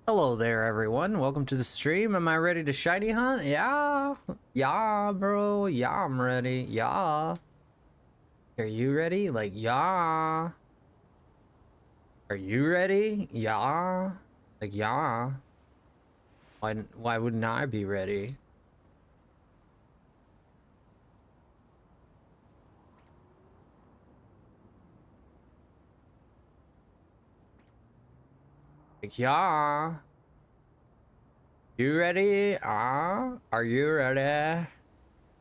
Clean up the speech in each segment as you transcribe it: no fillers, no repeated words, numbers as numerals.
Hello there, everyone. Welcome to the stream. Am I ready to shiny hunt? Yeah. Yeah, bro. Yeah, I'm ready. Yeah. Are you ready? Like, yeah. Are you ready? Yeah. Like, yeah. Why wouldn't I be ready? Like, yeah. You ready? Are you ready?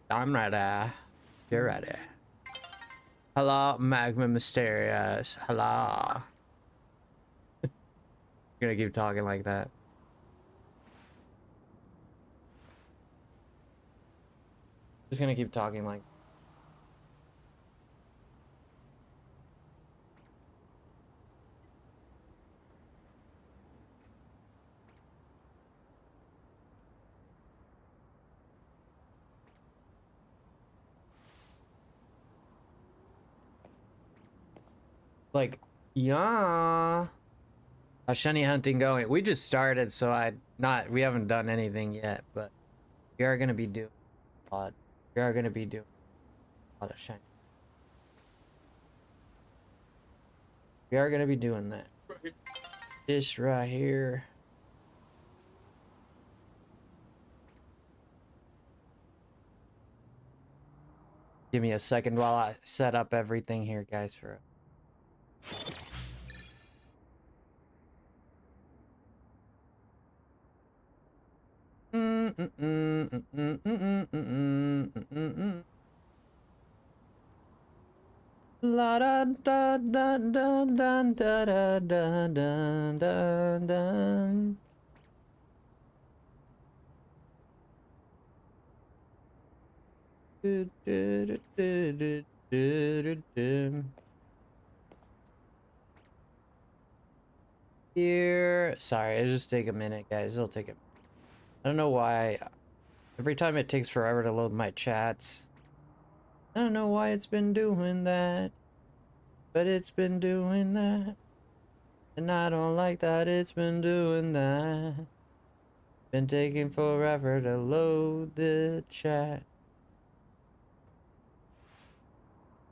I'm ready. You're ready. Hello, Magma Mysterious. Hello. You're gonna keep talking like that. Just gonna keep talking like, yeah. How's shiny hunting going? We just started, so we haven't done anything yet, but we are gonna be doing a lot. We are gonna be doing a lot of shiny. We are gonna be doing that. This right here. Give me a second while I set up everything here, guys, for La da da da da da da da da da da da. Do, do, do, do, do, do, do. Here, sorry, it'll just take a minute, guys. It'll take a. I don't know why. Every time it takes forever to load my chats. I don't know why it's been doing that, but it's been doing that, and I don't like that it's been doing that. Been taking forever to load the chat.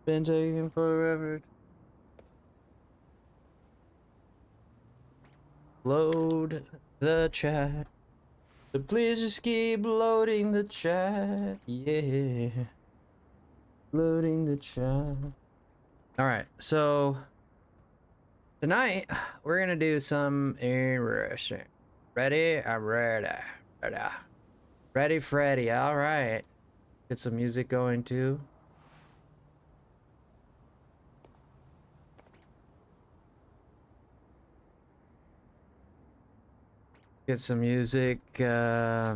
Been taking forever to load the chat. So please just keep loading the chat. Yeah. Loading the chat. Alright, so tonight we're gonna do some interesting. Ready? I'm ready. Ready. Ready, Freddy. Alright. Get some music going too. Get some music. Uh,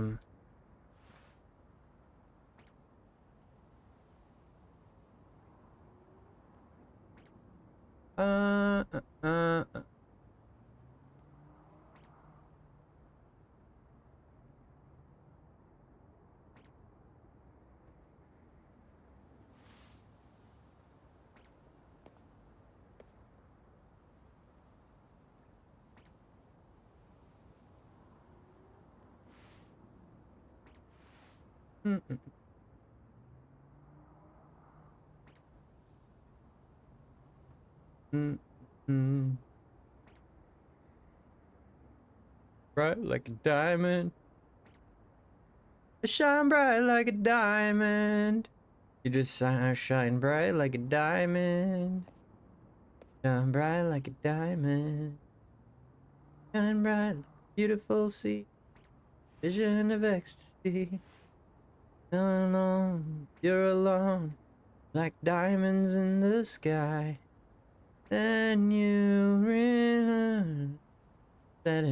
uh, uh, mm, mm, mm, mm. Bright like a diamond. Shine bright like a diamond. You just shine bright like a diamond. Shine bright like a diamond. Shine bright like a beautiful sea. Vision of ecstasy. Not alone, you're alone. Like diamonds in the sky. Then you realize that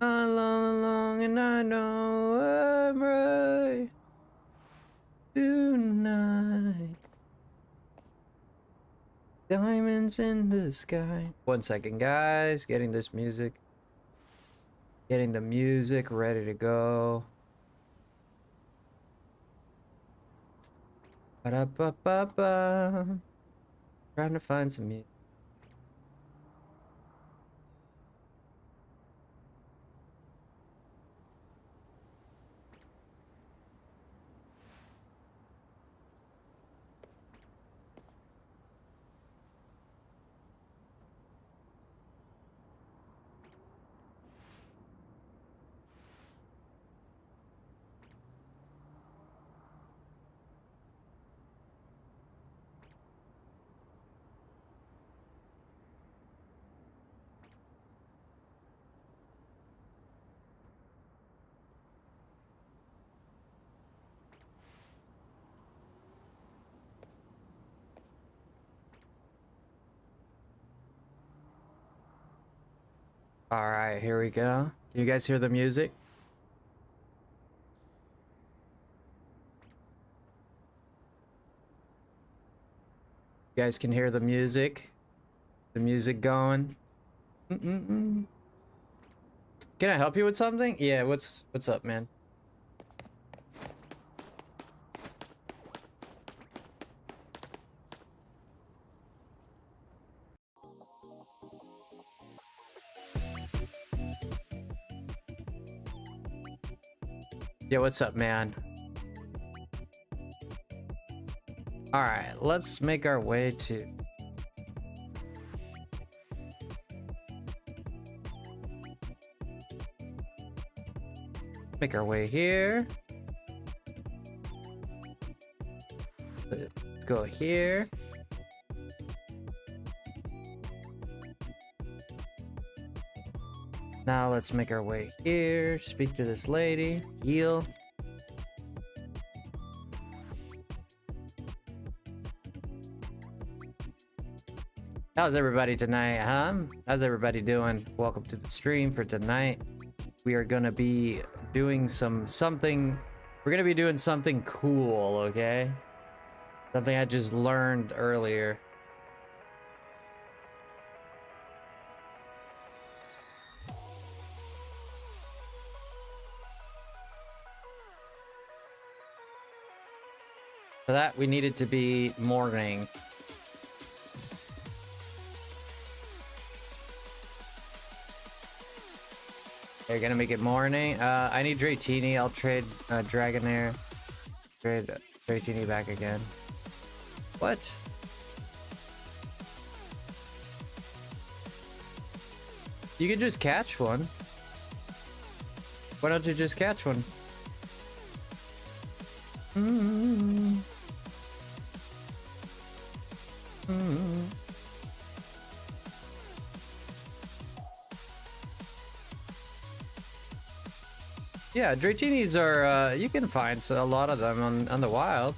all along, and I know I'm right tonight. Diamonds in the sky. 1 second, guys. Getting this music. Getting the music ready to go. Ba-da-ba-ba-ba. Trying to find some music. All right, here we go. You guys hear the music? You guys can hear the music. The music going. Can I help you with something? Yeah, what's up, man? Yeah, what's up, man? All right, let's make our way to... Make our way here. Let's go here. Now let's make our way here. Speak to this lady. Heal. How's everybody tonight, huh? How's everybody doing? Welcome to the stream for tonight. We are gonna be doing something. We're gonna be doing something cool, okay? Something I just learned earlier. For that, we need it to be morning. They're gonna make it morning. I need Dratini. I'll trade Dragonair. Trade Dratini back again. What? You can just catch one. Why don't you just catch one? Yeah, Dratinis are, you can find a lot of them on the wild.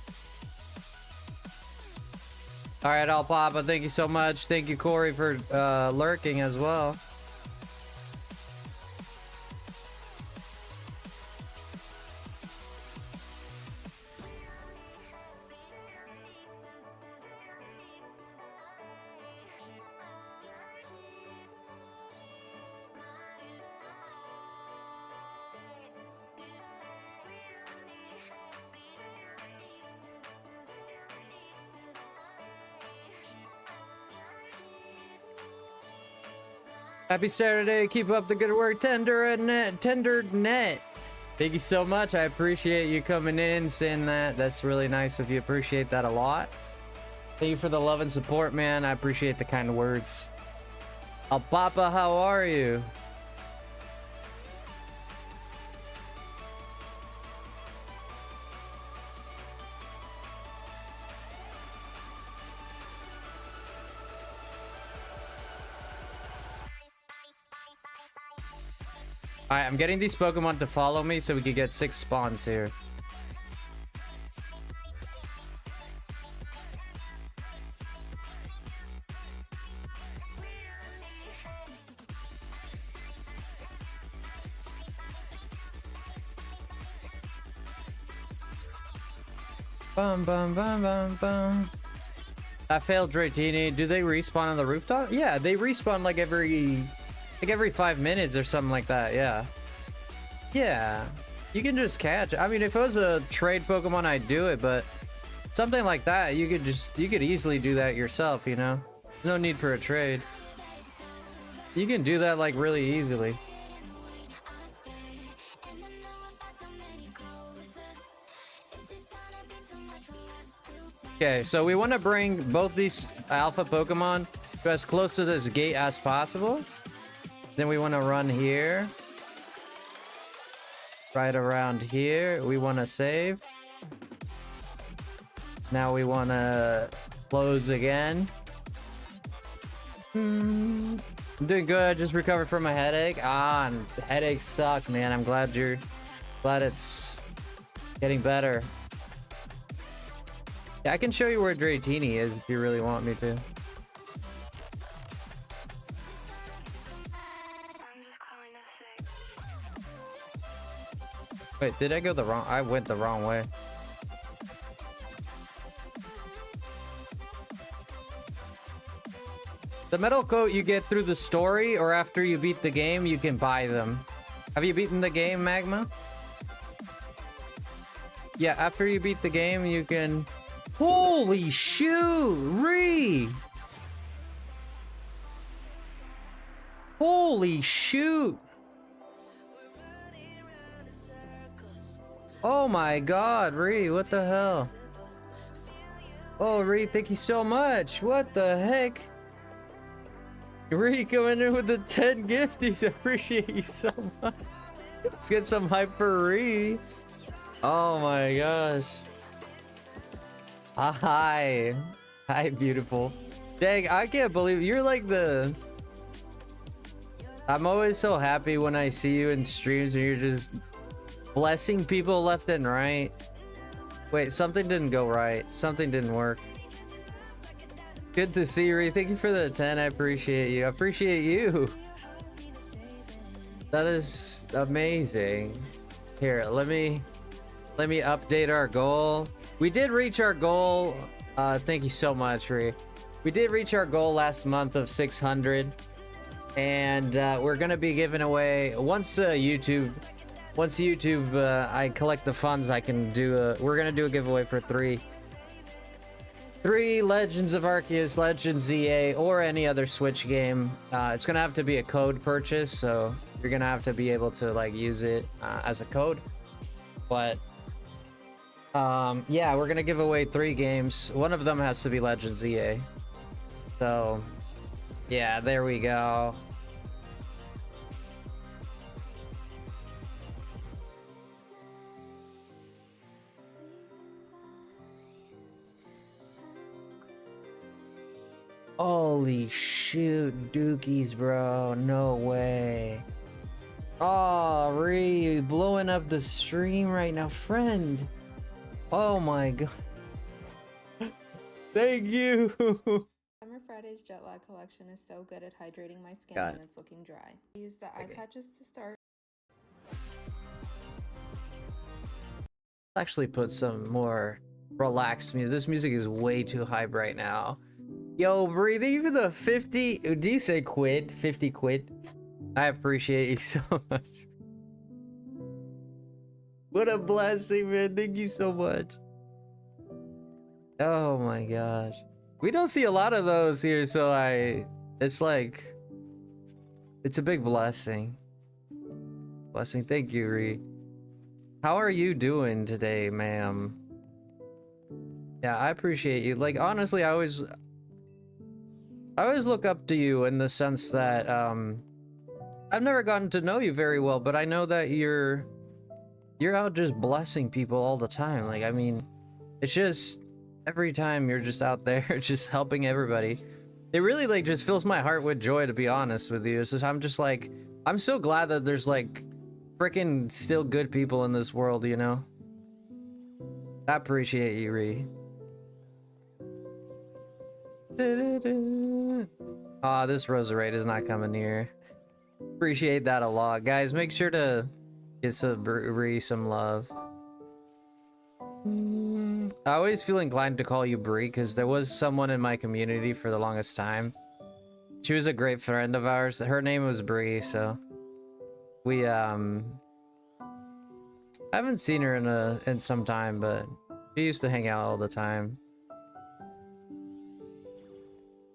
Alright, Alpapa, thank you so much. Thank you, Corey, for lurking as well. Happy Saturday. Keep up the good work, Tender Net. Thank you so much. I appreciate you coming in, saying that. That's really nice of you. Appreciate that a lot. Thank you for the love and support, man. I appreciate the kind words. Alpapa, how are you? Alright, I'm getting these Pokemon to follow me so we can get 6 spawns here. Bum bum bum bum bum. I failed Dratini. Do they respawn on the rooftop? Yeah, they respawn like every 5 minutes or something like that. Yeah, you can just catch. I mean, if it was a trade Pokemon, I'd do it, but something like that, you could easily do that yourself, you know? There's no need for a trade. You can do that like really easily. Okay, so we want to bring both these alpha Pokemon to as close to this gate as possible. Then we want to run here. Right around here. We want to save. Now we want to close again. I'm doing good. Just recovered from a headache. And headaches suck, man. I'm glad it's getting better. Yeah, I can show you where Dratini is if you really want me to. Wait, did I go the wrong? I went the wrong way. The metal coat you get through the story, or after you beat the game, you can buy them. Have you beaten the game, Magma? Yeah, after you beat the game, you can... Holy shoot! Ree! Holy shoot! Oh my god, Ree, what the hell? Oh, Ree, thank you so much. What the heck? Ree coming in with the 10 gifties. Appreciate you so much. Let's get some hype for Ree. Oh my gosh. Hi. Hi, beautiful. Dang, I can't believe you're like the... I'm always so happy when I see you in streams and you're just blessing people left and right. Wait, something didn't go right. Something didn't work. Good to see you, Ree. Thank you for the 10. I appreciate you. I appreciate you. That is amazing. Here, let me update our goal. We did reach our goal. Thank you so much, Ree. We did reach our goal last month of 600, and we're gonna be giving away once YouTube I collect the funds. I can do we're gonna do a giveaway for three Legends of Arceus, Legends ZA, or any other Switch game. It's gonna have to be a code purchase, so you're gonna have to be able to like use it as a code. But yeah, we're gonna give away 3 games. One of them has to be Legends ZA. So yeah, there we go. Holy shoot, dookies, bro. No way. Oh, Ree, blowing up the stream right now, friend. Oh my god. Thank you. Summer Friday's Jet Lag collection is so good at hydrating my skin when it's looking dry. I use the eye patches to start. Actually put some more relaxed music. This music is way too hype right now. Yo, breathe, even the 50, do you say quid? 50 quid? I appreciate you so much. What a blessing, man. Thank you so much. Oh my gosh. We don't see a lot of those here, so it's like, it's a big blessing. Blessing. Thank you, Ree. How are you doing today, ma'am? Yeah, I appreciate you. Like, honestly, I always look up to you in the sense that I've never gotten to know you very well, but I know that you're out just blessing people all the time. Like, I mean, it's just every time you're just out there just helping everybody. It really like just fills my heart with joy, to be honest with you. It's just, I'm just like, I'm so glad that there's like freaking still good people in this world, you know? I appreciate you, Ree. Ah, this Roserade is not coming here. Appreciate that a lot, guys. Make sure to get some Ree some love. I always feel inclined to call you Bree because there was someone in my community for the longest time. She was a great friend of ours. Her name was Bree, so we I haven't seen her in some time, but she used to hang out all the time.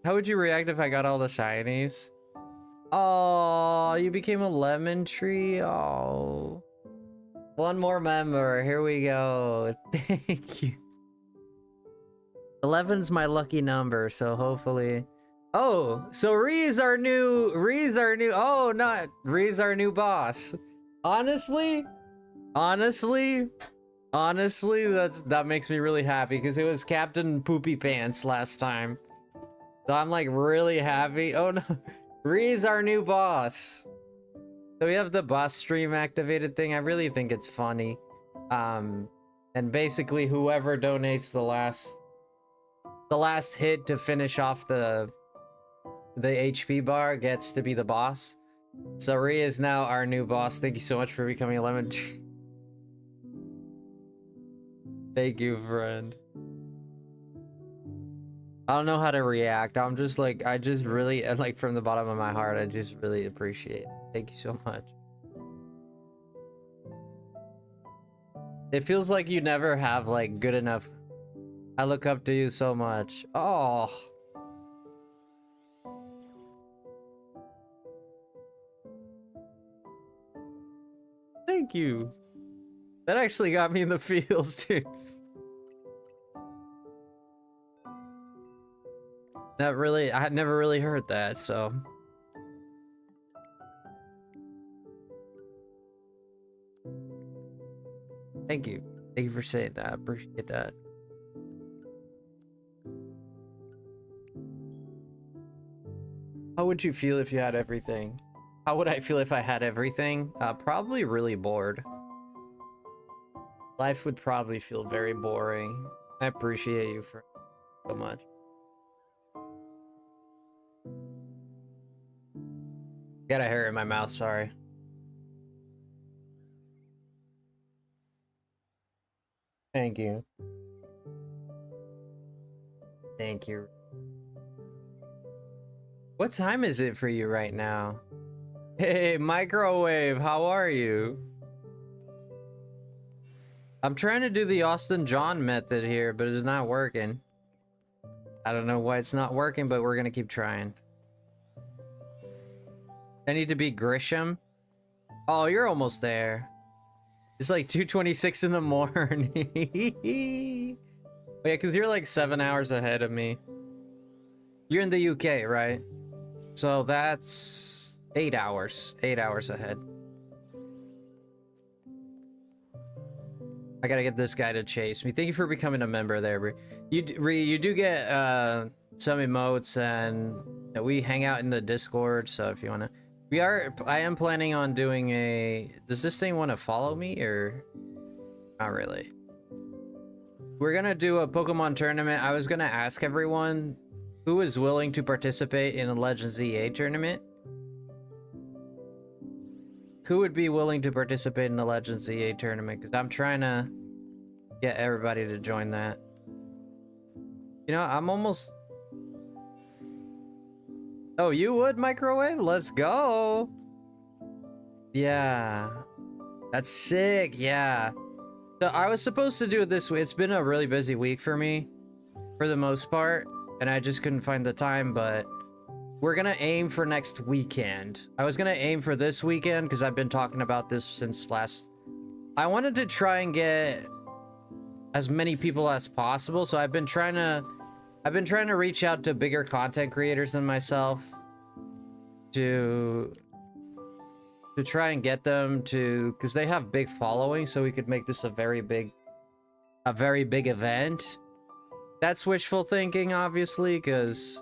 How would you react if I got all the shinies? Oh, you became a lemon tree. Oh, one more member. Here we go. Thank you. 11's my lucky number, so hopefully. Oh, so Ree's our new. Oh, not Ree's our new boss. Honestly, that makes me really happy because it was Captain Poopy Pants last time. So I'm like really happy. Oh no, Ree's our new boss. So we have the boss stream activated thing. I really think it's funny. And basically whoever donates the last hit to finish off the HP bar gets to be the boss. So Ree is now our new boss. Thank you so much for becoming a lemon tree. Thank you, friend. I don't know how to react. I'm just like, I just really, like, from the bottom of my heart, I just really appreciate it. Thank you so much. It feels like you never have, like, good enough. I look up to you so much. Oh. Thank you. That actually got me in the feels, dude. That really, I had never really heard that, so. Thank you. Thank you for saying that. I appreciate that. How would you feel if you had everything? How would I feel if I had everything? Probably really bored. Life would probably feel very boring. I appreciate you for so much. Got a hair in my mouth, sorry. Thank you. Thank you. What time is it for you right now? Hey, Microwave, how are you? I'm trying to do the Austin John method here, but it's not working. I don't know why it's not working, but we're gonna keep trying. I need to be Grisham. Oh, you're almost there. It's like 2:26 in the morning. Yeah, because you're like 7 hours ahead of me. You're in the UK, right? So that's 8 hours. 8 hours ahead. I gotta get this guy to chase me. Thank you for becoming a member there. You do get some emotes, and we hang out in the Discord, so if you wanna... I am planning on doing a... Does this thing want to follow me, or... Not really. We're gonna do a Pokemon tournament. I was gonna ask everyone who is willing to participate in a Legends EA tournament. Who would be willing to participate in the Legends EA tournament? Because I'm trying to get everybody to join that. You know, I'm almost... Oh, you would, Microwave? Let's go! Yeah. That's sick, yeah. So I was supposed to do it this week. It's been a really busy week for me, for the most part, and I just couldn't find the time, but we're gonna aim for next weekend. I was gonna aim for this weekend because I've been talking about this since last... I wanted to try and get as many people as possible, so I've been trying to reach out to bigger content creators than myself to try and get them to, because they have big followings, so we could make this a very big event. That's wishful thinking, obviously, because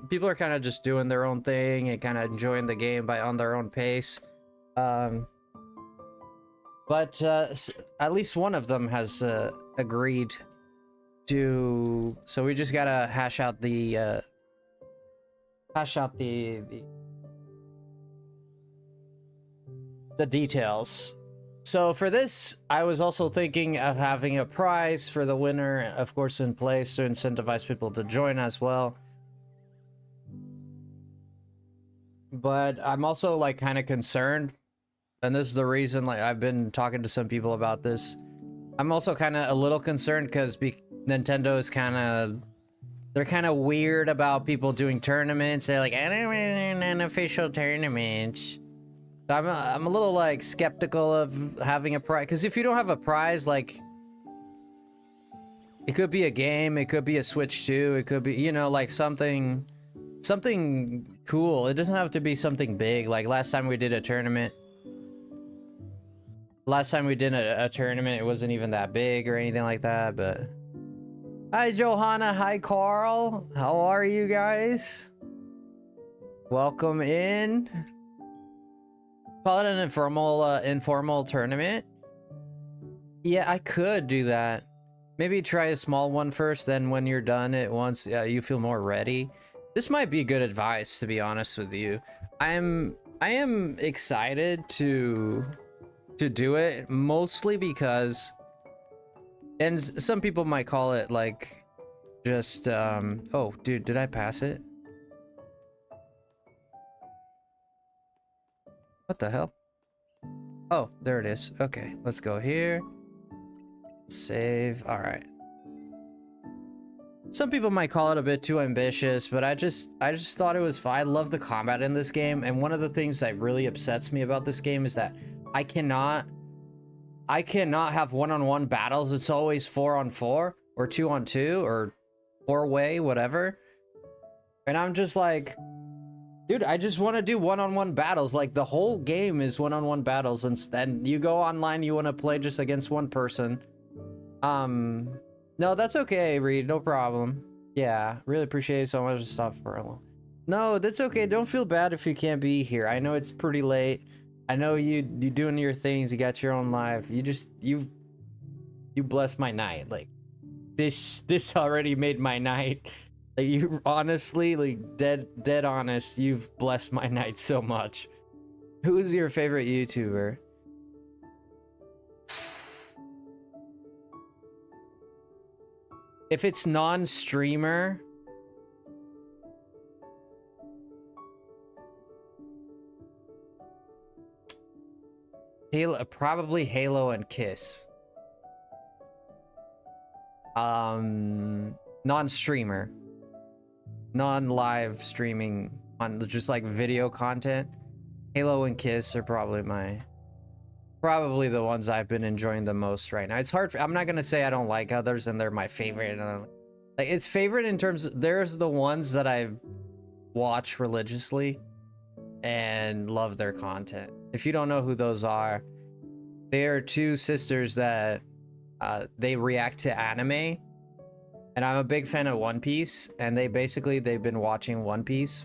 people are kind of just doing their own thing and kind of enjoying the game on their own pace. But at least one of them has agreed to, so we just gotta hash out the details. So for this, I was also thinking of having a prize for the winner, of course, in place to incentivize people to join as well. But I'm also like kind of concerned, and this is the reason, like, I've been talking to some people about this. I'm also kind of a little concerned because Nintendo is they're kind of weird about people doing tournaments. They're like, I don't want an unofficial tournament. So I'm a little like skeptical of having a prize, because if you don't have a prize, like, it could be a game, it could be a Switch 2, it could be, you know, like something cool. It doesn't have to be something big. Like last time we did a tournament, it wasn't even that big or anything like that. But hi Johanna, hi Carl, how are you guys? Welcome in. Call it an informal tournament. Yeah, I could do that. Maybe try a small one first, then when you're done it, once you feel more ready. This might be good advice, to be honest with you. I am excited to do it, mostly because And some people might call it like just oh dude, did I pass it? What the hell? Oh, there it is. Okay, let's go here. Save. All right. Some people might call it a bit too ambitious, but I just thought it was fine. I love the combat in this game, and one of the things that really upsets me about this game is that I cannot have one-on-one battles. It's always 4-on-4 or 2-on-2 or 4-way, whatever. And I'm just like, dude, I just want to do one-on-one battles. Like, the whole game is one-on-one battles, and then you go online, you want to play just against one person. No, that's okay, Reed, no problem. Yeah, really appreciate so much stuff for a while. No, that's okay. Don't feel bad if you can't be here. I know it's pretty late. I know you doing your things. You got your own life. You blessed my night. Like, this already made my night. Like, you honestly, like, dead honest, you've blessed my night so much. Who is your favorite YouTuber? If it's non-streamer, probably Halo and Kiss. Non-streamer, non-live streaming on just like video content. Halo and Kiss are probably the ones I've been enjoying the most right now. It's hard. I'm not gonna say I don't like others and they're my favorite. Like, it's favorite in terms of, there's the ones that I watch religiously and love their content. If you don't know who those are, they are two sisters that they react to anime, and I'm a big fan of One Piece, and they've been watching One Piece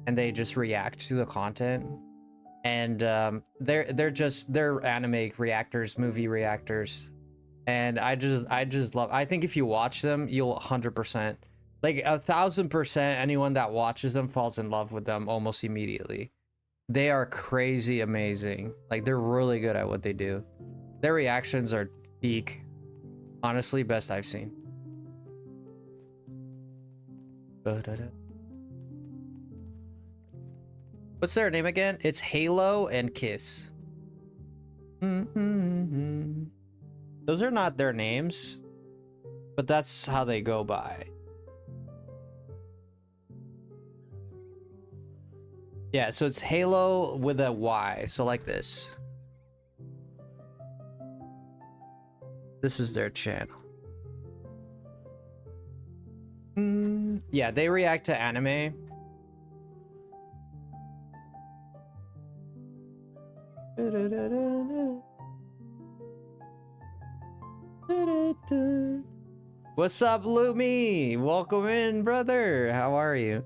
and they just react to the content. And they're anime reactors, movie reactors, and I just love. I think if you watch them, you'll 100%, like 1000%, anyone that watches them falls in love with them almost immediately. They are crazy amazing. Like, they're really good at what they do. Their reactions are peak. Honestly, best I've seen. What's their name again? It's Halo and Kiss. Those are not their names, but that's how they go by. Yeah, so it's Halo with a Y, so like this. This is their channel. Yeah, they react to anime. What's up, Lumi? Welcome in, brother. How are you?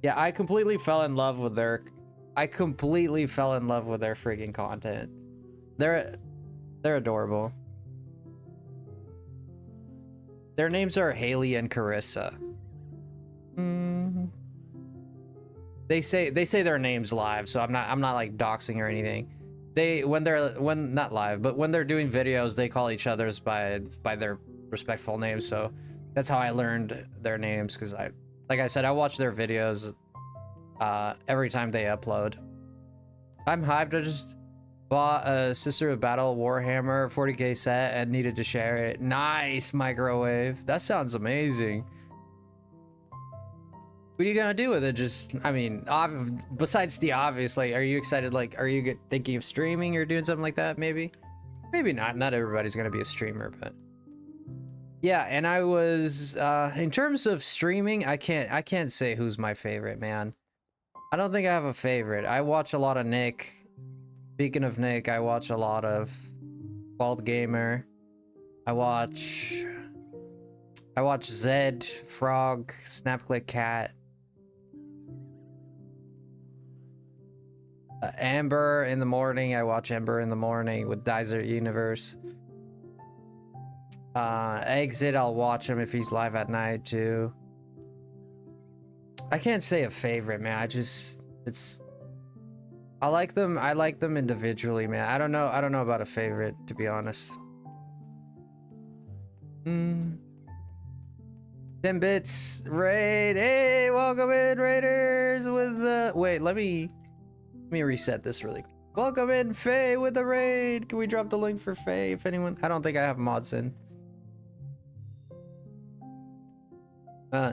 Yeah, I completely fell in love with their freaking content. They're adorable. Their names are Haley and Carissa. They say their names live, so I'm not like doxing or anything. When not live, but when they're doing videos, they call each other's by their respectful names. So that's how I learned their names, because like I said, I watch their videos every time they upload. I'm hyped. I just bought a Sister of Battle Warhammer 40k set and needed to share it. Nice, microwave. That sounds amazing. What are you gonna do with it? Just, I mean, besides the obvious, like, are you excited? Like, are you thinking of streaming or doing something like that? Maybe not. Not everybody's gonna be a streamer, but yeah. And I was, in terms of streaming, I can't say who's my favorite, man. I don't think I have a favorite. I watch a lot of Nick. Speaking of Nick, I watch a lot of Bald Gamer. I watch Zed, Frog, Snapclick Cat. Amber in the morning. I watch Amber in the morning with Desert Universe. Exit, I'll watch him if he's live at night too. I can't say a favorite, man. I like them individually, man. I don't know about a favorite, to be honest. Mm. 10 bits raid. Hey, welcome in, raiders. With the wait, let me reset this really quick. Welcome in, Faye, with the raid. Can we drop the link for Faye if anyone? I don't think I have mods in.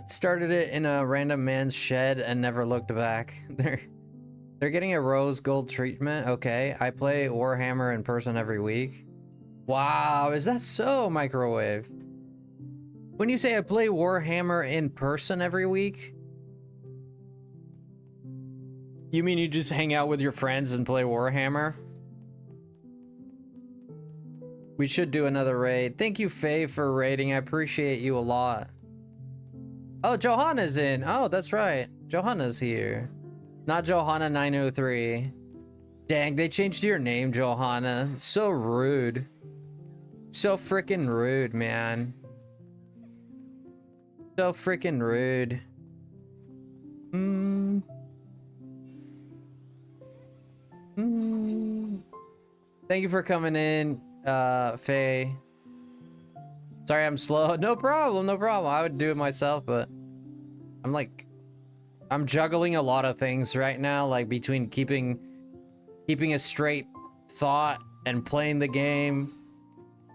Started it in a random man's shed and never looked back. They're getting a rose gold treatment. Okay, I play Warhammer in person every week. Wow, is that so, Microwave? When you say I play Warhammer in person every week, you mean you just hang out with your friends and play Warhammer? We should do another raid. Thank you, Faye, for raiding. I appreciate you a lot. Oh, Johanna's in. Oh, that's right. Johanna's here. Not Johanna 903. Dang, they changed your name, Johanna. So rude. So freaking rude, man. So freaking rude. Thank you for coming in, Faye. Sorry I'm slow. No problem, no problem. I would do it myself, but I'm juggling a lot of things right now, like between keeping a straight thought and playing the game,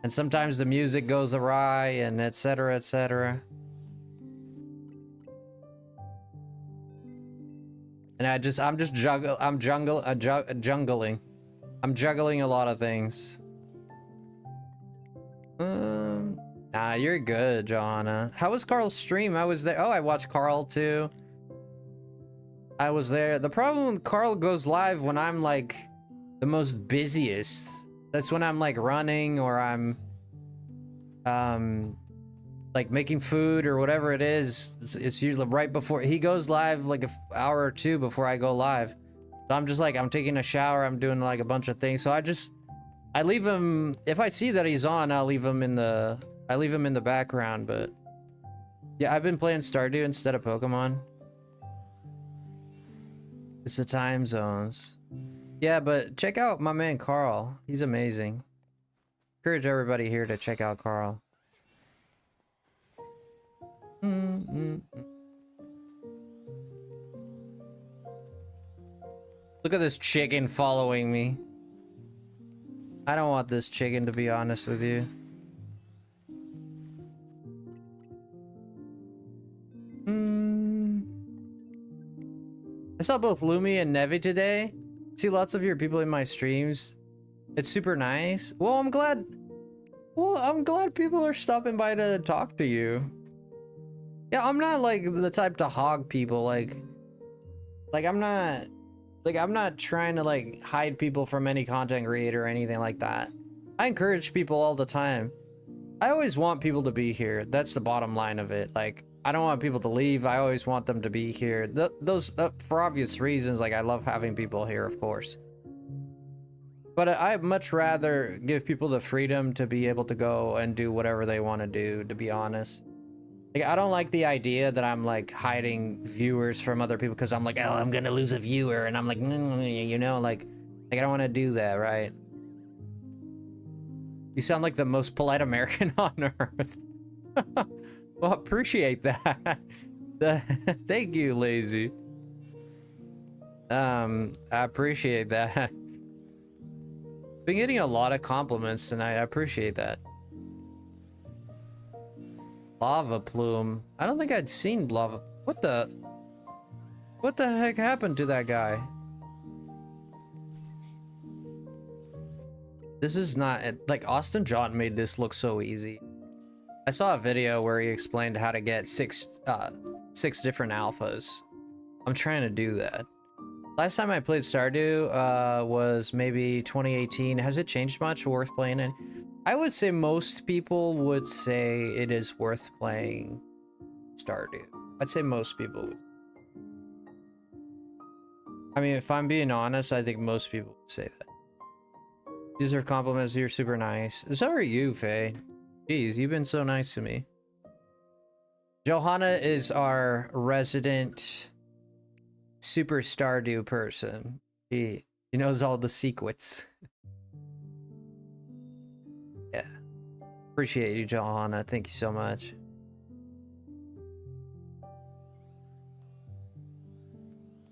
and sometimes the music goes awry, and etc, etc. And I'm juggling a lot of things. Nah, you're good, Johanna. How was Carl's stream? I was there. Oh, I watched Carl too. I was there. The problem with Carl goes live when I'm like the most busiest. That's when I'm like running, or I'm like making food or whatever it is. It's usually right before he goes live, like an hour or two before I go live. So I'm just like, I'm taking a shower, I'm doing like a bunch of things. So I leave him, if I see that he's on, I'll leave him in the background. But yeah, I've been playing Stardew instead of Pokemon. It's the time zones. Yeah, but check out my man Carl. He's amazing. Encourage everybody here to check out Carl. Look at this chicken following me. I don't want this chicken, to be honest with you. I saw both Lumi and Nevi today. See lots of your people in my streams. It's super nice. Well, I'm glad people are stopping by to talk to you. Yeah, I'm not like the type to hog people. Like I'm not trying to like hide people from any content creator or anything like that. I encourage people all the time. I always want people to be here. That's the bottom line of it. Like, I don't want people to leave. I always want them to be here. Those for obvious reasons. Like, I love having people here, of course. But I'd much rather give people the freedom to be able to go and do whatever they want to do, to be honest. Like, I don't like the idea that I'm like hiding viewers from other people because I'm like, oh, I'm gonna lose a viewer, and I'm like, you know, like I don't want to do that, right? You sound like the most polite American on earth. Well, appreciate that. Thank you, Lazy. I appreciate that. Been getting a lot of compliments tonight. I appreciate that. Lava plume. I don't think I'd seen lava. What the heck happened to that guy? This is not like Austin John made this look so easy. I saw a video where he explained how to get six different alphas. I'm trying to do that. Last time I played Stardew was maybe 2018. Has it changed much? Worth playing in? I would say most people would say it is worth playing Stardew. I'd say most people would. I mean, if I'm being honest, I think most people would say that. These are compliments. You're super nice. So are you, Faye. Jeez, you've been so nice to me. Johanna is our resident super Stardew person. He knows all the secrets. Yeah. Appreciate you, Johanna. Thank you so much.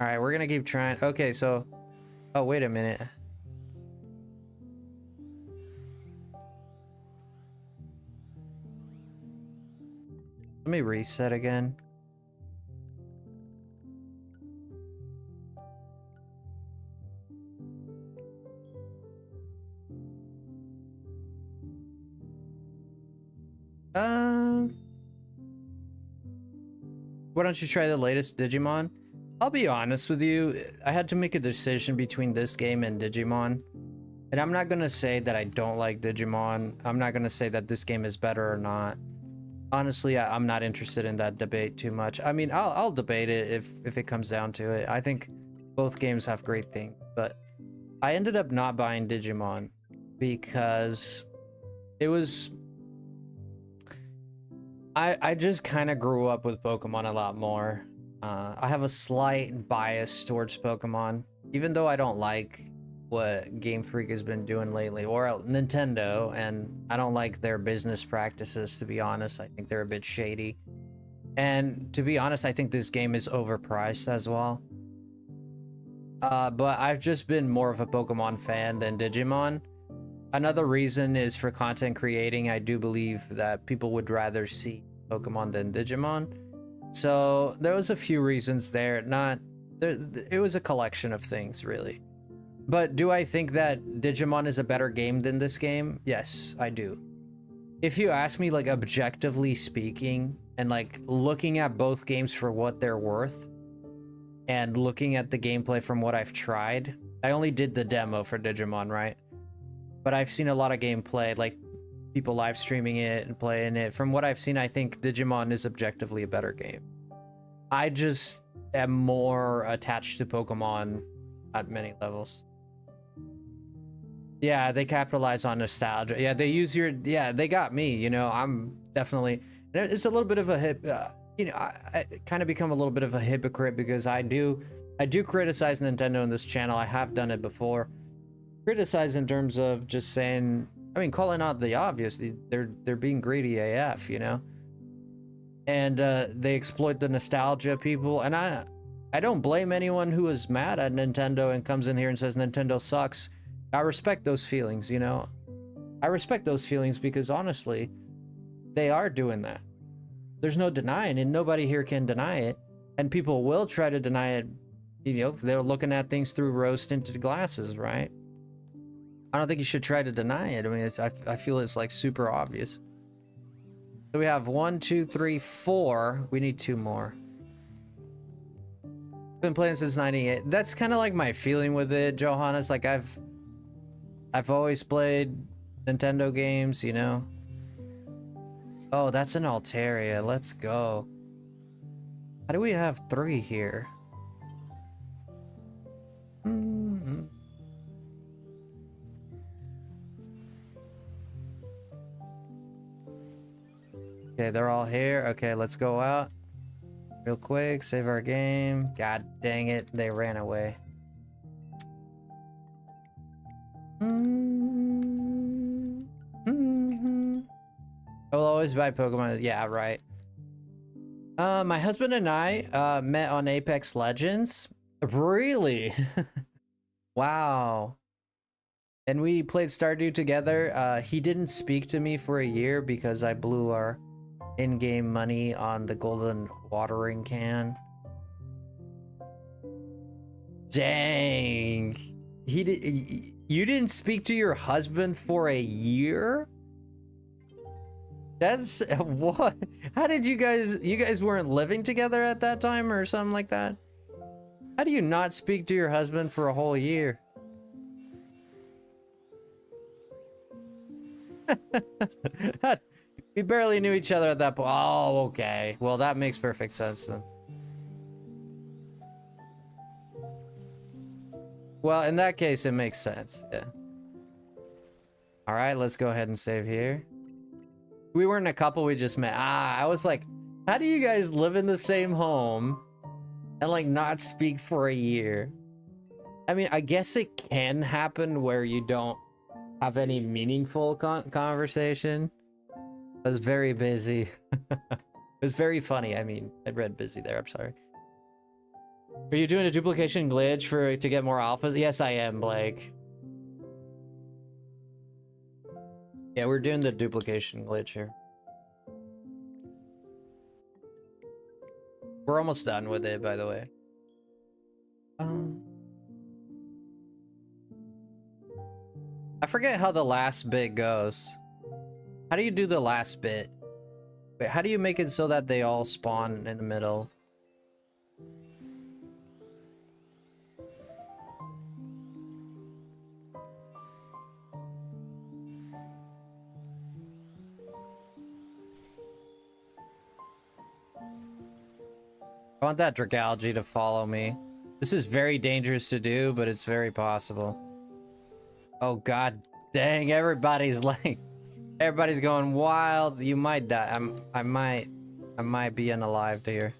All right, we're gonna keep trying. Okay, so, oh, wait a minute. Let me reset again. Why don't you try the latest Digimon? I'll be honest with you, I had to make a decision between this game and Digimon. And I'm not gonna say that I don't like Digimon. I'm not gonna say that this game is better or not. Honestly, I'm not interested in that debate too much. I mean, I'll debate it if it comes down to it. I think both games have great things, but I ended up not buying Digimon because it was... I just kind of grew up with Pokemon a lot more. I have a slight bias towards Pokemon, even though I don't like what Game Freak has been doing lately, or Nintendo, and I don't like their business practices, to be honest. I think they're a bit shady. And to be honest, I think this game is overpriced as well. But I've just been more of a Pokemon fan than Digimon. Another reason is for content creating. I do believe that people would rather see Pokemon than Digimon. So there was a few reasons there. It was a collection of things, really. But do I think that Digimon is a better game than this game? Yes, I do. If you ask me, like, objectively speaking, and like looking at both games for what they're worth, and looking at the gameplay from what I've tried, I only did the demo for Digimon, right? But I've seen a lot of gameplay, like people live streaming it and playing it. From what I've seen, I think Digimon is objectively a better game. I just am more attached to Pokemon at many levels. Yeah, they capitalize on nostalgia. Yeah, they use your... Yeah, they got me, you know. I'm definitely... It's a little bit of a you know, I kind of become a little bit of a hypocrite because I do criticize Nintendo on this channel. I have done it before. Criticize in terms of just saying, I mean, calling out the obvious. They're being greedy AF, you know. And they exploit the nostalgia people. And I don't blame anyone who is mad at Nintendo and comes in here and says Nintendo sucks. I respect those feelings, you know. I respect those feelings because honestly, they are doing that. There's no denying it. Nobody here can deny it. And people will try to deny it. You know, they're looking at things through rose-tinted glasses, right? I don't think you should try to deny it. I mean, I feel it's like super obvious. So we have 1, 2, 3, 4. We need 2 more. Been playing since 98. That's kind of like my feeling with it, Johannes. Like I've always played Nintendo games, you know. Oh, that's an Altaria. Let's go. How do we have 3 here? Okay, they're all here. Okay, let's go out real quick. Save our game. God dang it, they ran away. I will always buy Pokemon. Yeah, right. My husband and I met on Apex Legends. Really? Wow. And we played Stardew together. He didn't speak to me for a year because I blew our in-game money on the golden watering can. Dang. You didn't speak to your husband for a year? That's what? How did you guys weren't living together at that time or something like that? How do you not speak to your husband for a whole year? We barely knew each other at that point. Oh, okay. Well, that makes perfect sense then. Well, in that case, it makes sense. Yeah. All right, let's go ahead and save here. We weren't a couple, we just met. I was like, how do you guys live in the same home and like not speak for a year? I mean, I guess it can happen where you don't have any meaningful conversation. I was very busy. It was very funny. I mean, I read busy there. I'm sorry. Are you doing a duplication glitch to get more alphas? Yes, I am, Blake. Yeah, we're doing the duplication glitch here. We're almost done with it, by the way. I forget how the last bit goes. How do you do the last bit? Wait, how do you make it so that they all spawn in the middle? I want that Dragalge to follow me. This is very dangerous to do, but it's very possible. Oh god dang, everybody's like... Everybody's going wild. You might die. I might be unalive here.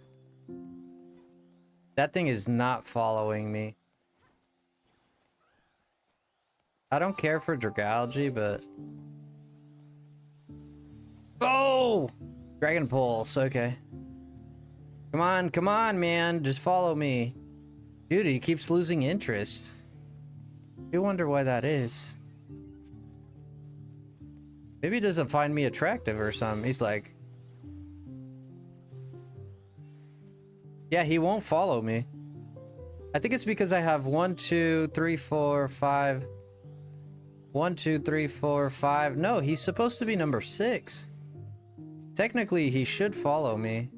That thing is not following me. I don't care for Dragalge, but... Oh! Dragon Pulse, okay. Come on, man. Just follow me. Dude, he keeps losing interest. You wonder why that is. Maybe he doesn't find me attractive or something. He's like... Yeah, he won't follow me. I think it's because I have 1, 2, 3, 4, 5... 1, 2, 3, 4, 5... No, he's supposed to be number 6. Technically, he should follow me.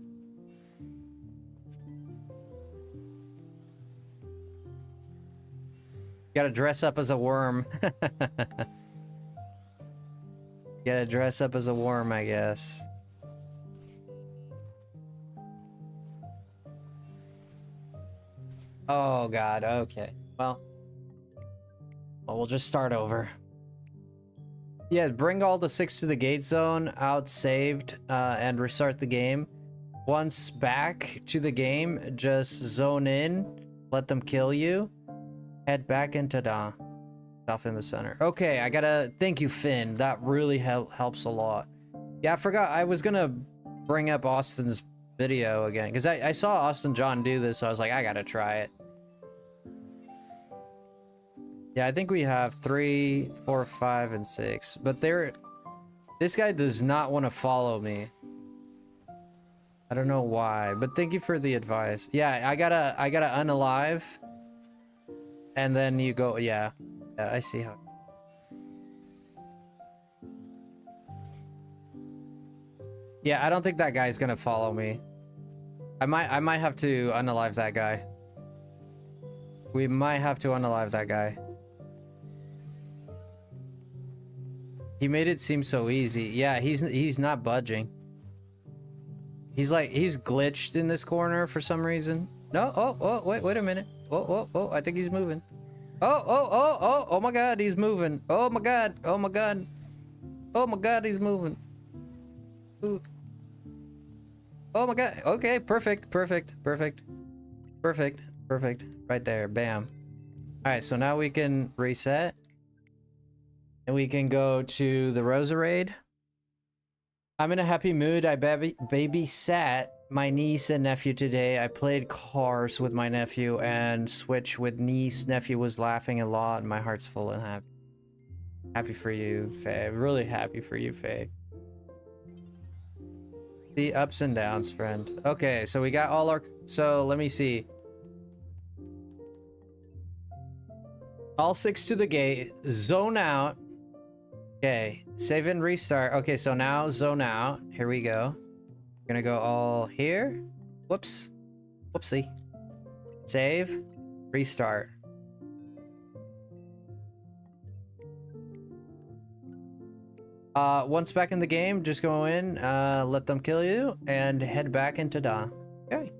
Gotta dress up as a worm. Gotta dress up as a worm, I guess. Oh god, okay. Well, we'll just start over. Yeah, bring all the 6 to the gate zone out saved and restart the game. Once back to the game, just zone in, let them kill you, head back into the stuff in the center. Okay, I gotta thank you, Finn. That really helps a lot. Yeah, I forgot I was gonna bring up Austin's video again because I saw Austin John do this, so I was like, I gotta try it. Yeah, I think we have 3, 4, 5, and 6, but this guy does not want to follow me. I don't know why, but thank you for the advice. Yeah, I gotta unalive, and then you go. Yeah, I see how. Yeah, I don't think that guy's gonna follow me. I might have to unalive that guy. We might have to unalive that guy. He made it seem so easy. Yeah, he's not budging. He's glitched in this corner for some reason. No, oh, wait a minute. Oh, I think he's moving. Oh my god, he's moving. Oh my god, he's moving. Ooh. Oh my god, okay, perfect. Right there, bam. All right, so now we can reset. And we can go to the Rosa Raid. I'm in a happy mood. I babysat my niece and nephew today. I played cars with my nephew and Switch with niece. Nephew was laughing a lot and my heart's full and happy. Happy for you, Faye. Really happy for you, Faye. The ups and downs, friend. Okay, so we got all our... So, let me see. All 6 to the gate. Zone out. Okay, save and restart. Okay, so now zone out. Here we go. Gonna go all here. Whoops. Whoopsie. Save. Restart. Once back in the game, just go in, let them kill you, and head back into Dawn. Okay.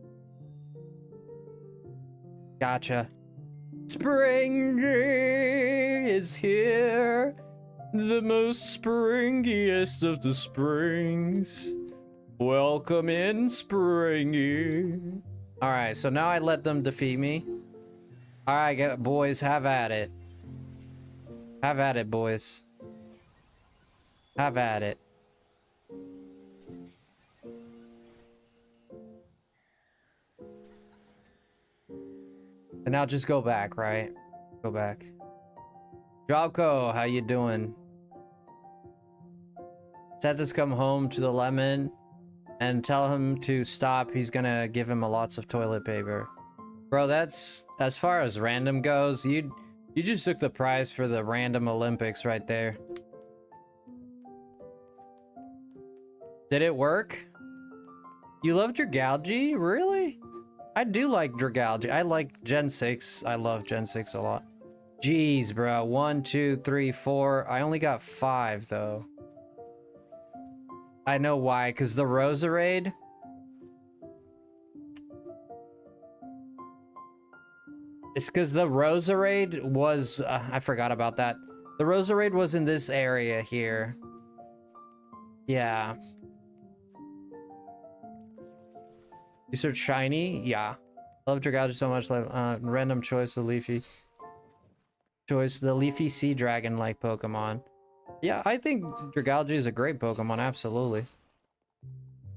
Gotcha. Spring is here. The most springiest of the springs. Welcome in, Springy. Alright, so now I let them defeat me. Alright, boys, have at it. Have at it, boys. Have at it. And now just go back, right? Go back. Jocko, how you doing? Said this come home to the lemon and tell him to stop. He's gonna give him lots of toilet paper. Bro, that's as far as random goes. You just took the prize for the random Olympics right there. Did it work? You love Dragalge? Really? I do like Dragalge. I like Gen 6. I love Gen 6 a lot. Jeez, bro. 1, 2, 3, 4. I only got 5 though. I know why, because the Roserade. It's because the Roserade was... I forgot about that. The Roserade was in this area here. Yeah. You search shiny? Yeah. Love Dragalge so much. Random choice of Leafy. Choice, the Leafy Sea Dragon like Pokemon. Yeah, I think Dragalge is a great Pokemon, absolutely.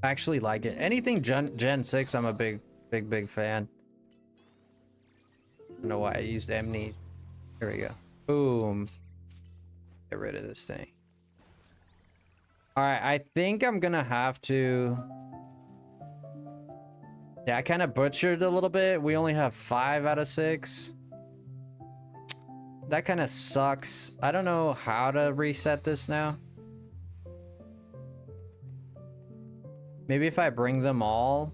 I actually like it. Anything Gen 6, I'm a big fan. I don't know why I used Amnesia. Here we go. Boom. Get rid of this thing. Alright, I think I'm gonna have to... Yeah, I kind of butchered a little bit. We only have 5 out of 6. That kind of sucks. I don't know how to reset this now. Maybe if I bring them all.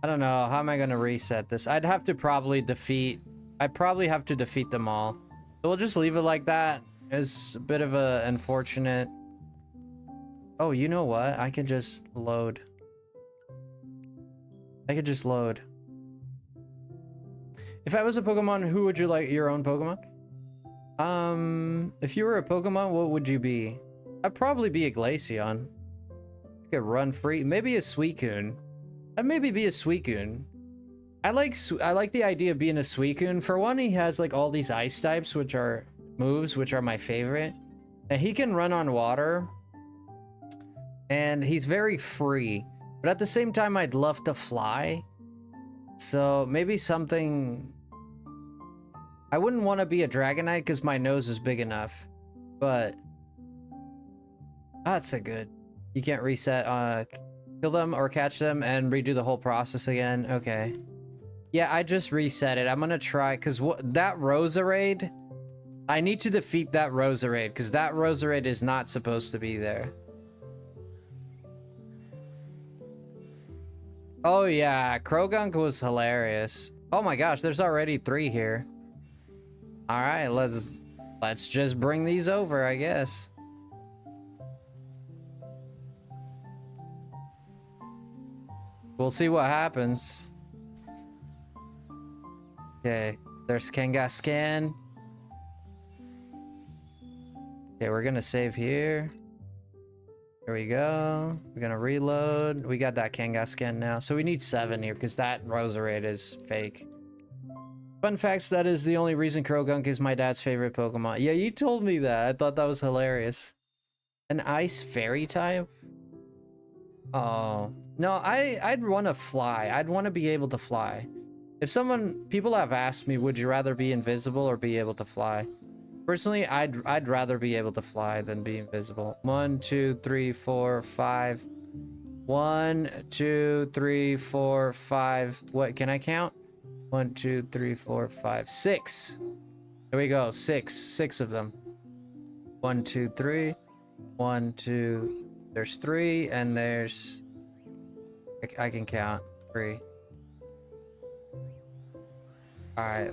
I don't know. How am I going to reset this? I'd have to probably defeat... I'd probably have to defeat them all. So we'll just leave it like that. It's a bit of a unfortunate... Oh, you know what? I can just load. I could just load. If I was a Pokemon, who would you like your own Pokemon? If you were a Pokemon, what would you be? I'd probably be a Glaceon. I could run free. Maybe a Suicune. I'd maybe be a Suicune. I like the idea of being a Suicune. For one, he has like all these ice types, which are moves, which are my favorite. And he can run on water. And he's very free. But at the same time, I'd love to fly. So maybe something... I wouldn't want to be a Dragonite because my nose is big enough. But... that's a good... You can't reset... kill them or catch them and redo the whole process again. Okay. Yeah, I just reset it. I'm gonna try... Because that Roserade... I need to defeat that Roserade. Because that Roserade is not supposed to be there. Oh yeah, Krogunk was hilarious. Oh my gosh, there's already 3 here. All right, let's just bring these over, I guess. We'll see what happens. Okay, there's Kangaskhan. Okay, we're gonna save here. Here we go. We're gonna reload. We got that Kangaskhan now. So we need 7 here because that Roserade is fake. Fun facts, that is the only reason Krogunk is my dad's favorite Pokemon. Yeah, you told me that. I thought that was hilarious. An ice fairy type? Oh. No, I'd want to fly. I'd want to be able to fly. If people have asked me, would you rather be invisible or be able to fly? Personally, I'd rather be able to fly than be invisible. 1, 2, 3, 4, 5. 1, 2, 3, 4, 5. What can I count? 1, 2, 3, 4, 5, 6. There we go. 6 of them. 1, 2, 3. 1, 2. There's 3, and there's... I can count 3. All right.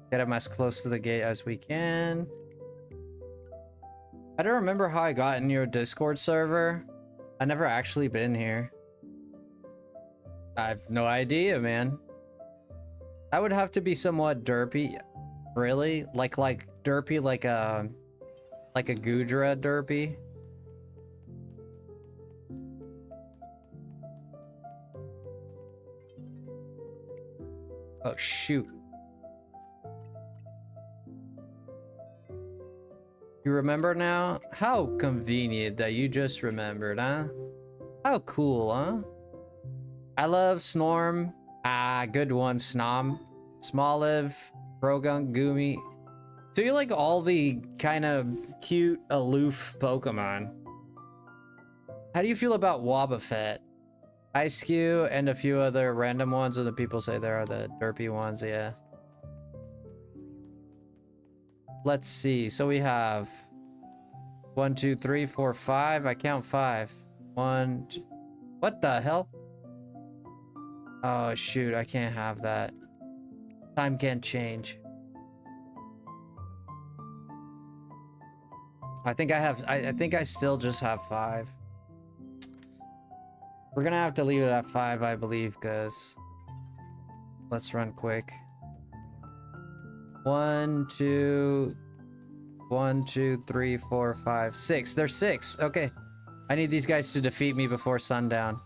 Get him as close to the gate as we can. I don't remember how I got in your Discord server. I never actually been here. I have no idea, man. I would have to be somewhat derpy. Really? Like derpy, like a Goodra derpy. Oh, shoot. You remember now? How convenient that you just remembered, huh? How cool, huh? I love Snorm. Ah, good one, Snom. Smoliv, Brogun, Goomy. So you like all the kind of cute, aloof Pokemon. How do you feel about Wobbuffet? Ice and a few other random ones, and the people say there are the derpy ones, yeah. Let's see. So we have 1, 2, 3, 4, 5. I count 5. 1, 2. What the hell? Oh shoot, I can't have that. Time can't change. I think I have, I think I still just have 5. We're gonna have to leave it at 5, I believe, because let's run quick. 1, 2, 1, 2, 3, 4, 5, 6. There's 6. Okay. I need these guys to defeat me before sundown.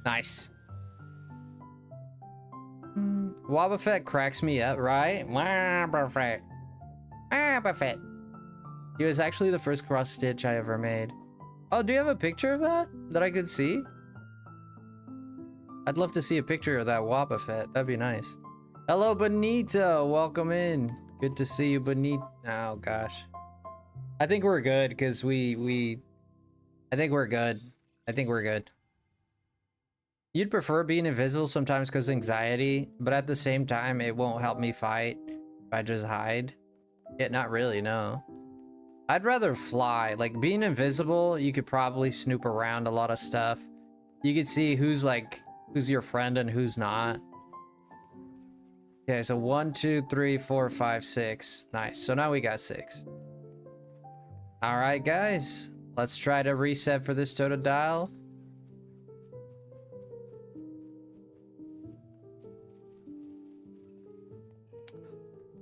Nice. Wobbuffet cracks me up, right? Wobbuffet. Wobbuffet. He was actually the first cross stitch I ever made. Oh, do you have a picture of that I could see? I'd love to see a picture of that Wobbuffet. That'd be nice. Hello, Benito. Welcome in. Good to see you, Benito. Oh, gosh. I think we're good because I think we're good. I think we're good. You'd prefer being invisible sometimes because anxiety, but at the same time, it won't help me fight if I just hide. Yeah, not really, no. I'd rather fly. Like, being invisible, you could probably snoop around a lot of stuff. You could see who's your friend and who's not. Okay, so 1, 2, 3, 4, 5, 6. Nice. So now we got 6. All right, guys. Let's try to reset for this Totodile.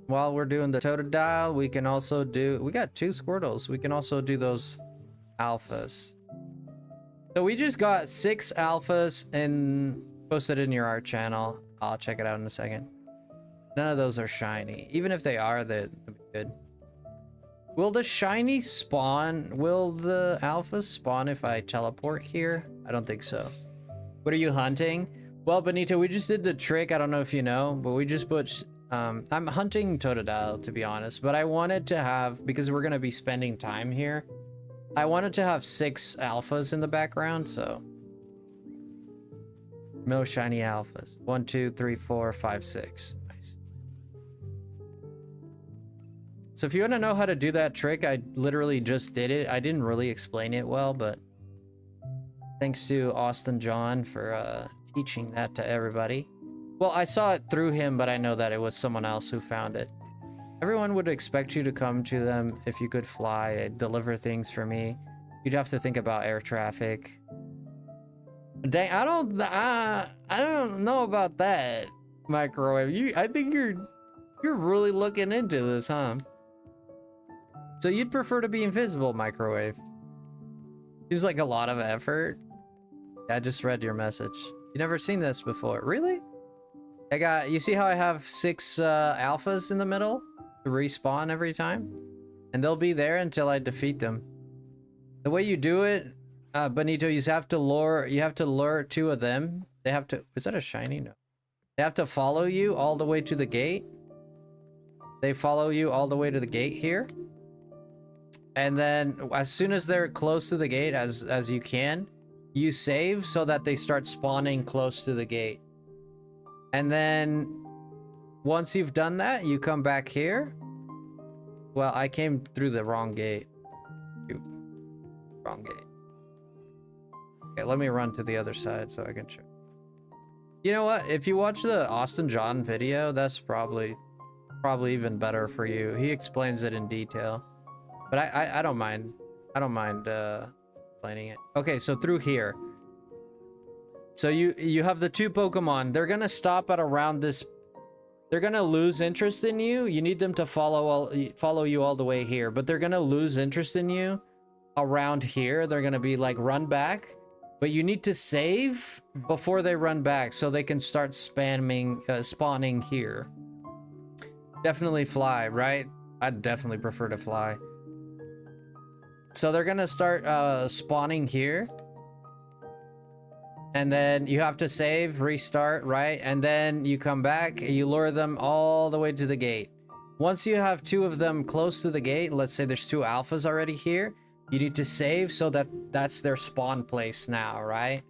While we're doing the Totodile, we can also do... We got 2 Squirtles. We can also do those alphas. So we just got 6 alphas and posted in your art channel. I'll check it out in a second. None of those are shiny. Even if they are, they'll be good. Will the shiny spawn? Will the alphas spawn if I teleport here? I don't think so. What are you hunting? Well, Benito, we just did the trick. I don't know if you know, but we just put... I'm hunting Totodile, to be honest, but I wanted to have, because we're going to be spending time here, I wanted to have 6 alphas in the background, so. No shiny alphas. 1, 2, 3, 4, 5, 6. Nice. So if you want to know how to do that trick, I literally just did it. I didn't really explain it well, but thanks to Austin John for teaching that to everybody. Well, I saw it through him, but I know that it was someone else who found it. Everyone would expect you to come to them if you could fly, deliver things for me. You'd have to think about air traffic. Dang, I don't know about that, Microwave. I think you're really looking into this, huh? So you'd prefer to be invisible, Microwave? Seems like a lot of effort. I just read your message. You never seen this before, really? You see how I have 6 alphas in the middle to respawn every time? And they'll be there until I defeat them. The way you do it, Benito, you have to lure 2 of them. They have to, is that a shiny? No. They have to follow you all the way to the gate. They follow you all the way to the gate here. And then as soon as they're close to the gate, as you can, you save so that they start spawning close to the gate. And then once you've done that, you come back here. Well, I came through the wrong gate. Shoot. Wrong gate. Okay, let me run to the other side so I can check. You know what? If you watch the Austin John video, that's probably even better for you. He explains it in detail. But I don't mind. I don't mind explaining it. Okay, so through here. So you have the 2 Pokemon. They're gonna stop at around this. They're gonna lose interest in you. You need them to follow you all the way here, but they're gonna lose interest in you around here. They're gonna be like run back, but you need to save before they run back so they can start spawning here. Definitely fly, right? I'd definitely prefer to fly. So they're gonna start spawning here. And then you have to save, restart, right? And then you come back, you lure them all the way to the gate. Once you have 2 of them close to the gate, let's say there's 2 alphas already here, you need to save so that that's their spawn place now, right?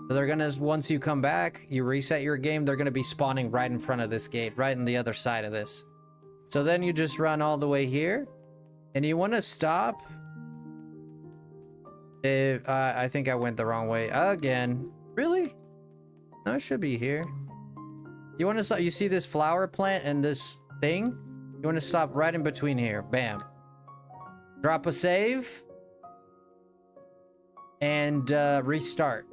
So they're gonna, once you come back, you reset your game, they're gonna be spawning right in front of this gate, right on the other side of this. So then you just run all the way here, and you want to stop. If I think I went the wrong way again. Really? No, it should be here. You want to stop? You see this flower plant and this thing? You want to stop right in between here. Bam. Drop a save. And restart.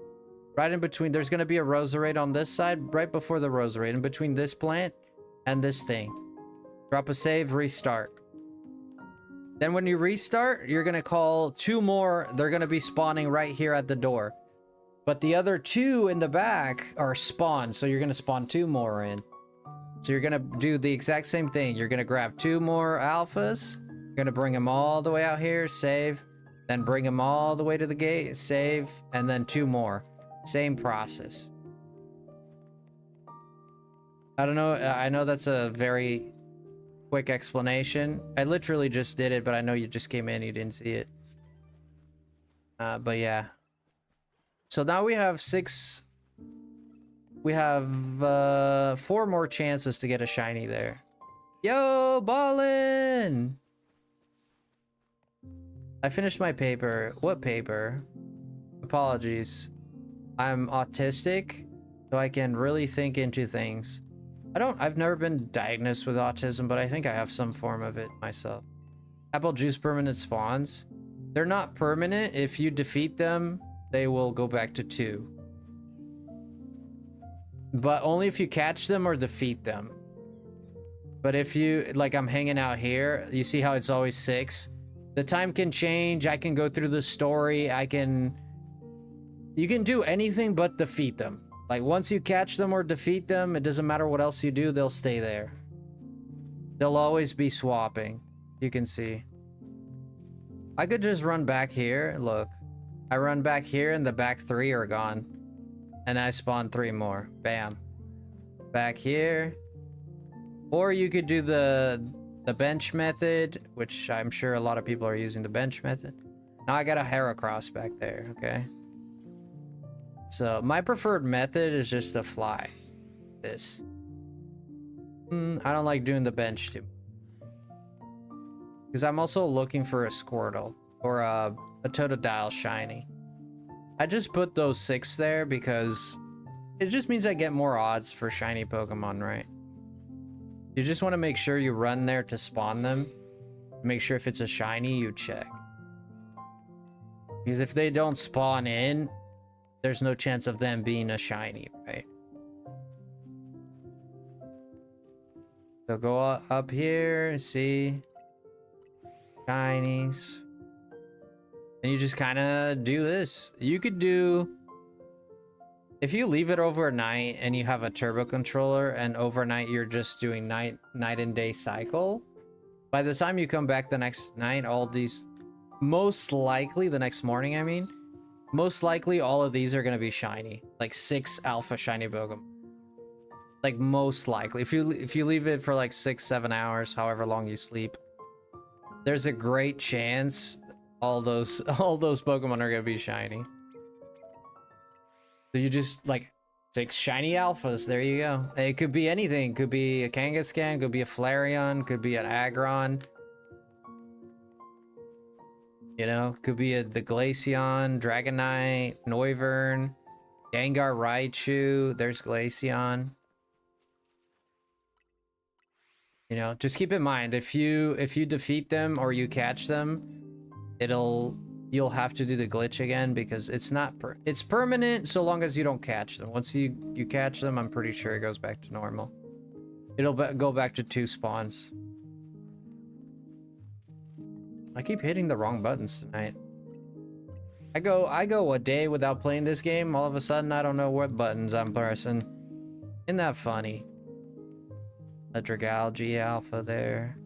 Right in between. There's going to be a roserade on this side. Right before the roserade. In between this plant and this thing. Drop a save. Restart. Then when you restart, you're going to call 2 more. They're going to be spawning right here at the door. But the other 2 in the back are spawned. So you're going to spawn 2 more in. So you're going to do the exact same thing. You're going to grab 2 more alphas. You're going to bring them all the way out here. Save. Then bring them all the way to the gate. Save. And then 2 more. Same process. I don't know. I know that's a very quick explanation. I literally just did it, but I know you just came in. You didn't see it. But yeah. So now we have 6. We have 4 more chances to get a shiny there. Yo, ballin'! I finished my paper. What paper? Apologies. I'm autistic, so I can really think into things. I've never been diagnosed with autism, but I think I have some form of it myself. Apple juice permanent spawns. They're not permanent. If you defeat them, they will go back to 2. But only if you catch them or defeat them. But if you, like I'm hanging out here, you see how it's always 6? The time can change. I can go through the story. You can do anything but defeat them. Like once you catch them or defeat them, it doesn't matter what else you do, they'll stay there. They'll always be swapping. You can see. I could just run back here. Look. I run back here and the back 3 are gone. And I spawn 3 more. Bam. Back here. Or you could do the bench method, which I'm sure a lot of people are using the bench method. Now I got a Heracross back there, okay? So my preferred method is just to fly. This. I don't like doing the bench too. Because I'm also looking for a Squirtle or a Totodile shiny. I just put those 6 there because it just means I get more odds for shiny Pokemon, right? You just want to make sure you run there to spawn them. Make sure if it's a shiny, you check. Because if they don't spawn in, there's no chance of them being a shiny, right? So go up here, see shinies. And you just kind of do this. You could do, if you leave it overnight and you have a turbo controller and overnight you're just doing night and day cycle, by the time you come back the next night, all these, most likely the next morning, I mean, most likely all of these are going to be shiny. Like 6 alpha shiny Pokemon. Like most likely. If you leave it for like 6-7 hours, however long you sleep, there's a great chance all those Pokemon are gonna be shiny. So you just like 6 shiny alphas. There you go. It could be anything. Could be a Kangaskhan. Could be a Flareon. Could be an Aggron. You know, could be the Glaceon, Dragonite, Noivern, Gengar, Raichu. There's Glaceon. You know, just keep in mind if you defeat them or you catch them, you'll have to do the glitch again because it's not it's permanent so long as you don't catch them. Once you catch them, I'm pretty sure it goes back to normal. It'll go back to 2 spawns. I keep hitting the wrong buttons tonight. I go a day without playing this game. All of a sudden, I don't know what buttons I'm pressing. Isn't that funny? Electric algae alpha there.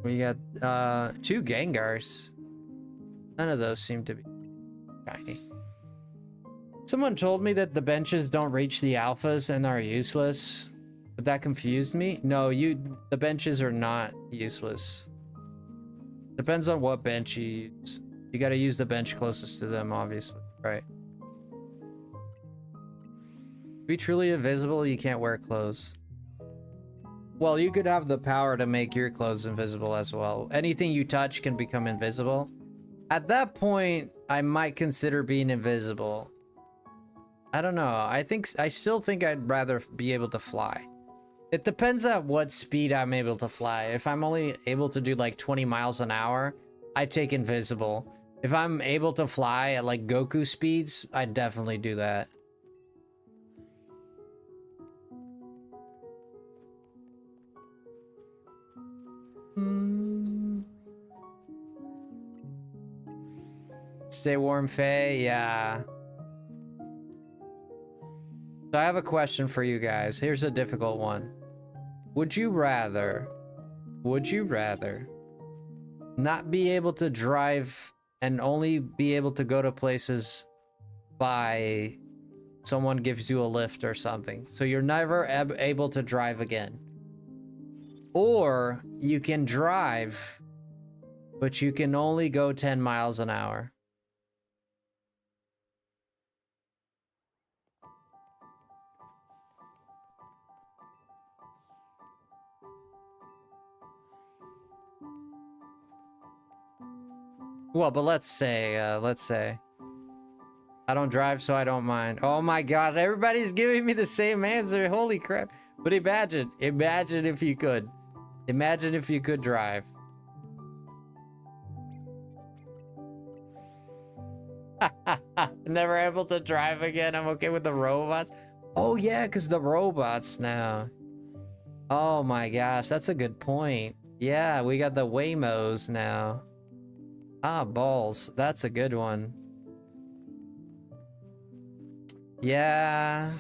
We got 2 Gengars. None of those seem to be shiny. Someone told me that the benches don't reach the alphas and are useless, but that confused me. No, the benches are not useless. Depends on what bench you use. You gotta use the bench closest to them, obviously, right? To be truly invisible, you can't wear clothes. Well, you could have the power to make your clothes invisible as well. Anything you touch can become invisible. At that point, I might consider being invisible. I don't know. I still think I'd rather be able to fly. It depends on what speed I'm able to fly. If I'm only able to do like 20 miles an hour, I take invisible. If I'm able to fly at like Goku speeds, I'd definitely do that. Stay warm, Faye. Yeah. So I have a question for you guys. Here's a difficult one. Would you rather not be able to drive and only be able to go to places by someone gives you a lift or something? So you're never able to drive again. Or you can drive, but you can only go 10 miles an hour. Well, but let's say I don't drive, so I don't mind. Oh my god, everybody's giving me the same answer. Holy crap. But imagine if you could. Imagine if you could drive. Never able to drive again. I'm okay with the robots. Oh yeah, because the robots now. Oh my gosh, that's a good point. Yeah, we got the Waymos now. Ah, balls. That's a good one. Yeah.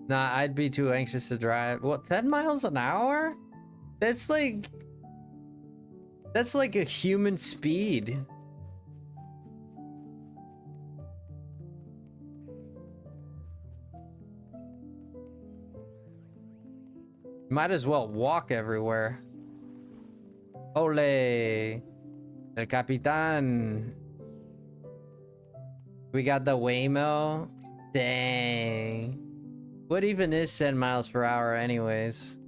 Nah, I'd be too anxious to drive. What, 10 miles an hour? That's like a human speed. Might as well walk everywhere. Ole. El Capitan. We got the Waymo. Dang. What even is 10 miles per hour anyways?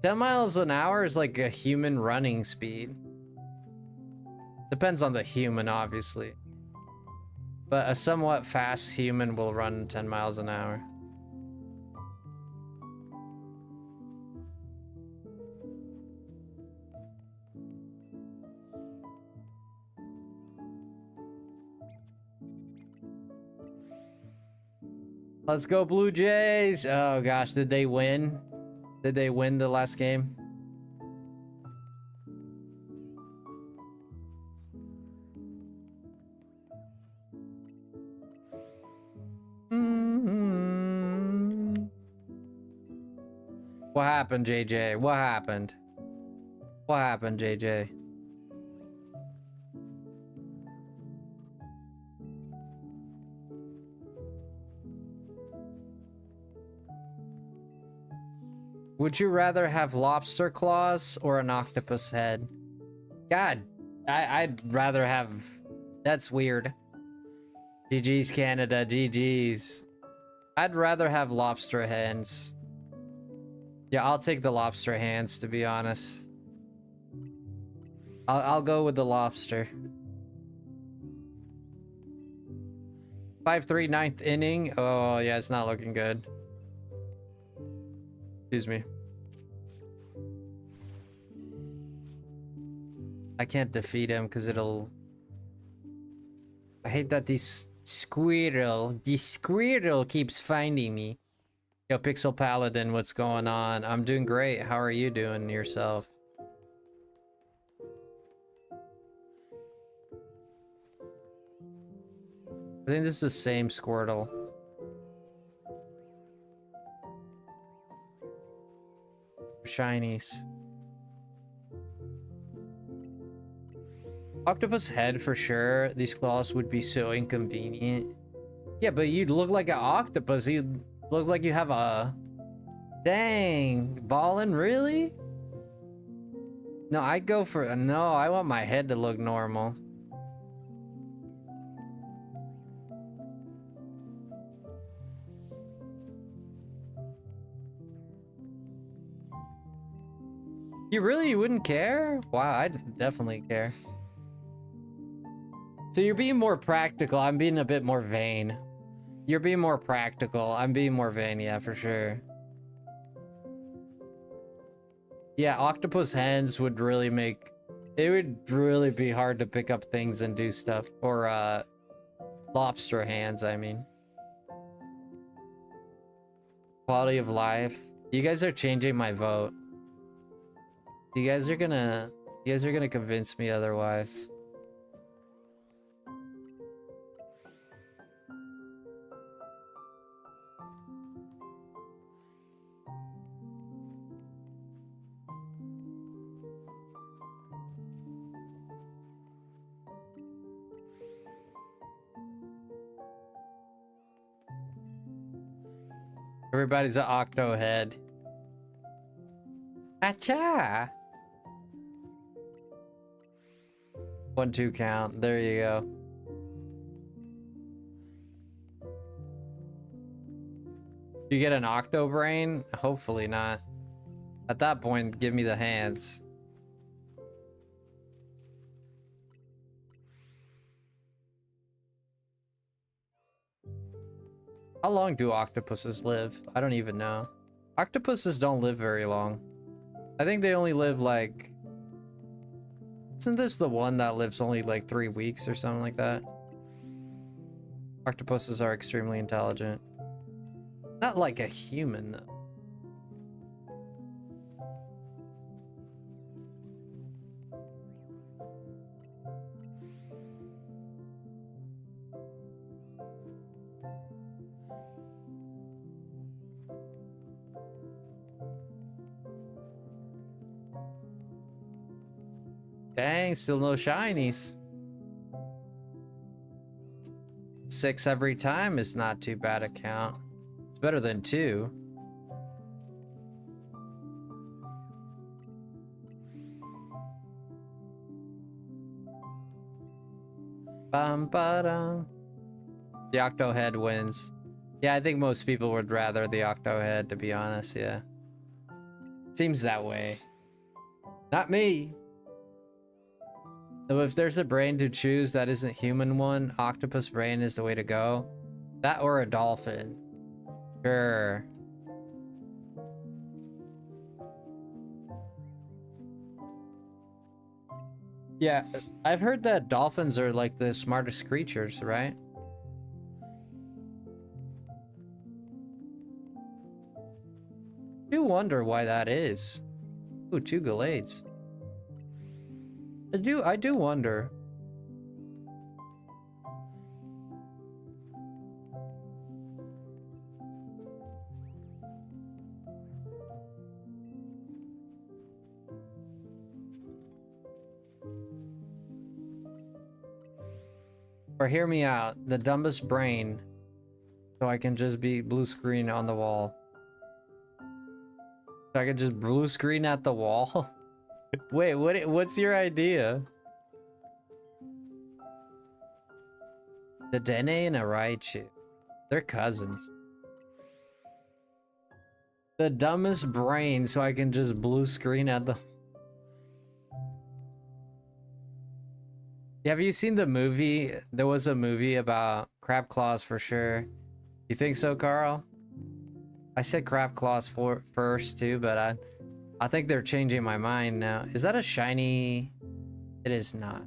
10 miles an hour is like a human running speed. Depends on the human, obviously. But a somewhat fast human will run 10 miles an hour. Let's go Blue Jays. Oh gosh, did they win? Did they win the last game? What happened, JJ? What happened? What happened, JJ? Would you rather have lobster claws or an octopus head? God, I'd rather have... That's weird. GG's Canada, GG's. I'd rather have lobster hands. Yeah, I'll take the lobster hands, to be honest. I'll go with the lobster. 5-3 ninth inning. Oh, yeah, it's not looking good. Excuse me. I can't defeat him because it'll... I hate that this squirrel keeps finding me. Yo, Pixel Paladin, what's going on? I'm doing great. How are you doing yourself? I think this is the same Squirtle. Shinies. Octopus head for sure. These claws would be so inconvenient. Yeah, but you'd look like an octopus. You'd look like you have a... Dang. Ballin', really? No, I'd go for... No, I want my head to look normal. You wouldn't care? Wow, I'd definitely care. So you're being more practical. I'm being a bit more vain. You're being more practical. I'm being more vain, yeah, for sure. Yeah, octopus hands would really make... It would really be hard to pick up things and do stuff. Or, lobster hands, I mean. Quality of life. You guys are changing my vote. You guys are gonna convince me otherwise. Everybody's an octo head. Acha! 1-2 count. There you go. You get an octo brain? Hopefully not. At that point, give me the hands. How long do octopuses live? I don't even know. Octopuses don't live very long. I think they only live like... Isn't this the one that lives only like 3 weeks or something like that? Octopuses are extremely intelligent. Not like a human, though. Dang, still no shinies. 6 every time is not too bad a count. It's better than 2. Bum ba dum. The octo head wins. Yeah, I think most people would rather the octo head, to be honest, yeah. Seems that way. Not me. So if there's a brain to choose that isn't human one, octopus brain is the way to go. That or a dolphin. Sure. Yeah, I've heard that dolphins are like the smartest creatures, right? I do wonder why that is. Ooh, 2 Gallades. I do wonder. Or hear me out, the dumbest brain, so I can just be blue screen on the wall. So I can just blue screen at the wall? Wait, what's your idea? The Dene and a Raichu. They're cousins. The dumbest brain, so I can just blue screen at the... Have you seen the movie? There was a movie about crab claws for sure. You think so, Carl? I said crab claws first too, but I think they're changing my mind now. Is that a shiny? It is not.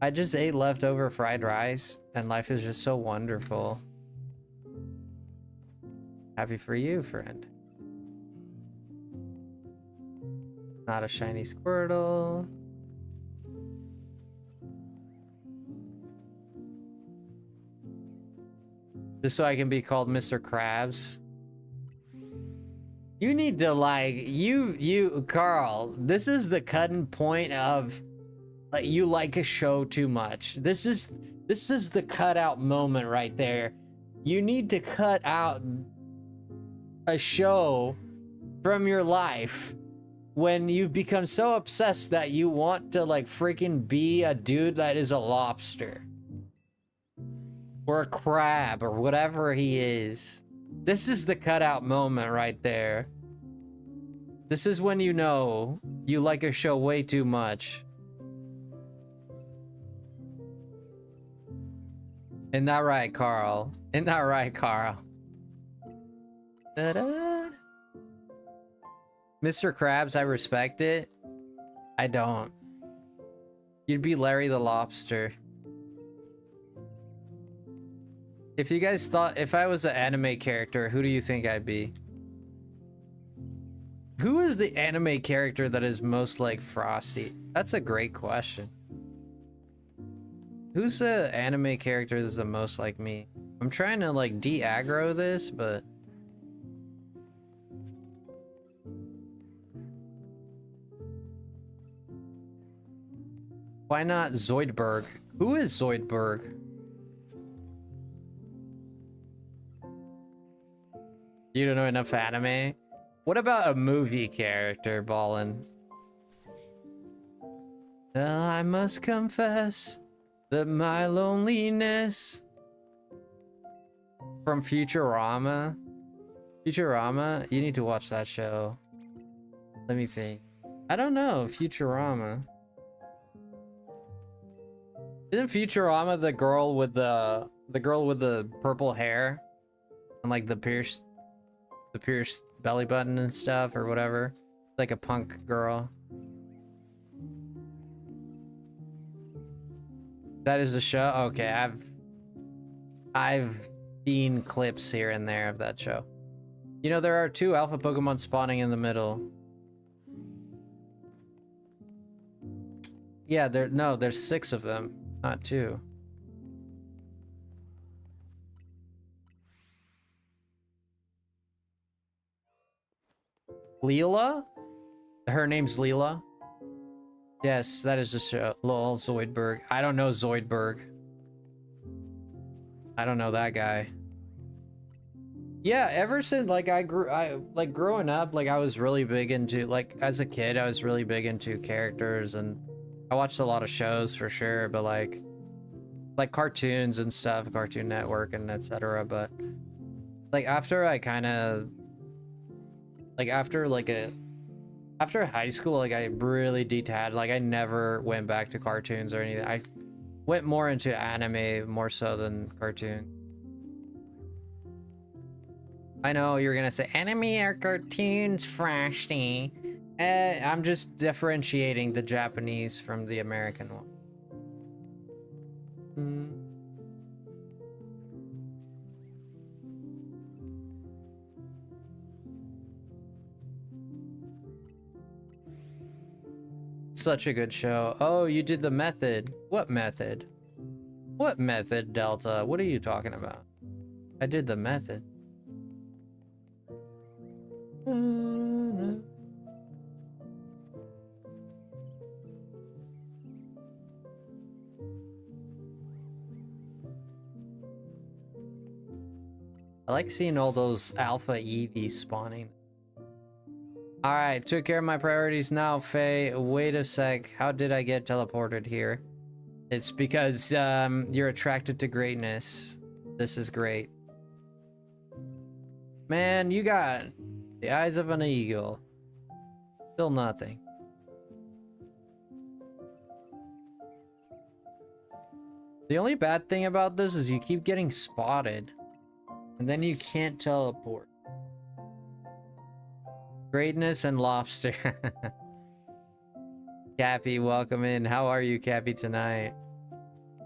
I just ate leftover fried rice and life is just so wonderful. Happy for you, friend. Not a shiny Squirtle. Just so I can be called Mr. Krabs. You need to like, Carl, this is the cutting point of like, you like a show too much. This is the cutout moment right there. You need to cut out a show from your life when you become so obsessed that you want to like freaking be a dude that is a lobster. Or a crab, or whatever he is. This is the cutout moment right there. This is when you know you like a show way too much. Isn't that right, Carl? Isn't that right, Carl? Da-da. Mr. Krabs, I respect it. I don't. You'd be Larry the Lobster. If you guys thought, if I was an anime character, who do you think I'd be? Who is the anime character that is most like Frosty? That's a great question. Who's the anime character that's the most like me? I'm trying to like de-aggro this, but... Why not Zoidberg? Who is Zoidberg? You don't know enough anime? What about a movie character, Ballin? Well, I must confess that my loneliness... From Futurama? Futurama? You need to watch that show. Let me think. I don't know, Futurama. Isn't Futurama the girl with the purple hair? And like the pierced belly button and stuff or whatever, like a punk girl. That is the show. Okay, I've seen clips here and there of that show. You know, there are 2 alpha Pokemon spawning in the middle. Yeah, there's 6 of them, not 2. Leela? Her name's Leela? Yes, that is just lol, Zoidberg. I don't know Zoidberg. I don't know that guy. Yeah, ever since like growing up, like I was really big into, like as a kid, I was really big into characters, and I watched a lot of shows for sure, but like cartoons and stuff, Cartoon Network and etc. But like after I kind of like after high school, like I really detached. Like I never went back to cartoons or anything. I went more into anime more so than cartoon. I know you're gonna say anime or cartoons, Frosty. I'm just differentiating the Japanese from the American one. Such a good show. Oh, you did the method. What method? What method, Delta? What are you talking about? I did the method. I like seeing all those alpha EVs spawning. Alright, took care of my priorities now, Faye. Wait a sec. How did I get teleported here? It's because you're attracted to greatness. This is great. Man, you got the eyes of an eagle. Still nothing. The only bad thing about this is you keep getting spotted. And then you can't teleport. Greatness and lobster. Cappy, welcome in. How are you, Cappy, tonight?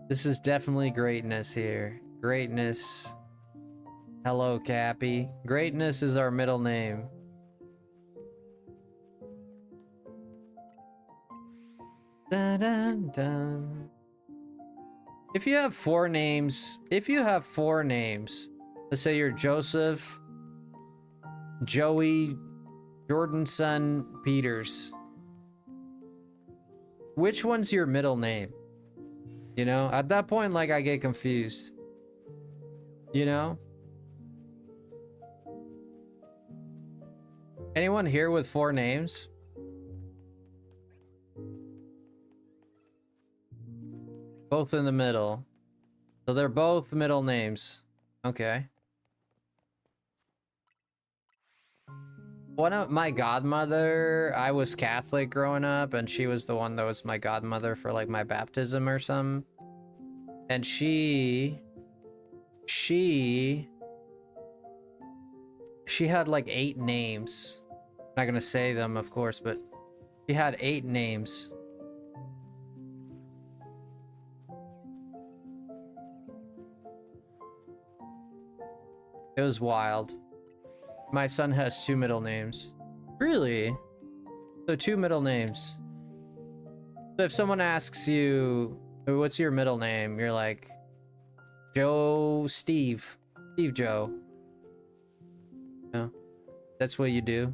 This is definitely greatness here. Greatness. Hello, Cappy. Greatness is our middle name. Dun, dun, dun. If you have 4 names, Let's say you're Joseph, Joey, Jordanson, Peters. Which one's your middle name? You know, at that point, like, I get confused. You know? Anyone here with 4 names? Both in the middle. So they're both middle names. Okay. One of my godmother, I was Catholic growing up, and she was the one that was my godmother for like my baptism or something. And she had like 8 names. I'm not gonna say them, of course, but she had 8 names. It was wild. My son has 2 middle names. Really? So 2 middle names. So if someone asks you, what's your middle name? You're like, Joe Steve. Steve Joe. Yeah. That's what you do.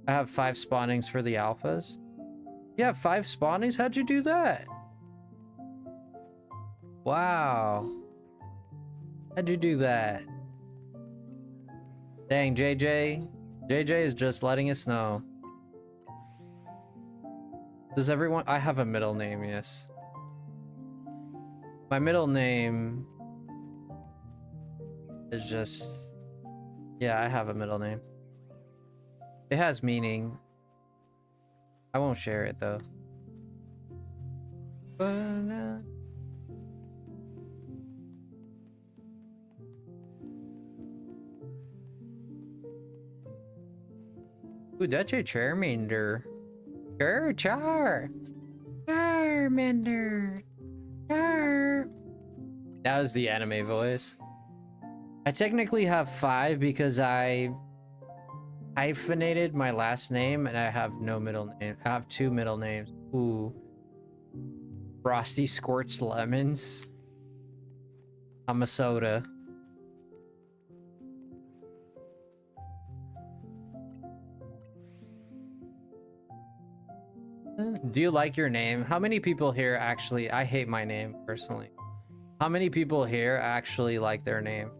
I have 5 spawnings for the alphas. You have 5 spawnings? How'd you do that? Wow. How'd you do that? Dang, JJ. JJ is just letting us know. Does everyone... I have a middle name, yes. My middle name is just... Yeah, I have a middle name. It has meaning. I won't share it, though. Ooh, that's a Charmander. Charmander. That was the anime voice. I technically have 5 because I hyphenated my last name and I have no middle name. I have 2 middle names. Ooh. Frosty squirts lemons. I'm a soda. Do you like your name? How many people here actually... I hate my name, personally. How many people here actually like their name?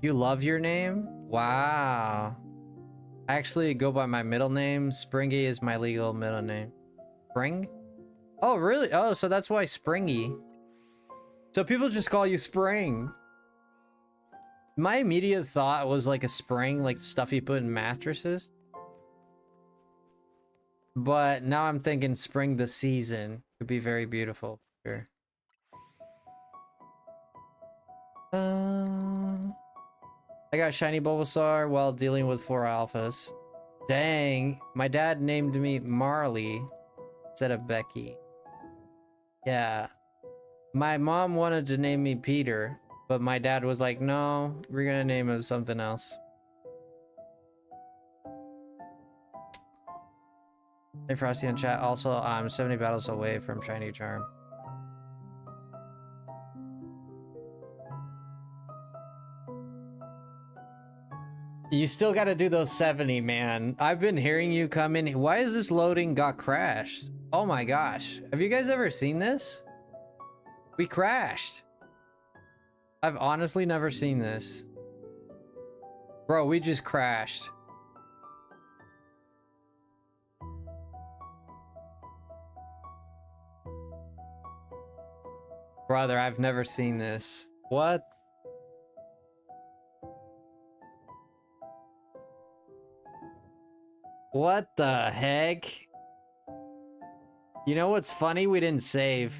You love your name? Wow. I actually go by my middle name. Springy is my legal middle name. Spring? Oh, really? Oh, so that's why Springy. So people just call you Spring. My immediate thought was like a spring, like stuff you put in mattresses. But now I'm thinking spring the season could be very beautiful. Sure. I got shiny Bulbasaur while dealing with 4 alphas. Dang, my dad named me Marley instead of Becky. Yeah. My mom wanted to name me Peter, but my dad was like, no, we're gonna name him something else. Hey, Frosty in chat. Also, I'm 70 battles away from Shiny Charm. You still gotta do those 70, man. I've been hearing you come in. Why is this loading got crashed? Oh my gosh. Have you guys ever seen this? We crashed. I've honestly never seen this. Bro, we just crashed. Brother, I've never seen this. What? What the heck? You know what's funny? We didn't save.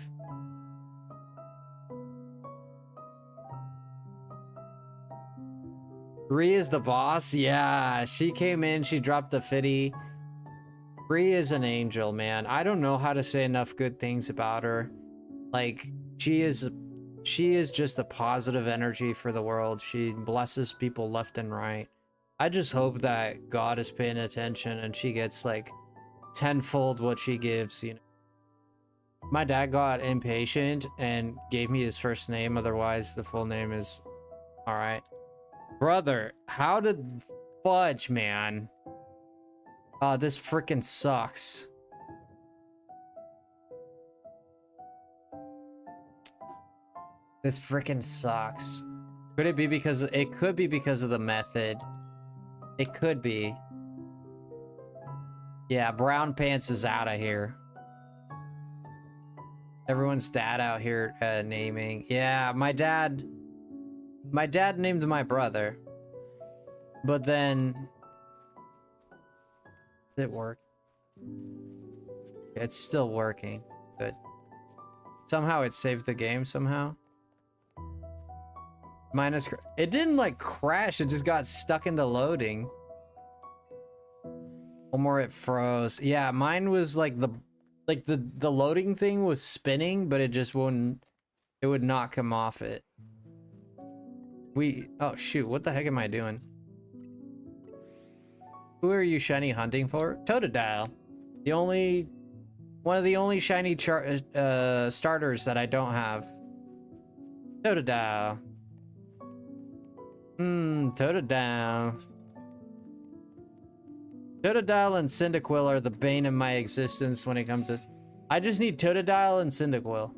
Bree is the boss? Yeah, she came in, she dropped the fitty. Bree is an angel, man. I don't know how to say enough good things about her. Like, she is she is just a positive energy for the world. She blesses people left and right. I just hope that God is paying attention and she gets like tenfold what she gives, you know. My dad got impatient and gave me his first name, otherwise the full name is all right. Brother, how did fudge, man? This freaking sucks. This freaking sucks. Could it be because it could be because of the method? It could be. Yeah, brown pants is out of here. Everyone's dad out here naming. Yeah, my dad named my brother. But then did it work? It's still working. Good. Somehow it saved the game somehow. Minus it didn't like crash, it just got stuck in the loading. One more, it froze. Yeah, mine was like the loading thing was spinning, but it just wouldn't, it would not come off it. Oh shoot, what the heck am I doing? Who are you shiny hunting for? Totodile. One of the only shiny starters that I don't have. Totodile. Totodile. Totodile and Cyndaquil are the bane of my existence when it comes to... I just need Totodile and Cyndaquil.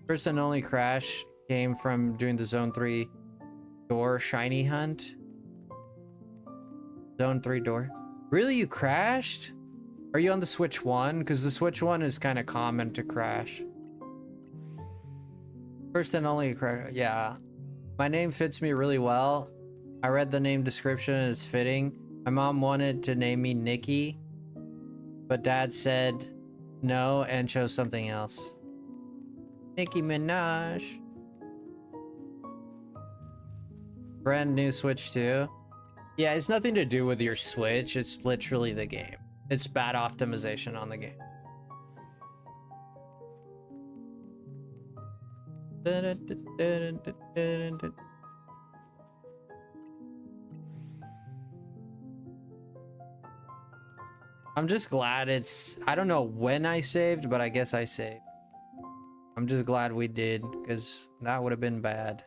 First and only crash came from doing the Zone 3 door shiny hunt. Zone 3 door. Really, you crashed? Are you on the Switch 1? Because the Switch 1 is kind of common to crash. First and only crash. Yeah. My name fits me really well. I read the name description and it's fitting. My mom wanted to name me Nikki, but dad said no and chose something else. Nicki Minaj. Brand new Switch 2. Yeah, it's nothing to do with your Switch. It's literally the game. It's bad optimization on the game. I'm just glad it's... I don't know when I saved, but I guess I saved. I'm just glad we did, because that would have been bad.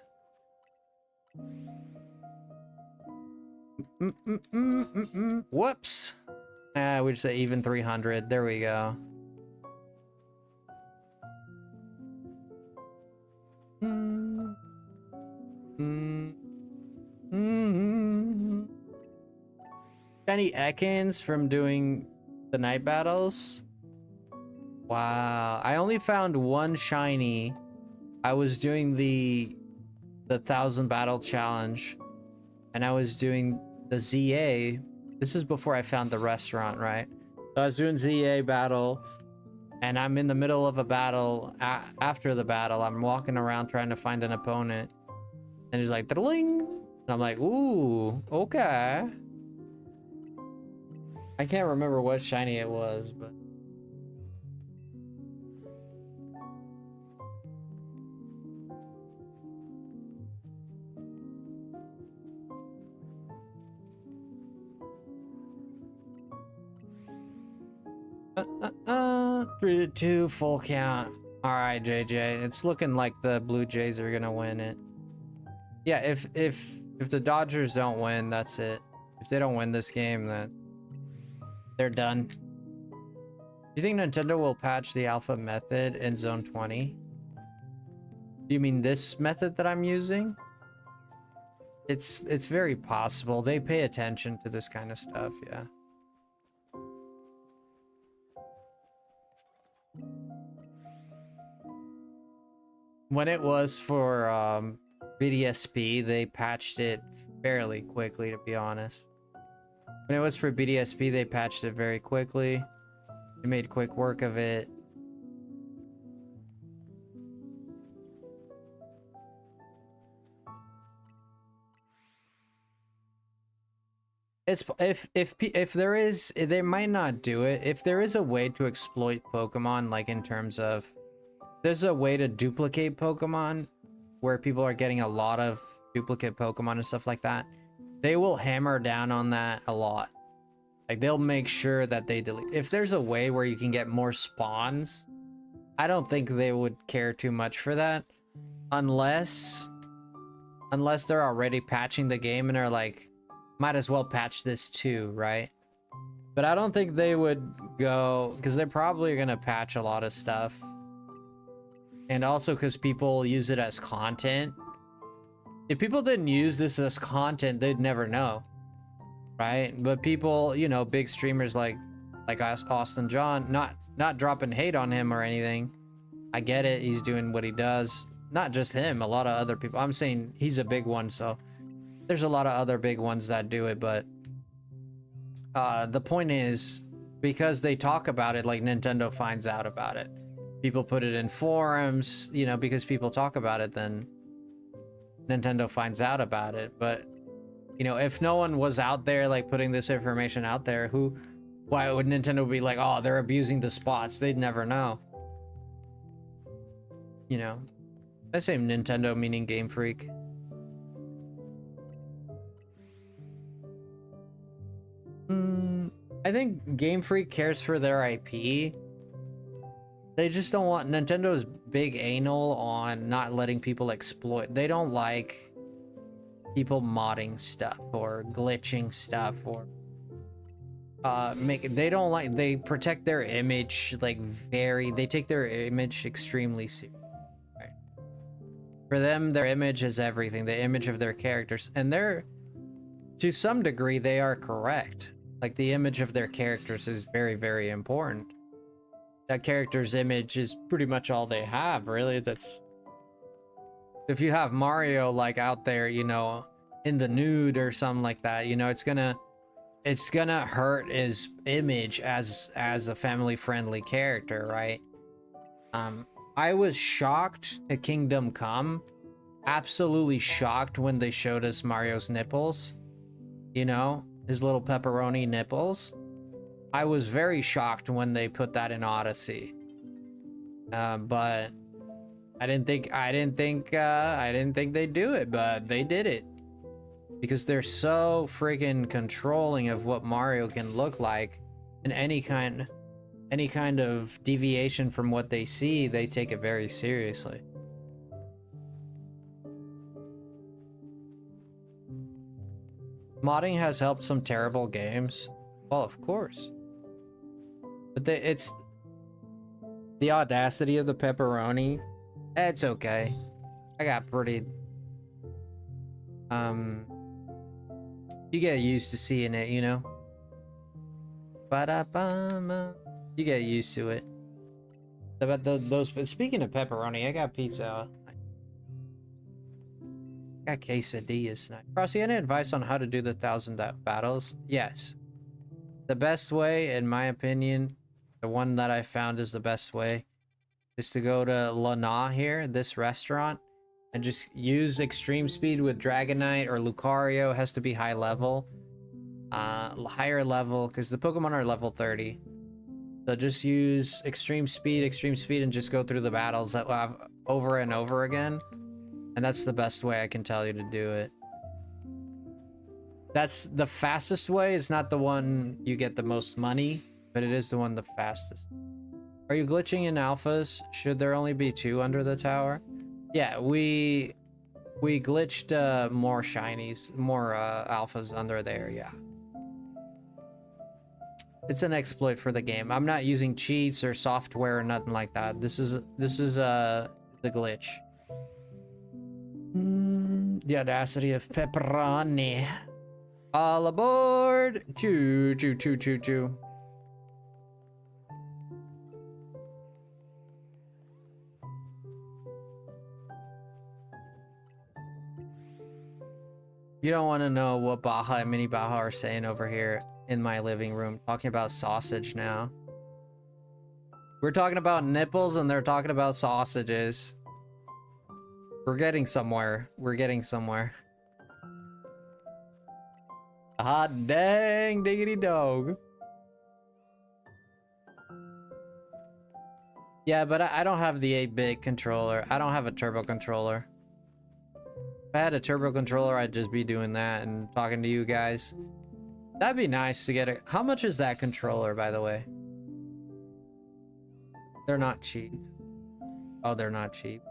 Whoops. We'd say even 300. There we go. Shiny Ekans from doing the night battles. Wow, I only found one shiny. I was doing the 1000 battle challenge, and I was doing the ZA. This is before I found the restaurant, right? So I was doing ZA battle, and I'm in the middle of a battle. After the battle, I'm walking around trying to find an opponent, and he's like, "Dling," and I'm like, "Ooh, okay." I can't remember what shiny it was, but... Three to two, full count. All right, JJ. It's looking like the Blue Jays are gonna win it. Yeah, if the Dodgers don't win, that's it. If they don't win this game, then they're done. Do you think Nintendo will patch the alpha method in Zone 20? Do you mean this method that I'm using? It's very possible. They pay attention to this kind of stuff, yeah. When it was for BDSP, they patched it fairly quickly, to be honest. When it was for BDSP, they patched it very quickly. They made quick work of it. It's if there is, they might not do it. If there is a way to exploit Pokemon, like in terms of there's a way to duplicate Pokemon where people are getting a lot of duplicate Pokemon and stuff like that. They will hammer down on that a lot. Like they'll make sure that they delete. If there's a way where you can get more spawns, I don't think they would care too much for that, unless they're already patching the game and are like, might as well patch this too, right? But I don't think they would go, because they're probably gonna patch a lot of stuff. And also because people use it as content. If people didn't use this as content, they'd never know, right? But people, you know, big streamers like us, Austin John, not dropping hate on him or anything. I get it, he's doing what he does. Not just him, a lot of other people. I'm saying he's a big one, so there's a lot of other big ones that do it, but the point is, because they talk about it, like Nintendo finds out about it. People put it in forums, you know, because people talk about it, then Nintendo finds out about it. But, you know, if no one was out there, like, putting this information out there, why would Nintendo be like, oh, they're abusing the spots? They'd never know. You know? I say Nintendo meaning Game Freak. I think Game Freak cares for their IP. They just don't want... Nintendo's big anal on not letting people exploit. They don't like people modding stuff or glitching stuff or they protect their image, like, they take their image extremely seriously. Right? For them, their image is everything, the image of their characters, and to some degree they are correct. Like, the image of their characters is very, very important. That character's image is pretty much all they have, really. That's... If you have Mario, like, out there, you know, in the nude or something like that, you know, it's gonna hurt his image as a family-friendly character, right? I was shocked at Kingdom Come. Absolutely shocked when they showed us Mario's nipples. You know? His little pepperoni nipples. I was very shocked when they put that in Odyssey. But I didn't think they'd do it, but they did it. Because they're so freaking controlling of what Mario can look like, and any kind of deviation from what they see, they take it very seriously. Modding has helped some terrible games. Well, of course. But it's the audacity of the pepperoni. It's okay. I got pretty... You get used to seeing it, you know? Ba-da-ba-ba. You get used to it. But speaking of pepperoni, I got pizza. I got quesadillas tonight. Frosty, any advice on how to do the 1,000 battles? Yes. The best way, in my opinion, the one that I found is the best way, is to go to Lana here, this restaurant, and just use extreme speed with Dragonite or Lucario. It has to be high level. Higher level, because the Pokemon are level 30. So just use extreme speed, and just go through the battles that will have over and over again. And that's the best way I can tell you to do it. That's the fastest way. It's not the one you get the most money, but it is the one the fastest. Are you glitching in alphas? Should there only be 2 under the tower? Yeah, we glitched more shinies, more alphas under there, yeah. It's an exploit for the game. I'm not using cheats or software or nothing like that. This is the glitch. The audacity of pepperoni. All aboard! Choo choo choo choo choo. You don't want to know what Baja and Mini Baja are saying over here in my living room, talking about sausage now. We're talking about nipples and they're talking about sausages. We're getting somewhere. We're getting somewhere. Hot dang diggity dog. Yeah, but I don't have the 8-bit controller. I don't have a turbo controller. If I had a turbo controller, I'd just be doing that and talking to you guys. That'd be nice to get a... How much is that controller, by the way? They're not cheap. Oh, they're not cheap.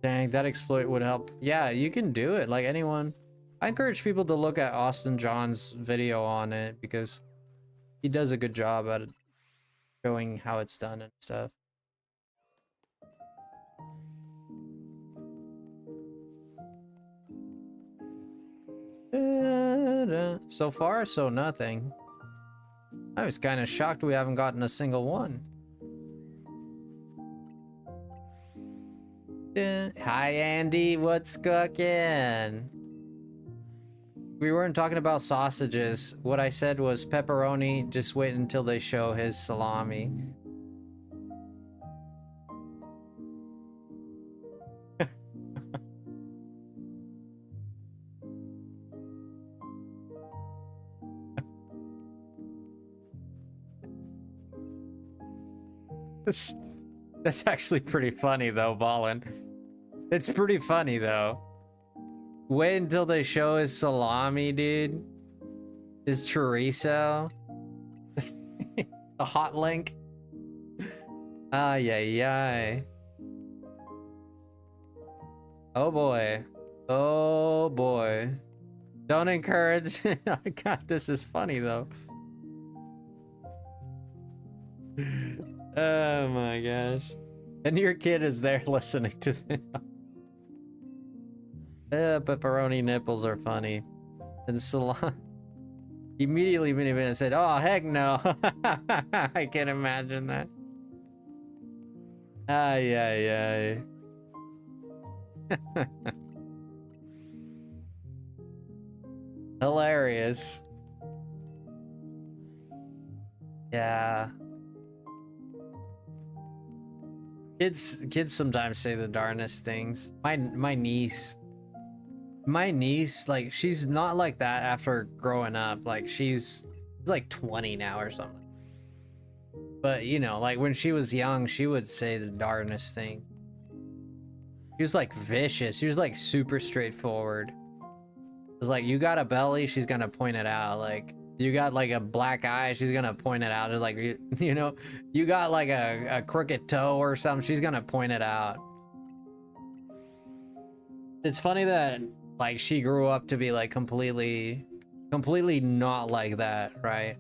Dang, that exploit would help. Yeah, you can do it, like anyone. I encourage people to look at Austin John's video on it because he does a good job at showing how it's done and stuff. So far, so nothing. I was kind of shocked we haven't gotten a single one. Hi, Andy. What's cooking? We weren't talking about sausages. What I said was pepperoni. Just wait until they show his salami. That's actually pretty funny, though, Ballin. It's pretty funny, though. Wait until they show his salami, dude. His chorizo. A hot link. Ay, ay, ay. Oh, boy. Oh, boy. Don't encourage. God, this is funny, though. Oh my gosh. And your kid is there listening to this. Pepperoni nipples are funny. And salon immediately minivan said, oh heck no. I can't imagine that. Ay ay ay. Hilarious. Yeah. Kids sometimes say the darnest things. My niece, like, she's not like that after growing up. Like, she's like 20 now or something. But, you know, like, when she was young, she would say the darnest thing. She was, like, vicious. She was, like, super straightforward. It was like, you got a belly, she's gonna point it out. Like, you got, like, a black eye, she's gonna point it out. It's like, you know, you got, like, a crooked toe or something, she's gonna point it out. It's funny that, like, she grew up to be, like, completely not like that, right?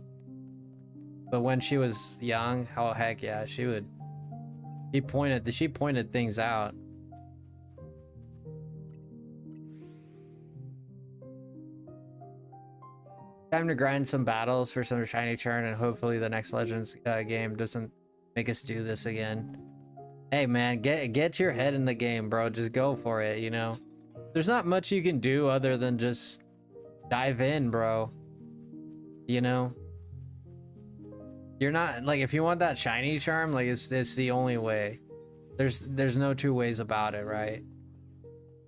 But when she was young, oh, heck yeah, she pointed things out. Time to grind some battles for some shiny turn, and hopefully the next Legends game doesn't make us do this again. Hey man, get your head in the game, bro. Just go for it, you know? There's not much you can do other than just dive in, bro. You know? You're not, like, if you want that shiny charm, like, it's the only way. There's no two ways about it, right?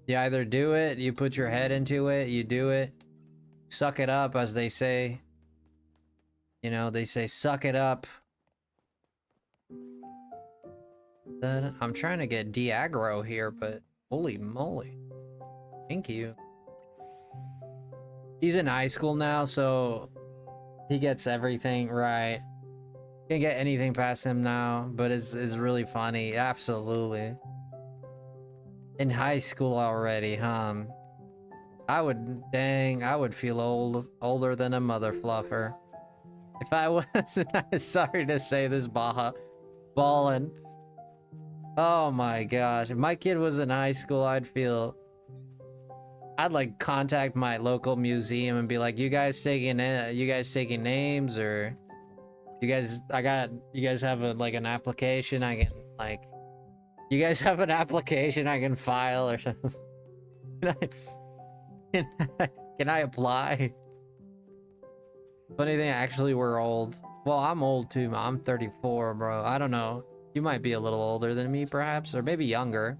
You either do it, you put your head into it, you do it. Suck it up, as they say. You know, they say suck it up. I'm trying to get de-aggro here, but holy moly. Thank you. He's in high school now, so he gets everything right. Can't get anything past him now, but it's really funny. Absolutely. In high school already, huh? I would feel older than a mother fluffer. If I wasn't, sorry to say this, Ballin. Oh my gosh. If my kid was in high school, I'd like contact my local museum and be like, you guys taking names, or you guys have an application I can, like, you guys have an application I can file or something. Can I apply? Funny thing, actually, we're old. Well, I'm old too. I'm 34, bro. I don't know. You might be a little older than me, perhaps, or maybe younger.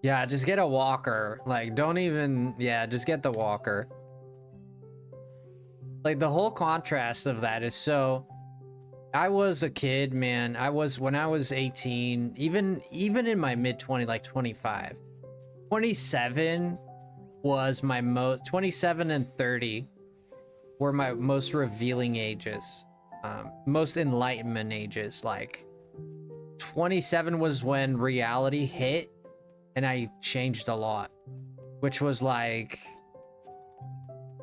Yeah, just get a walker. Like, don't even... Yeah, just get the walker. Like, the whole contrast of that is so... I was a kid, man. When I was 18, even in my mid-20s, like 25. 27 was my most... 27 and 30 were my most revealing ages. Most enlightenment ages. Like, 27 was when reality hit, and I changed a lot. Which was like...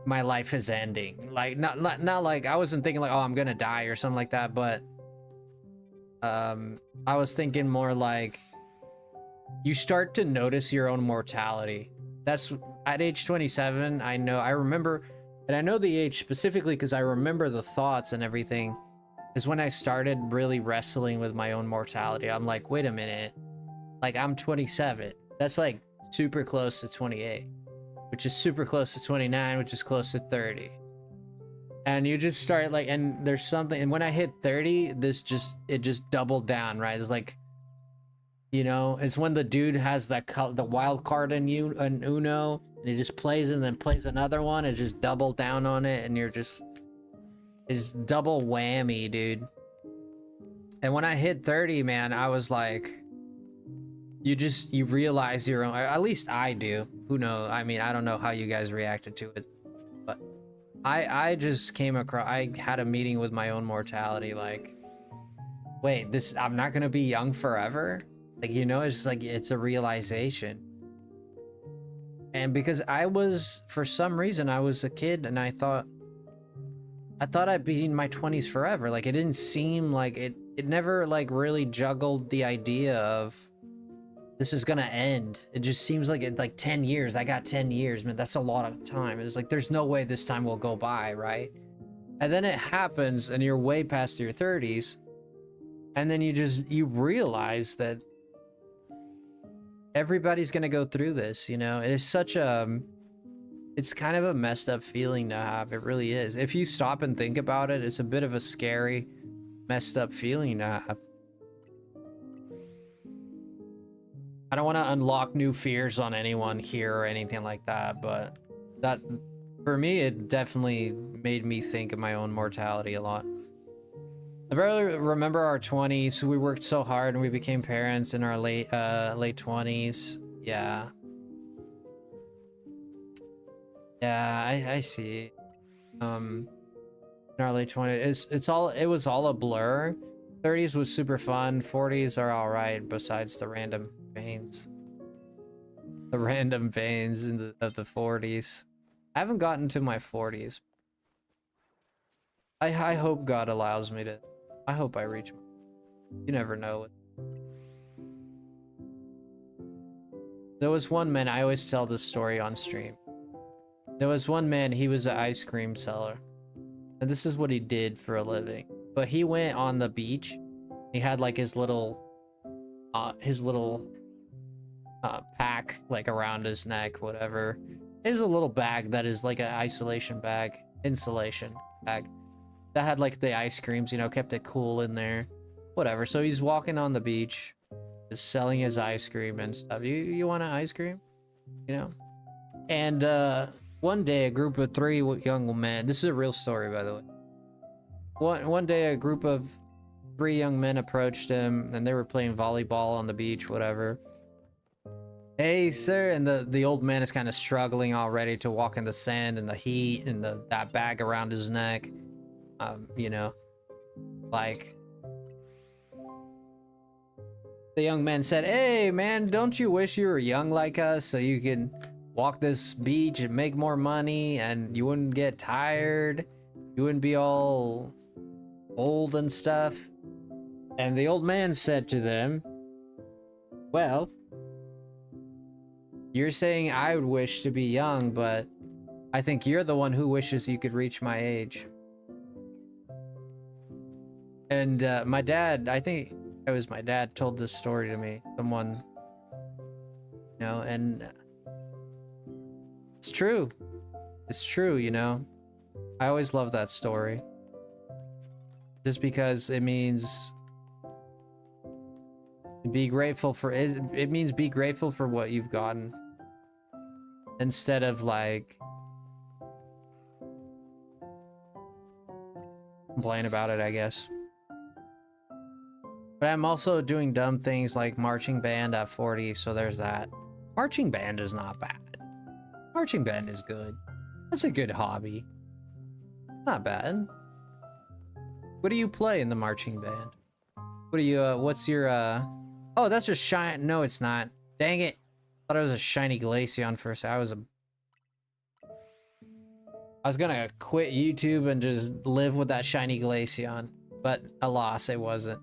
my life is ending. Like, not like I wasn't thinking like, oh, I'm gonna die or something like that, but I was thinking more like you start to notice your own mortality. That's at age 27. I remember, and I know the age specifically because I remember the thoughts and everything, is when I started really wrestling with my own mortality. I'm like, wait a minute, like I'm 27. That's like super close to 28. Which is super close to 29, which is close to 30. And you just start like, and there's something, and when I hit 30, it just doubled down, right? It's like, you know, it's when the dude has the wild card in Uno, and he just plays and then plays another one, it just double down on it, and it's double whammy, dude. And when I hit 30, man, I was like, you realize your own, at least I do. Who knows? I mean, I don't know how you guys reacted to it, but I just came across, I had a meeting with my own mortality. Like, wait, I'm not gonna be young forever. Like, you know, it's just like, it's a realization. And because for some reason I was a kid and I thought I'd be in my 20s forever. Like, it didn't seem like it never like really juggled the idea of this is gonna end. It just seems like 10 years. I got 10 years, man. That's a lot of time. It's like, there's no way this time will go by, right? And then it happens and you're way past your 30s. And then you realize that everybody's gonna go through this, you know? It's it's kind of a messed up feeling to have. It really is. If you stop and think about it, it's a bit of a scary, messed up feeling to have. I don't want to unlock new fears on anyone here or anything like that, but that, for me, it definitely made me think of my own mortality a lot. I barely remember our 20s. We worked so hard and we became parents in our late 20s. Yeah. Yeah, I see. In our late 20s, it was all a blur. 30s was super fun. 40s are all right, besides the random veins. The random veins of the 40s. I haven't gotten to my 40s. I hope God allows me to. I hope I reach. You never know. There was one man, I always tell this story on stream. There was one man, he was an ice cream seller. And this is what he did for a living. But he went on the beach. He had like his little pack like around his neck, whatever. It was a little bag that is like an insulation bag that had like the ice creams, you know, kept it cool in there, whatever. So he's walking on the beach, just selling his ice cream and stuff. You want an ice cream, you know? And one day a group of 3 young men, this is a real story, by the way. One day a group of 3 young men approached him and they were playing volleyball on the beach, whatever. Hey, sir. And the old man is kind of struggling already to walk in the sand and the heat and that bag around his neck. You know, like, the young man said, hey, man, don't you wish you were young like us so you can walk this beach and make more money and you wouldn't get tired? You wouldn't be all old and stuff? And the old man said to them, well, you're saying I would wish to be young, but I think you're the one who wishes you could reach my age. And my dad, I think it was my dad, told this story to me. Someone, you know, and It's true. It's true, you know. I always love that story. Just because it means be grateful for it. It means be grateful for what you've gotten. Instead of like complain about it, I guess. But I'm also doing dumb things like marching band at 40, so there's that. Marching band is not bad. Marching band is good. That's a good hobby. Not bad. What do you play in the marching band? What do you, what's your, oh, that's just shiny. No, it's not. Dang it. I thought it was a shiny Glaceon for a second. I was gonna quit YouTube and just live with that shiny Glaceon, but alas, it wasn't.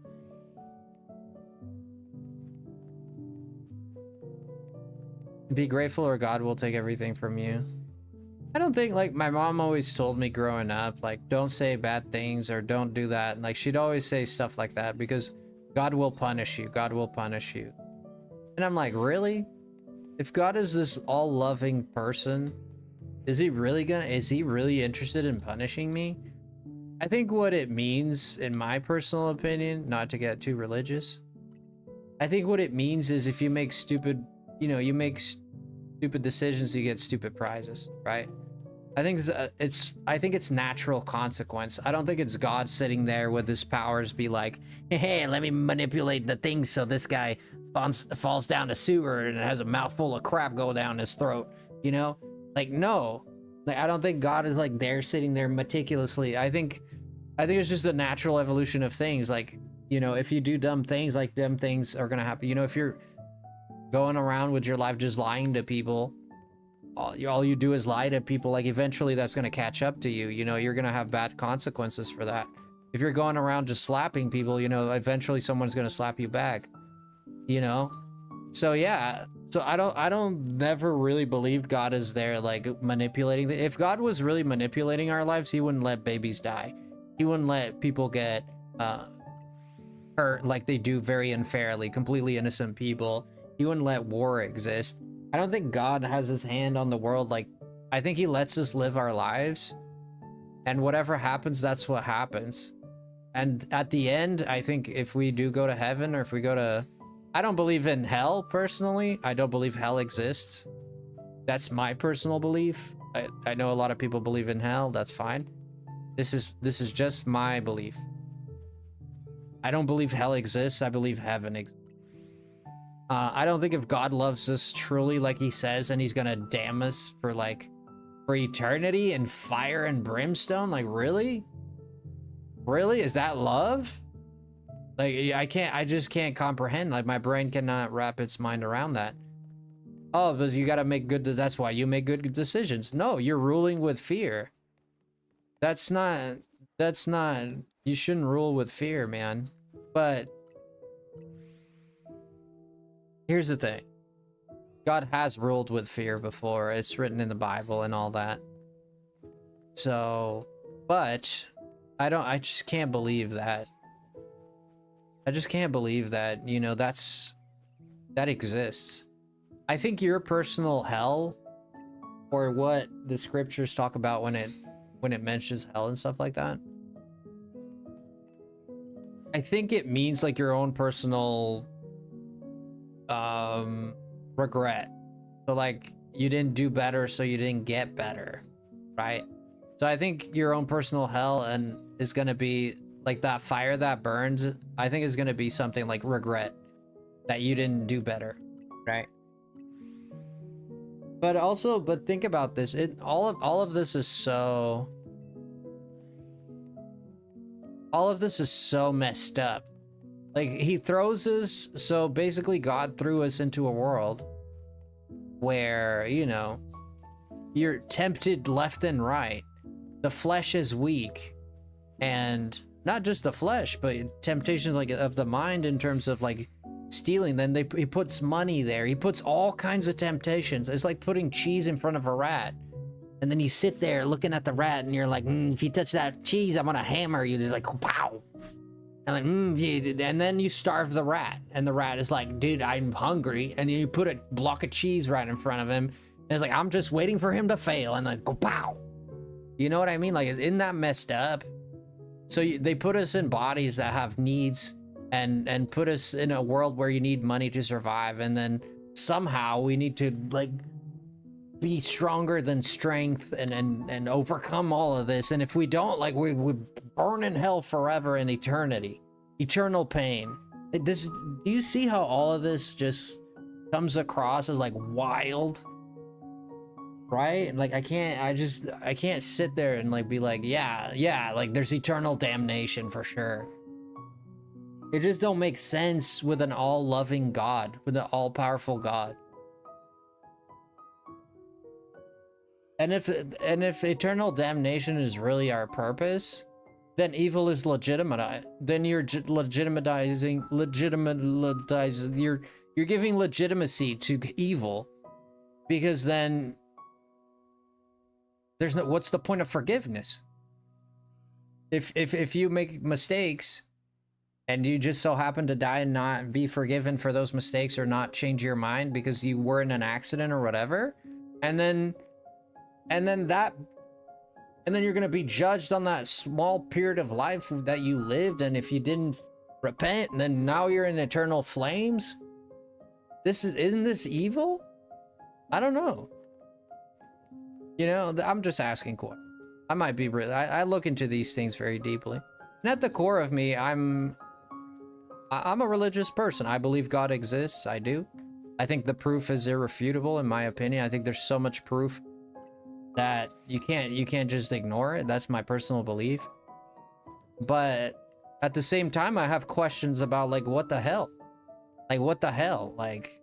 Be grateful or God will take everything from you. I don't think, like, my mom always told me growing up, like, don't say bad things or don't do that. And, like, she'd always say stuff like that because God will punish you. God will punish you. And I'm like, really? If God is this all-loving person, is he really interested in punishing me? I think what it means, in my personal opinion, not to get too religious, I think what it means is if you make stupid, you know, you make stupid decisions, you get stupid prizes, right? I think it's natural consequence. I don't think it's God sitting there with his powers be like, hey, let me manipulate the thing so this guy falls down a sewer and has a mouthful of crap go down his throat, you know? Like, no. Like, I don't think God is like there sitting there meticulously. I think it's just a natural evolution of things. Like, you know, if you do dumb things, like dumb things are gonna happen. You know, if you're going around with your life just lying to people, all you do is lie to people, like eventually that's gonna catch up to you. You know, you're gonna have bad consequences for that. If you're going around just slapping people, you know, eventually someone's gonna slap you back, you know? So yeah, so I don't never really believe God is there like manipulating. If God was really manipulating our lives, he wouldn't let babies die. He wouldn't let people get hurt like they do very unfairly, completely innocent people. He wouldn't let war exist. I don't think God has his hand on the world. Like, I think he lets us live our lives, and whatever happens, that's what happens. And at the end, I think if we do go to heaven, or if we go to, I don't believe in hell personally. I don't believe hell exists. That's my personal belief. I know a lot of people believe in hell. That's fine. This is just my belief. I don't believe hell exists. I believe heaven exists. I don't think if God loves us truly like he says, and he's gonna damn us for eternity and fire and brimstone, like really? Really? Is that love? Like, I just can't comprehend. Like, my brain cannot wrap its mind around that. Oh, because you gotta make good, that's why you make good decisions. No, you're ruling with fear. That's not, you shouldn't rule with fear, man. But here's the thing. God has ruled with fear before. It's written in the Bible and all that. So, but I just can't believe that. I just can't believe that, you know, that exists. I think your personal hell, or what the scriptures talk about when it mentions hell and stuff like that, I think it means like your own personal regret. So like you didn't do better, so you didn't get better, right? So I think your own personal hell and is gonna be like that fire that burns. I think is gonna be something like regret that you didn't do better, right? But think about this. All of this is so messed up. Like, he throws us, so basically God threw us into a world where, you know, you're tempted left and right. The flesh is weak, and not just the flesh, but temptations like of the mind in terms of like stealing. Then he puts money there. He puts all kinds of temptations. It's like putting cheese in front of a rat. And then you sit there looking at the rat and you're like, if you touch that cheese, I'm gonna hammer you. Just like, pow. And like, and then you starve the rat. And the rat is like, dude, I'm hungry. And then you put a block of cheese right in front of him. And it's like, I'm just waiting for him to fail and then go pow. You know what I mean? Like, isn't that messed up? So they put us in bodies that have needs and put us in a world where you need money to survive. And then somehow we need to like be stronger than strength and overcome all of this. And if we don't, like, we burn in hell forever in eternity, eternal pain. Do you see how all of this just comes across as like wild? Right? Like I can't sit there and like be like, yeah, like there's eternal damnation for sure. It just don't make sense with an all-loving God, with an all-powerful God. And if eternal damnation is really our purpose, then evil is legitimate. Then you're legitimizing, you're giving legitimacy to evil, because then there's no, what's the point of forgiveness? If you make mistakes and you just so happen to die and not be forgiven for those mistakes or not change your mind because you were in an accident or whatever, and then you're going to be judged on that small period of life that you lived, and if you didn't repent, then now you're in eternal flames. Isn't this evil? I don't know. You know, I'm just asking questions. I might be really, I look into these things very deeply. And at the core of me, I'm a religious person. I believe God exists. I do. I think the proof is irrefutable, in my opinion. I think there's so much proof that you can't just ignore it. That's my personal belief. But at the same time, I have questions about like, what the hell? Like, what the hell? Like,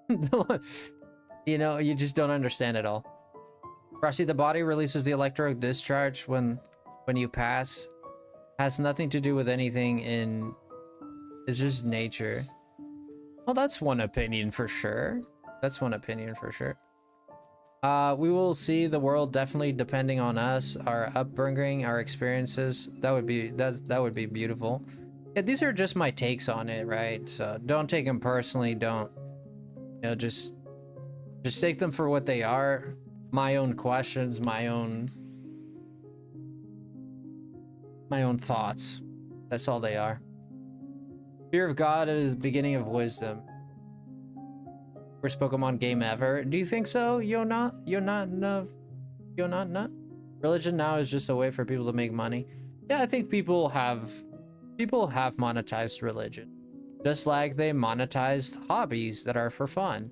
you know, you just don't understand it all. Frosty, the body releases the electric discharge when you pass. Has nothing to do with anything it's just nature. Well, that's one opinion for sure. That's one opinion for sure. We will see the world definitely depending on us, our upbringing, our experiences. That would be beautiful. Yeah, these are just my takes on it, right? So don't take them personally. Don't, you know, just take them for what they are. My own questions, my own thoughts. That's all they are. Fear of God is the beginning of wisdom. Worst Pokemon game ever. Do you think so? You're not. Religion now is just a way for people to make money. Yeah, I think people have monetized religion, just like they monetized hobbies that are for fun.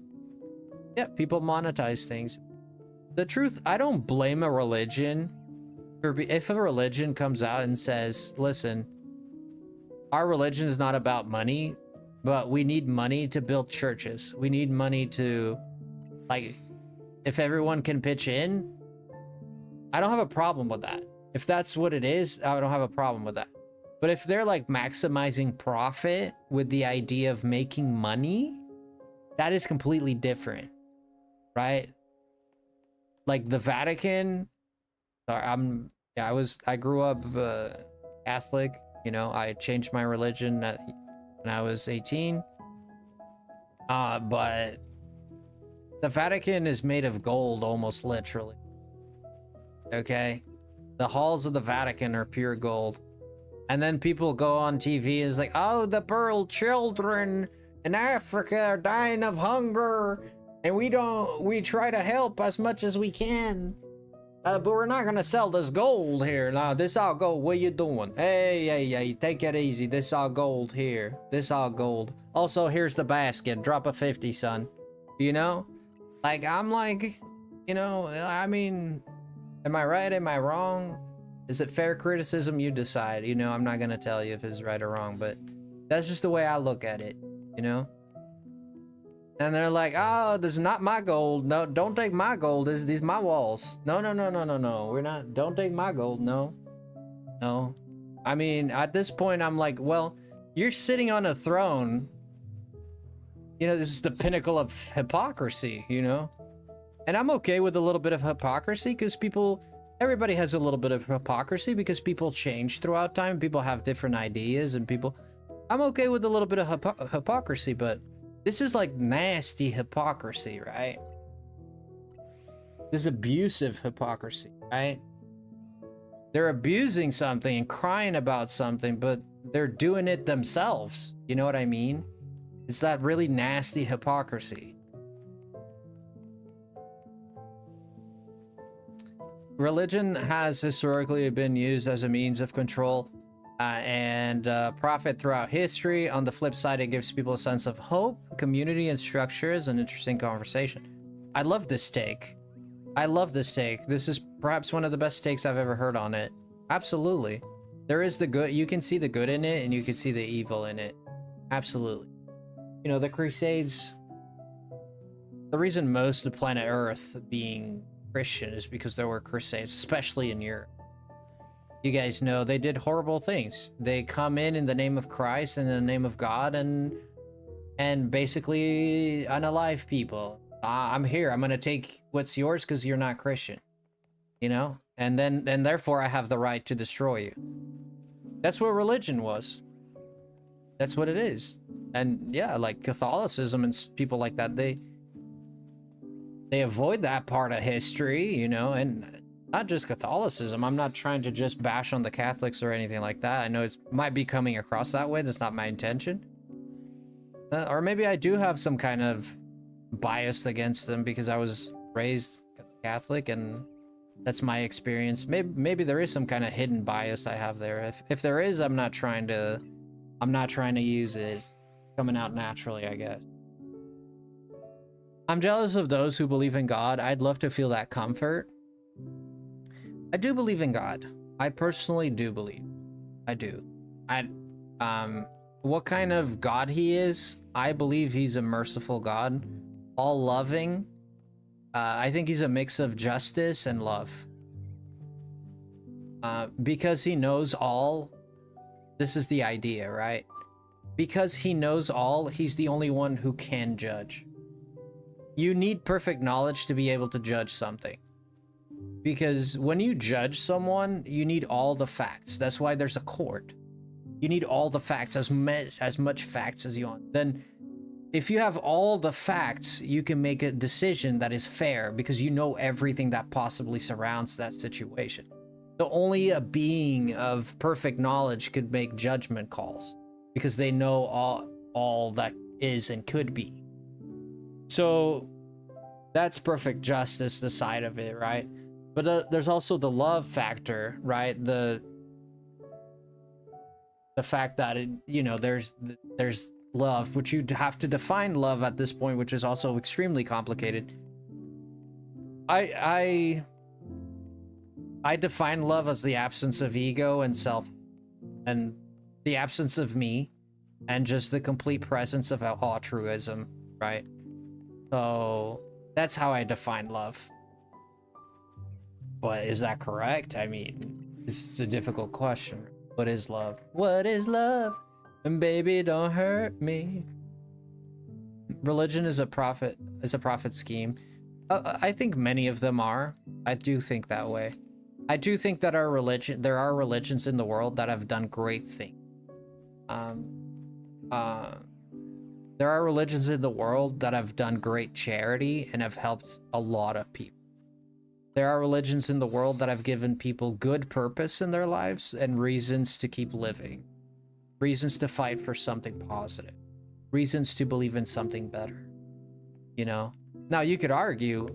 Yeah, people monetize things. The truth, I don't blame a religion if a religion comes out and says, listen, our religion is not about money, but we need money to build churches. We need money to, like, if everyone can pitch in, I don't have a problem with that. If that's what it is, I don't have a problem with that. But if they're like maximizing profit with the idea of making money, that is completely different, right? Like the Vatican, I grew up Catholic, you know, I changed my religion when I was 18. But the Vatican is made of gold, almost literally. Okay? The halls of the Vatican are pure gold. And then people go on TV and is like, oh, the poor children in Africa are dying of hunger. And we try to help as much as we can. But we're not gonna sell this gold here. Now, this all gold. What you doing? Hey, take it easy. This all gold here. This all gold. Also, here's the basket. Drop a 50, son. You know? Like, I'm like, you know, I mean, am I right? Am I wrong? Is it fair criticism? You decide. You know, I'm not gonna tell you if it's right or wrong, but that's just the way I look at it, you know? And they're like, oh, this is not my gold. No, don't take my gold. These my walls. No. We're not. Don't take my gold. No. I mean, at this point, I'm like, well, you're sitting on a throne. You know, this is the pinnacle of hypocrisy, you know? And I'm okay with a little bit of hypocrisy because everybody has a little bit of hypocrisy because people change throughout time. People have different ideas and I'm okay with a little bit of hypocrisy, but this is like nasty hypocrisy, right? This abusive hypocrisy, right? They're abusing something and crying about something, but they're doing it themselves. You know what I mean? It's that really nasty hypocrisy. Religion has historically been used as a means of control and profit throughout history. On the flip side, it gives people a sense of hope, community, and structure. Is an interesting conversation. I love this take. I love this take. This is perhaps one of the best takes I've ever heard on it. Absolutely. There is the good. You can see the good in it, and you can see the evil in it. Absolutely. You know, the Crusades, the reason most of planet Earth being Christian is because there were Crusades, especially in Europe. You guys know they did horrible things. They come in the name of Christ and in the name of God and basically unalive people. I'm here. I'm going to take what's yours because you're not Christian. You know? And therefore I have the right to destroy you. That's what religion was. That's what it is. And yeah, like Catholicism and people like that, they avoid that part of history, you know, and not just Catholicism. I'm not trying to just bash on the Catholics or anything like that. I know it might be coming across that way. That's not my intention. Or maybe I do have some kind of bias against them because I was raised Catholic and that's my experience. Maybe there is some kind of hidden bias I have there. If there is, I'm not trying to use it. Coming out naturally, I guess. I'm jealous of those who believe in God. I'd love to feel that comfort. I do believe in God. I personally do believe. I do. What kind of God he is? I believe he's a merciful God, all loving. I think he's a mix of justice and love. Because he knows all. This is the idea, right? Because he knows all, he's the only one who can judge. You need perfect knowledge to be able to judge something. Because when you judge someone, you need all the facts. That's why there's a court. You need all the facts, as much facts as you want. Then, if you have all the facts, you can make a decision that is fair because you know everything that possibly surrounds that situation. So only a being of perfect knowledge could make judgment calls because they know all that is and could be. So that's perfect justice, the side of it, right? But there's also the love factor, right? The fact that there's love, which you'd have to define love at this point, which is also extremely complicated. I define love as the absence of ego and self, and the absence of me, and just the complete presence of altruism, right? So that's how I define love. But is that correct? I mean, this is a difficult question. What is love? What is love? And baby, don't hurt me. Religion is a profit scheme. I think many of them are. I do think that way. I do think that there are religions in the world that have done great things. There are religions in the world that have done great charity and have helped a lot of people. There are religions in the world that have given people good purpose in their lives and reasons to keep living. Reasons to fight for something positive. Reasons to believe in something better. You know? Now, you could argue,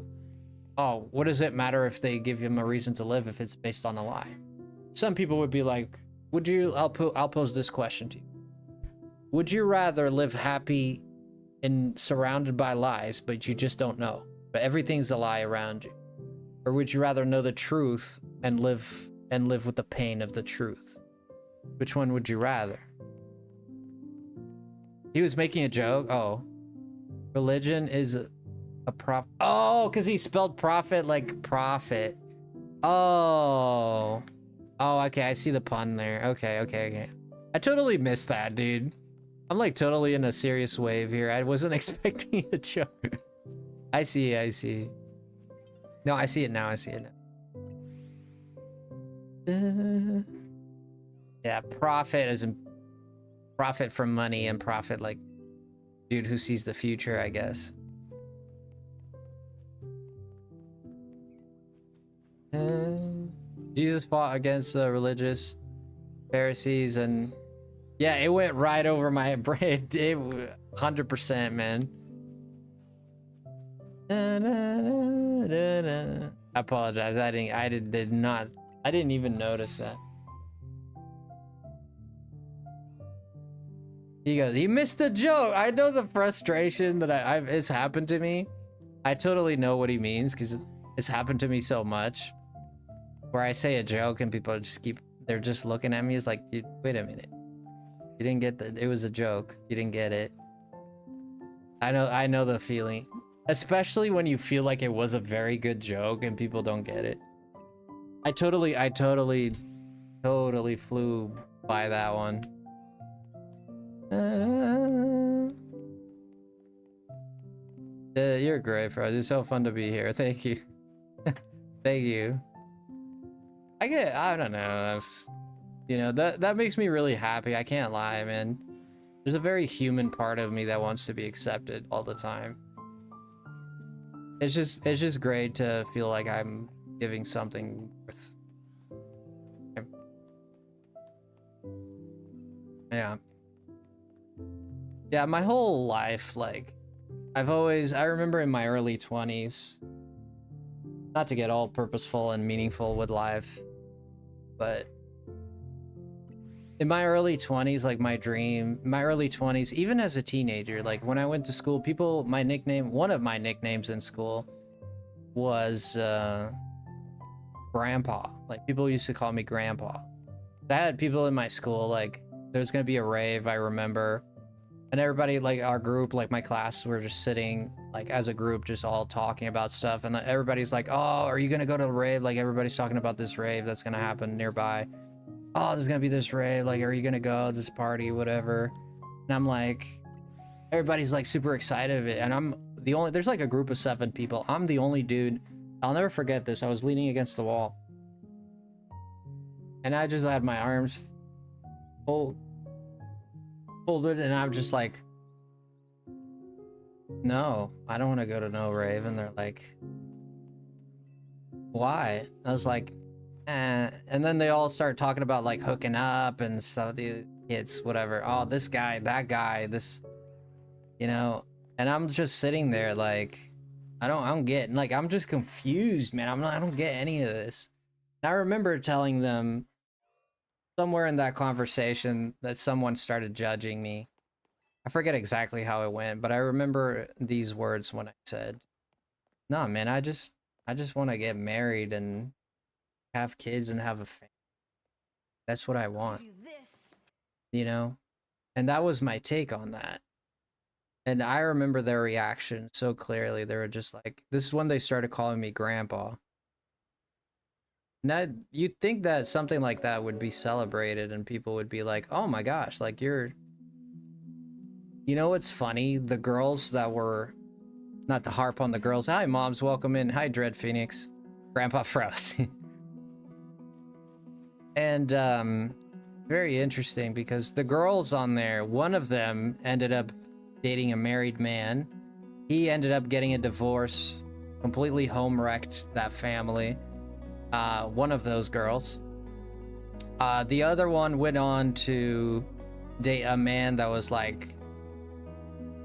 oh, what does it matter if they give him a reason to live if it's based on a lie? Some people would be like, I'll pose this question to you. Would you rather live happy and surrounded by lies, but you just don't know, but everything's a lie around you? Or would you rather know the truth and live with the pain of the truth? Which one would you rather? He was making a joke. Oh, religion is a prop. Oh, because he spelled prophet like prophet. Oh, okay. I see the pun there. Okay. I totally missed that, dude. I'm like totally in a serious wave here. I wasn't expecting a joke. I see. No, I see it now. Yeah, profit is profit from money and profit like dude who sees the future, I guess. Jesus fought against the religious Pharisees, and yeah, it went right over my brain. It 100%, man. I apologize. I didn't even notice that. He goes, he missed the joke. I know the frustration that it's happened to me. I totally know what he means because it's happened to me so much. Where I say a joke and people they're just looking at me. It's like, dude, wait a minute. You didn't get it was a joke. You didn't get it. I know the feeling. Especially when you feel like it was a very good joke and people don't get it. I totally flew by that one. You're great, Frosty. It's so fun to be here. Thank you. Thank you. I don't know. You know, that makes me really happy. I can't lie, man. There's a very human part of me that wants to be accepted all the time. It's just great to feel like I'm giving something worth. Yeah, my whole life, like, I remember in my early 20s, not to get all purposeful and meaningful with life, but in my early 20s, like my early 20s, even as a teenager, like when I went to school, one of my nicknames in school was Grandpa. Like people used to call me Grandpa. I had people in my school, like there was gonna be a rave, I remember, and everybody, like our group, like my class, were just sitting like as a group, just all talking about stuff, and everybody's like, oh, are you gonna go to the rave? Like everybody's talking about this rave that's gonna happen nearby. Oh, there's gonna be this rave, like, are you gonna go to this party, whatever? And I'm like, everybody's like super excited of it, and I'm the only, there's like a group of 7 people. I'm the only dude. I'll never forget this. I was leaning against the wall, and I just had my arms folded, and I'm just like, no, I don't want to go to no rave. And they're like, why? I was like, and then they all start talking about like hooking up and stuff. The kids, whatever. Oh, this guy, that guy, this, you know. And I'm just sitting there like, I'm getting like, I'm just confused, man. I don't get any of this. And I remember telling them somewhere in that conversation that someone started judging me. I forget exactly how it went, but I remember these words when I said, "No, man, I just want to get married and have kids and have a family. That's what I want." You know? And that was my take on that. And I remember their reaction so clearly. They were just like, this is when they started calling me Grandpa. Now, you'd think that something like that would be celebrated and people would be like, oh my gosh, like you're... You know what's funny? The girls that were... Not to harp on the girls. Hi, moms, welcome in. Hi, Dread Phoenix. Grandpa Frosty. And, very interesting because the girls on there, one of them ended up dating a married man. He ended up getting a divorce, completely home wrecked that family. One of those girls. The other one went on to date a man that was like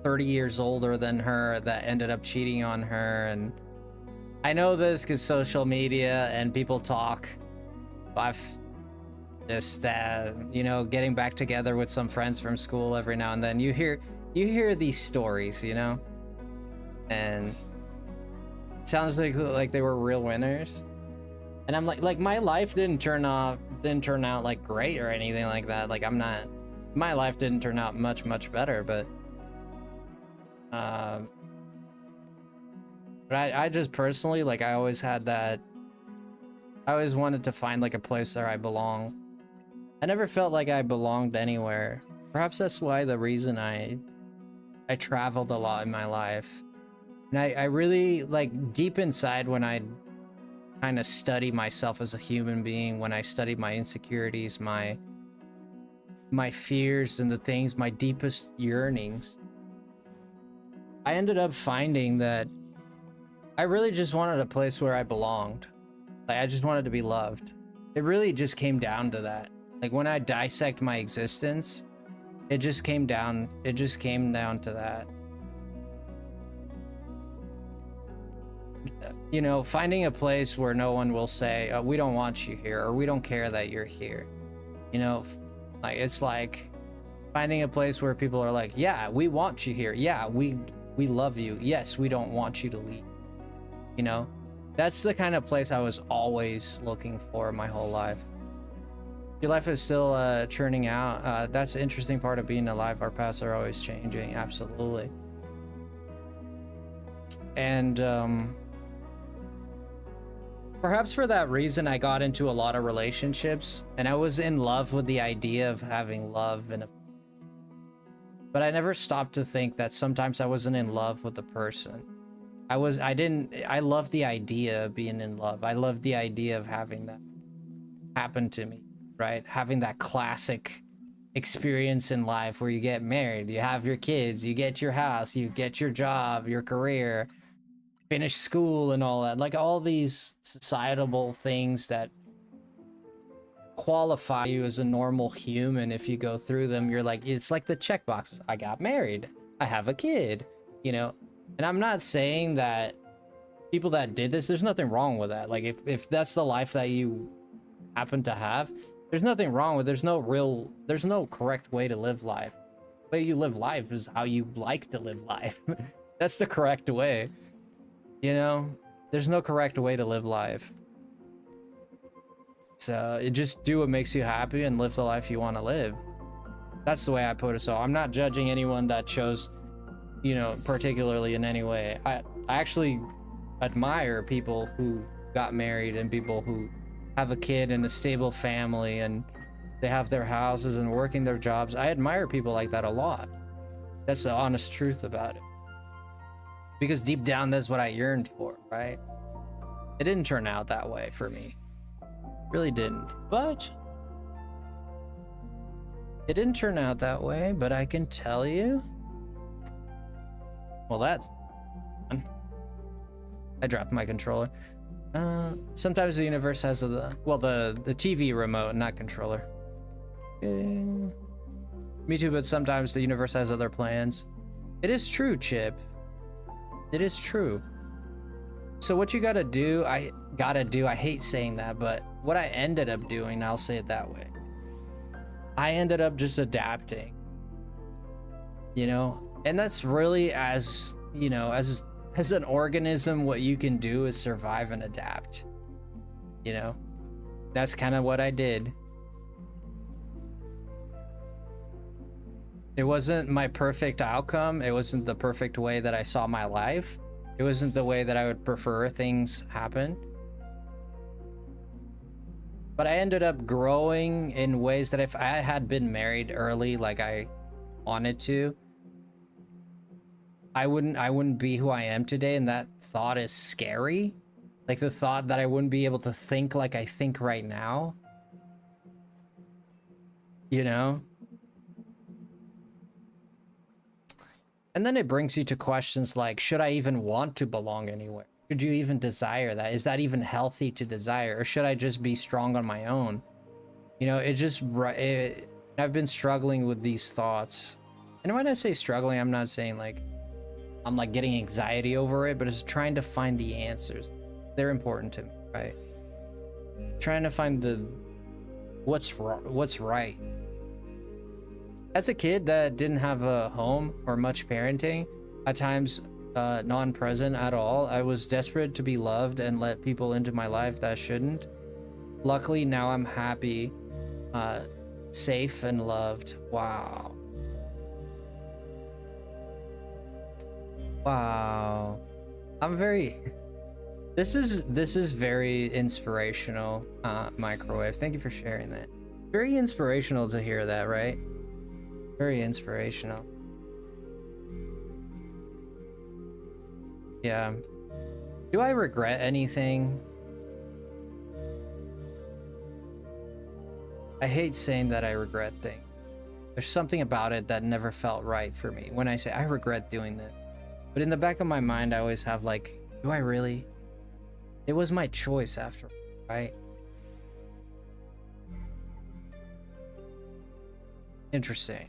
30 years older than her that ended up cheating on her. And I know this because social media and people talk. I've just, you know, getting back together with some friends from school every now and then. You hear these stories, you know? And it sounds like they were real winners. And I'm like my life didn't turn out like great or anything like that. Like my life didn't turn out much better, but I just personally, like, I always had that, I always wanted to find like a place where I belong. I never felt like I belonged anywhere. Perhaps that's why the reason I traveled a lot in my life. And I really, like, deep inside, when I kind of study myself as a human being, when I study my insecurities, my fears and the things, my deepest yearnings, I ended up finding that I really just wanted a place where I belonged. Like, I just wanted to be loved. it really just came down to that. Like when I dissect my existence, it just came down to that. You know, finding a place where no one will say, oh, we don't want you here, or we don't care that you're here. You know, like it's like finding a place where people are like, yeah, we want you here. Yeah, we love you. Yes, we don't want you to leave. You know, that's the kind of place I was always looking for my whole life. Your life is still churning out. That's the interesting part of being alive. Our paths are always changing. Absolutely. And perhaps for that reason, I got into a lot of relationships, and I was in love with the idea of having love but I never stopped to think that sometimes I wasn't in love with the person. I loved the idea of being in love. I loved the idea of having that happen to me, right? Having that classic experience in life where you get married, you have your kids, you get your house, you get your job, your career, finish school and all that. Like all these societal things that qualify you as a normal human. If you go through them, you're like, it's like the checkbox. I got married, I have a kid, you know. And I'm not saying that people that did this, there's nothing wrong with that. Like if that's the life that you happen to have, there's nothing wrong with there's no correct way to live life. The way you live life is how you like to live life. That's the correct way. You know, there's no correct way to live life. So it just do what makes you happy and live the life you want to live. That's the way I put it. So I'm not judging anyone that chose, you know, particularly in any way. I actually admire people who got married and people who have a kid and a stable family and they have their houses and working their jobs. I admire people like that a lot. That's the honest truth about it. Because deep down, that's what I yearned for, right? It didn't turn out that way for me. Really didn't. But it didn't turn out that way, but I can tell you. Well, that's fun. I dropped my controller. Sometimes the universe has the TV remote, not controller. Me too, but sometimes the universe has other plans. It is true, Chip. It is true. So what you gotta do, I hate saying that, but what I ended up doing, I'll say it that way. I ended up just adapting. You know? And that's really, as you know, as an organism, what you can do is survive and adapt. You know? That's kind of what I did. It wasn't my perfect outcome. It wasn't the perfect way that I saw my life. It wasn't the way that I would prefer things happen. But I ended up growing in ways that if I had been married early like I wanted to, I wouldn't be who I am today, and that thought is scary. Like the thought that I wouldn't be able to think like I think right now. You know? And then it brings you to questions like, should I even want to belong anywhere? Should you even desire that? Is that even healthy to desire? Or should I just be strong on my own? You know, I've been struggling with these thoughts. And when I say struggling, I'm not saying like, I'm like getting anxiety over it, but it's trying to find the answers. They're important to me, right? Trying to find what's right. As a kid that didn't have a home or much parenting, at times non-present at all, I was desperate to be loved and let people into my life that shouldn't. Luckily, now I'm happy, safe, and loved. Wow. Wow. This is very inspirational, Microwave. Thank you for sharing that. Very inspirational to hear that, right? Very inspirational. Yeah. Do I regret anything? I hate saying that I regret things. There's something about it that never felt right for me when I say I regret doing this. But in the back of my mind, I always have like, do I really? It was my choice after, right? Interesting.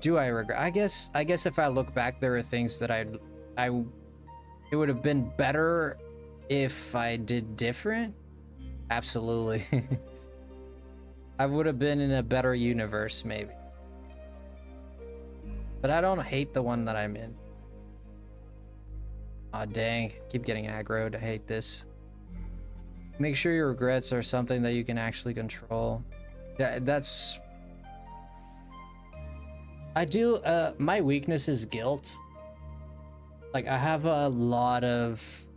Do I regret? I guess if I look back, there are things that it would have been better if I did different. Absolutely. I would have been in a better universe, maybe. But I don't hate the one that I'm in. Aw, dang. Keep getting aggroed. I hate this. Make sure your regrets are something that you can actually control. That's... I do, my weakness is guilt. Like, I have a lot of...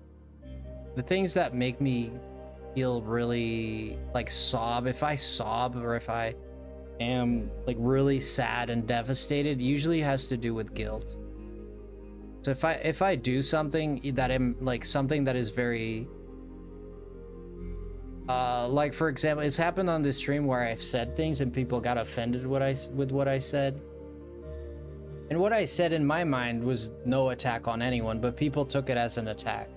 The things that make me feel really, like, sob. If I sob or if I am, like, really sad and devastated, usually has to do with guilt. So if I do something that am, like, something that is very... like, for example, it's happened on this stream where I've said things and people got offended with what I said. And what I said in my mind was no attack on anyone, but people took it as an attack.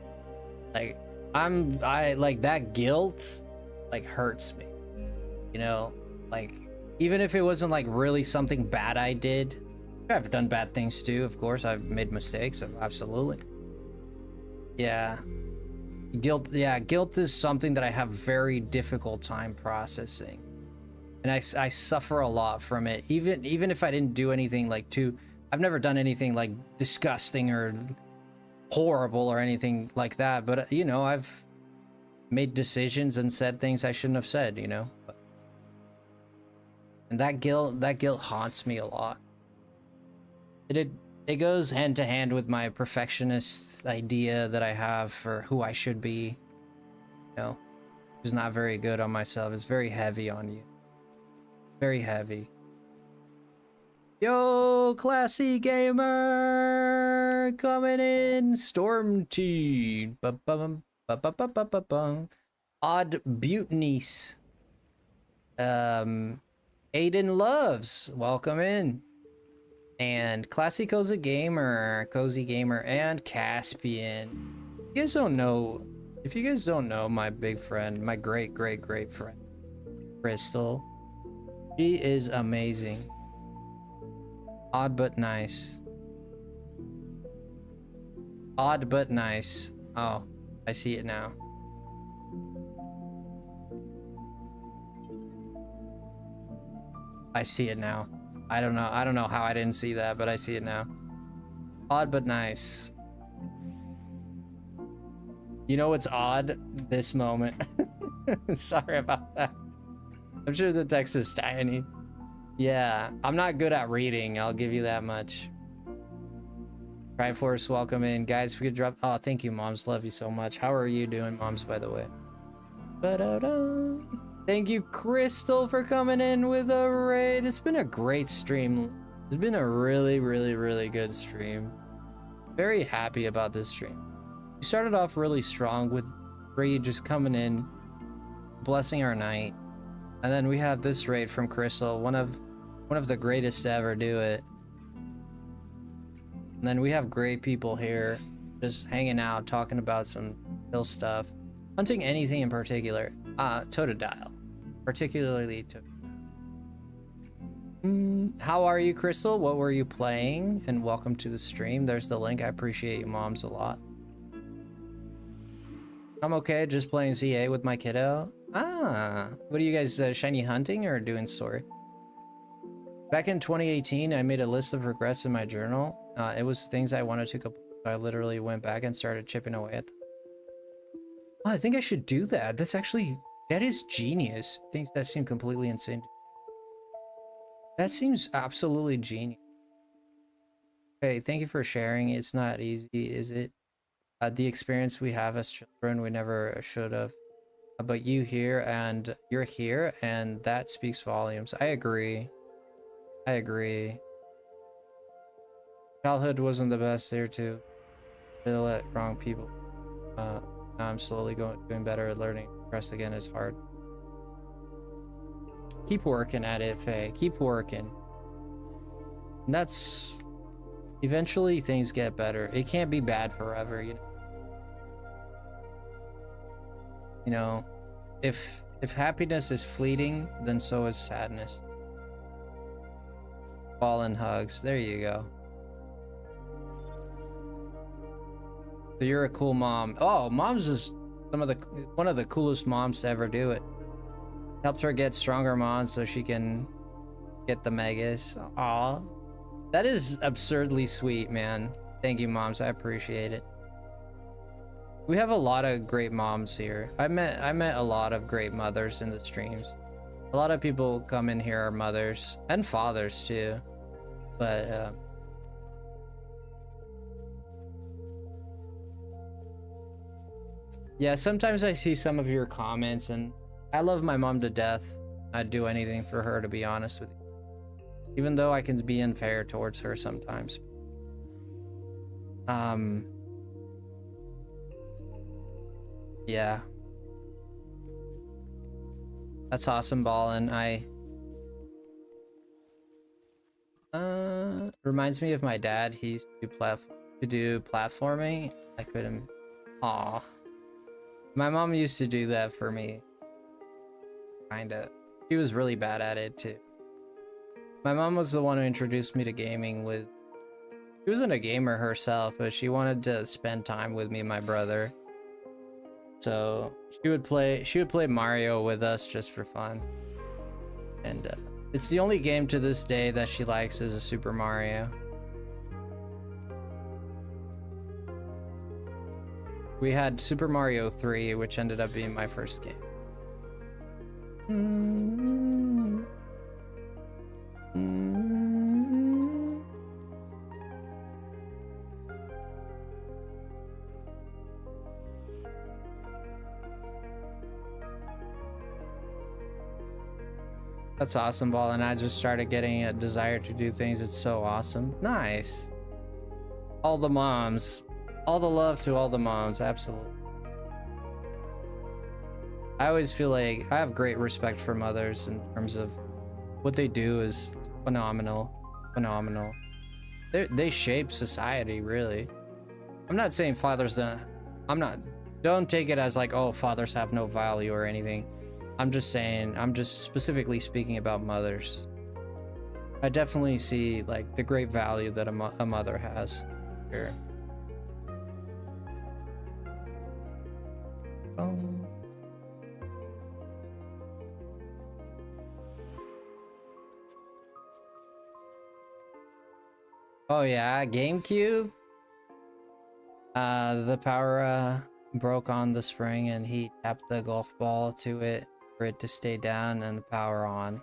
Like, I like, that guilt, like, hurts me. You know? Like, even if it wasn't, like, really something bad I did. I've done bad things too, of course. I've made mistakes, absolutely. Yeah. Guilt is something that I have very difficult time processing. And I suffer a lot from it. Even if I didn't do anything, like, I've never done anything, like, disgusting or horrible or anything like that, but, you know, I've made decisions and said things I shouldn't have said, you know? And that guilt haunts me a lot. It goes hand to hand with my perfectionist idea that I have for who I should be. You know, it's not very good on myself. It's very heavy on you. Very heavy. Yo, classy gamer, coming in. Storm T. Odd Butenice. Aiden Loves, welcome in. And Classy Cozy Gamer, and Caspian. You guys don't know, if you guys don't know my big friend, my great friend, Crystal, she is amazing. Odd but nice. Odd but nice. Oh, I see it now. I see it now. I don't know how I didn't see that, but I see it now. Odd but nice. You know what's odd? This moment. Sorry about that. I'm sure the text is tiny. Yeah, I'm not good at reading, I'll give you that much. Triforce, welcome in. Guys, if we could drop... Oh, thank you, Moms. Love you so much. How are you doing, Moms, by the way? Ba-da-da. Thank you, Crystal, for coming in with a raid. It's been a great stream. It's been a really good stream. Very happy about this stream. We started off really strong with Bree just coming in, blessing our night. And then we have this raid from Crystal, one of the greatest to ever do it. And then we have great people here, just hanging out, talking about some chill stuff. Hunting anything in particular. Totodile. Particularly how are you, Crystal? What were you playing? And welcome to the stream. There's the link. I appreciate you, Moms, a lot. I'm okay, just playing ZA with my kiddo. What are you guys, shiny hunting or doing story? Back in 2018, I made a list of regrets in my journal. It was things I wanted to complete. So I literally went back and started chipping away at them. Oh, I think I should do that. That is genius. Things that seem completely insane. That seems absolutely genius. Okay, thank you for sharing. It's not easy, is it? The experience we have as children, we never should have. But you're here, and that speaks volumes. I agree. Childhood wasn't the best there too. They let wrong people. Now I'm slowly doing better at learning. Trust again is hard. Keep working at it, Faye. Keep working. And that's... Eventually things get better. It can't be bad forever, you know. You know, if happiness is fleeting, then so is sadness. Ball and hugs. There you go. So you're a cool mom. Oh, mom's is one of the coolest moms to ever do it. Helps her get stronger moms so she can get the megas. Aw. That is absurdly sweet, man. Thank you, moms. I appreciate it. We have a lot of great moms here. I met a lot of great mothers in the streams. A lot of people come in here are mothers and fathers too. But yeah, sometimes I see some of your comments and I love my mom to death. I'd do anything for her, to be honest with you. Even though I can be unfair towards her sometimes. Yeah. That's awesome, Ballin. Reminds me of my dad. He used to do platforming. I couldn't. Aw. My mom used to do that for me. Kinda. She was really bad at it too. My mom was the one who introduced me to gaming with... She wasn't a gamer herself, but she wanted to spend time with me and my brother. So she would play Mario with us just for fun. And it's the only game to this day that she likes is a Super Mario. We had Super Mario 3, which ended up being my first game. That's awesome, Ball, and I just started getting a desire to do things. It's so awesome. Nice. All the moms. All the love to all the moms, absolutely. I always feel like I have great respect for mothers in terms of what they do is phenomenal. Phenomenal. They shape society, really. I'm not saying fathers don't take it as like, oh, fathers have no value or anything. I'm just specifically speaking about mothers. I definitely see like the great value that a mother has here. Oh yeah, GameCube. The power broke on the spring and he tapped the golf ball to it for it to stay down and the power on.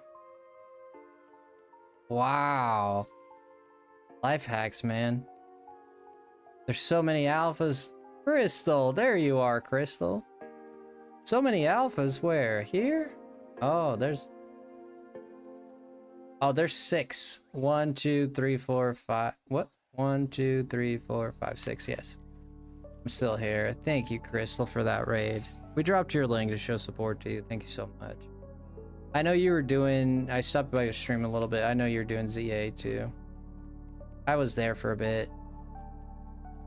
Wow. Life hacks, man. There's so many alphas. Crystal, there you are, Crystal. So many alphas, where? Here? Oh, there's 6. 1, 2, 3, 4, 5. What? 1, 2, 3, 4, 5, 6. Yes. I'm still here. Thank you, Crystal, for that raid. We dropped your link to show support to you. Thank you so much. I know you were doing... I stopped by your stream a little bit. I know you're doing ZA too. I was there for a bit.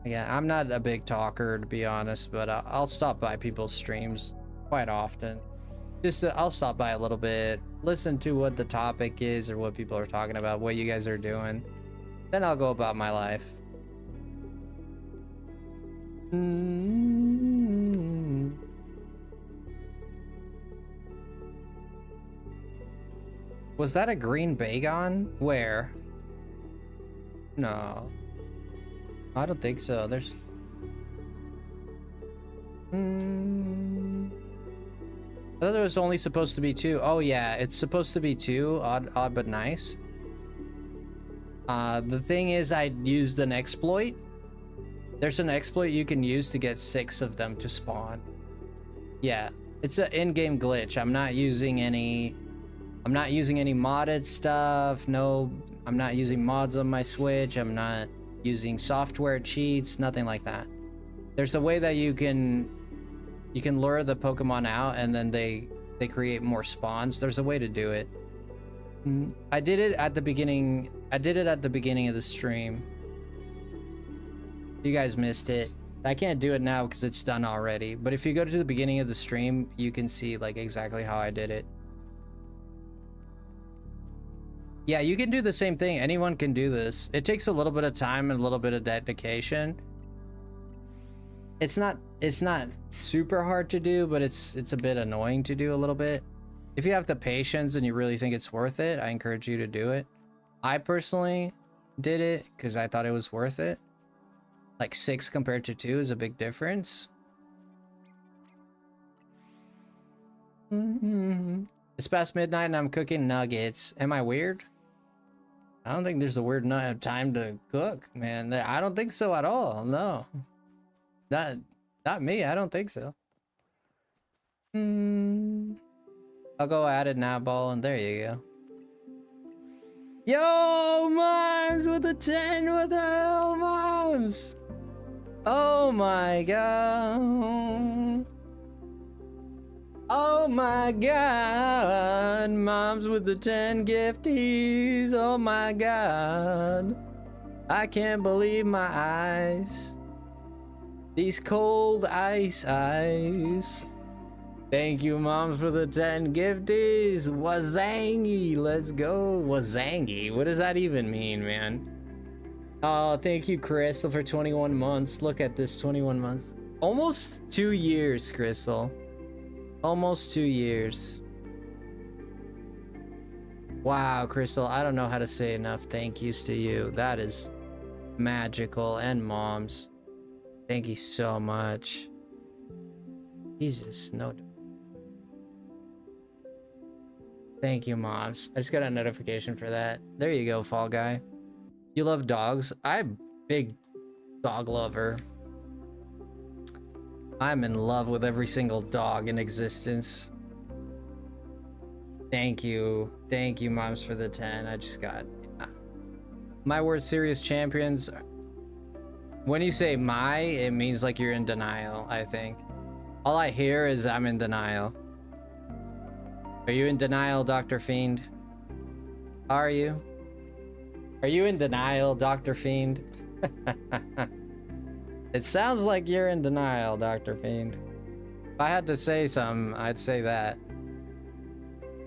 Again, I'm not a big talker, to be honest, but I'll stop by people's streams quite often. I'll stop by a little bit, listen to what the topic is or what people are talking about, what you guys are doing. Then I'll go about my life. Was that a green Bagon? Where? No. I don't think so. There's... I thought there was only supposed to be 2. Oh yeah, it's supposed to be 2. Odd but nice. The thing is, I used an exploit. There's an exploit you can use to get 6 of them to spawn. Yeah, it's an in-game glitch. I'm not using any modded stuff. No, I'm not using mods on my Switch. I'm not using software cheats, nothing like that. There's a way that you can lure the Pokemon out and then they create more spawns. There's a way to do it. I did it at the beginning. I did it at the beginning of the stream. You guys missed it. I can't do it now because it's done already. But if you go to the beginning of the stream, you can see like exactly how I did it. Yeah, you can do the same thing. Anyone can do this. It takes a little bit of time and a little bit of dedication. It's not super hard to do, but it's a bit annoying to do a little bit. If you have the patience and you really think it's worth it, I encourage you to do it. I personally did it because I thought it was worth it. Like 6 compared to 2 is a big difference. It's past midnight and I'm cooking nuggets. Am I weird? I don't think there's a weird time to cook, man. I don't think so at all. No. Not me. I don't think so. I'll go at it now, ball, and there you go. Yo, moms with the 10. What the hell, moms? Oh my god. Oh my god. Moms with the 10 gifties. Oh my god. I can't believe my eyes. These cold ice eyes. Thank you, moms, for the 10 gifties. Wazangi, let's go. Wazangi, what does that even mean, man? Oh, thank you, Crystal, for 21 months. Look at this, 21 months. Almost 2 years, Crystal. Almost 2 years. Wow, Crystal, I don't know how to say enough thank yous to you. That is magical. And moms, thank you so much. Jesus, no. Thank you, moms. I just got a notification for that. There you go, Fall Guy. You love dogs? I'm a big dog lover. I'm in love with every single dog in existence. Thank you. Thank you, moms, for the 10. I just got... My World Series champions. When you say my, it means like you're in denial, I think. All I hear is I'm in denial. Are you in denial, Dr. Fiend? Are you? Are you in denial, Dr. Fiend? It sounds like you're in denial, Dr. Fiend. If I had to say something, I'd say that.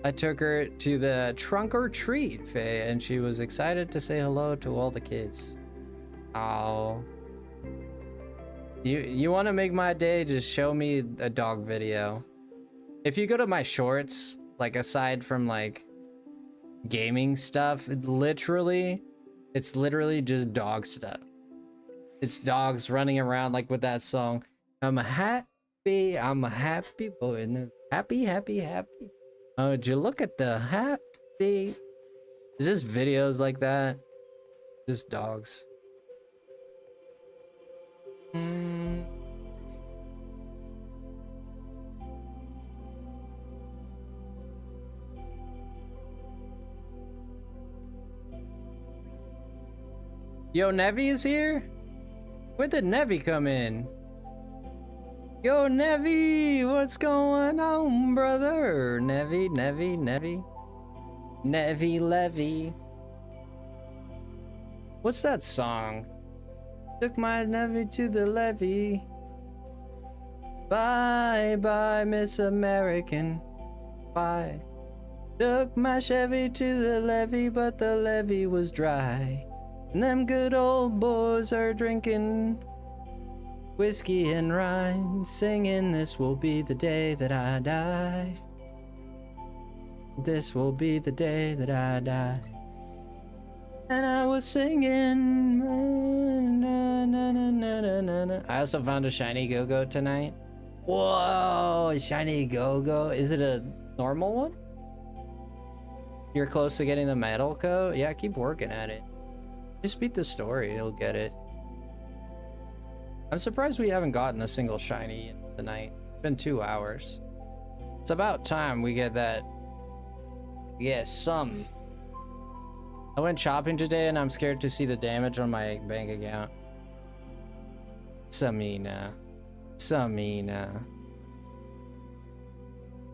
I took her to the trunk or treat, Faye, and she was excited to say hello to all the kids. Oh. You want to make my day? Just show me a dog video. If you go to my shorts, like aside from like gaming stuff, it's literally just dog stuff. It's dogs running around like with that song. I'm a happy boy. And happy. Oh, did you look at the happy? Is this videos like that? Just dogs. Yo, Nevi is here? Where did Nevi come in? Yo, Nevi, what's going on, brother? Nevi. Nevi Levy. What's that song? Took my Nevi to the levee. Bye, bye, Miss American. Bye. Took my Chevy to the levee, but the levee was dry. And them good old boys are drinking whiskey and rye, singing, this will be the day that I die. This will be the day that I die. And I was singing. Na, na, na, na, na, na, na. I also found a shiny go-go tonight. Whoa, a shiny go-go. Is it a normal one? You're close to getting the metal coat? Yeah, keep working at it. Just beat the story, you'll get it. I'm surprised we haven't gotten a single shiny tonight. It's been 2 hours. It's about time we get that. Yeah, some. I went shopping today and I'm scared to see the damage on my bank account. Samina.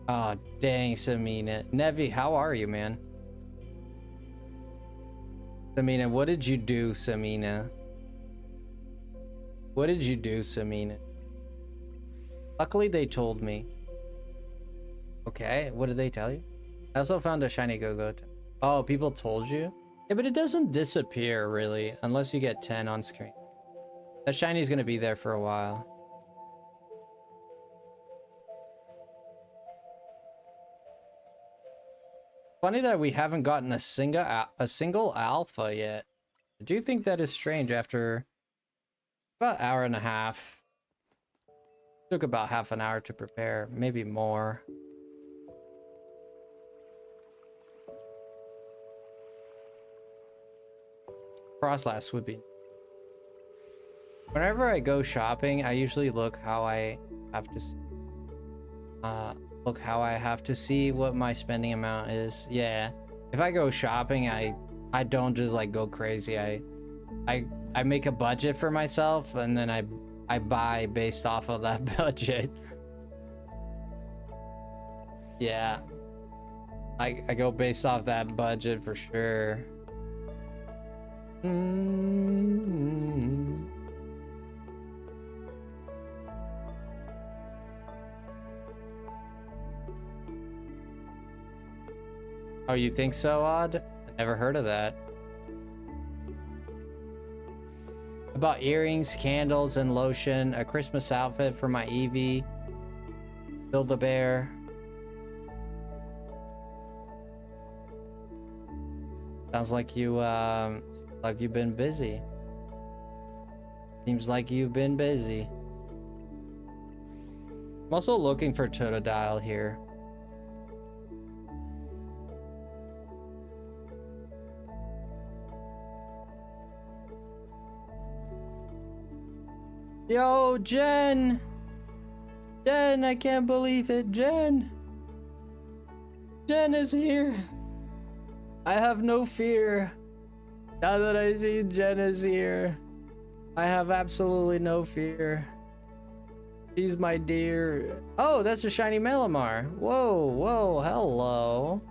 Oh, dang, Samina. Nevi, how are you, man? Samina, what did you do, Samina? What did you do, Samina? Luckily, they told me. Okay, what did they tell you? I also found a shiny go-go. Oh, people told you? Yeah, but it doesn't disappear really, unless you get 10 on screen. That shiny's gonna be there for a while. Funny that we haven't gotten a single alpha yet. I do think that is strange after about an hour and a half. Took about half an hour to prepare, maybe more. Frostlast would be. Whenever I go shopping, I usually look how I have to see what my spending amount is. Yeah, if I go shopping, I don't just like go crazy. I make a budget for myself and then I buy based off of that budget. Yeah, I go based off that budget for sure. Oh, you think so, Odd? I never heard of that. About earrings, candles, and lotion, a Christmas outfit for my Eevee, Build-A-Bear. Sounds like you've been busy. Seems like you've been busy. I'm also looking for Totodile here. Yo, Jen! Jen, I can't believe it, Jen! Jen is here! I have no fear. Now that I see Jen is here, I have absolutely no fear. She's my dear. Oh, that's a shiny Malamar. Whoa, whoa, hello.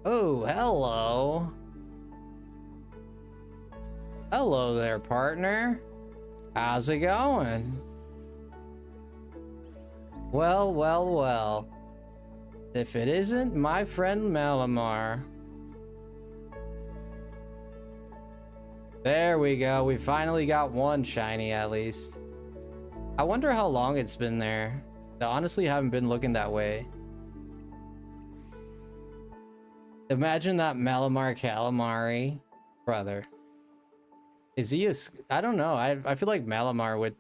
Oh, hello. Hello there, partner. How's it going? Well, well, well. If it isn't my friend Malamar. There we go. We finally got one shiny at least. I wonder how long it's been there. I honestly haven't been looking that way. Imagine that Malamar calamari. Brother. Is he a... I don't know. I feel like Malamar would...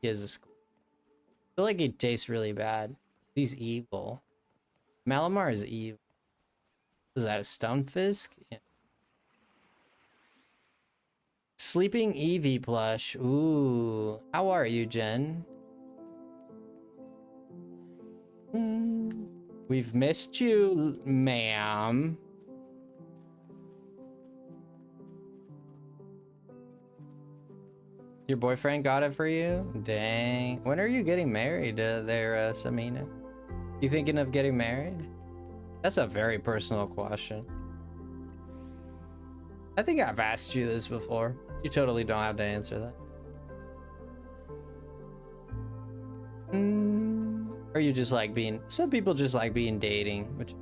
He is a... I feel like he tastes really bad. He's evil. Malamar is evil. Is that a Stunfisk? Yeah. Sleeping Eevee plush. Ooh. How are you, Jen? We've missed you, ma'am. Your boyfriend got it for you? Dang. When are you getting married there, Samina? You thinking of getting married? That's a very personal question. I think I've asked you this before. You totally don't have to answer that. Or you just like being... Some people just like being dating, which...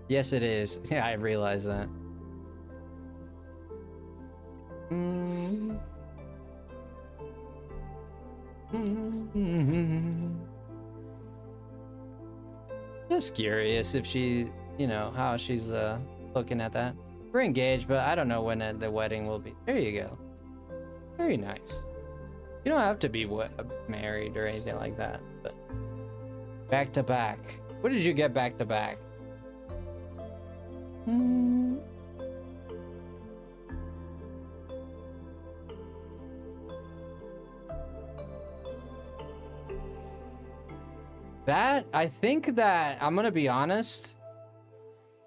Yes, it is. Yeah, I realize that. Just curious if she, you know, how she's looking at that. We're engaged, but I don't know when the wedding will be. There you go. Very nice. You don't have to be married or anything like that, but back to back. What did you get back to back? That, I think that, I'm gonna be honest,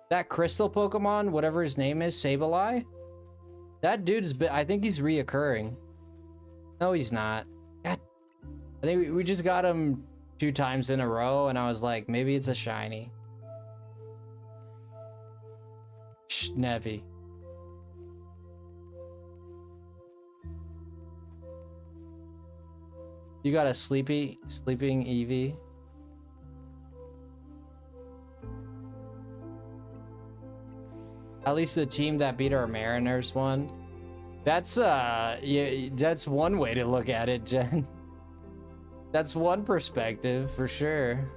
that crystal Pokemon, whatever his name is, Sableye, that dude's I think he's reoccurring. No, he's not. God, I think we just got him 2 times in a row, and I was like, maybe it's a shiny. Shh, Nevi. You got a sleeping Eevee? At least the team that beat our Mariners won. That's yeah, that's one way to look at it, Jen. That's one perspective for sure.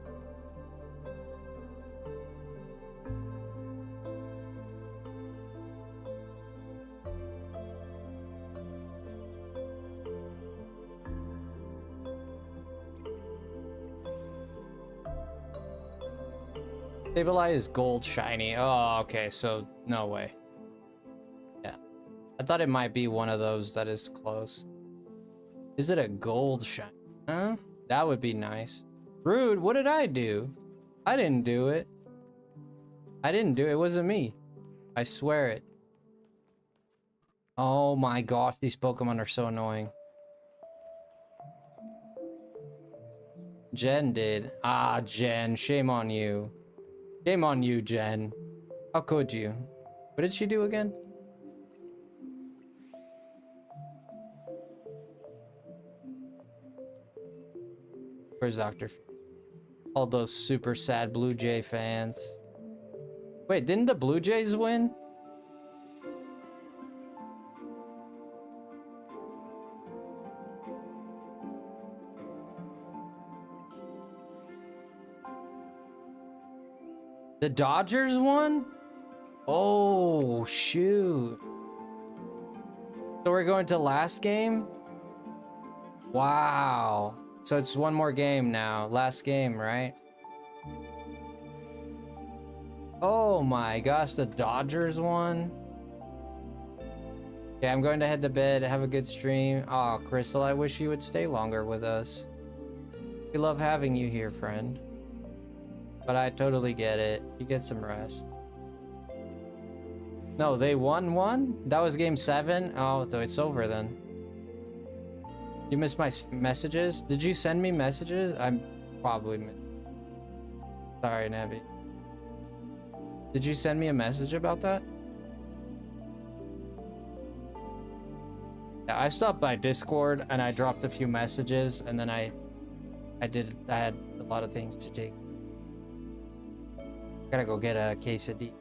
Sableye is gold shiny. Oh, okay, so no way. Yeah. I thought it might be one of those that is close. Is it a gold shiny? Huh? That would be nice. Rude, what did I do? I didn't do it. I didn't do it. It wasn't me. I swear it. Oh my gosh, these Pokemon are so annoying. Jen did. Ah, Jen, shame on you. Shame on you, Jen. How could you? What did she do again? Where's Dr. All those super sad Blue Jay fans. Wait, didn't the Blue Jays win? The Dodgers won? Oh, shoot. So we're going to last game? Wow. So it's one more game now. Last game, right? Oh my gosh, the Dodgers won? Yeah, I'm going to head to bed. Have a good stream. Oh, Crystal, I wish you would stay longer with us. We love having you here, friend. But I totally get it. You get some rest. No, they won one? That was game 7? Oh, so it's over then. You missed my messages? Did you send me messages? I'm probably... Sorry, Navi. Did you send me a message about that? Yeah, I stopped by Discord and I dropped a few messages and then I had a lot of things to take. Gotta go get a quesadilla.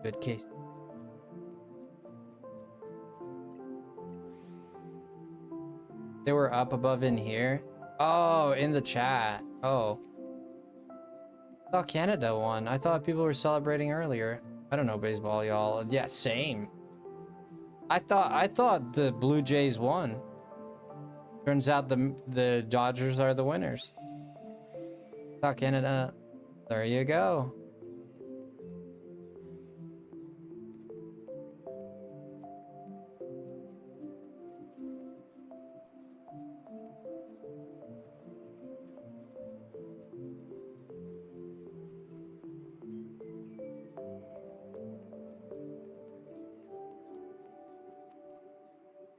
Good case. They were up above in here. Oh, in the chat. Oh. I thought Canada won. I thought people were celebrating earlier. I don't know baseball, y'all. Yeah, same. I thought the Blue Jays won. Turns out the Dodgers are the winners. I thought Canada. There you go.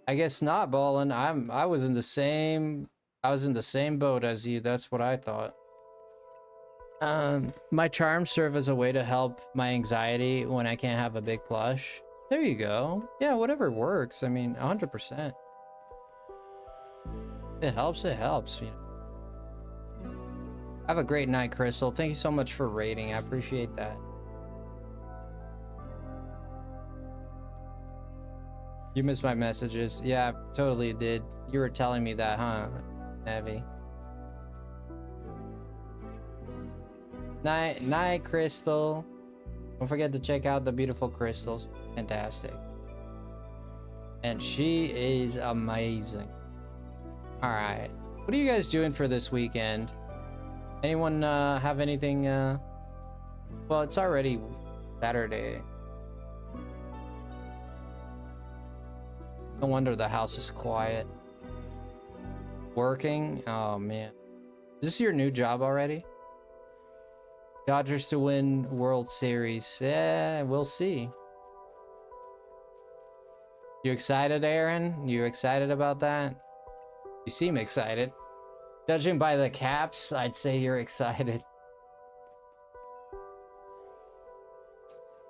I guess not, Ballin. I was in the same boat as you. That's what I thought. My charms serve as a way to help my anxiety when I can't have a big plush. There you go. Yeah, whatever works. I mean, 100%. It helps, you know. Have a great night, Crystal. Thank you so much for rating. I appreciate that. You missed my messages. Yeah, totally did. You were telling me that, huh, Navi? Night, Crystal. Don't forget to check out the beautiful Crystals. Fantastic. And she is amazing. All right. What are you guys doing for this weekend? Anyone have anything? Well, it's already Saturday. No wonder the house is quiet. Working? Oh, man. Is this your new job already? Dodgers to win World Series. Yeah, we'll see. You excited, Aaron? You excited about that? You seem excited. Judging by the caps, I'd say you're excited.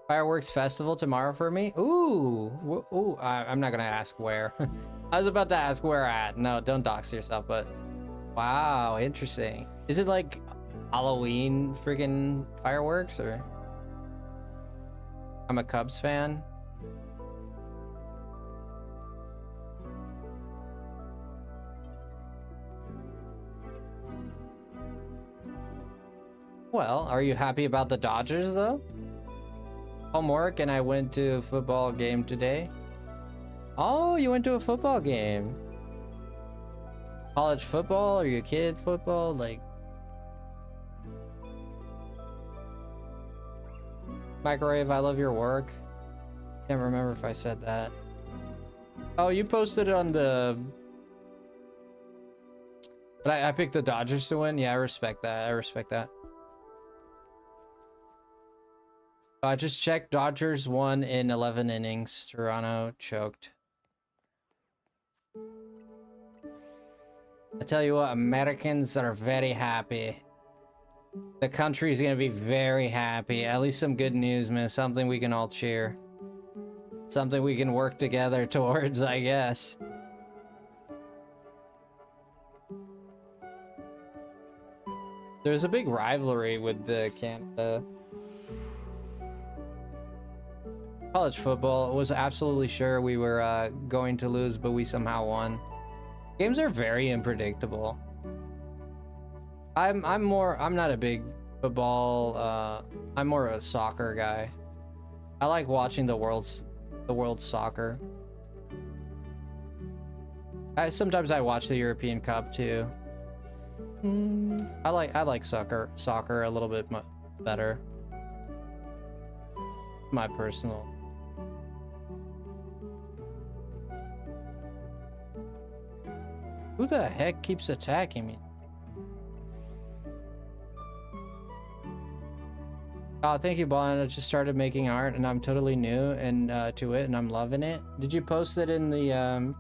Fireworks festival tomorrow for me? Ooh. Ooh. I'm not gonna ask where. I was about to ask where at. No, don't dox yourself, but... Wow, interesting. Is it like Halloween freaking fireworks or? I'm a Cubs fan. Well, are you happy about the Dodgers though? Homework, and I went to a football game today. Oh, you went to a football game. College football or your kid football? Like, Microwave, I love your work. Can't remember if I said that. Oh, you posted it on the... But I picked the Dodgers to win. Yeah, I respect that. I respect that. I just checked. Dodgers won in 11 innings. Toronto choked. I tell you what, Americans are very happy. The country's gonna be very happy. At least some good news, man. Something we can all cheer. Something we can work together towards, I guess. There's a big rivalry with the Canada. College football was absolutely sure we were going to lose, but we somehow won. Games are very unpredictable. I'm not a big football, I'm more of a soccer guy. I like watching the world's soccer. Sometimes I watch the European Cup too. I like soccer a little bit better. My personal. Who the heck keeps attacking me? Oh, thank you, Blonde. I just started making art and I'm totally new and to it and I'm loving it. Did you post it in the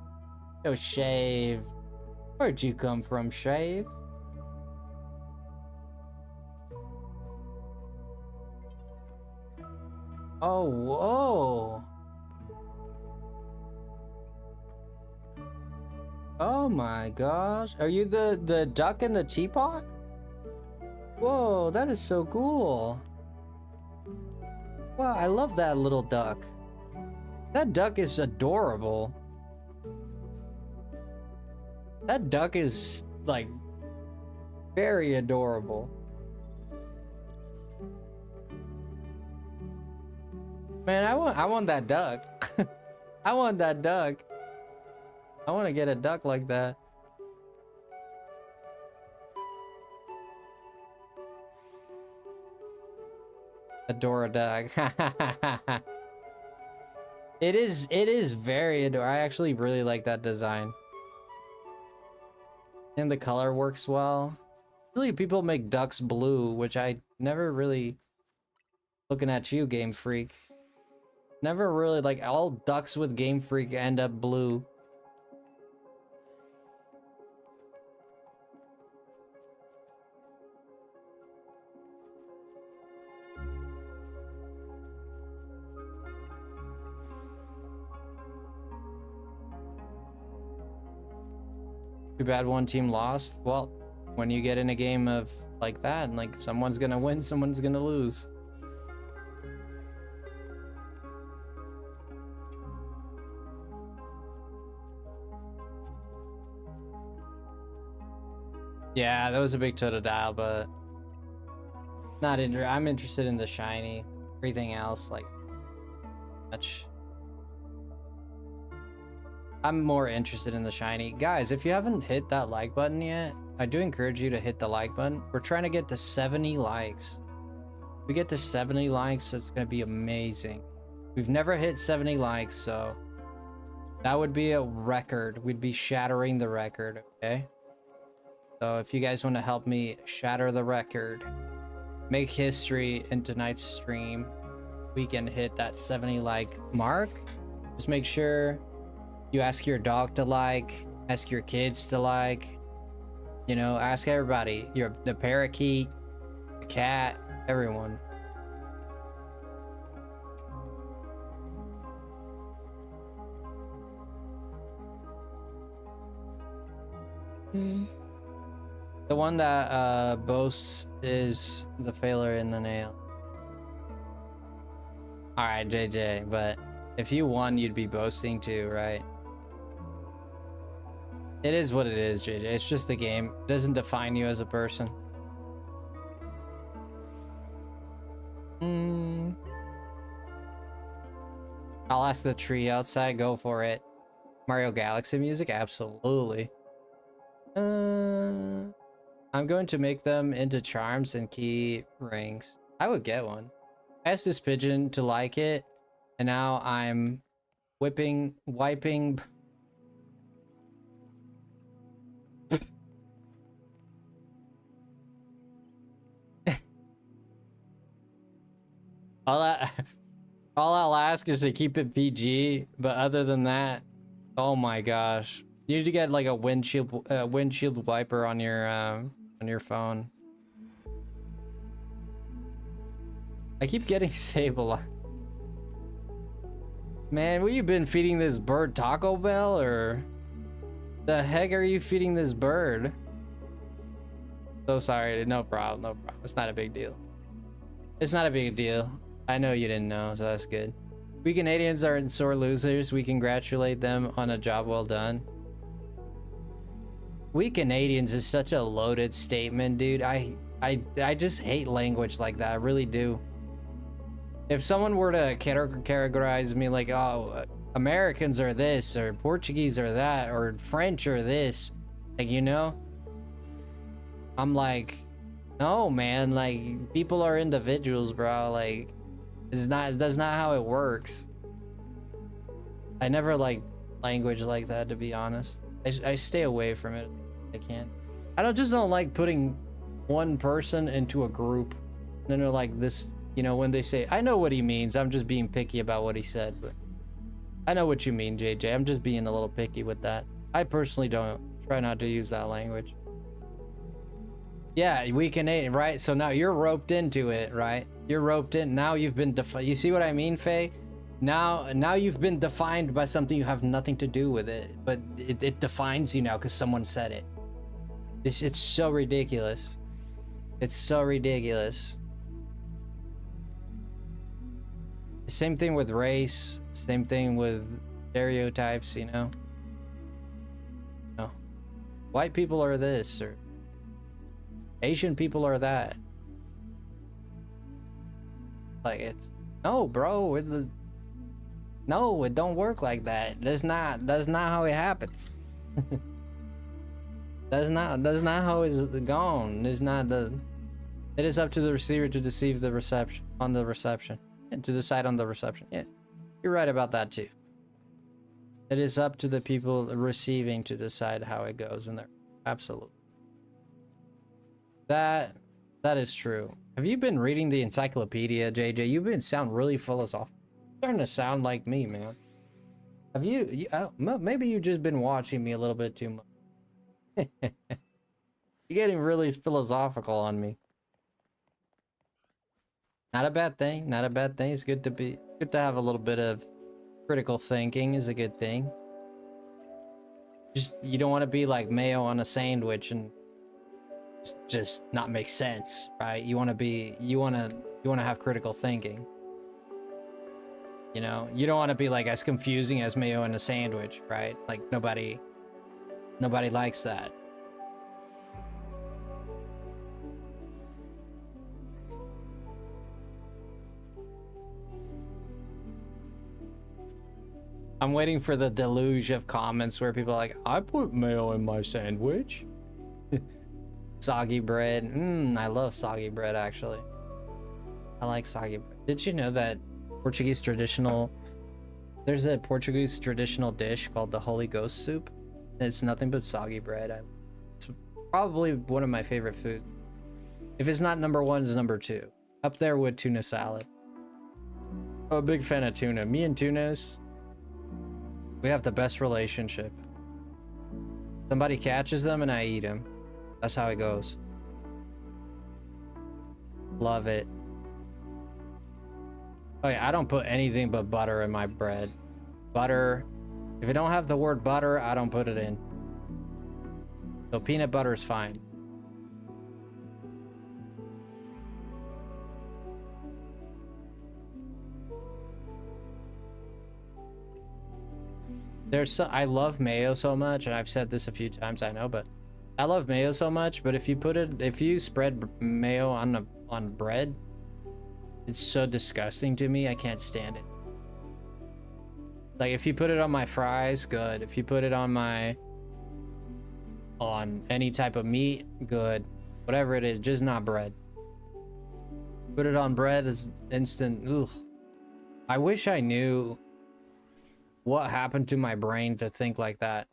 Oh, Shave? Where'd you come from, Shave? Oh, whoa. Oh my gosh. Are you the duck in the teapot? Whoa, that is so cool. Wow, I love that little duck. That duck is adorable. That duck is, like, very adorable. Man, I want that duck. I want that duck. I want to get a duck like that. Adore a duck. It is very adorable. I actually really like that design. And the color works well. Usually people make ducks blue, which I never really... Looking at you, Game Freak. Never really, like, all ducks with Game Freak end up blue. Too bad one team lost. Well, when you get in a game of like that, like someone's gonna win, someone's gonna lose. Yeah, that was a big Totodile, but not I'm interested in the shiny. Everything else, like, much. I'm more interested in the shiny. Guys, if you haven't hit that like button yet, I do encourage you to hit the like button. We're trying to get to 70 likes. If we get to 70 likes, it's gonna be amazing. We've never hit 70 likes, so that would be a record. We'd be shattering the record, okay? So if you guys want to help me shatter the record, make history in tonight's stream, we can hit that 70 like mark. Just make sure you ask your dog to like, ask your kids to like, you know, ask everybody, the parakeet, the cat, everyone. The one that boasts is the failure in the nail. All right, JJ, but if you won, you'd be boasting too, right? It is what it is, JJ. It's just the game. It doesn't define you as a person. I'll ask the tree outside. Go for it. Mario Galaxy music? Absolutely. I'm going to make them into charms and key rings. I would get one. I asked this pigeon to like it, and now I'm wiping. All I'll ask is to keep it PG, but other than that, oh my gosh, you need to get like a windshield wiper on your phone. I keep getting Sable. Man, what you been feeding this bird, Taco Bell, or the heck are you feeding this bird? So sorry, no problem, no problem. It's not a big deal. It's not a big deal. I know you didn't know, so that's good. We Canadians aren't sore losers. We congratulate them on a job well done. We Canadians is such a loaded statement, dude. I just hate language like that. I really do. If someone were to categorize me like, oh, Americans are this, or Portuguese are that, or French or this, like, you know, I'm like, no, man, like, people are individuals, bro. Like, that's not how it works. I never like language like that, to be honest. I stay away from it. I can't. I just don't like putting one person into a group. Then they're like this, you know, when they say, I know what he means. I'm just being picky about what he said, but I know what you mean, JJ. I'm just being a little picky with that. I personally don't try not to use that language. Yeah, we Canadian, right? So now you're roped into it, right? You're roped in. Now you've been defined. You see what I mean, Faye? Now you've been defined by something you have nothing to do with it, but it defines you now because someone said it. It's so ridiculous. It's so ridiculous. Same thing with race. Same thing with stereotypes. You know. No, white people are this, or Asian people are that. Like, it's no, bro. No, it don't work like that. That's not how it happens. That's not how it's gone. It's not the. It is up to the receiver to deceive the reception on the reception and to decide on the reception. Yeah, you're right about that too. It is up to the people receiving to decide how it goes in there. Absolutely. That is true. Have you been reading the encyclopedia, JJ? You've been sound really philosophical. Starting to sound like me, man. Have you maybe you've just been watching me a little bit too much. You're getting really philosophical on me. Not a bad thing. Not a bad thing. It's good to have a little bit of critical thinking is a good thing. Just you don't want to be like mayo on a sandwich and just not make sense, right? You want to have critical thinking. You know, you don't want to be like as confusing as mayo in a sandwich, right? Like nobody likes that. I'm waiting for the deluge of comments where people are like, I put mayo in my sandwich. Soggy bread. I love soggy bread, actually. I like soggy bread. Did you know that there's a Portuguese traditional dish called the Holy Ghost soup? And it's nothing but soggy bread. It's probably one of my favorite foods. If it's not number one, it's number two. Up there with tuna salad. I'm a big fan of tuna. Me and tunas, we have the best relationship. Somebody catches them and I eat them. That's how it goes. Love it. Oh yeah, I don't put anything but butter in my bread. Butter. If it don't have the word butter, I don't put it in. So peanut butter is fine. I love mayo so much, and I've said this a few times, I know, but I love mayo so much, but if you spread mayo on bread, it's so disgusting to me. I can't stand it. Like if you put it on my fries, good. If you put it on any type of meat, good. Whatever it is, just not bread. Put it on bread is instant. Ugh. I wish I knew what happened to my brain to think like that.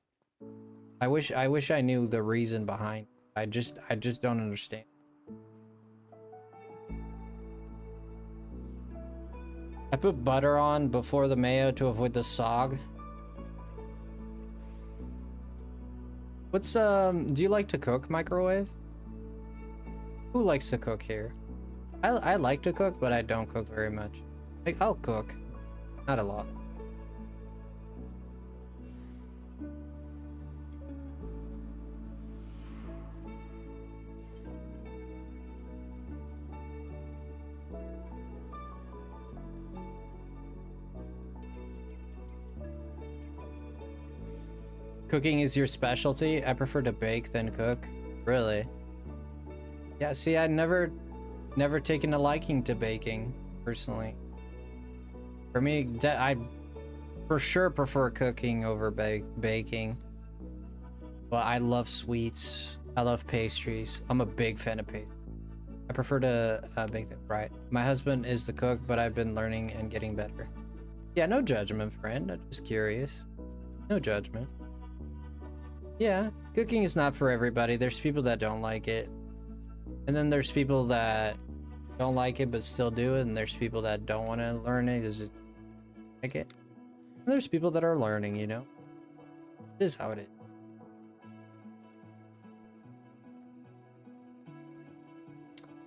I wish I knew the reason behind it. I just don't understand. I put butter on before the mayo to avoid the sog. What's do you like to cook, microwave? Who likes to cook here? I like to cook, but I don't cook very much. Like I'll cook, not a lot. Cooking is your specialty? I prefer to bake than cook. Really? Yeah, see, I've never taken a liking to baking, personally. For me, I for sure prefer cooking over baking. But I love sweets. I love pastries. I'm a big fan of pastries. I prefer to bake them, right? My husband is the cook, but I've been learning and getting better. Yeah, no judgment, friend. I'm just curious. No judgment. Yeah, cooking is not for everybody. There's people that don't like it. And then there's people that don't like it but still do it. And there's people that don't want to learn it. It's just like it. And there's people that are learning, you know? It is how it is.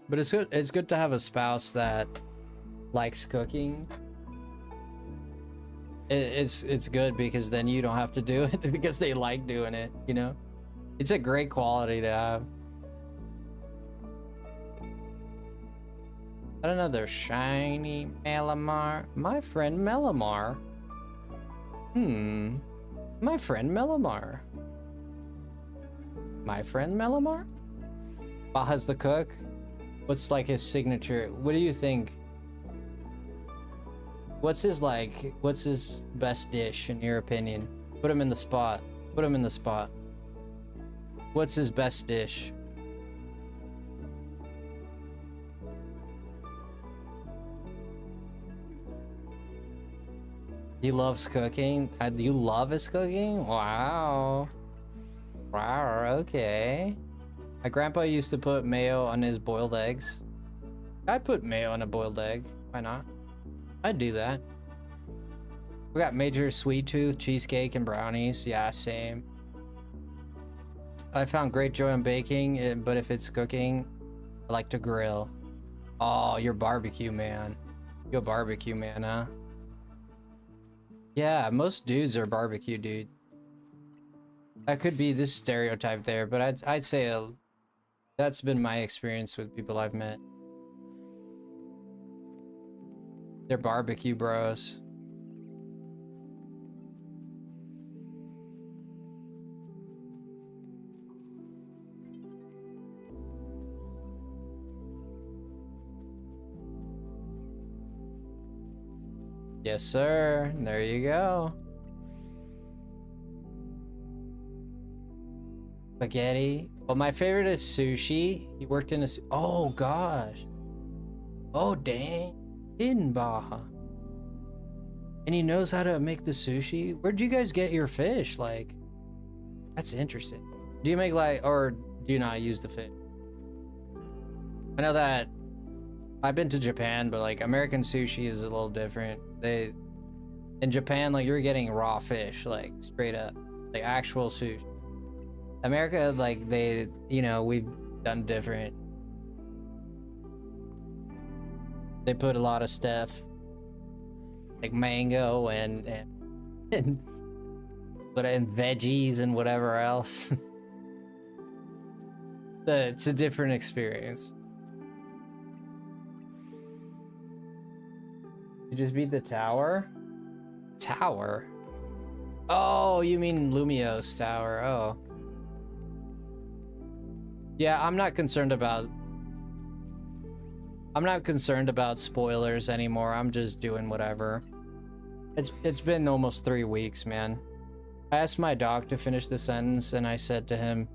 But it's good to have a spouse that likes cooking. It's good because then you don't have to do it because they like doing it, you know? It's a great quality to have. Another shiny Malamar. My friend Melamar. My friend Melamar. My friend Melamar? Baja's the cook? What's like his signature? What do you think? What's his best dish in your opinion? Put him in the spot. Put him in the spot. What's his best dish? He loves cooking. Do you love his cooking? Wow. Wow, okay. My grandpa used to put mayo on his boiled eggs. I put mayo on a boiled egg. Why not? I'd do that. We got major sweet tooth, cheesecake, and brownies. Yeah, same. I found great joy in baking, but if it's cooking, I like to grill. Oh, you're barbecue man. You're a barbecue man, huh? Yeah, most dudes are barbecue dudes. That could be this stereotype there, but I'd say that's been my experience with people I've met. They're barbecue bros. Yes, sir. There you go. Spaghetti. Well, my favorite is sushi. He worked in a... Oh, gosh. Oh, dang. In Baja. And he knows how to make the sushi. Where'd you guys get your fish? Like, that's interesting. Do you make like, or do you not use the fish? I know that I've been to Japan, but like American sushi is a little different. In Japan, like you're getting raw fish, like straight up, like actual sushi. America, like we've done different. They put a lot of stuff like mango and veggies and whatever else. It's a different experience. You just beat the tower? Tower? Oh, you mean Lumios Tower. Oh. Yeah, I'm not concerned about spoilers anymore. I'm just doing whatever. It's been almost 3 weeks, man. I asked my dog to finish the sentence and I said to him,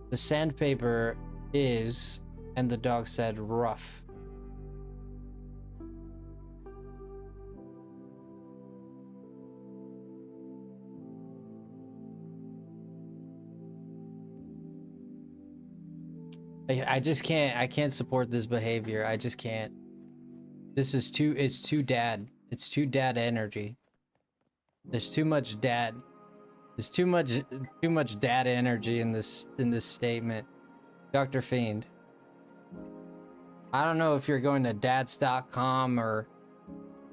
"The sandpaper is," and the dog said, "rough." I just can't, I can't support this behavior. I just can't. This is too, it's too dad. It's too dad energy. There's too much dad. There's too much dad energy in this statement. Dr. Fiend. I don't know if you're going to dads.com or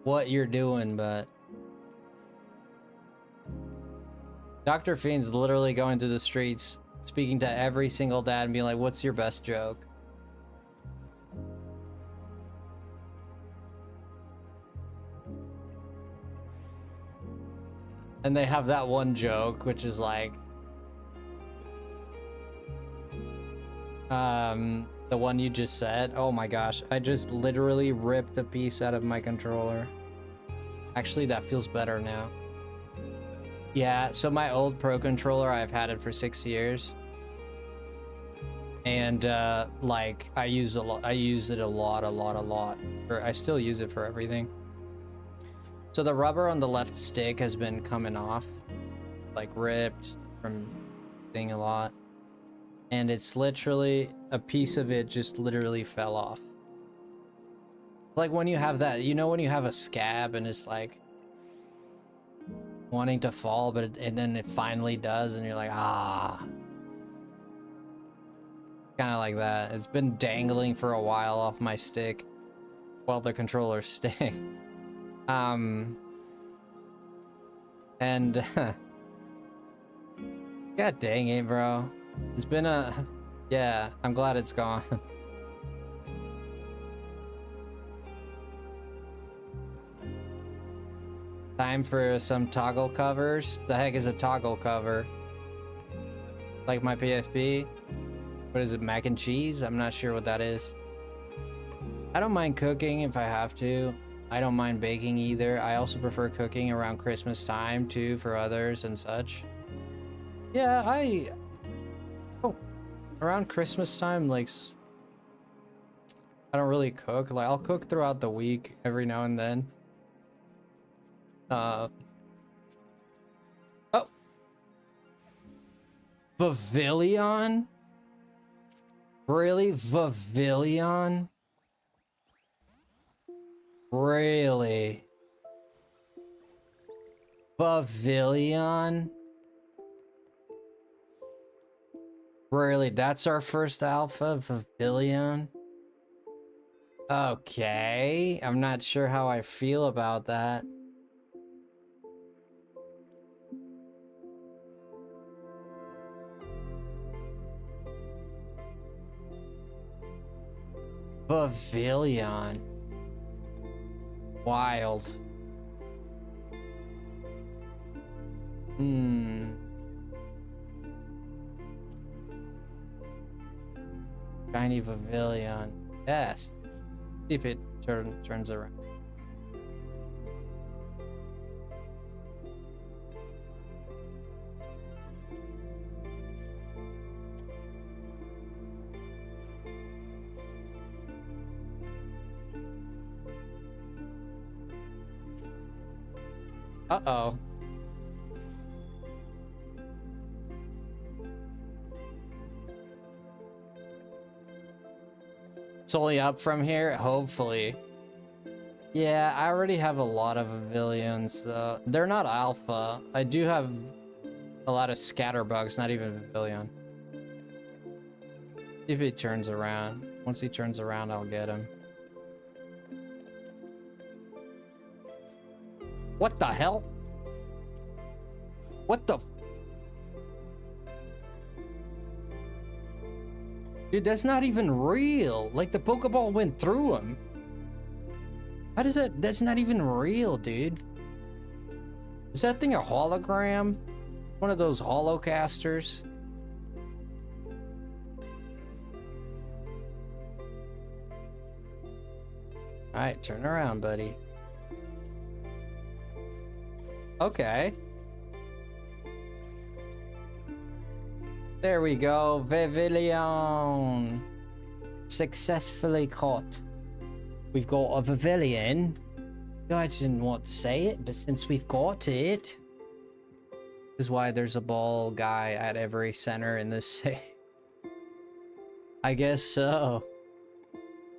what you're doing, but Dr. Fiend's literally going through the streets speaking to every single dad and being like, "What's your best joke?" And they have that one joke, which is like, the one you just said. Oh my gosh, I just literally ripped a piece out of my controller. Actually, that feels better now. Yeah, so my old Pro controller, I've had it for 6 years. And like I use it a lot. I still use it for everything. So the rubber on the left stick has been coming off, like ripped from thing a lot. And it's literally, a piece of it just literally fell off. Like when you have that, you know, when you have a scab and it's like wanting to fall, but and then it finally does, and you're like, ah. Kind of like that. It's been dangling for a while off my stick while the controller's staying. And god dang it, bro. It's been a, yeah, I'm glad it's gone. Time for some toggle covers. The heck is a toggle cover? Like my PFP? What is it, mac and cheese? I'm not sure what that is. I don't mind cooking if I have to. I don't mind baking either. I also prefer cooking around Christmas time too for others and such. Yeah, around Christmas time, like, I don't really cook. Like, I'll cook throughout the week every now and then. Oh. Pavilion? Really? Pavilion? Really? Pavilion? Really? That's our first alpha? Pavilion? Okay. I'm not sure how I feel about that. Pavilion. Wild. Shiny pavilion. Yes. See if it turns around. Uh-oh. It's only up from here, hopefully. Yeah, I already have a lot of pavilions, though. They're not alpha. I do have a lot of scatterbugs, not even a pavilion. See if he turns around. Once he turns around, I'll get him. What the hell? What the... Dude, that's not even real. Like, the Pokeball went through him. How does that... That's not even real, dude. Is that thing a hologram? One of those holocasters? Alright, turn around, buddy. Okay. There we go, Pavilion. Successfully caught. We've got a pavilion. I didn't want to say it, but since we've got it, this is why there's a ball guy at every center in this city. I guess so.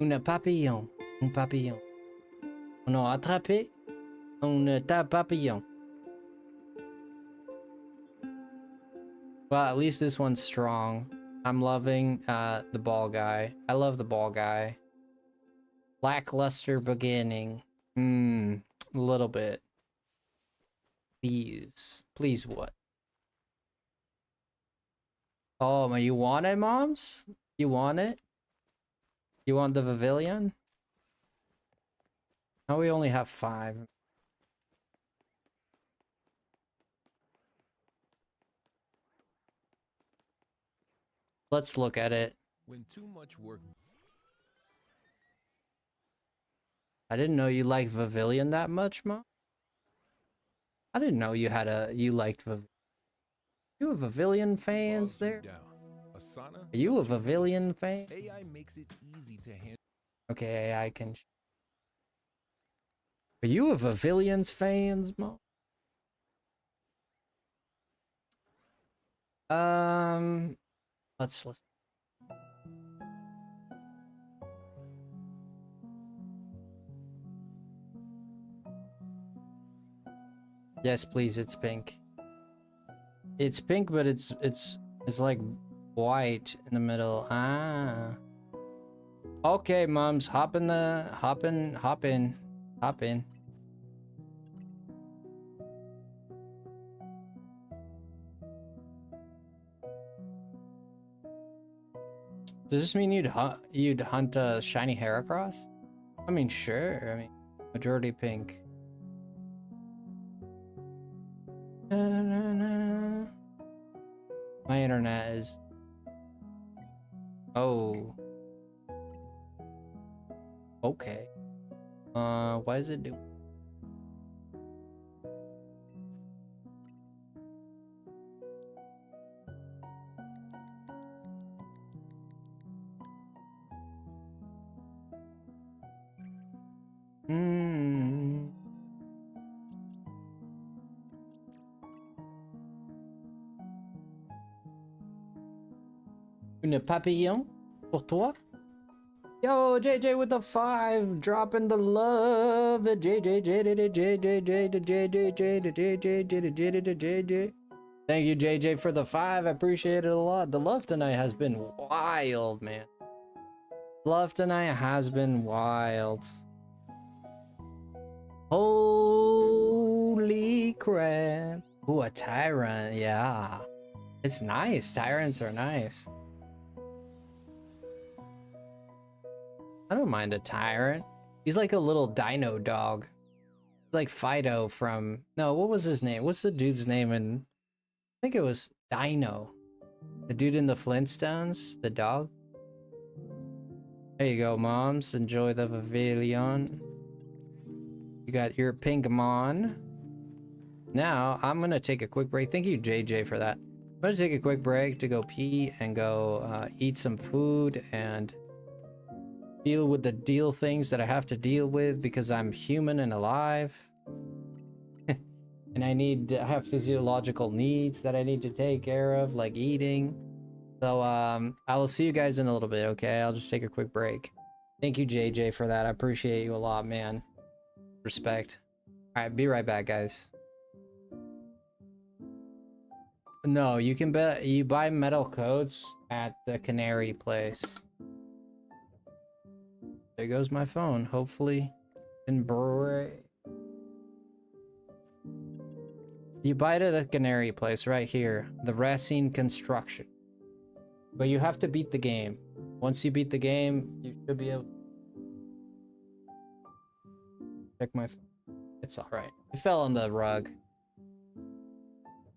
Un papillon. Un papillon. On a attrapé un papillon. Well, at least this one's strong. I'm loving the ball guy. I love the ball guy. Lackluster beginning. A little bit. Please. Please what? Oh, you want it, moms? You want it? You want the pavilion? Now we only have 5. Let's look at it. When too much work. I didn't know you liked Pavilion that much, Mom. I didn't know you liked Pavilion. You a Pavilion fans there? Are you a Pavilion fan? AI makes it easy to handle. Okay, AI can. Are you a Pavilions fans, Mom? Let's listen. Yes, please. It's pink. It's pink, but it's like white in the middle. Ah. Okay, moms, hop in. Does this mean you'd hunt a shiny Heracross? I mean, sure. I mean, majority pink. My internet is. Oh. Okay. Why is it doing? Une papillon pour toi? Yo, JJ with the 5, dropping the love. Thank you, JJ, for the 5. I appreciate it a lot. The love tonight has been wild, man. Love tonight has been wild. Holy crap. Ooh, a tyrant. Yeah. It's nice. Tyrants are nice. I don't mind a tyrant. He's like a little dino dog. Like Fido from... No, what was his name? What's the dude's name in... I think it was Dino. The dude in the Flintstones? The dog? There you go, moms. Enjoy the pavilion. You got your Pinkmon. Now, I'm going to take a quick break. Thank you, JJ, for that. I'm going to take a quick break to go pee and go eat some food and deal with the things that I have to deal with because I'm human and alive. And I have physiological needs that I need to take care of, like eating. So I will see you guys in a little bit, okay? I'll just take a quick break. Thank you, JJ, for that. I appreciate you a lot, man. Respect. All right, be right back, guys. No, you can bet you buy metal coats at the Canary place. There goes my phone. Hopefully, in break. You buy it at the Canary place right here, the Racine Construction. But you have to beat the game. Once you beat the game, you should be able. Check my phone. It's all right. It fell on the rug.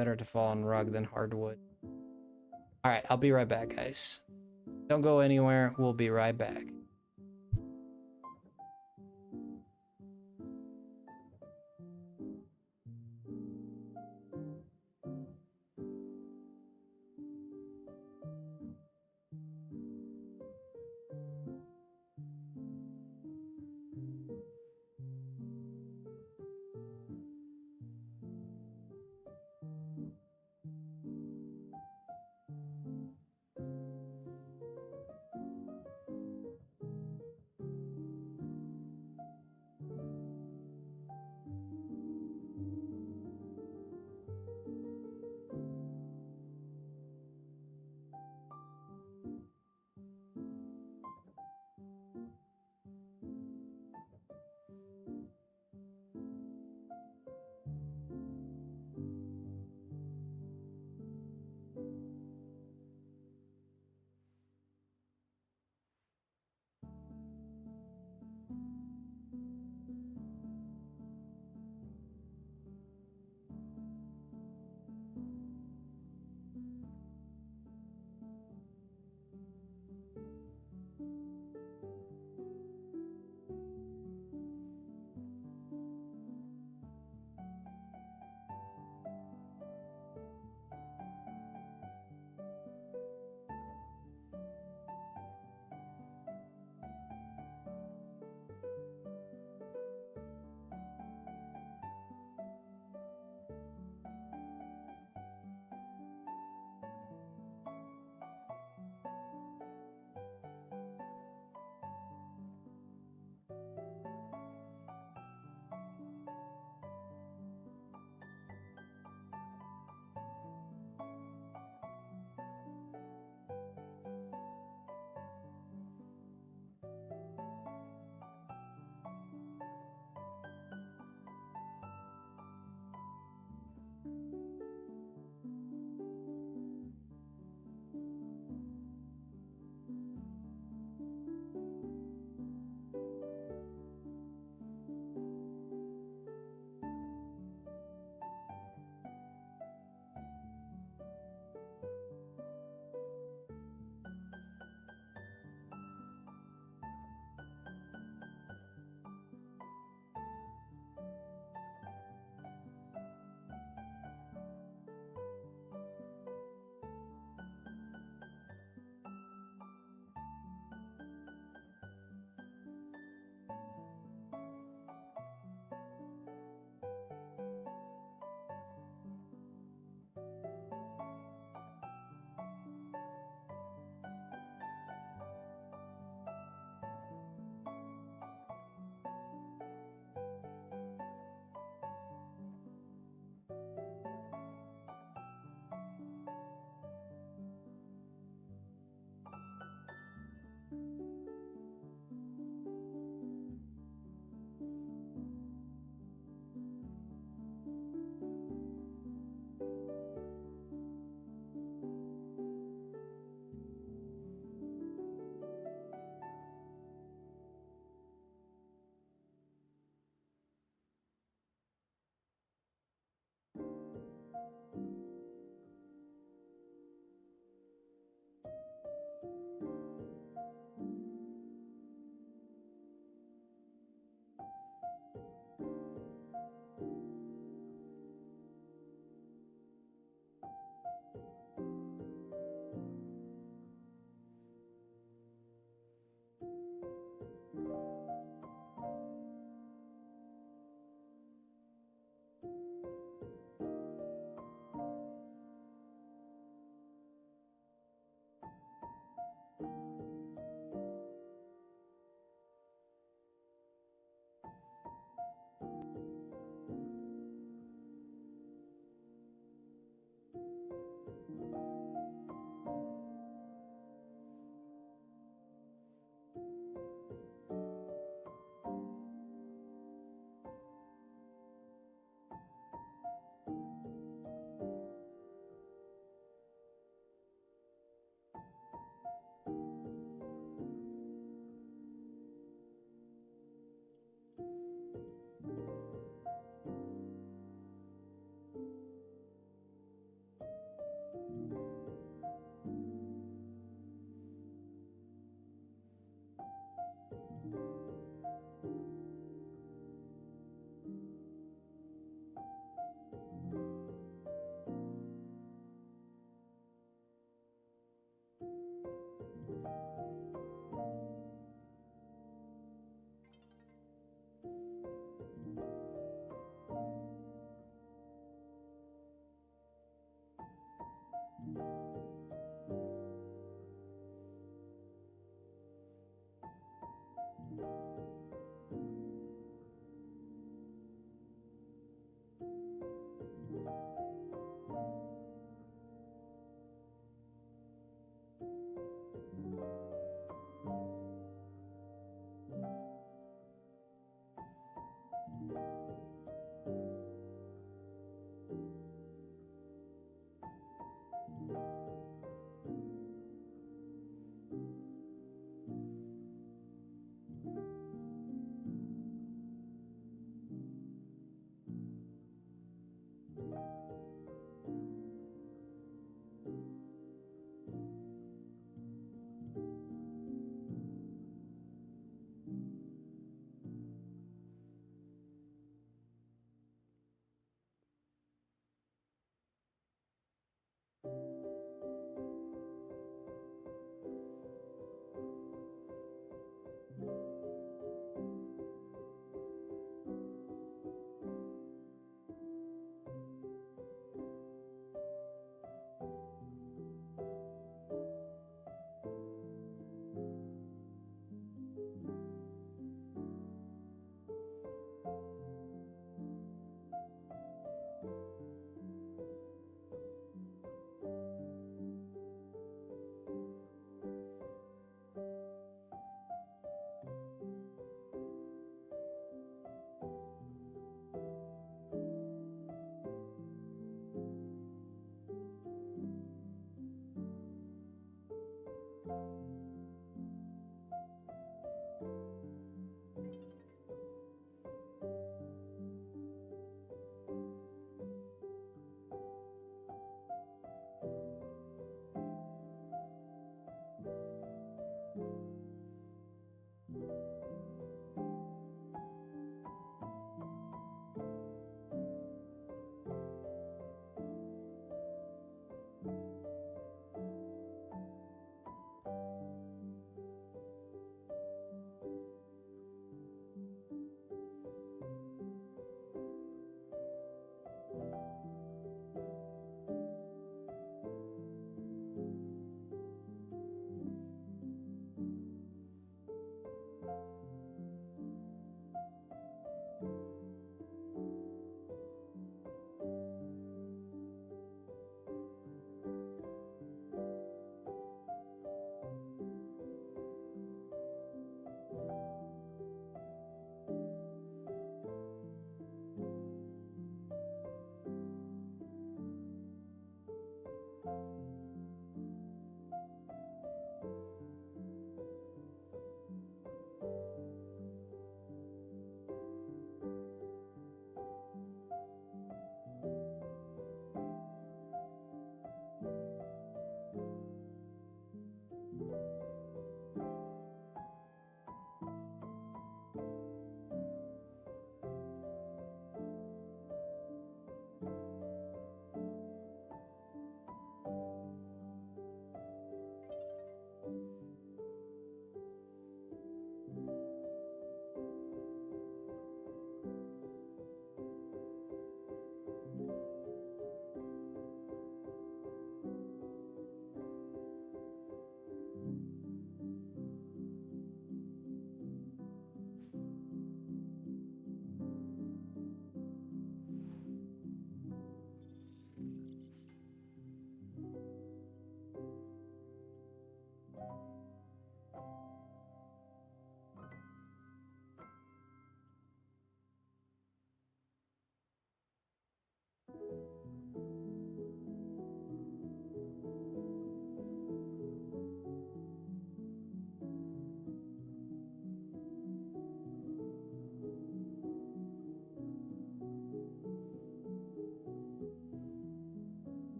Better to fall on rug than hardwood. All right, I'll be right back, guys. Don't go anywhere. We'll be right back.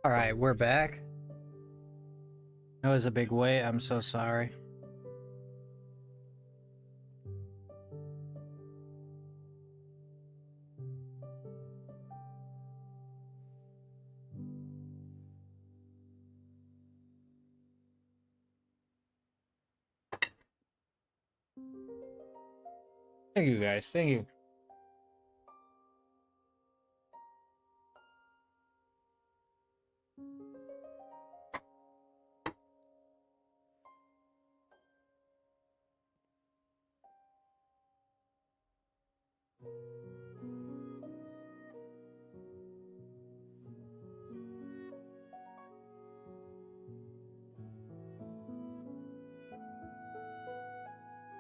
All right, we're back. That was a big wait. I'm so sorry. Thank you guys. Thank you.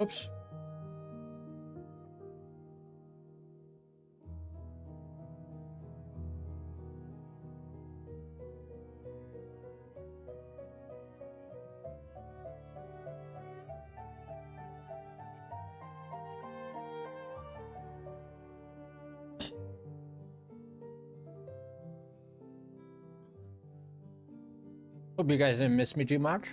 Oops. Hope you guys didn't miss me too much.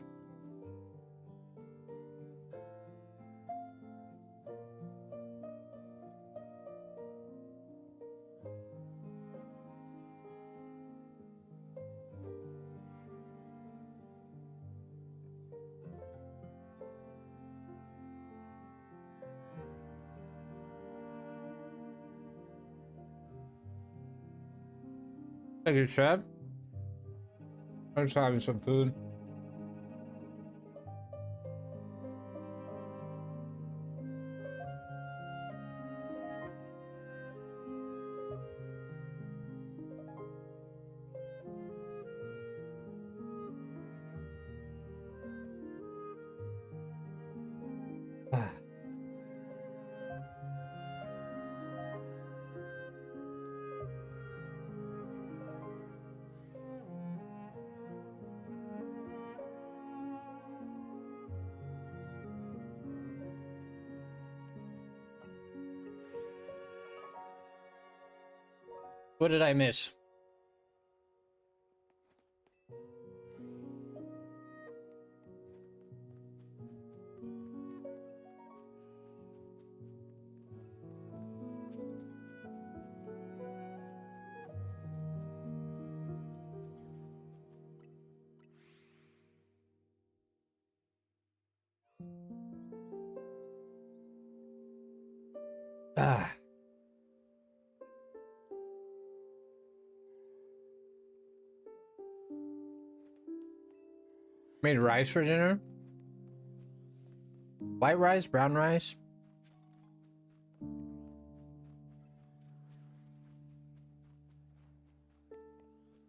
Thank you, Chef. I'm just having some food. What did I miss? Ah. Made rice for dinner. White rice, brown rice.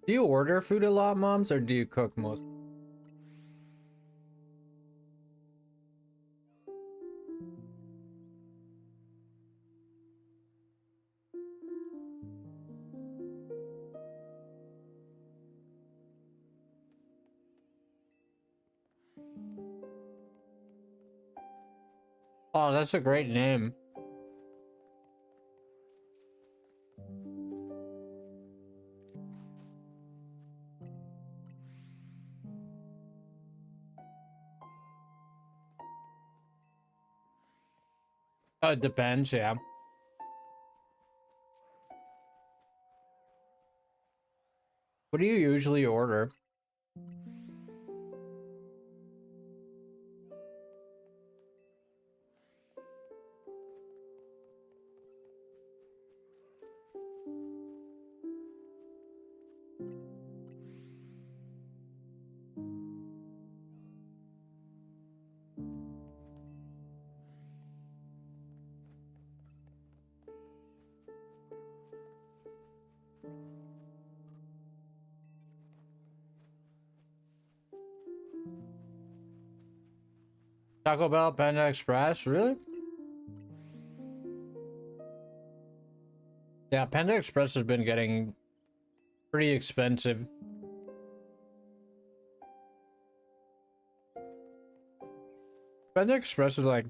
Do you order food a lot, moms, or do you cook most? Oh, that's a great name. It depends, yeah. What do you usually order? Taco Bell, Panda Express, really? Yeah, Panda Express has been getting pretty expensive. Panda Express is like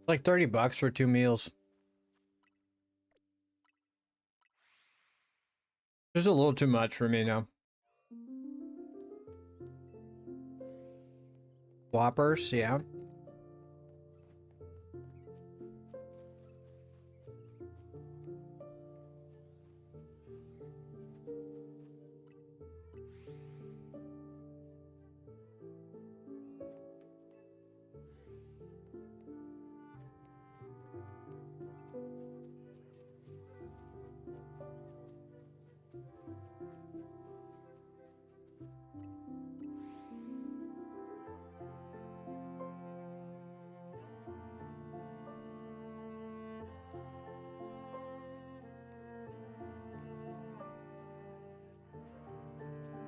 $30 for 2 meals. Just a little too much for me now. Whoppers, yeah.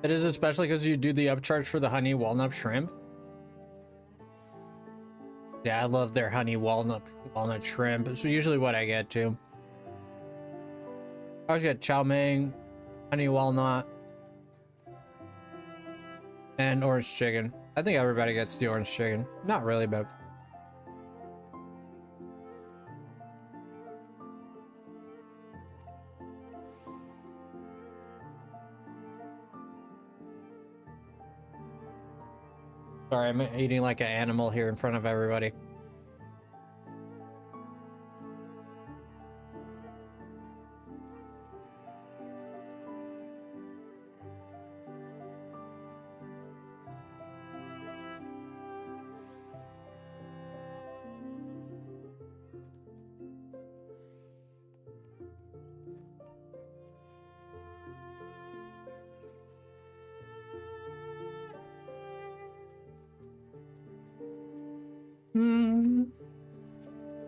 It is especially because you do the upcharge for the honey walnut shrimp. Yeah, I love their honey walnut shrimp. It's usually what I get too. I always get chow mein, honey walnut, and orange chicken. I think everybody gets the orange chicken. Not really, but sorry, I'm eating like an animal here in front of everybody.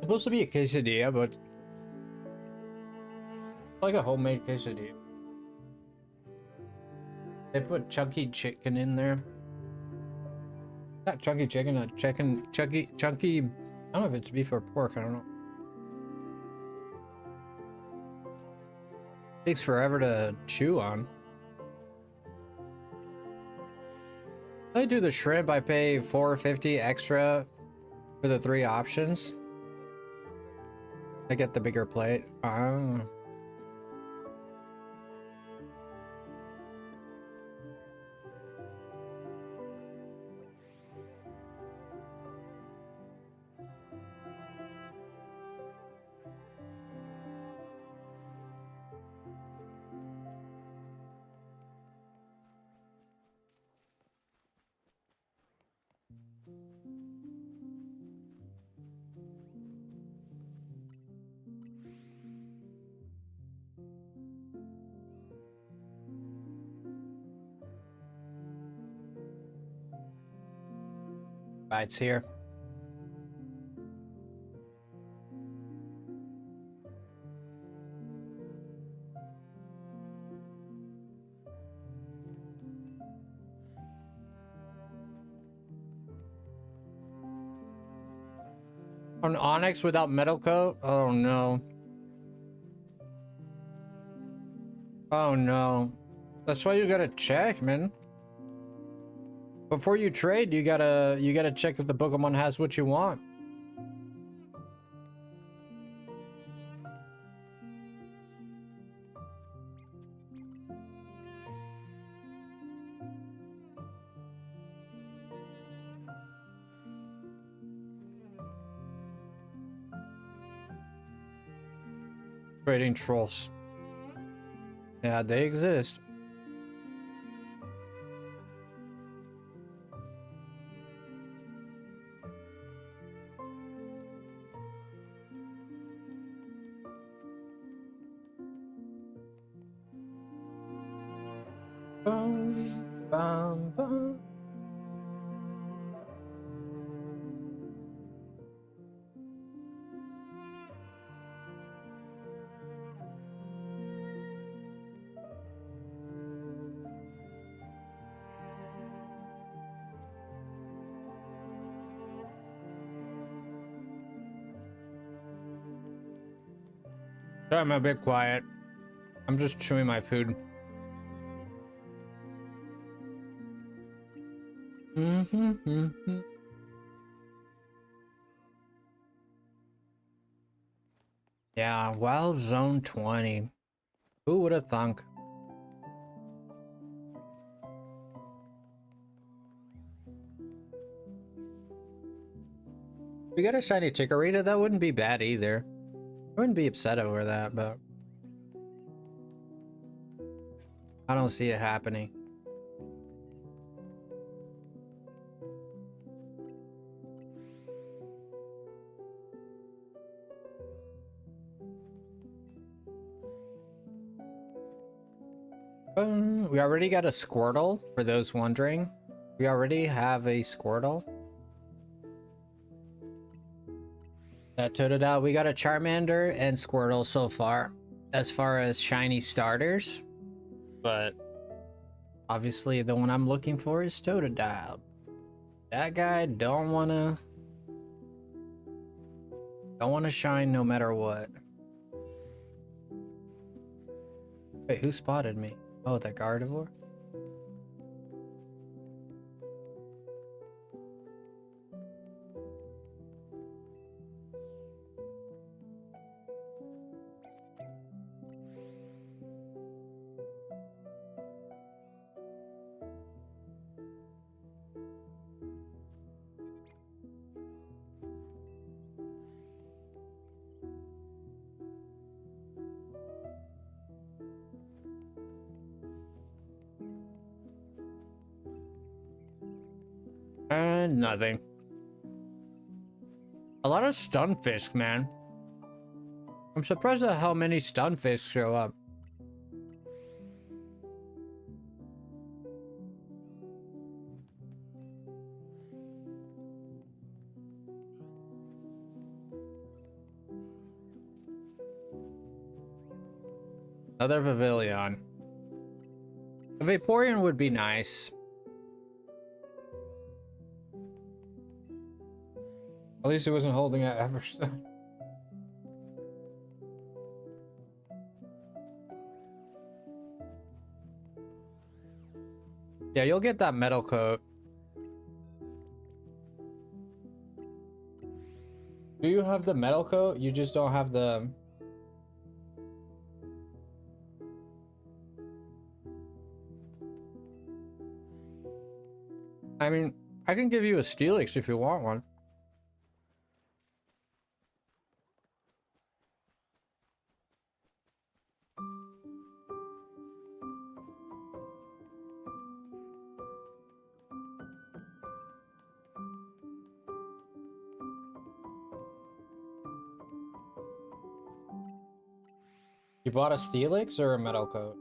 Supposed to be a quesadilla, but like a homemade quesadilla. They put chunky chicken in there. Not chunky chicken, chunky. I don't know if it's beef or pork. I don't know. Takes forever to chew on. I do the shrimp. I pay $4.50 extra for the 3 options. I get the bigger plate. Bites here. An Onyx without metal coat? Oh no. Oh no. That's why you gotta check, man. Before you trade, you gotta check that the Pokemon has what you want. Trading trolls. Yeah, they exist. Bum, bum, bum. Sorry, I'm a bit quiet. I'm just chewing my food. Yeah, Wild Zone 20. Who would have thunk? We got a shiny Chikorita, that wouldn't be bad either. I wouldn't be upset over that, but I don't see it happening. We already got a Squirtle, for those wondering. We already have a Squirtle. That Totodile. We got a Charmander and Squirtle so far, as far as shiny starters. But obviously the one I'm looking for is Totodile. That guy don't wanna shine no matter what. Wait, who spotted me? Oh, that Gardevoir? And nothing. A lot of Stunfisk, man. I'm surprised at how many Stunfisk show up. Another Pavilion. A Vaporeon would be nice. At least it wasn't holding out Everstone. Yeah, you'll get that metal coat. Do you have the metal coat? You just don't have the... I mean, I can give you a Steelix if you want one. You bought a Steelix or a metal coat?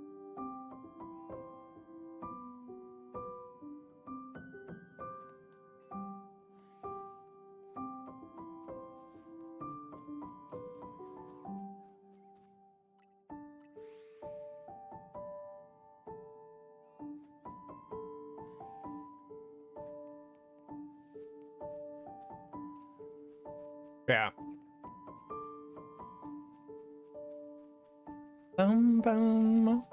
Yeah. Bum, bum.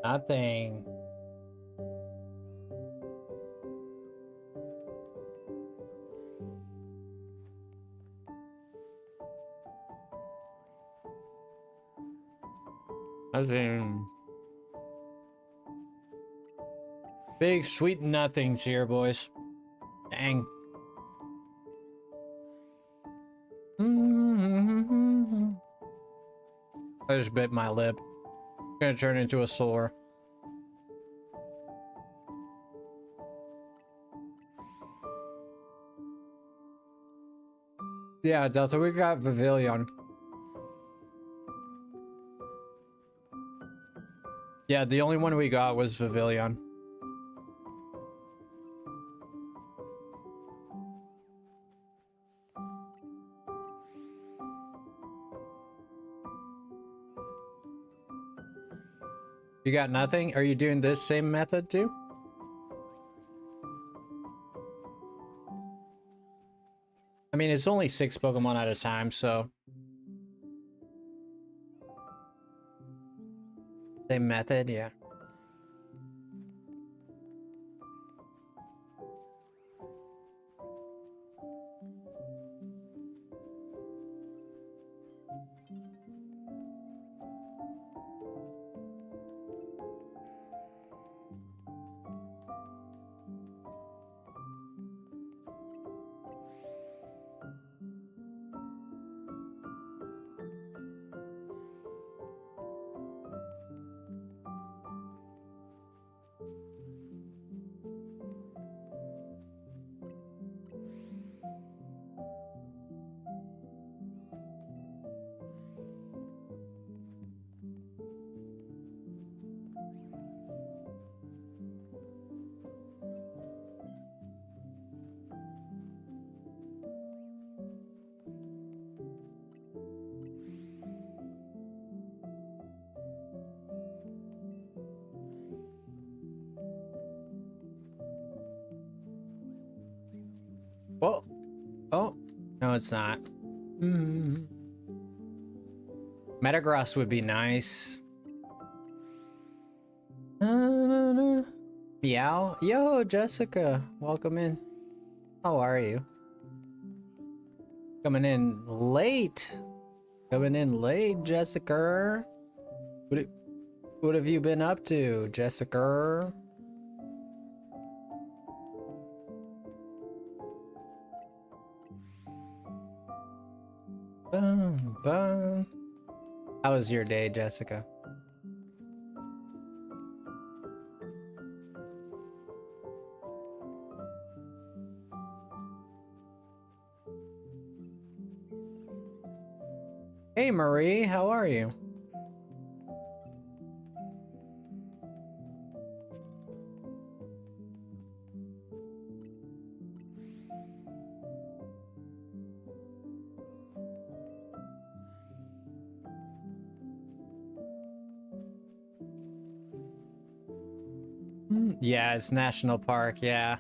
Nothing. Nothing. Big sweet nothings here, boys. Dang. I just bit my lip. It's gonna turn into a sore. Yeah, Delta, we got Pavilion. Yeah, the only one we got was Pavilion. You got nothing? Are you doing this same method too? I mean, it's only 6 Pokemon at a time, so... Same method, yeah. Whoa. Oh, no, it's not. Metagross would be nice. Meow. Yo, Jessica. Welcome in. How are you? Coming in late. Coming in late, Jessica. What have you been up to, Jessica? Boom, boom. How was your day, Jessica? Hey, Marie, how are you? Yeah, it's national park, yeah.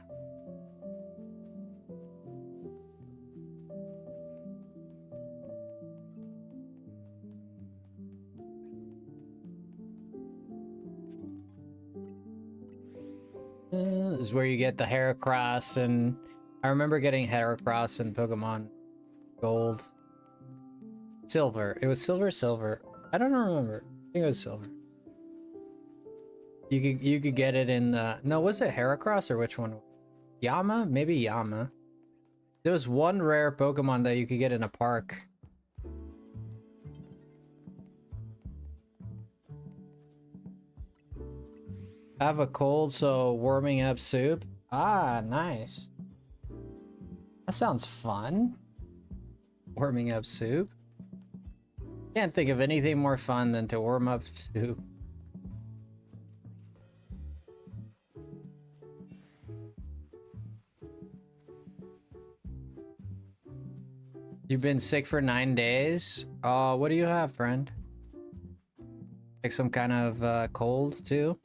This is where you get the Heracross, and I remember getting Heracross in Pokemon Gold. Silver. It was silver. I don't remember. I think it was silver. You could get it in no, was it Heracross or which one? Yama? Maybe Yama. There was one rare Pokemon that you could get in a park. Have a cold, so warming up soup. Ah, nice. That sounds fun. Warming up soup. Can't think of anything more fun than to warm up soup. You've been sick for 9 days? What do you have, friend? Like some kind of cold too?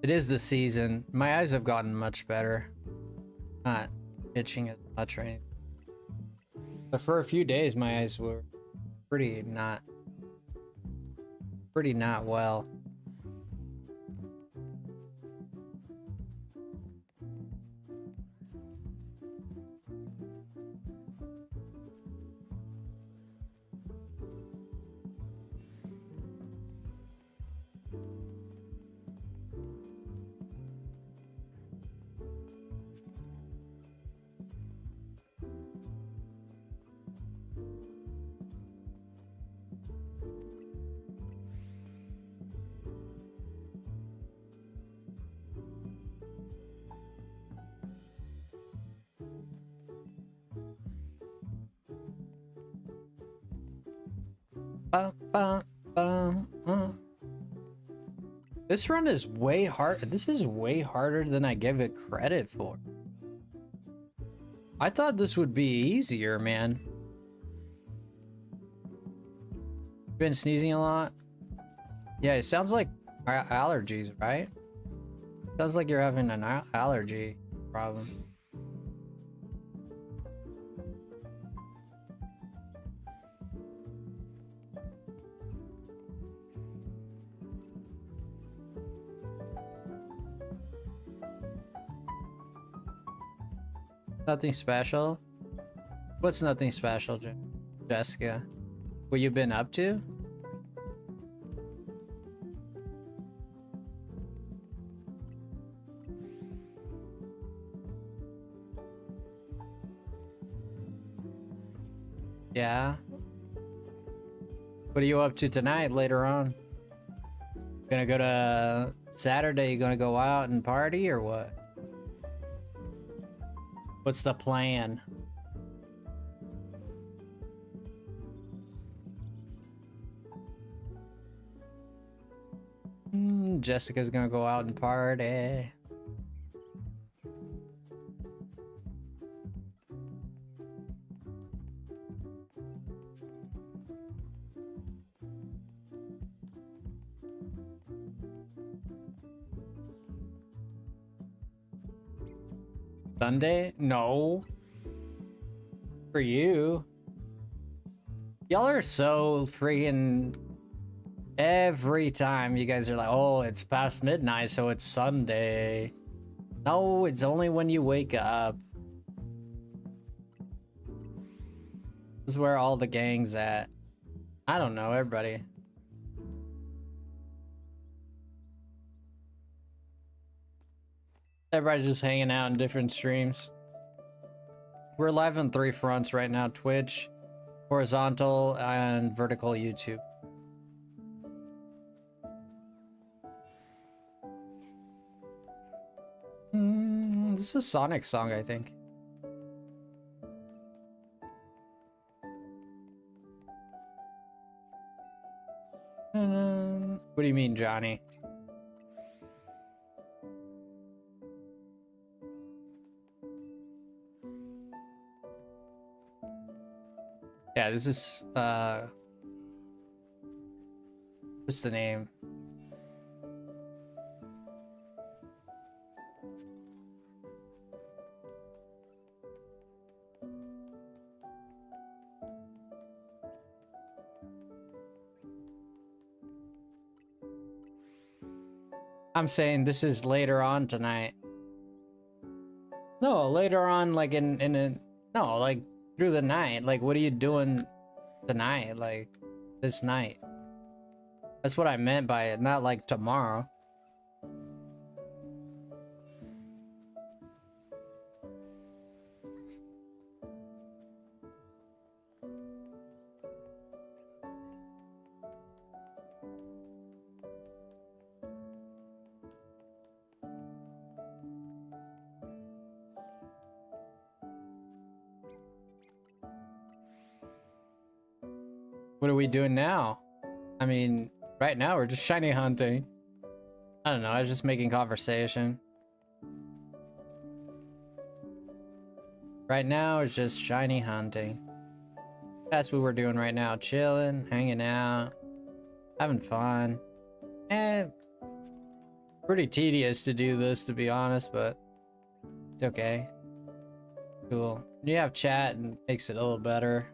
It is the season. My eyes have gotten much better. Not itching as much or anything. But for a few days, my eyes were pretty not well. This run is way hard. This is way harder than I give it credit for. I thought this would be easier, man. Been sneezing a lot? Yeah, it sounds like allergies, right? Sounds like you're having an allergy problem. Nothing special? What's nothing special, Jessica? What you been up to? Yeah. What are you up to tonight later on? Gonna go to Saturday, you gonna go out and party or what? What's the plan? Jessica's gonna go out and party. Sunday? No. For you. Y'all are so freaking... Every time you guys are like, oh, it's past midnight, so it's Sunday. No, it's only when you wake up. This is where all the gang's at. I don't know, everybody. Everybody's just hanging out in different streams. We're live on 3 fronts right now: Twitch, horizontal, and vertical YouTube. This is a Sonic song, I think. What do you mean, Johnny? Yeah, this is, what's the name? I'm saying this is later on tonight. No, later on, like no, like through the night. Like, what are you doing tonight? Like, this night. That's what I meant by it, not like tomorrow. What are we doing now? I mean, right now we're just shiny hunting. I don't know, I was just making conversation. Right now it's just shiny hunting. That's what we're doing right now. Chilling, hanging out, having fun. Pretty tedious to do this, to be honest, but it's okay. Cool. You have chat and makes it a little better.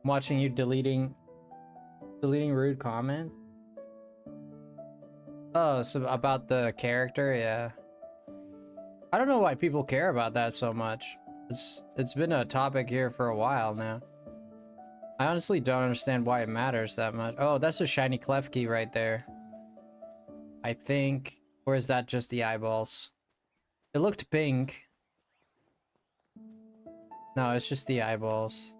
I'm watching you deleting rude comments. Oh, so about the character, yeah. I don't know why people care about that so much. It's been a topic here for a while now. I honestly don't understand why it matters that much. Oh, that's a shiny clef key right there. I think. Or is that just the eyeballs? It looked pink. No, it's just the eyeballs.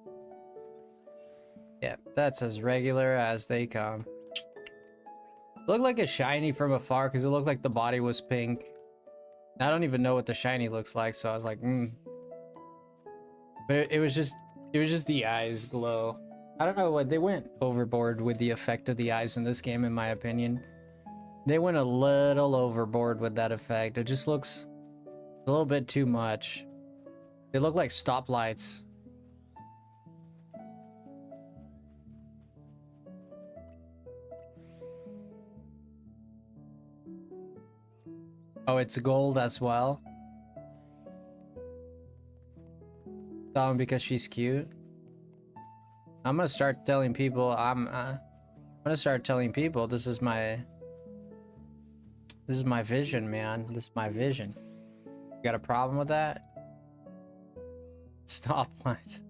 Yeah, that's as regular as they come. It looked like a shiny from afar because it looked like the body was pink. I don't even know what the shiny looks like, so I was like, But it was just the eyes glow. I don't know what, they went overboard with the effect of the eyes in this game, in my opinion. They went a little overboard with that effect. It just looks a little bit too much. They look like stoplights. Oh, it's gold as well. Down because she's cute. I'm gonna start telling people I'm gonna start telling people this is my vision, man. This is my vision. got a problem with that? Stoplights.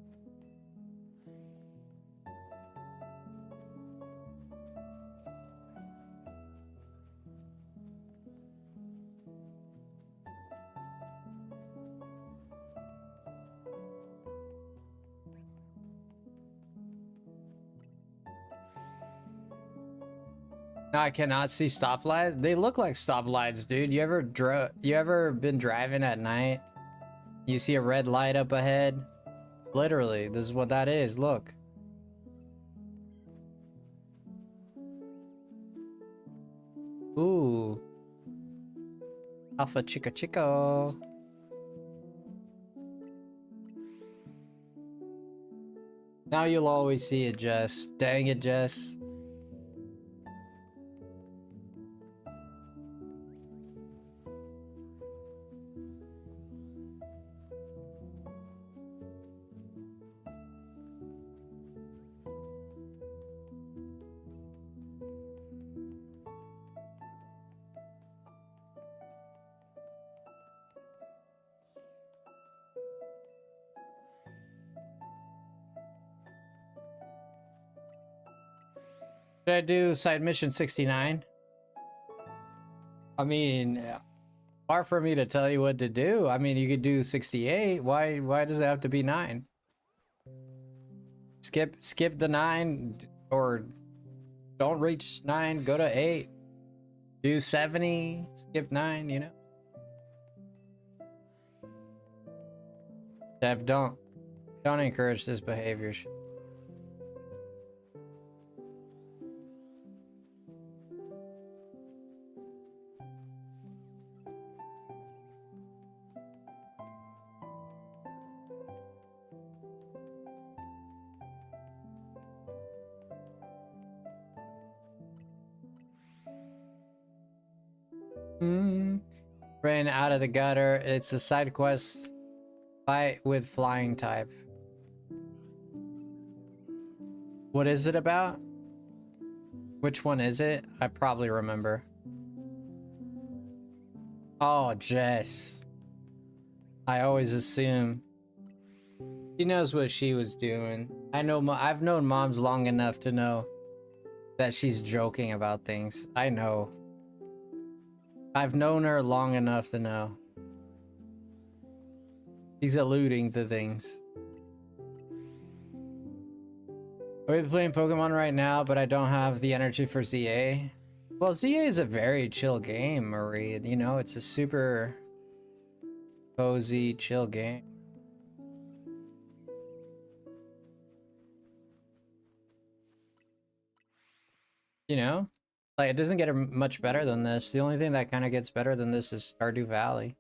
No, I cannot see stoplights. They look like stoplights, dude. You ever been driving at night? You see a red light up ahead? Literally, this is what that is. Look. Ooh. Alpha Chico Chico. Now you'll always see it, Jess. Dang it, Jess. Should I do side mission 69? I mean, far for me to tell you what to do. I mean, you could do 68. Why does it have to be 9? Skip the 9, or don't reach 9, go to 8. Do 70, skip 9, you know? Dev, don't encourage this behavior. Ran out of the gutter. It's a side quest. Fight with flying type. What is it about? Which one is it? I probably remember. Oh, Jess. I always assume. She knows what she was doing. I know. I've known moms long enough to know that she's joking about things. I know. I've known her long enough to know. He's alluding to things. I'm playing Pokemon right now, but I don't have the energy for ZA. Well, ZA is a very chill game, Marie. You know, it's a super cozy, chill game. You know? Like, it doesn't get much better than this. The only thing that kind of gets better than this is Stardew Valley.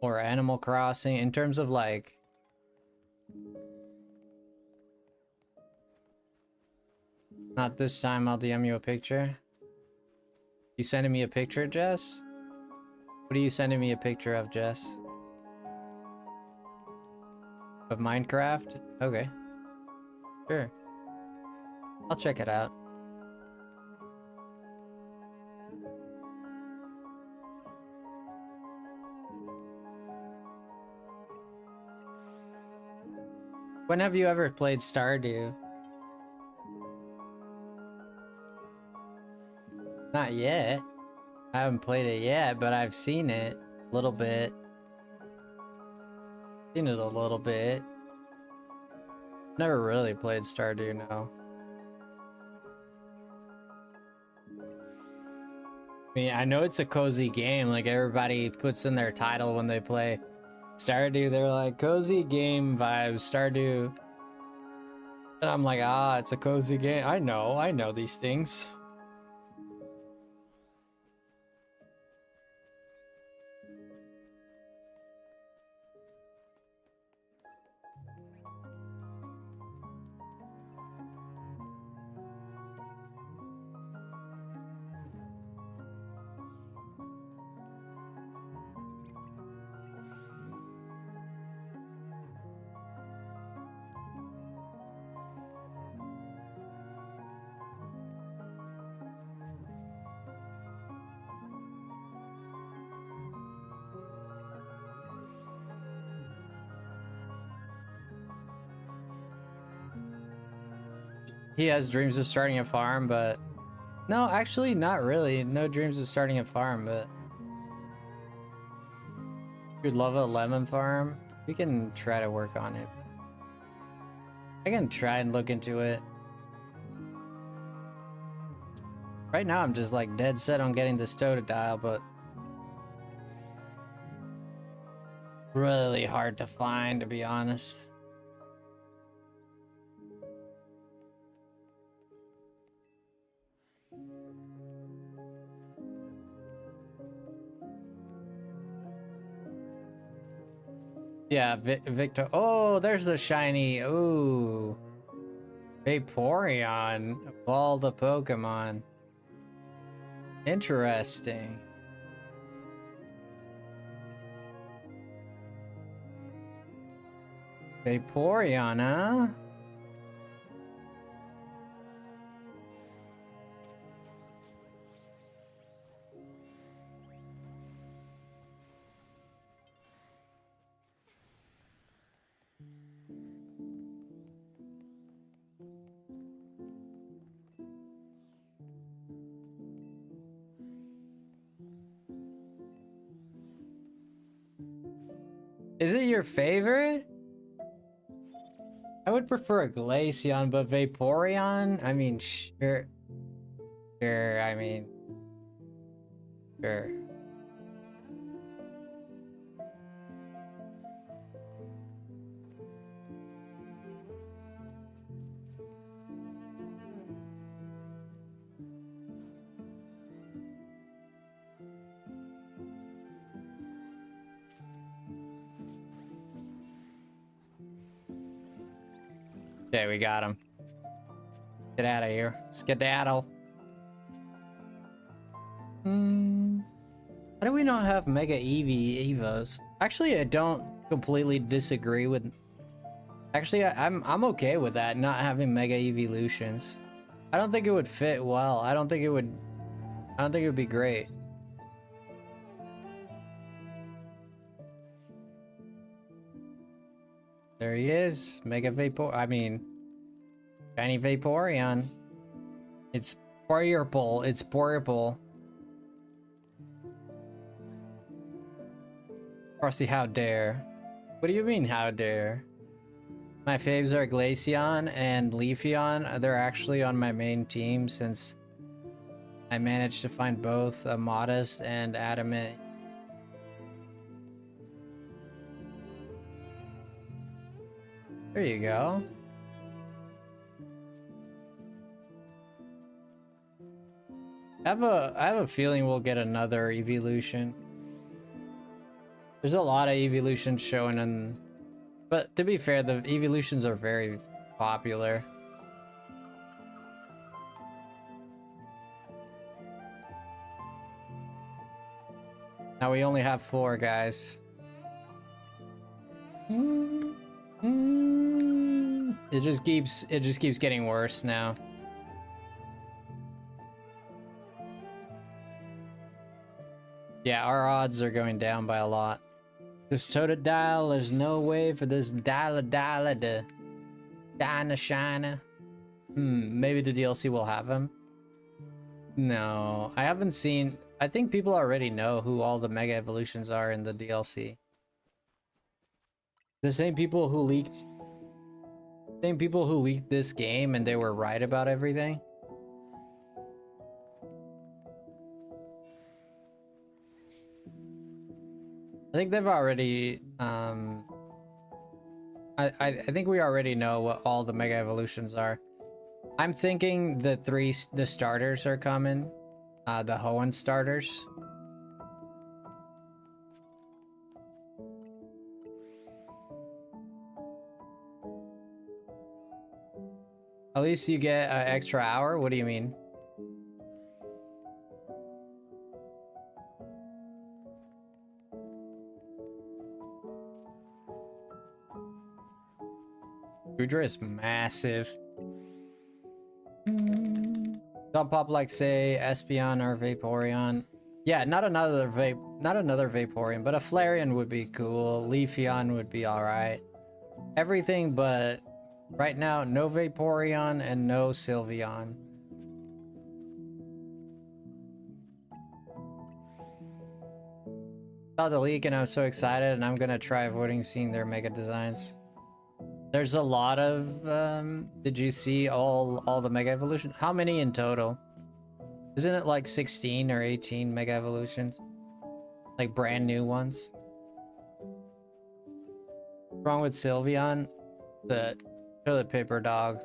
Or Animal Crossing, in terms of, like... Not this time, I'll DM you a picture. You sending me a picture, Jess? What are you sending me a picture of, Jess? Of Minecraft? Okay. Sure. I'll check it out. When have you ever played Stardew? Not yet. I haven't played it yet, but I've seen it a little bit. Seen it a little bit. Never really played Stardew, no. I mean, I know it's a cozy game, like everybody puts in their title when they play Stardew. They're like, cozy game vibes, Stardew. And I'm like, ah, it's a cozy game. I know these things. he has dreams of starting a farm, but no, actually not really. No dreams of starting a farm, but you'd love a lemon farm. We can try to work on it. I can try and look into it. Right now, I'm just like dead set on getting this Totodile, but really hard to find, to be honest. Yeah, Victor. Oh, there's the shiny. Ooh. Vaporeon of all the Pokemon. Interesting. Vaporeon, huh? Is it your favorite? I would prefer a Glaceon, but Vaporeon? I mean, sure. Sure, I mean... Sure. Okay, we got him. Get out of here. Skedaddle. How do we not have Mega Eevee Evos? Actually, I don't completely disagree with... Actually, I'm okay with that, not having Mega Evolutions. I don't think it would fit well. I don't think it would be great. There he is. Mega Vapor. I mean, shiny Vaporeon. It's purple. It's purple. Frosty, how dare? What do you mean, how dare? My faves are Glaceon and Leafeon. They're actually on my main team since I managed to find both a Modest and Adamant. There you go. I have a feeling we'll get another evolution. There's a lot of evolutions showing in, but to be fair, the evolutions are very popular. Now we only have 4 guys. It just keeps getting worse now. Yeah, our odds are going down by a lot. This Totodile, there's no way for this Dila to shina. Maybe the DLC will have him. No, I haven't seen. I think people already know who all the Mega Evolutions are in the DLC. The same people who leaked this game, and they were right about everything. I think they've already I think we already know what all the Mega Evolutions are. I'm thinking the starters are coming. The Hoenn starters. At least you get an extra hour? What do you mean? Goodra is massive. Don't pop like, say, Espeon or Vaporeon. Yeah, not another Vaporeon, but a Flareon would be cool. Leafeon would be alright. Everything but Right now, no Vaporeon and no Sylveon. Saw the leak and I'm so excited, and I'm gonna try avoiding seeing their mega designs. There's a lot of did you see all the mega evolution? How many in total? Isn't it like 16 or 18 mega evolutions? Like brand new ones? What's wrong with Sylveon? The toilet paper dog.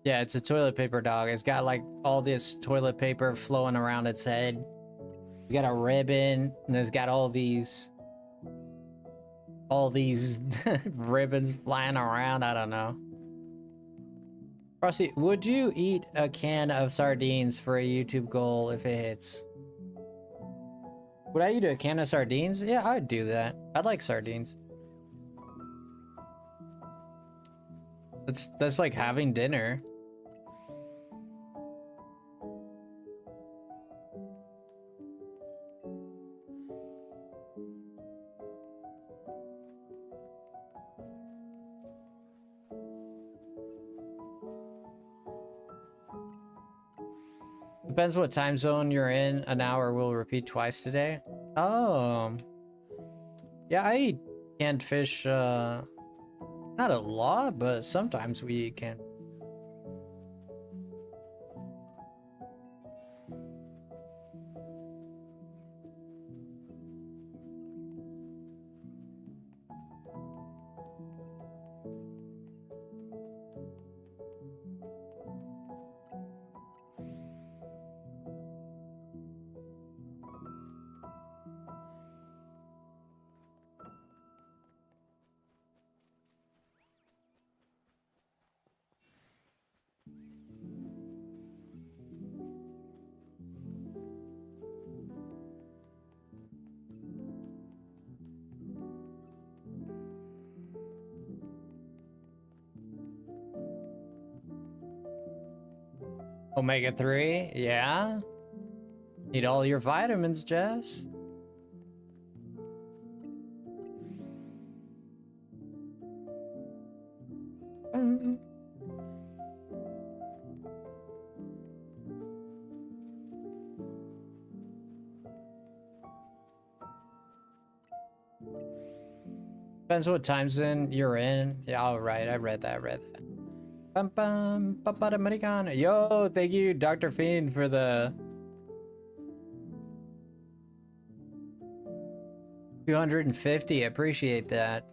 Yeah, it's a toilet paper dog. It's got like all this toilet paper flowing around its head. You got a ribbon, and it's got all these ribbons flying around. I don't know. Frosty, would you eat a can of sardines for a YouTube goal if it hits? Would I eat a can of sardines? Yeah, I'd do that. I'd like sardines. That's like having dinner. Depends what time zone you're in. An hour will repeat twice today. Oh. Yeah, I eat canned fish, not a lot, but sometimes we eat canned. Omega-3, yeah. Need all your vitamins, Jess. Depends what time zone you're in. Yeah, all right. I read that. Bum bum papa Americano. Yo, thank you, Dr. Fiend, for the 250. Appreciate that.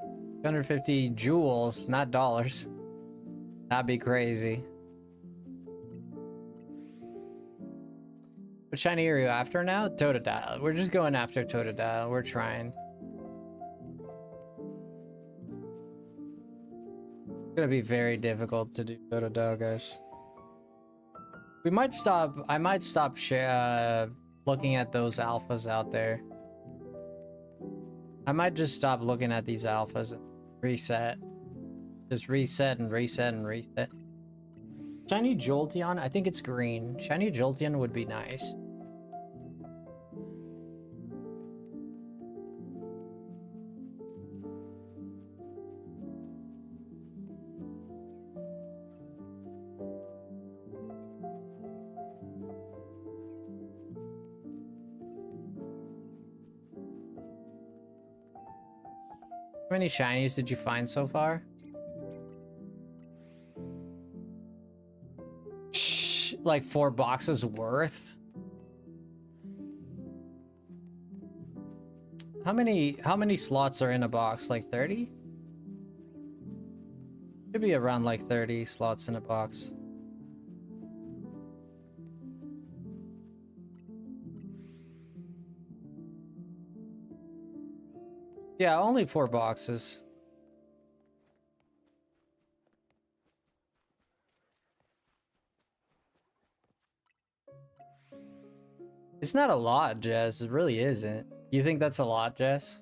250 jewels, not dollars. That'd be crazy. What shiny are you after now? Totodile. We're just going after Totodile. We're trying. It's gonna be very difficult to do Totodile, guys. We might stop. I might stop looking at those alphas out there. I might just stop looking at these alphas and reset. Just reset and reset and reset. Shiny Jolteon? I think it's green. Shiny Jolteon would be nice. How many shinies did you find so far? Shh, like 4 boxes worth? How many slots are in a box? Like 30? Should be around like 30 slots in a box. Yeah, only 4 boxes. It's not a lot, Jess. It really isn't. You think that's a lot, Jess?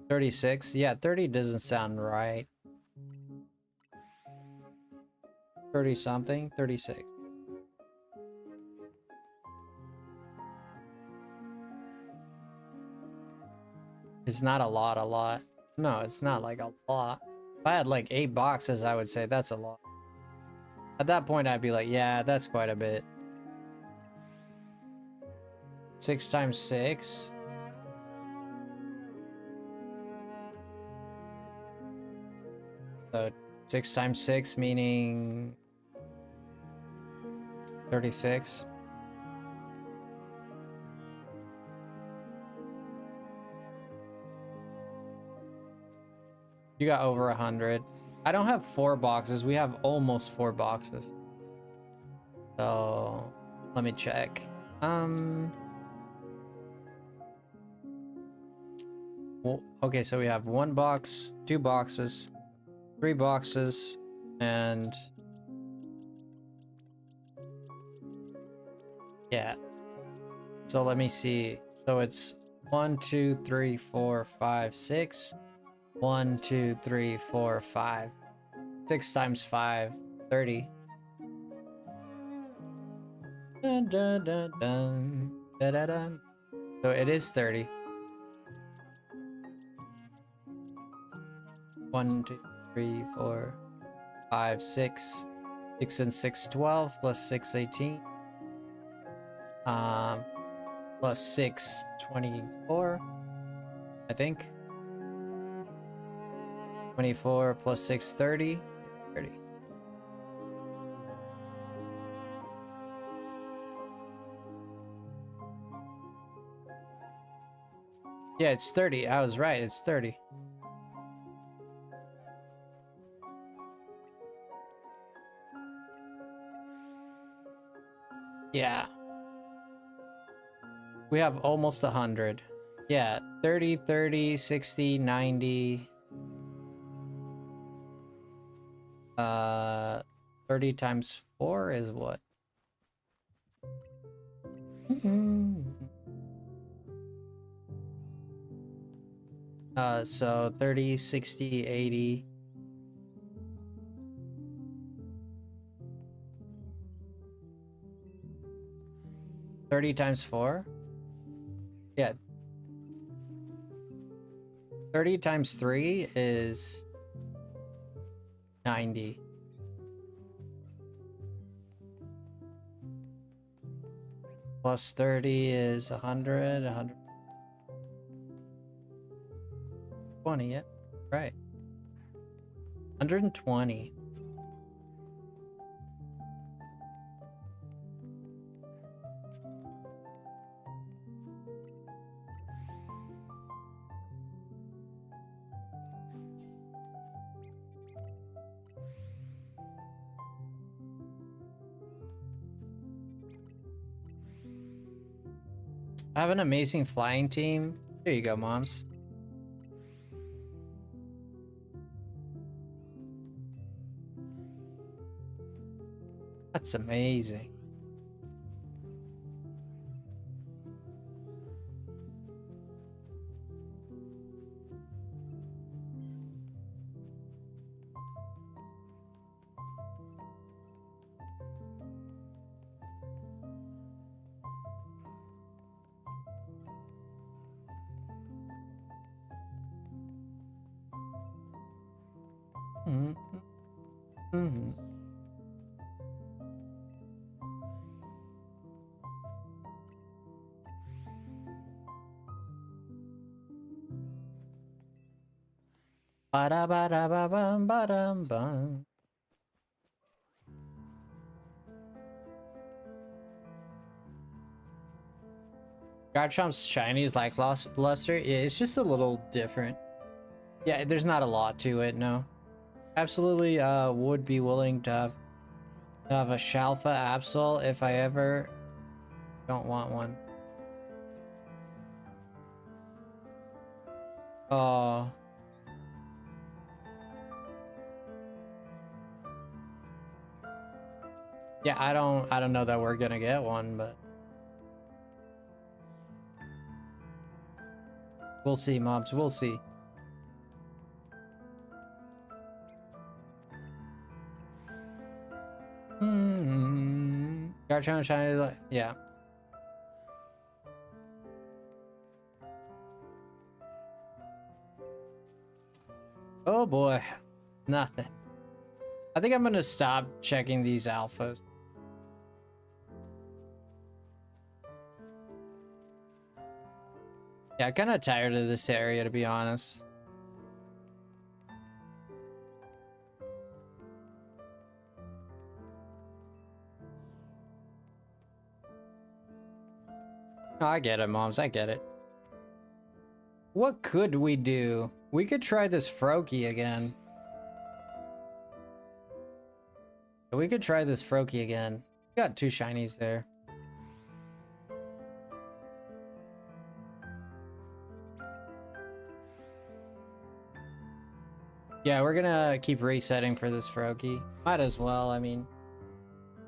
36. Yeah, 30 doesn't sound right. 30 something, 36. It's not a lot. No, it's not like a lot. If I had like 8 boxes, I would say that's a lot. At that point, I'd be like, yeah, that's quite a bit. 6 times 6. So 6 times 6 meaning 36. You got over 100. I don't have 4 boxes. We have almost 4 boxes. So let me check. Well, okay, so we have 1 box, 2 boxes, 3 boxes, and yeah. So let me see. So it's 1, 2, 3, 4, 5, 6. 1, 2, 3, 4, 5. 6 times 5, 30. Dun, dun, dun, dun, da, da, dun. So it is 30. 1, 2, 3, 4, 5, 6. 6 and 6, 12, plus 6, 18. Plus 6, 24, I think. 24 plus 6, 30. 30. Yeah, it's 30. I was right. It's 30. Yeah. We have almost 100. Yeah, 30, 30, 60, 90. 30 times 4 is what? So 30, 60, 80. $30 times 4? Yeah. 30 times 3 is 90. Plus 30 is 100, 120, yeah. Right. 120. I have an amazing flying team. There you go, moms. That's amazing. Ba-da-ba-da-ba-bum, ba-dum-bum. Garchomp's shiny is like luster. Yeah, it's just a little different. Yeah, there's not a lot to it, no. Absolutely would be willing to have a Shalfa Absol if I ever don't want one. Oh. Yeah, I don't know that we're gonna get one, but we'll see, mobs. We'll see. trying shiny, like, yeah. Oh boy, nothing. I think I'm gonna stop checking these alphas. Yeah, I'm kind of tired of this area, to be honest. Oh, I get it, moms. I get it. What could we do? We could try this Froakie again. We could try this Froakie again. We got 2 shinies there. Yeah, we're gonna keep resetting for this Froakie. Might as well, I mean.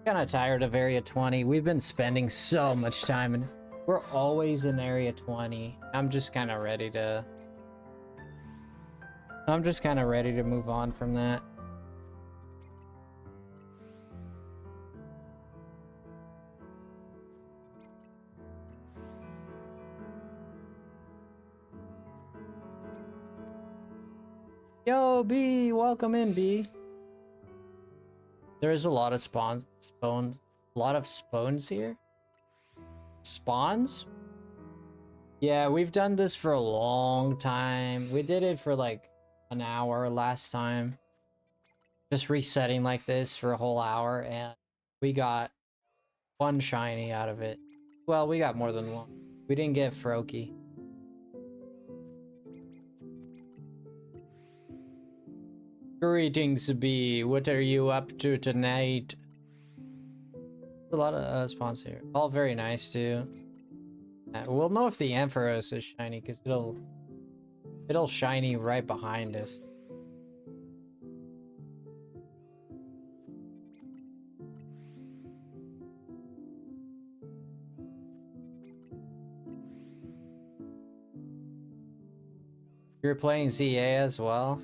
Kind of tired of Area 20. We've been spending so much time and we're always in Area 20. I'm just kind of ready to move on from that. Yo, B, welcome in, B. There is a lot of spawns here. Spawns? Yeah, we've done this for a long time. We did it for like an hour last time. Just resetting like this for a whole hour, and we got 1 shiny out of it. Well, we got more than 1. We didn't get Froakie. Greetings, B. What are you up to tonight? A lot of spawns here. All very nice too. We'll know if the Ampharos is shiny because it'll shiny right behind us. You're playing ZA as well?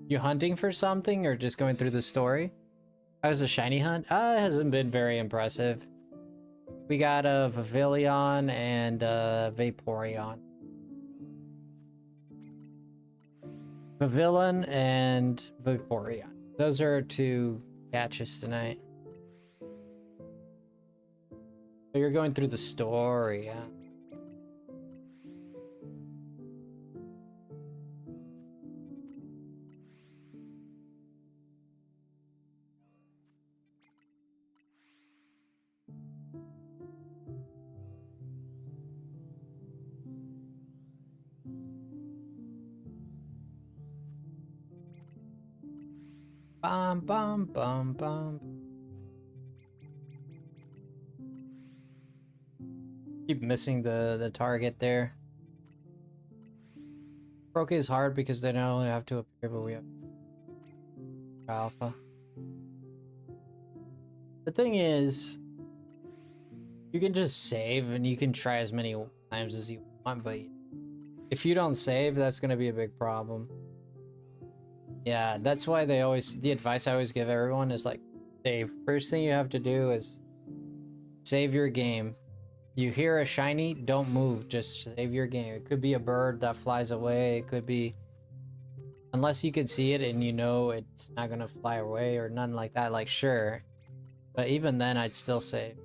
You hunting for something or just going through the story? How's the shiny hunt? It hasn't been very impressive. We got a Vivillon and a Vaporeon. Vivillon and Vaporeon. Those are 2 catches tonight. So you're going through the story, yeah. Bum bum bum bum. Keep missing the target there. Froakie is hard because they not only have to appear, but we have alpha. The thing is, you can just save and you can try as many times as you want, but if you don't save, that's gonna be a big problem. Yeah, that's why the advice I always give everyone is like, save. First thing you have to do is save your game. You hear a shiny, don't move, just save your game. It could be a bird that flies away, it could be, unless you can see it and you know it's not gonna fly away or nothing like that, like sure. But even then, I'd still save.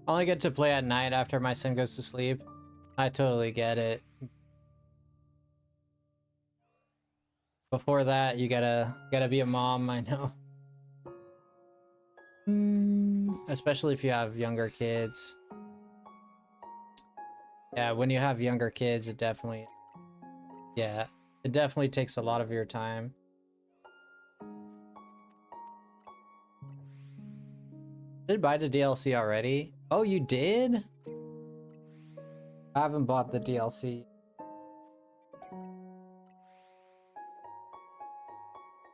I only get to play at night after my son goes to sleep. I totally get it. Before that, you gotta be a mom, I know. Especially if you have younger kids. Yeah, when you have younger kids, it definitely takes a lot of your time. Did buy the DLC already? Oh, you did? I haven't bought the DLC.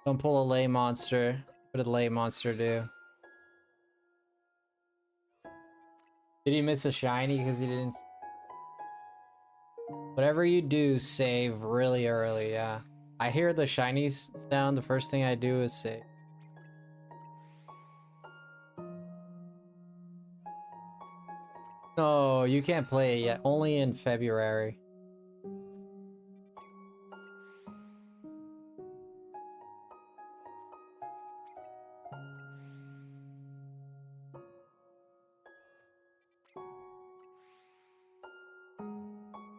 Don't pull a lay monster. What did lay monster do? Did he miss a shiny because he didn't? Whatever you do, save really early, yeah. I hear the shinies sound, the first thing I do is save. No, you can't play it yet. Only in February.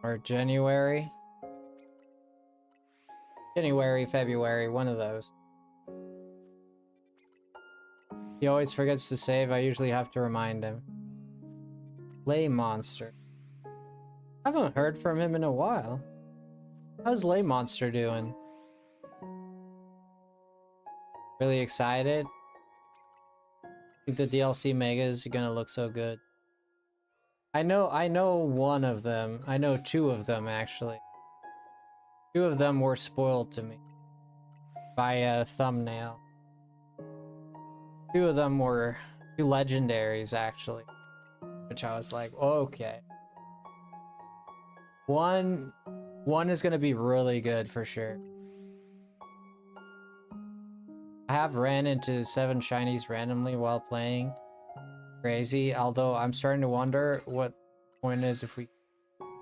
Or January. January, February, one of those. He always forgets to save. I usually have to remind him. Lay Monster. I haven't heard from him in a while. How's Lay Monster doing? Really excited? I think the DLC megas are gonna look so good. I know one of them. I know two of them actually. Two of them were spoiled to me by a thumbnail. Two of them were two legendaries actually, which I was like, okay. One is gonna be really good for sure. I have ran into 7 shinies randomly while playing. Crazy, although I'm starting to wonder what the point is if we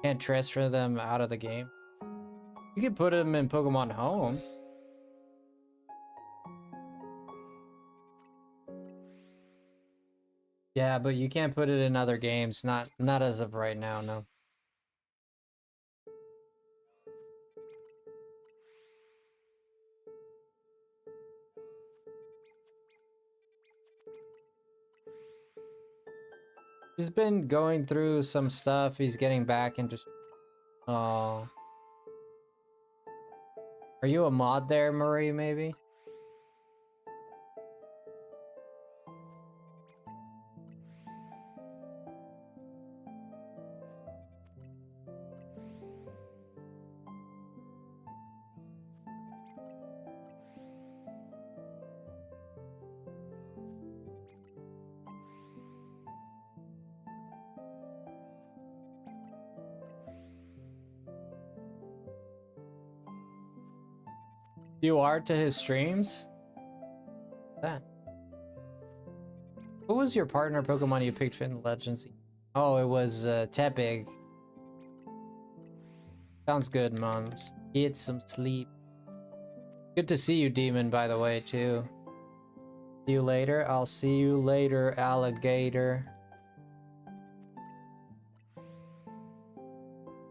can't transfer them out of the game. You can put them in Pokemon Home. Yeah, but you can't put it in other games. Not as of right now, no. He's been going through some stuff. He's getting back into... Oh. Are you a mod there, Marie, maybe? You are to his streams? That. Who was your partner Pokemon you picked in Legends? Oh, it was Tepig. Sounds good, moms. Get some sleep. Good to see you, Demon, by the way, too. See you later. I'll see you later, alligator.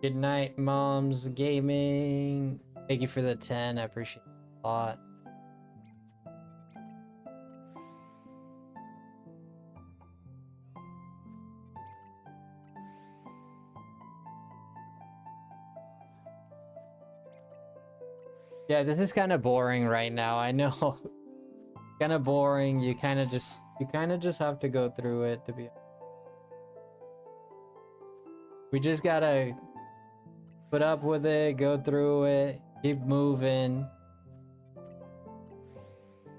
Good night, moms gaming. Thank you for the 10. I appreciate it a lot. Yeah, this is kind of boring right now. I know. Kind of boring. You kind of just have to go through it to be. We just gotta put up with it, go through it, keep moving.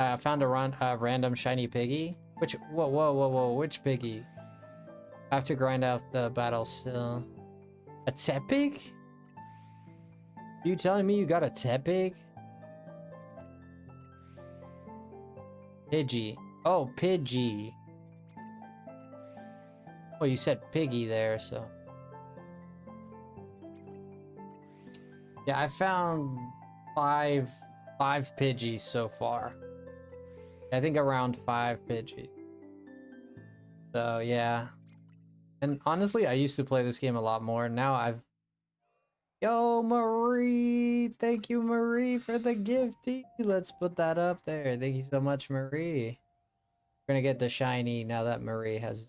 I found a random shiny piggy. Whoa, which piggy? I have to grind out the battle still. A Tepig? You telling me you got a Tepig? Pidgey. Oh, Pidgey. Well, you said piggy there, so. Yeah, I found five Pidgeys so far. I think around 5 Pidgey. So yeah. And honestly, I used to play this game a lot more. Now I've Yo, Marie! Thank you, Marie, for the gifty. Let's put that up there. Thank you so much, Marie. We're gonna get the shiny now that Marie has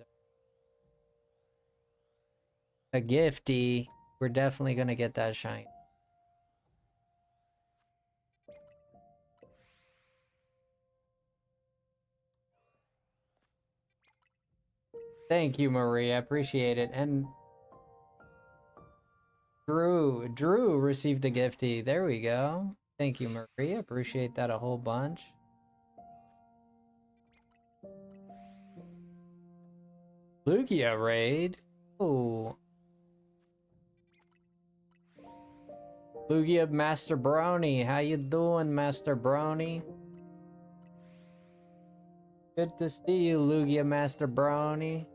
a gifty. We're definitely gonna get that shiny. Thank you, Marie. I appreciate it. And Drew received a gifty. There we go. Thank you, Marie. I appreciate that a whole bunch. Lugia raid. Oh. Lugia Master Brony. How you doing, Master Brony? Good to see you, Lugia Master Brony.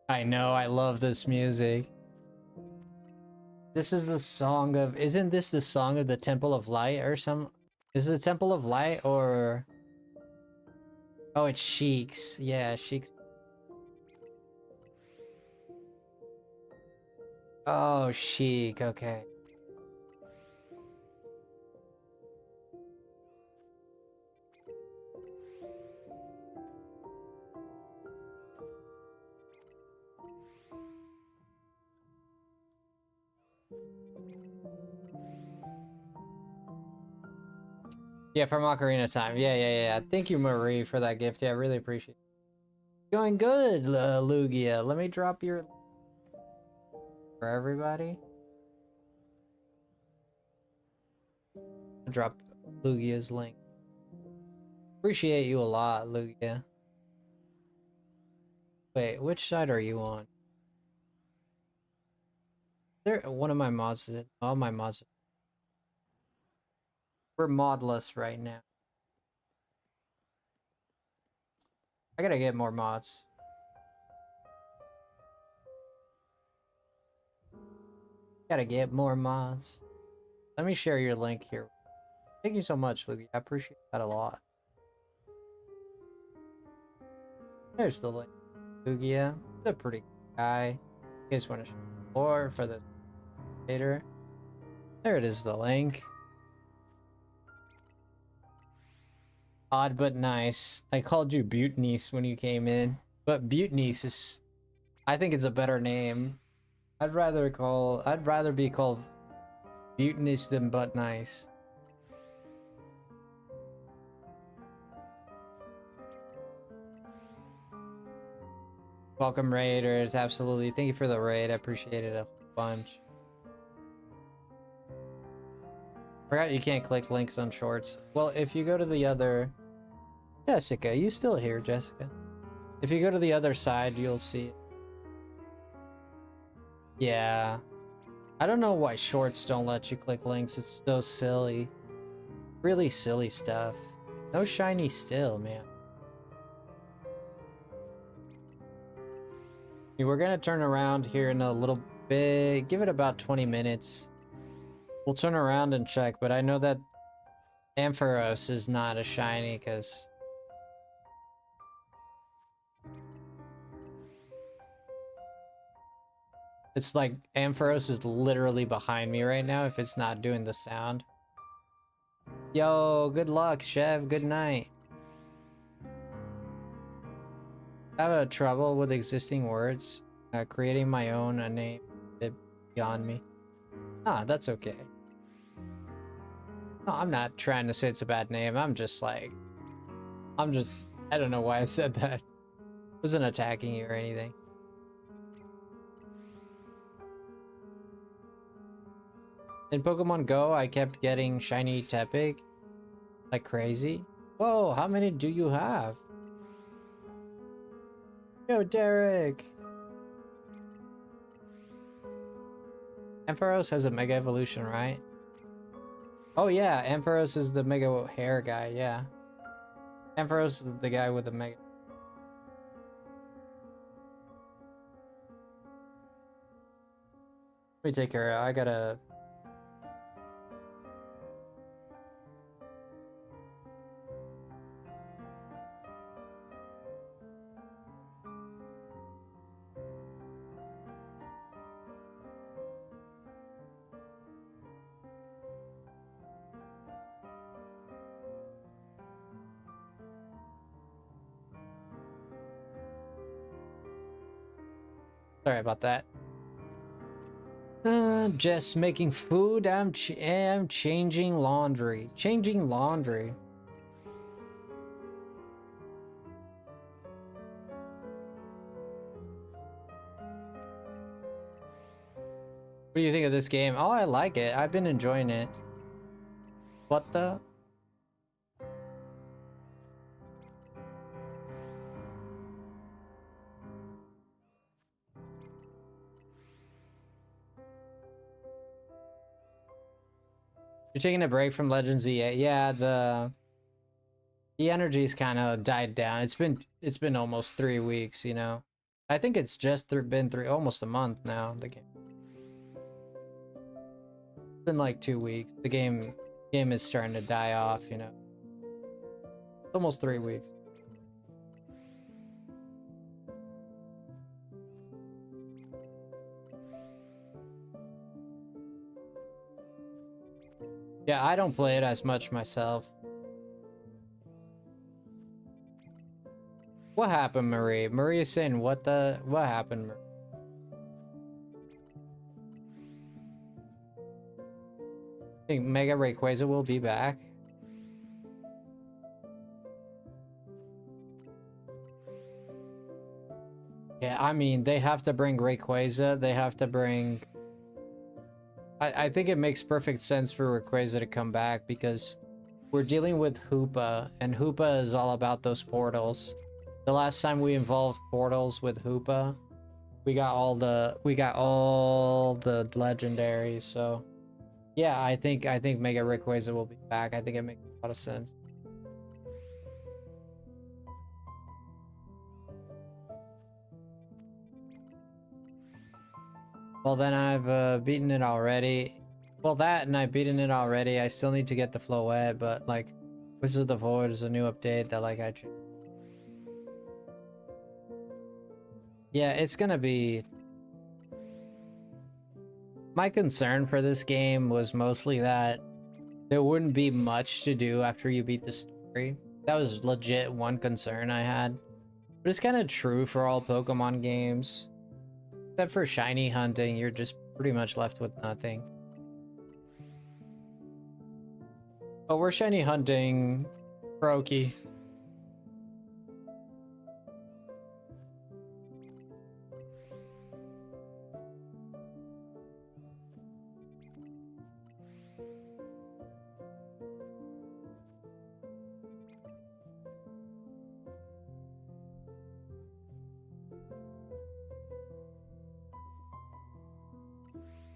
I know, I love this music. This is the song of... Isn't this the song of the Temple of Light or some... Is it the Temple of Light or... Oh, it's Sheik's. Yeah, Sheik's. Oh, Sheik. Okay. Yeah, from Ocarina Time. Yeah. Thank you, Marie, for that gift. Yeah, I really appreciate it. Going good, Lugia. Let me drop your... For everybody. I'll drop Lugia's link. Appreciate you a lot, Lugia. Wait, which side are you on? There, one of my mods is it. All my mods. We're modless right now. I gotta get more mods. Gotta get more mods. Let me share your link here. Thank you so much, Lugia. I appreciate that a lot. There's the link. Lugia. He's a pretty good guy. You guys want to show more for this later? There it is, the link. Odd but nice. I called you Butenice when you came in, but Butenice is... I think it's a better name. I'd rather be called Butenice than But Nice. Welcome, raiders. Absolutely. Thank you for the raid. I appreciate it a bunch. Forgot you can't click links on shorts. Well, if you go to the other... Jessica, you still here, Jessica? If you go to the other side, you'll see it. Yeah. I don't know why shorts don't let you click links. It's so silly. Really silly stuff. No shiny still, man. We're gonna turn around here in a little bit. Give it about 20 minutes. We'll turn around and check, but I know that Ampharos is not a shiny because... It's like Ampharos is literally behind me right now if it's not doing the sound. Yo, good luck, Chev. Good night. I have a trouble with existing words. Creating my own name is beyond me. Ah, that's okay. No, I'm not trying to say it's a bad name. I don't know why I said that. I wasn't attacking you or anything. In Pokemon Go, I kept getting shiny Tepig like crazy. Whoa, how many do you have? Yo, Derek. Ampharos has a mega evolution, right? Oh yeah, Ampharos is the mega hair guy, yeah. Ampharos is the guy with the mega. Let me take her out. I gotta. Sorry about that. Just making food. I'm changing laundry. Changing laundry. What do you think of this game? Oh, I like it. I've been enjoying it. What the? You're taking a break from Legends EA? Yeah, the energy's kind of died down. It's been almost 3 weeks, you know. I think it's just been almost a month now. The game. It's been like 2 weeks. The game is starting to die off, you know. It's almost 3 weeks. Yeah, I don't play it as much myself. What happened, Marie? Marie is saying, what happened, Marie? I think Mega Rayquaza will be back. Yeah, I mean, they have to bring Rayquaza. They have to bring... I think it makes perfect sense for Rayquaza to come back because we're dealing with Hoopa, and Hoopa is all about those portals. The last time we involved portals with Hoopa, we got all the legendaries. So yeah, I think Mega Rayquaza will be back. I think it makes a lot of sense. Well, then I've beaten it already. Well, that and I've beaten it already. I still need to get the Floette, but like, Wizards of the Void is a new update that like I. Yeah, it's gonna be. My concern for this game was mostly that there wouldn't be much to do after you beat the story. That was legit one concern I had. But it's kind of true for all Pokemon games. Except for shiny hunting, you're just pretty much left with nothing. But we're shiny hunting Froakie.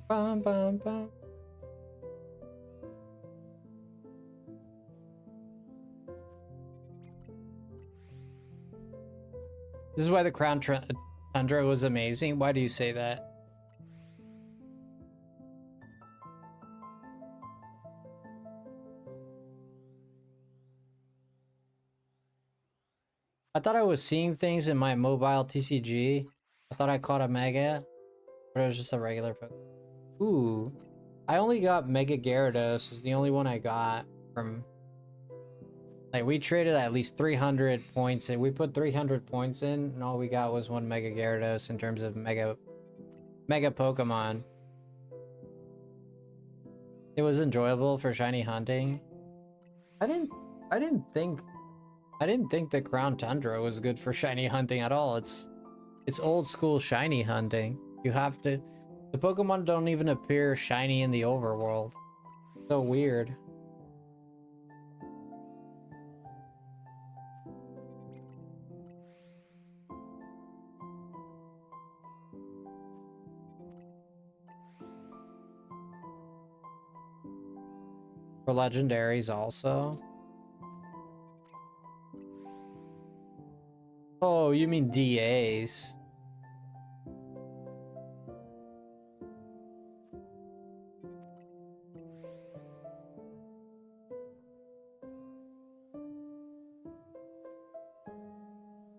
Bum, bum, bum. This is why the Crown Tundra was amazing. Why do you say that? I thought I was seeing things in my mobile TCG. I thought I caught a Mega, but it was just a regular Pokemon. Ooh, I only got Mega Gyarados. Is the only one I got from. Like, we traded at least 300 points and we put 300 points in, and all we got was one Mega Gyarados in terms of Mega Pokemon. It was enjoyable for shiny hunting. I didn't think the Crown Tundra was good for shiny hunting at all. It's old school shiny hunting. You have to. The Pokemon don't even appear shiny in the overworld. So weird. For legendaries also. Oh, you mean DAs?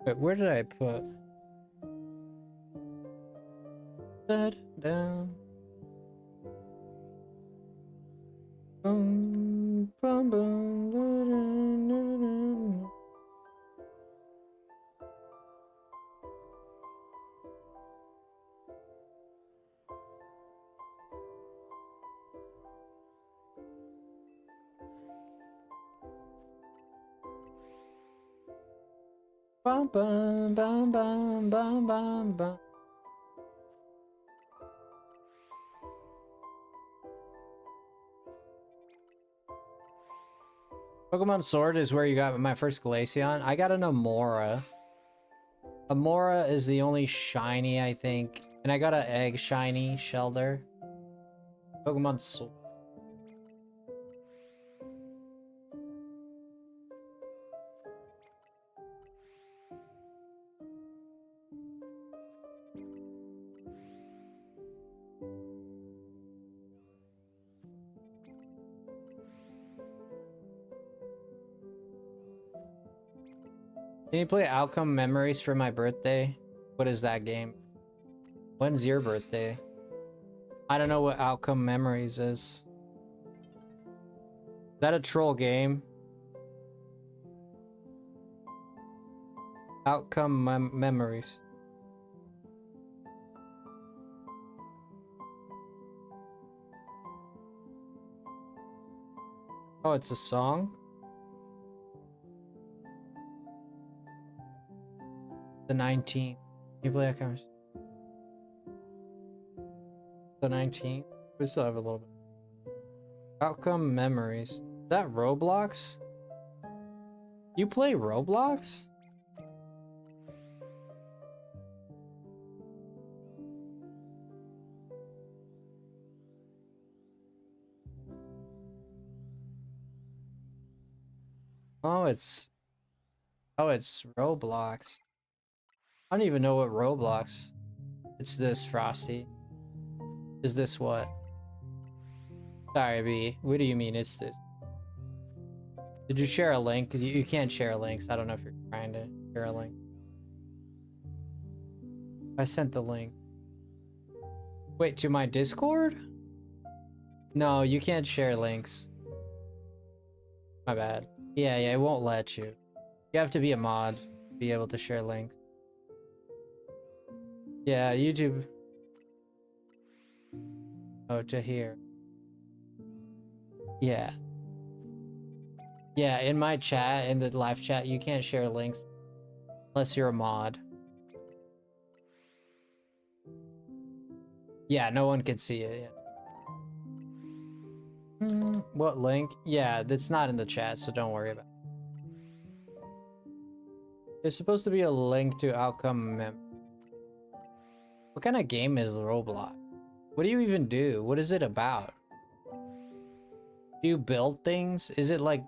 Wait, where did I put that down? Boom, boom, boom, da-da-da-da-da. Bum, bum, bum, bum, bum, bum, bum. Pokemon Sword is where you got my first Glaceon. I got an Amora. Amora is the only shiny, I think. And I got an egg shiny Shelder. Pokemon Sword. Can you play Outcome Memories for my birthday? What is that game? When's your birthday? I don't know what Outcome Memories is. Is that a troll game? Outcome Memories. Oh, it's a song? The 19th. Can you play that kind of... The 19th? We still have a little bit. Outcome Memories. Is that Roblox? You play Roblox? Oh, it's Roblox. I don't even know what Roblox. It's this, Frosty. Is this what? Sorry, B. What do you mean it's this? Did you share a link? Because you can't share links. I don't know if you're trying to share a link. I sent the link. Wait, to my Discord? No, you can't share links. My bad. Yeah, it won't let you. You have to be a mod to be able to share links. Yeah, YouTube. Oh, to here. Yeah. Yeah, in my chat, in the live chat, you can't share links unless you're a mod. Yeah, no one can see it yet. What link? Yeah, that's not in the chat, so don't worry about it. There's supposed to be a link to Outcome Mem. What kind of game is Roblox? What do you even do? What is it about? Do you build things? Is it like...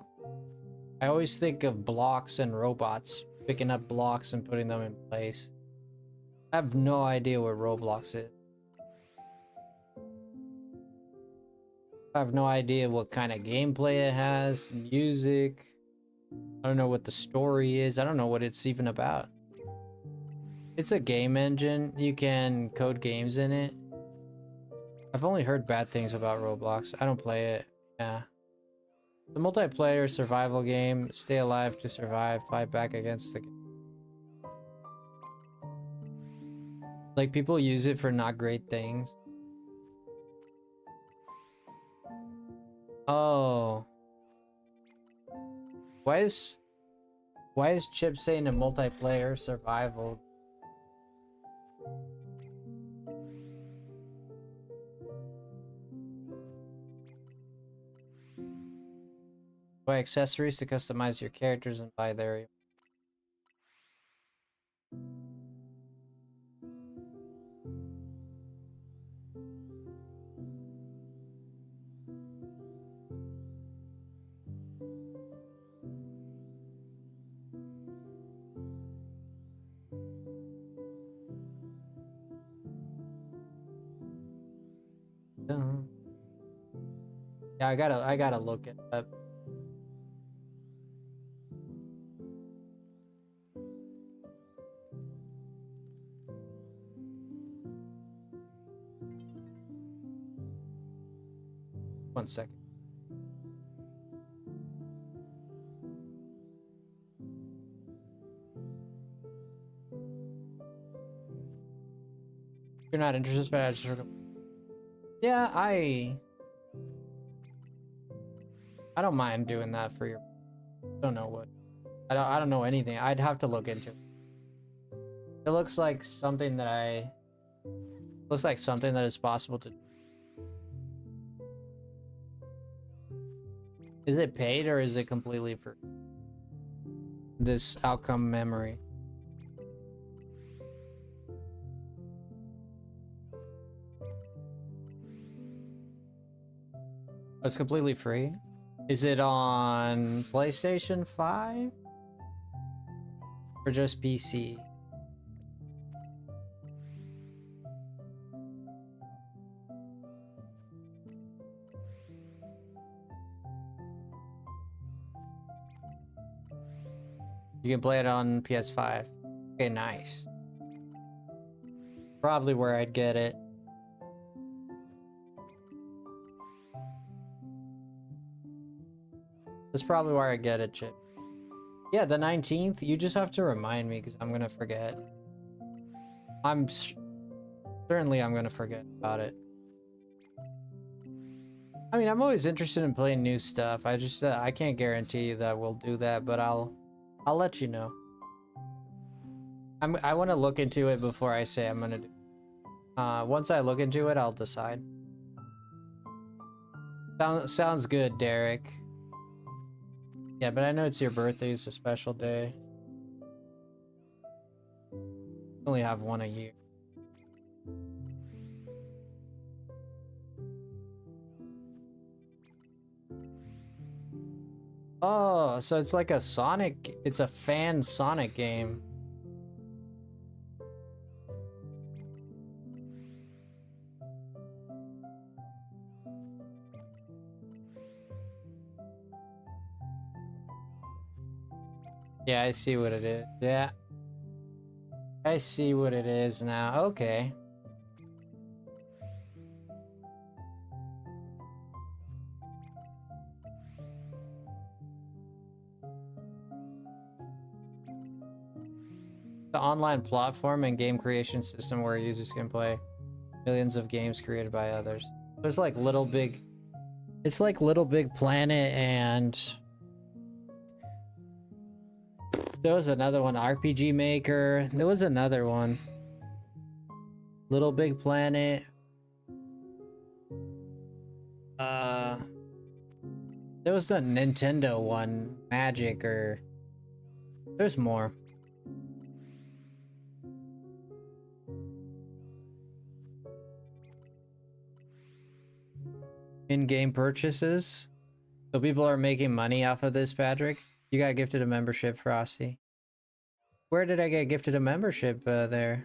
I always think of blocks and robots. Picking up blocks and putting them in place. I have no idea what Roblox is. I have no idea what kind of gameplay it has. Music. I don't know what the story is. I don't know what it's even about. It's a game engine. You can code games in it. I've only heard bad things about Roblox. I don't play it. Yeah. The multiplayer survival game. Stay alive to survive. Fight back against the... Like, people use it for not great things. Oh. Why is Chip saying a multiplayer survival? Buy accessories to customize your characters and buy their... Yeah, I gotta look it up. One second. You're not interested, but I just yeah, I don't mind doing that for your. Don't know what. I don't know anything. I'd have to look into it. It looks like something that looks like something that is possible to. Is it paid or is it completely for this outcome memory? Oh, it's completely free. Is it on PlayStation 5 or just PC? You can play it on PS5. Okay, nice. Probably where I'd get it. That's probably where I get it, Chip. Yeah, the 19th. You just have to remind me because I'm gonna forget. Certainly I'm gonna forget about it. I mean, I'm always interested in playing new stuff. I just I can't guarantee that we'll do that, but I'll let you know. I want to look into it before I say I'm gonna do. Once I look into it, I'll decide. Sounds good, Derek. Yeah, but I know it's your birthday. It's a special day. Only have one a year. Oh, so it's like a Sonic. It's a fan Sonic game. Yeah, I see what it is. Yeah. I see what it is now. Okay. The online platform and game creation system where users can play millions of games created by others. It's like Little Big Planet, and there was another one, RPG Maker. There was another one. Little Big Planet. There was the Nintendo one, Magic, or there's more. In-game purchases. So people are making money off of this, Patrick. You got gifted a membership, Frosty. Where did I get gifted a membership there?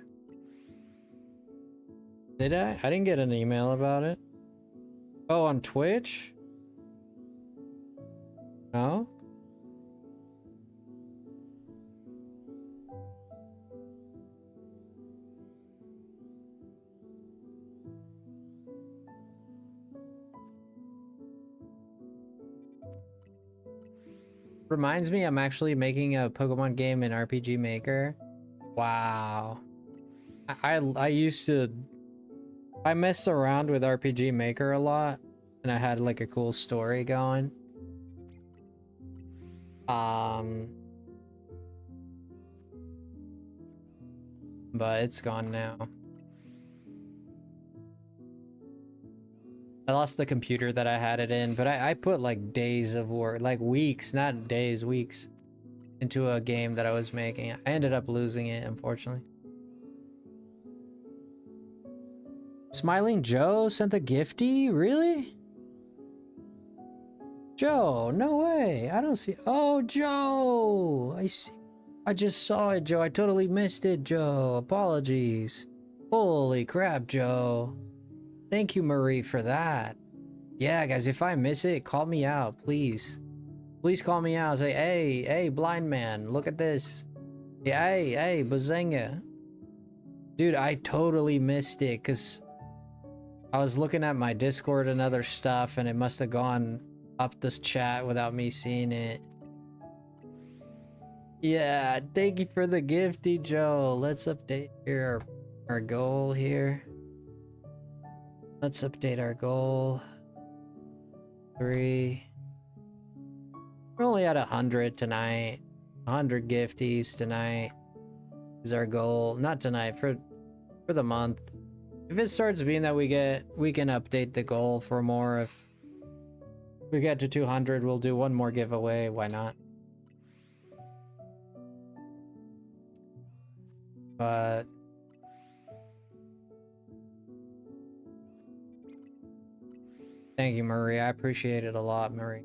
Did I? I didn't get an email about it. Oh, on Twitch? No? Reminds me, I'm actually making a Pokemon game in RPG Maker. Wow. I used to... I messed around with RPG Maker a lot, and I had like a cool story going. But it's gone now. I lost the computer that I had it in, but I put like days of work, like weeks, not days, weeks, into a game that I was making. I ended up losing it, unfortunately. Smiling Joe sent a gifty? Really? Joe, no way. I don't see. Oh, Joe. I see. I just saw it, Joe. I totally missed it, Joe. Apologies. Holy crap, Joe. Thank you, Marie, for that. Yeah, guys, if I miss it, call me out, please. Please call me out. Say, hey, blind man, look at this. Yeah, hey, Bazinga. Dude, I totally missed it because I was looking at my Discord and other stuff, and it must have gone up this chat without me seeing it. Yeah, thank you for the gifty, Joe. Let's update here our goal here. Let's update our goal. 3. We're only at 100 tonight. 100 gifties tonight is our goal. Not tonight, for the month. If it starts being that we can update the goal for more. If we get to 200, we'll do one more giveaway. Why not? But thank you, Marie. I appreciate it a lot, Marie.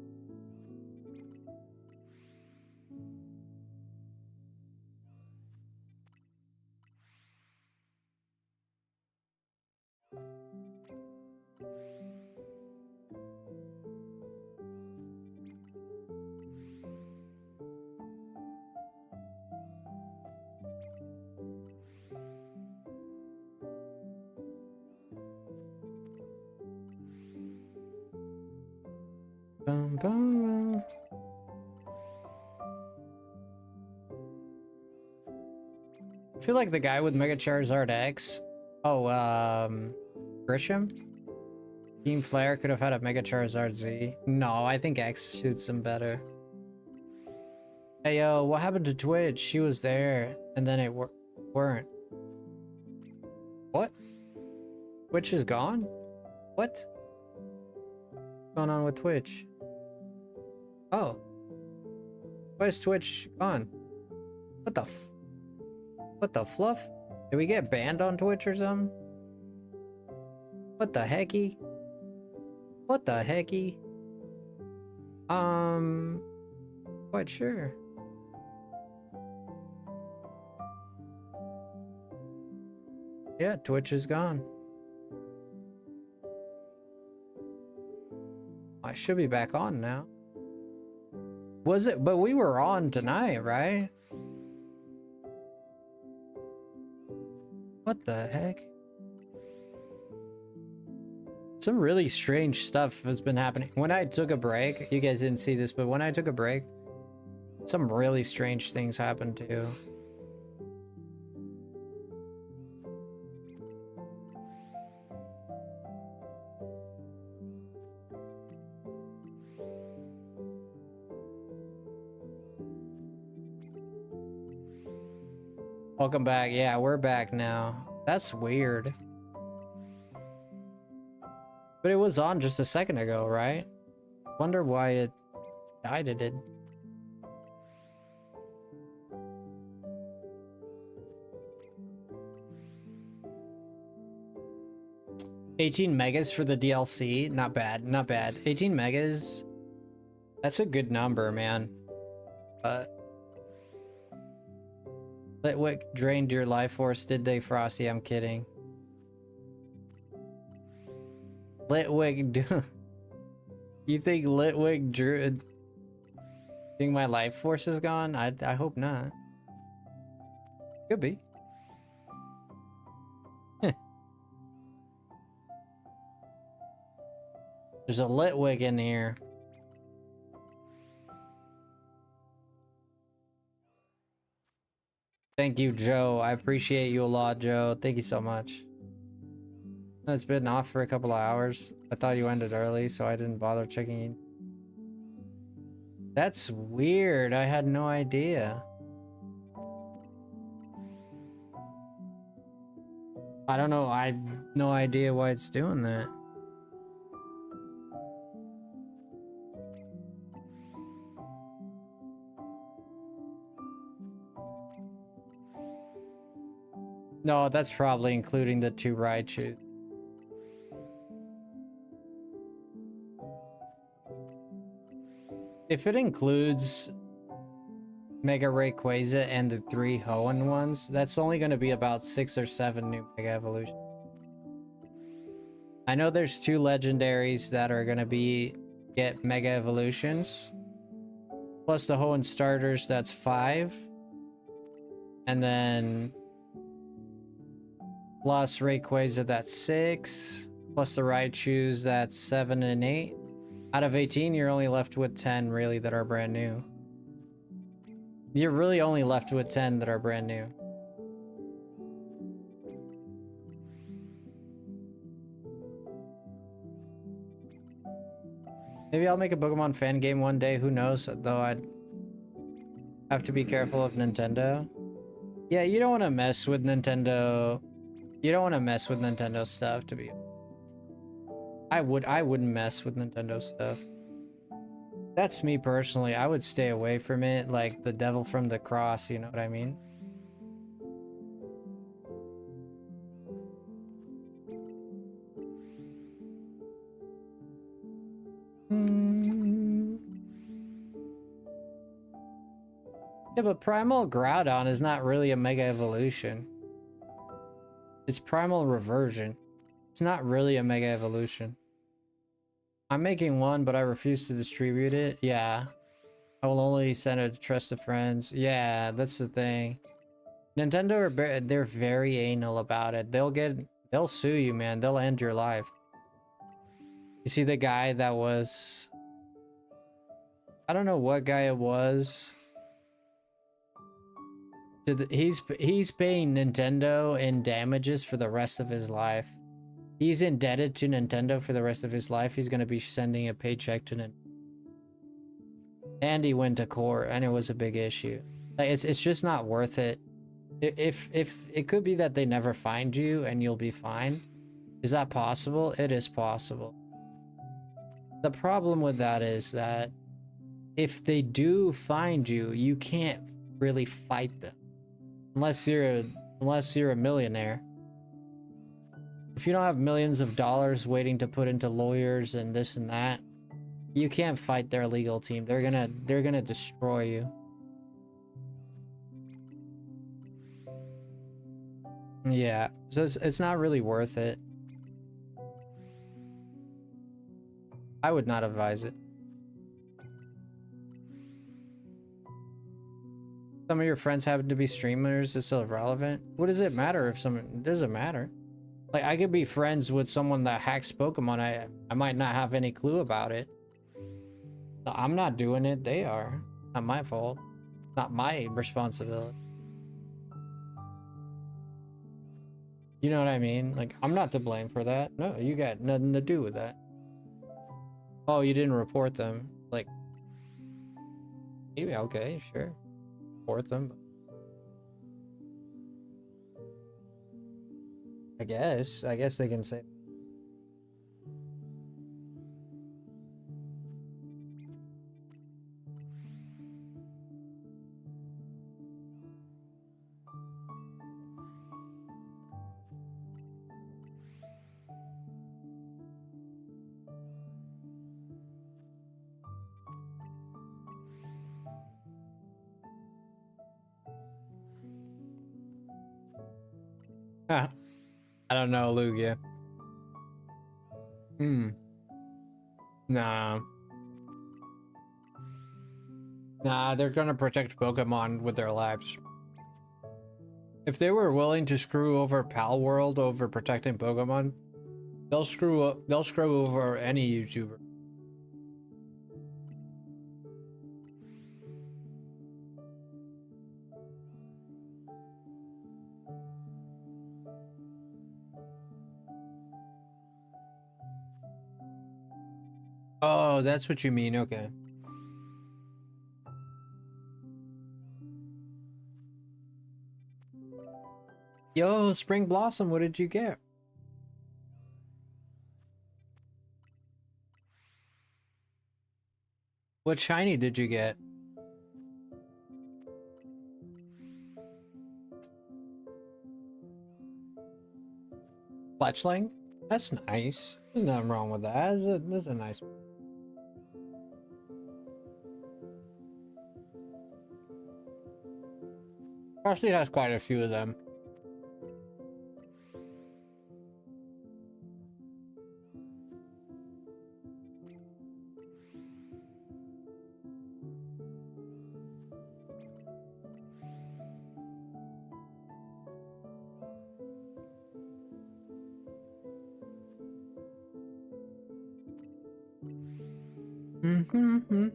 Bum, bum, bum. I feel like the guy with Mega Charizard X. Oh, Grisham? Team Flare could have had a Mega Charizard Z. No, I think X shoots him better. Hey, yo, what happened to Twitch? She was there, and then it weren't. What? Twitch is gone? What? What's going on with Twitch? Oh. Why is Twitch gone? What the fluff? Did we get banned on Twitch or something? What the hecky? What the hecky? Quite sure. Yeah, Twitch is gone. I should be back on now. Was it? But we were on tonight, right? What the heck? Some really strange stuff has been happening. When I took a break, you guys didn't see this, but when I took a break, some really strange things happened too. Welcome back. Yeah, we're back now. That's weird. But it was on just a second ago, right? Wonder why it died. It did. $18 megas for the DLC. Not bad. Not bad. 18 megas. That's a good number, man. Litwick drained your life force, did they, Frosty? I'm kidding. Litwick, you think Litwick drew? Think my life force is gone? I hope not. Could be. There's a Litwick in here. Thank you, Joe. I appreciate you a lot, Joe. Thank you so much. It's been off for a couple of hours. I thought you ended early, so I didn't bother checking in. That's weird. I had no idea. I don't know. I have no idea why it's doing that. No, that's probably including the 2 Raichu. If it includes Mega Rayquaza and the 3 Hoenn ones, that's only going to be about 6 or 7 new Mega Evolutions. I know there's 2 legendaries that are gonna get mega evolutions. Plus the Hoenn starters, that's 5. And then plus Rayquaza, that's 6. Plus the Raichus, that's 7 and 8. Out of 18, you're only left with 10 really that are brand new. You're really only left with 10 that are brand new. Maybe I'll make a Pokemon fan game one day, who knows, though I'd have to be careful of Nintendo. Yeah, you don't want to mess with Nintendo. You don't want to mess with Nintendo stuff, to be... I wouldn't mess with Nintendo stuff. That's me personally. I would stay away from it, like the devil from the cross, you know what I mean? Yeah, but Primal Groudon is not really a Mega Evolution. It's Primal Reversion. It's not really a Mega Evolution. I'm making one, but I refuse to distribute it. Yeah. I will only send it to trusted friends. Yeah, that's the thing. Nintendo, they're very anal about it. They'll sue you, man. They'll end your life. You see the guy that was... I don't know what guy it was. He's paying Nintendo in damages for the rest of his life. He's indebted to Nintendo for the rest of his life. He's gonna be sending a paycheck to Nintendo. And he went to court, and it was a big issue. Like, it's just not worth it. If it could be that they never find you and you'll be fine. Is that possible? It is possible. The problem with that is that if they do find you, you can't really fight them. Unless you're a millionaire. If you don't have millions of dollars waiting to put into lawyers and this and that, you can't fight their legal team. They're gonna destroy you. Yeah, so it's not really worth it. I would not advise it. Some of your friends happen to be streamers. It's still relevant. What does it matter if someone... It doesn't matter. Like, I could be friends with someone that hacks Pokemon. I might not have any clue about it. I'm not doing it. They are. Not my fault. Not my responsibility. You know what I mean? Like, I'm not to blame for that. No, you got nothing to do with that. Oh, you didn't report them. Like, maybe, okay, sure. Report them. I guess they can say. I don't know, Lugia. Nah. Nah, they're gonna protect Pokemon with their lives. If they were willing to screw over Pal World over protecting Pokemon, they'll screw over any YouTuber. Oh, that's what you mean, okay. Yo, Spring Blossom, what did you get? What shiny did you get? Fletchling? That's nice. There's nothing wrong with that. This is a nice... Frosty has quite a few of them. Mm-hmm.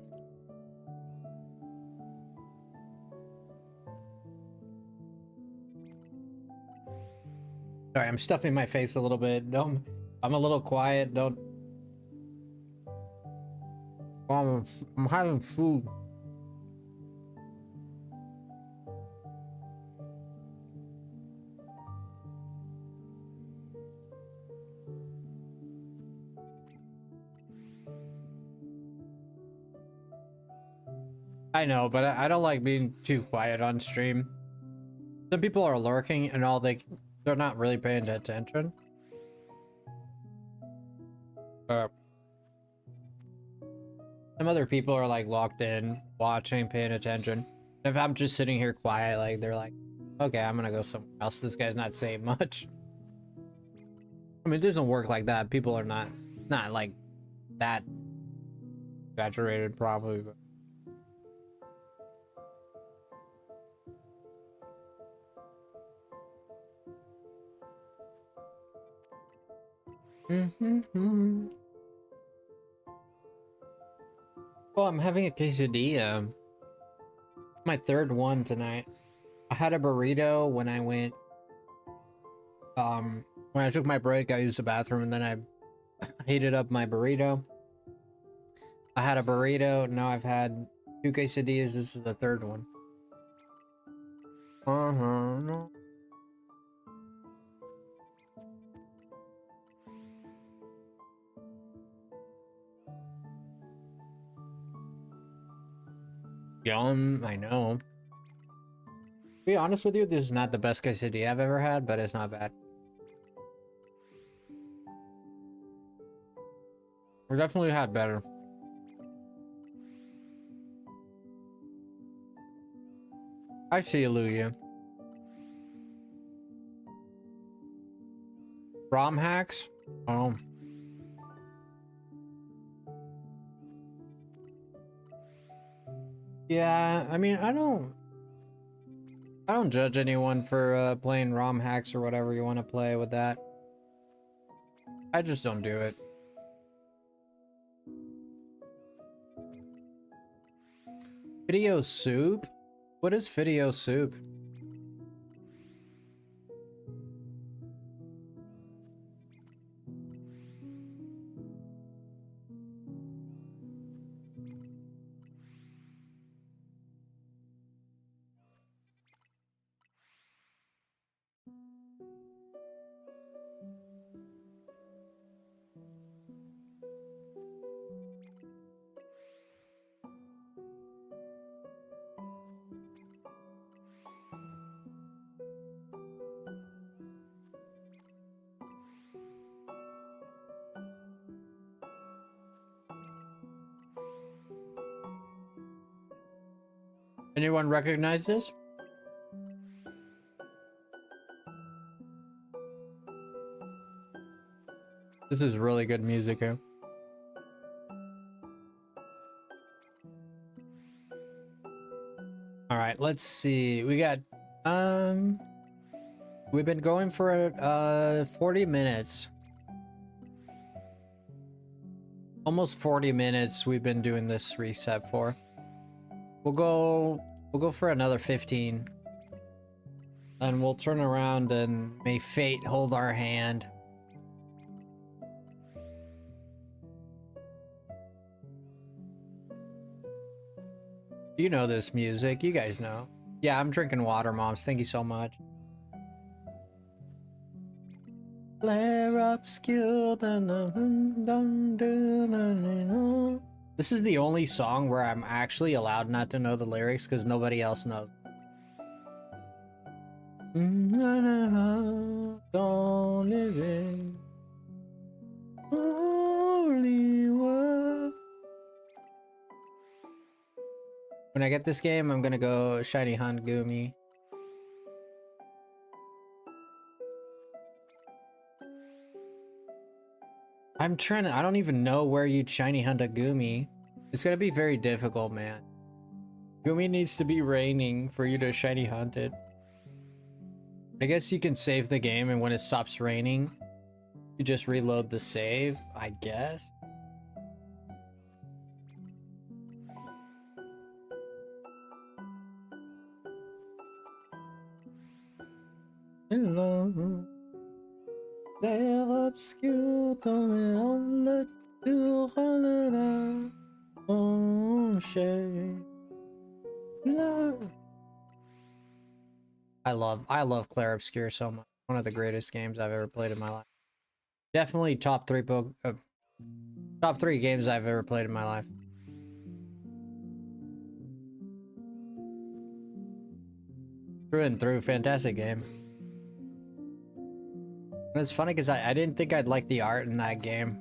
Sorry, I'm stuffing my face a little bit. Don't. I'm a little quiet. Don't. I'm having food. I know, but I don't like being too quiet on stream. Some people are lurking and all they're not really paying attention. Some other people are like locked in, watching, paying attention. If I'm just sitting here quiet, like they're like, okay, I'm gonna go somewhere else. This guy's not saying much. I mean, it doesn't work like that. People are not like that exaggerated, probably. But... Oh, I'm having a quesadilla. My third one tonight. I had a burrito when I went. When I took my break, I used the bathroom and then I heated up my burrito. I had a burrito. Now I've had 2 quesadillas. This is the third one. No. Yum, I know. To be honest with you, this is not the best quesadilla I've ever had, but it's not bad. We definitely had better. I see you, Luya. ROM hacks? Oh. Yeah, I mean, I don't judge anyone for playing ROM hacks or whatever you want to play with that. I just don't do it. Video soup? What is video soup? Anyone recognize this? This is really good music here. All right, let's see. We got we've been going for 40 minutes. Almost 40 minutes we've been doing this reset for. We'll go for another 15. And we'll turn around and may fate hold our hand. You know this music, you guys know. Yeah, I'm drinking water, moms. Thank you so much. Flare up, skilled. This is the only song where I'm actually allowed not to know the lyrics because nobody else knows. When I get this game, I'm gonna go Shiny Hunt Gumi. I'm trying to, I don't even know where you'd Shiny Hunt a Gumi. It's gonna be very difficult, man. Gumi needs to be raining for you to Shiny Hunt it. I guess you can save the game and when it stops raining, you just reload the save, I guess. Hello. L'air obscur tombé dans le tour là. Oh, shade. I love Clair Obscur so much. One of the greatest games I've ever played in my life. Definitely top three games I've ever played in my life. Through and through, fantastic game. And it's funny because I didn't think I'd like the art in that game.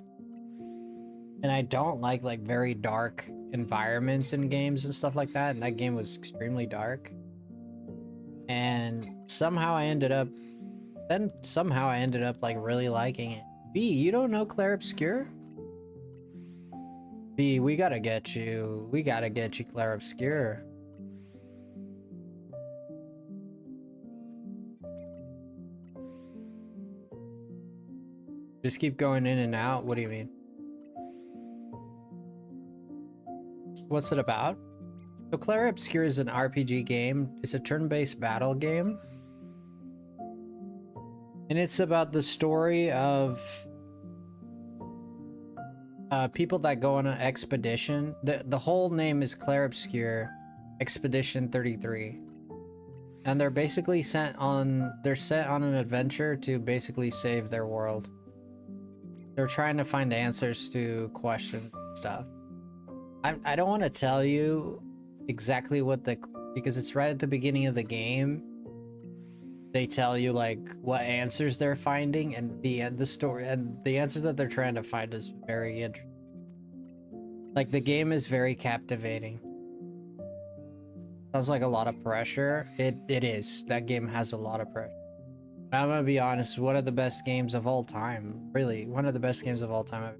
And I don't like very dark environments in games and stuff like that. And that game was extremely dark. And somehow I ended up like really liking it. B, you don't know Clair Obscur? B, we gotta get you Clair Obscur. Just keep going in and out. What do you mean? What's it about? So Clair Obscur is an RPG game. It's a turn-based battle game. And it's about the story of people that go on an expedition. The whole name is Clair Obscur Expedition 33. And they're basically sent on an adventure to basically save their world. They're trying to find answers to questions and stuff. I don't want to tell you exactly because it's right at the beginning of the game. They tell you like what answers they're finding, and the story and the answers that they're trying to find is very interesting. Like the game is very captivating. Sounds like a lot of pressure. It is. That game has a lot of pressure. I'm gonna be honest, one of the best games of all time. Really, one of the best games of all time.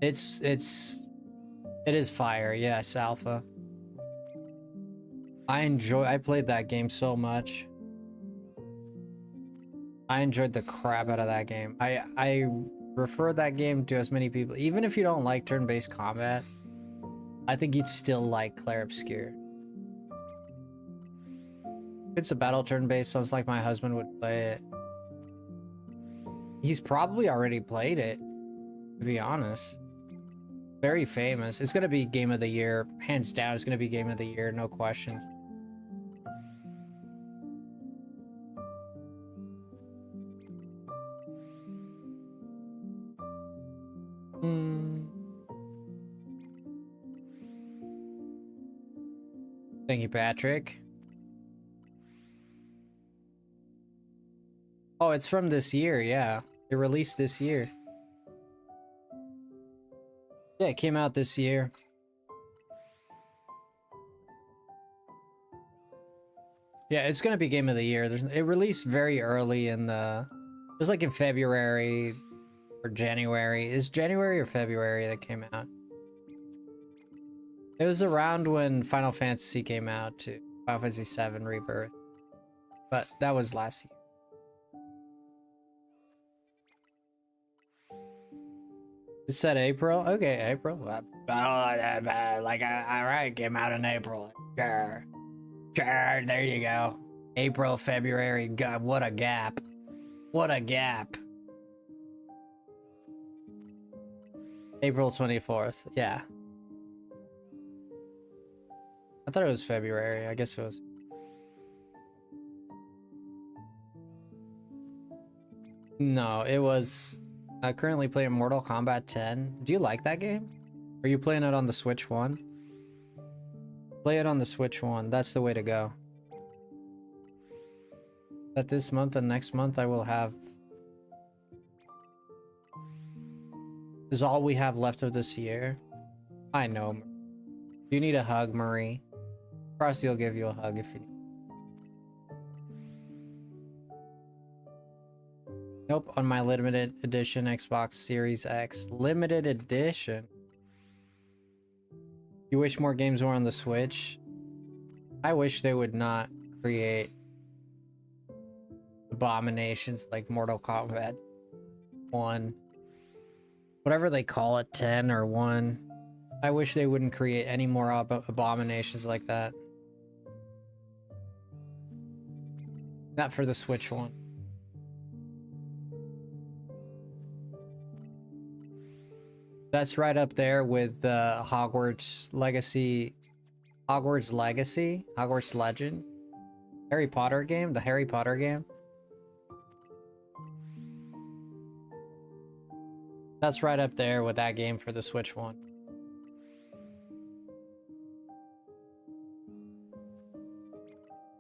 It is fire, yes, alpha. I played that game so much. I enjoyed the crap out of that game. I refer that game to as many people. Even if you don't like turn-based combat, I think you'd still like Clair Obscur. It's a battle turn-based, sounds like my husband would play it. He's probably already played it, to be honest. Very famous. It's gonna be game of the year. Hands down, it's gonna be game of the year, no questions. Thank you, Patrick. Oh, it's from this year, yeah. It released this year. Yeah, it came out this year. Yeah, it's gonna be game of the year. It released very early in the... It was like in February or January. Is January or February that came out? It was around when Final Fantasy came out too. Final Fantasy VII Rebirth. But that was last year. It said April? Okay, April. Alright, came out in April. Sure. Sure, there you go. April, February. God, what a gap. What a gap. April 24th. Yeah. I thought it was February. I guess it was. No, it was... currently playing Mortal Kombat 10. Do you like that game? Are you playing it on the Switch 1? Play it on the Switch 1. That's the way to go. That this month and next month I will have... This is all we have left of this year. I know. You need a hug, Marie. Frosty will give you a hug if you need. Nope, on my limited edition Xbox Series X. Limited edition. You wish more games were on the Switch? I wish they would not create abominations like Mortal Kombat 1. Whatever they call it, 10 or 1. I wish they wouldn't create any more abominations like that. Not for the Switch one. That's right up there with Hogwarts Legacy, Hogwarts Legends, Harry Potter game, the Harry Potter game. That's right up there with that game for the Switch one.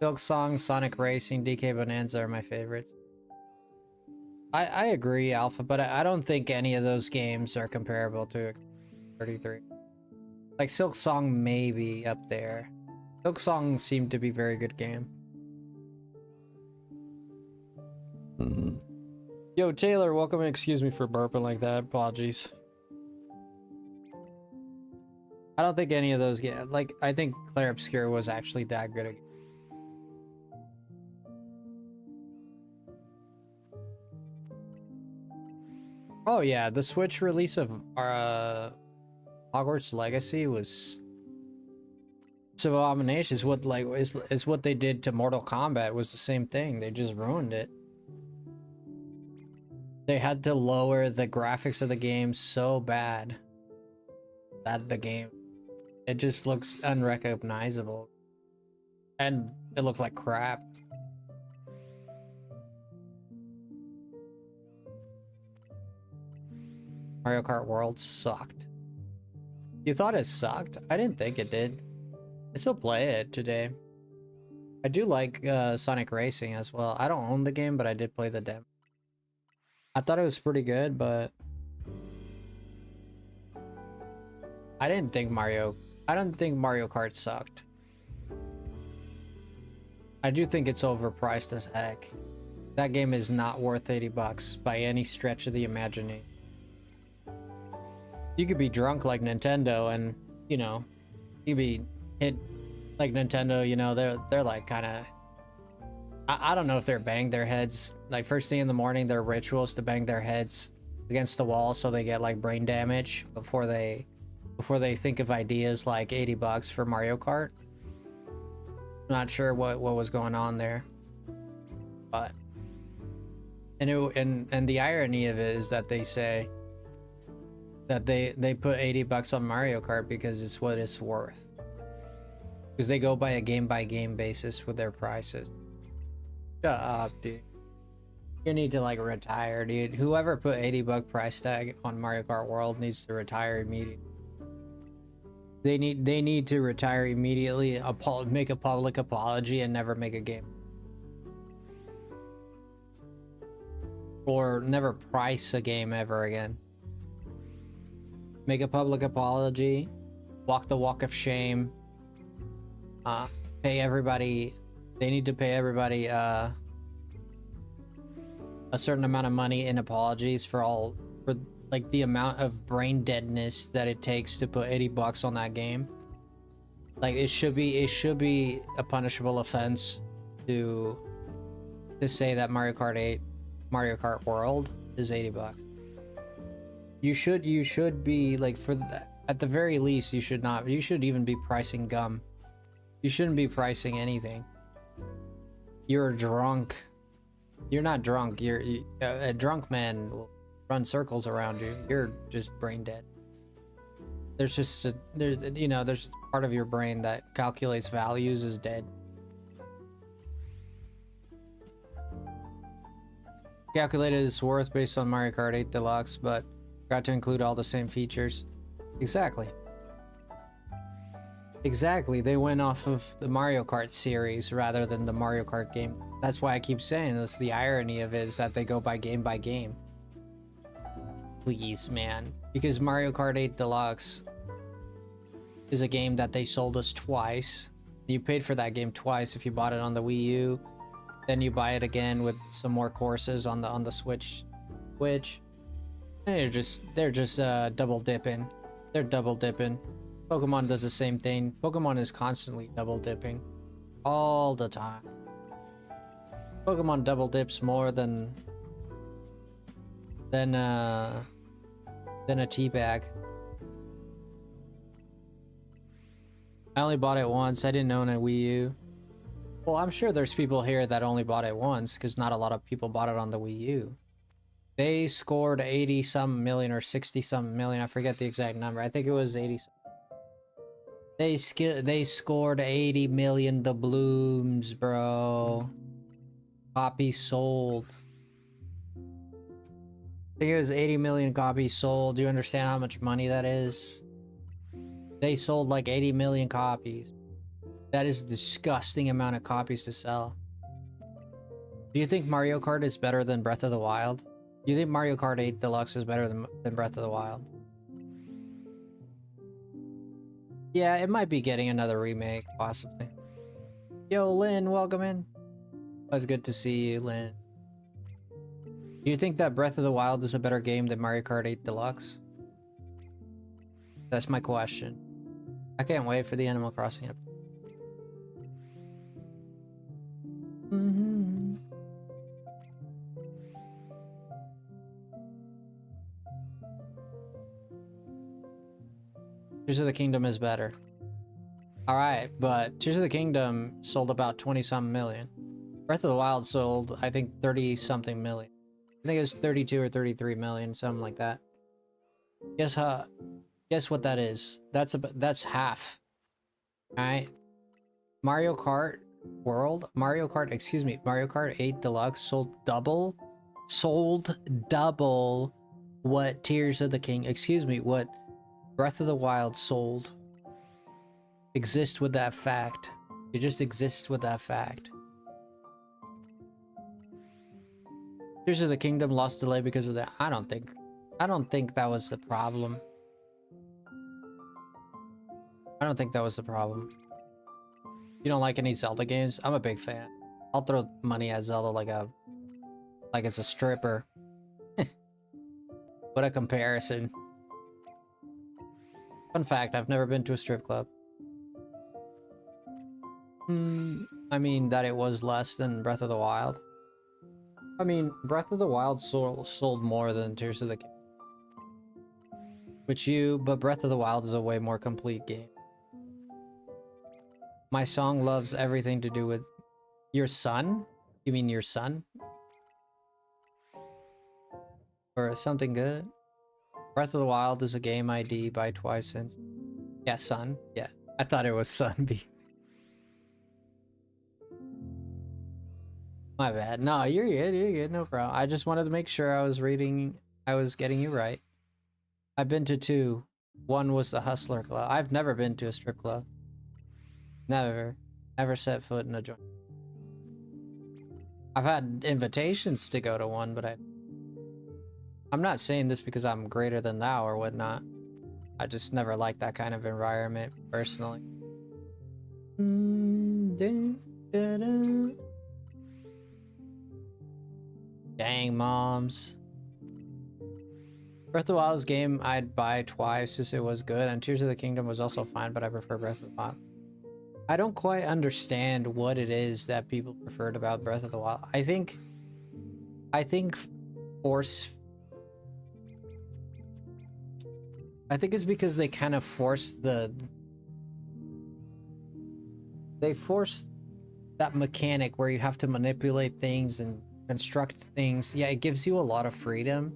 Silk Song, Sonic Racing, DK Bonanza are my favorites. I agree, Alpha, but I don't think any of those games are comparable to 33. Like Silk Song may be up there. Silk Song seemed to be a very good game. Yo, Taylor, welcome. Excuse me for burping like that. Apologies. I don't think any of those games, like, I think Clair Obscur was actually that good. Oh yeah, the Switch release of Hogwarts Legacy was so abomination. Is what like is what they did to Mortal Kombat. Was the same thing. They just ruined it. They had to lower the graphics of the game so bad that the game, it just looks unrecognizable, and it looks like crap. Mario Kart World sucked. You thought it sucked? I didn't think it did. I still play it today. I do like Sonic Racing as well. I don't own the game, but I did play the demo. I thought it was pretty good, but I don't think Mario Kart sucked. I do think it's overpriced as heck. That game is not worth $80 by any stretch of the imagination. You could be drunk like Nintendo, and you know, you be hit like Nintendo. You know, they're like kind of. I don't know if they're bang their heads like first thing in the morning. Their rituals to bang their heads against the wall so they get like brain damage before they think of ideas like $80 for Mario Kart. Not sure what was going on there, but and the irony of it is that they say that they put $80 on Mario Kart because it's what it's worth, because they go by a game basis with their prices. Shut up, dude. You need to like retire, dude. Whoever put $80 price tag on Mario Kart World needs to retire immediately. They need to retire immediately, make a public apology, and never make a game. Or never price a game ever again. Make a public apology, walk the walk of shame, pay everybody. They need to pay everybody a certain amount of money in apologies for like the amount of brain deadness that it takes to put $80 on that game. Like it should be a punishable offense to say that Mario Kart World is $80. You should be like, at the very least, you should even be pricing gum. You shouldn't be pricing anything. You're drunk. You're not drunk. A drunk man will run circles around you. You're just brain dead. There's just there's part of your brain that calculates values is dead. Calculated its worth based on Mario Kart 8 Deluxe, but forgot to include all the same features. Exactly. They went off of the Mario Kart series rather than the Mario Kart game. That's why I keep saying this. The irony of it is that they go by game. Please, man. Because Mario Kart 8 Deluxe is a game that they sold us twice. You paid for that game twice if you bought it on the Wii U. Then you buy it again with some more courses on the Switch. They're just double dipping. They're double dipping. Pokemon does the same thing. Pokemon is constantly double dipping. All the time. Pokemon double dips more than a tea bag. I only bought it once. I didn't own a Wii U. Well, I'm sure there's people here that only bought it once because not a lot of people bought it on the Wii U. They scored 80 some million or 60 some million. I forget the exact number. I think it was 80. They scored 80 million doubloons, bro. Copies sold. I think it was 80 million copies sold. Do you understand how much money that is? They sold like 80 million copies. That is a disgusting amount of copies to sell. Do you think Mario Kart is better than Breath of the Wild? Do you think Mario Kart 8 Deluxe is better than Breath of the Wild? Yeah, it might be getting another remake, possibly. Yo, Lynn, welcome in. It was good to see you, Lynn. Do you think that Breath of the Wild is a better game than Mario Kart 8 Deluxe? That's my question. I can't wait for the Animal Crossing episode. Tears of the Kingdom is better. Alright, but Tears of the Kingdom sold about 20-something million. Breath of the Wild sold, I think, 30-something million. I think it was 32 or 33 million, something like that. Guess what that is? That's half. Alright? Mario Kart 8 Deluxe sold double what Tears of the King, what Breath of the Wild sold. Exist with that fact. You just exist with that fact. Tears of the Kingdom lost delay because of that. I don't think that was the problem. I don't think that was the problem. You don't like any Zelda games? I'm a big fan. I'll throw money at Zelda like it's a stripper. What a comparison. Fun fact, I've never been to a strip club. I mean that it was less than Breath of the Wild. I mean, Breath of the Wild sold more than Tears of the Kingdom. But Breath of the Wild is a way more complete game. My song loves everything to do with your son? You mean your son? Or something good? Breath of the Wild is a game ID by Twice Since. Yeah, son. Yeah. I thought it was Son B. My bad. No, you're good, no problem. I just wanted to make sure I was getting you right. I've been to 2. One was the Hustler Club. I've never been to a strip club. Never set foot in a joint. I've had invitations to go to one, but I'm not saying this because I'm greater than thou or whatnot. I just never liked that kind of environment, personally. Dang, moms. Breath of the Wild's game I'd buy twice if it was good, and Tears of the Kingdom was also fine, but I prefer Breath of the Wild. I don't quite understand what it is that people preferred about Breath of the Wild. I think it's because they kind of forced that mechanic where you have to manipulate things and construct things. Yeah, it gives you a lot of freedom.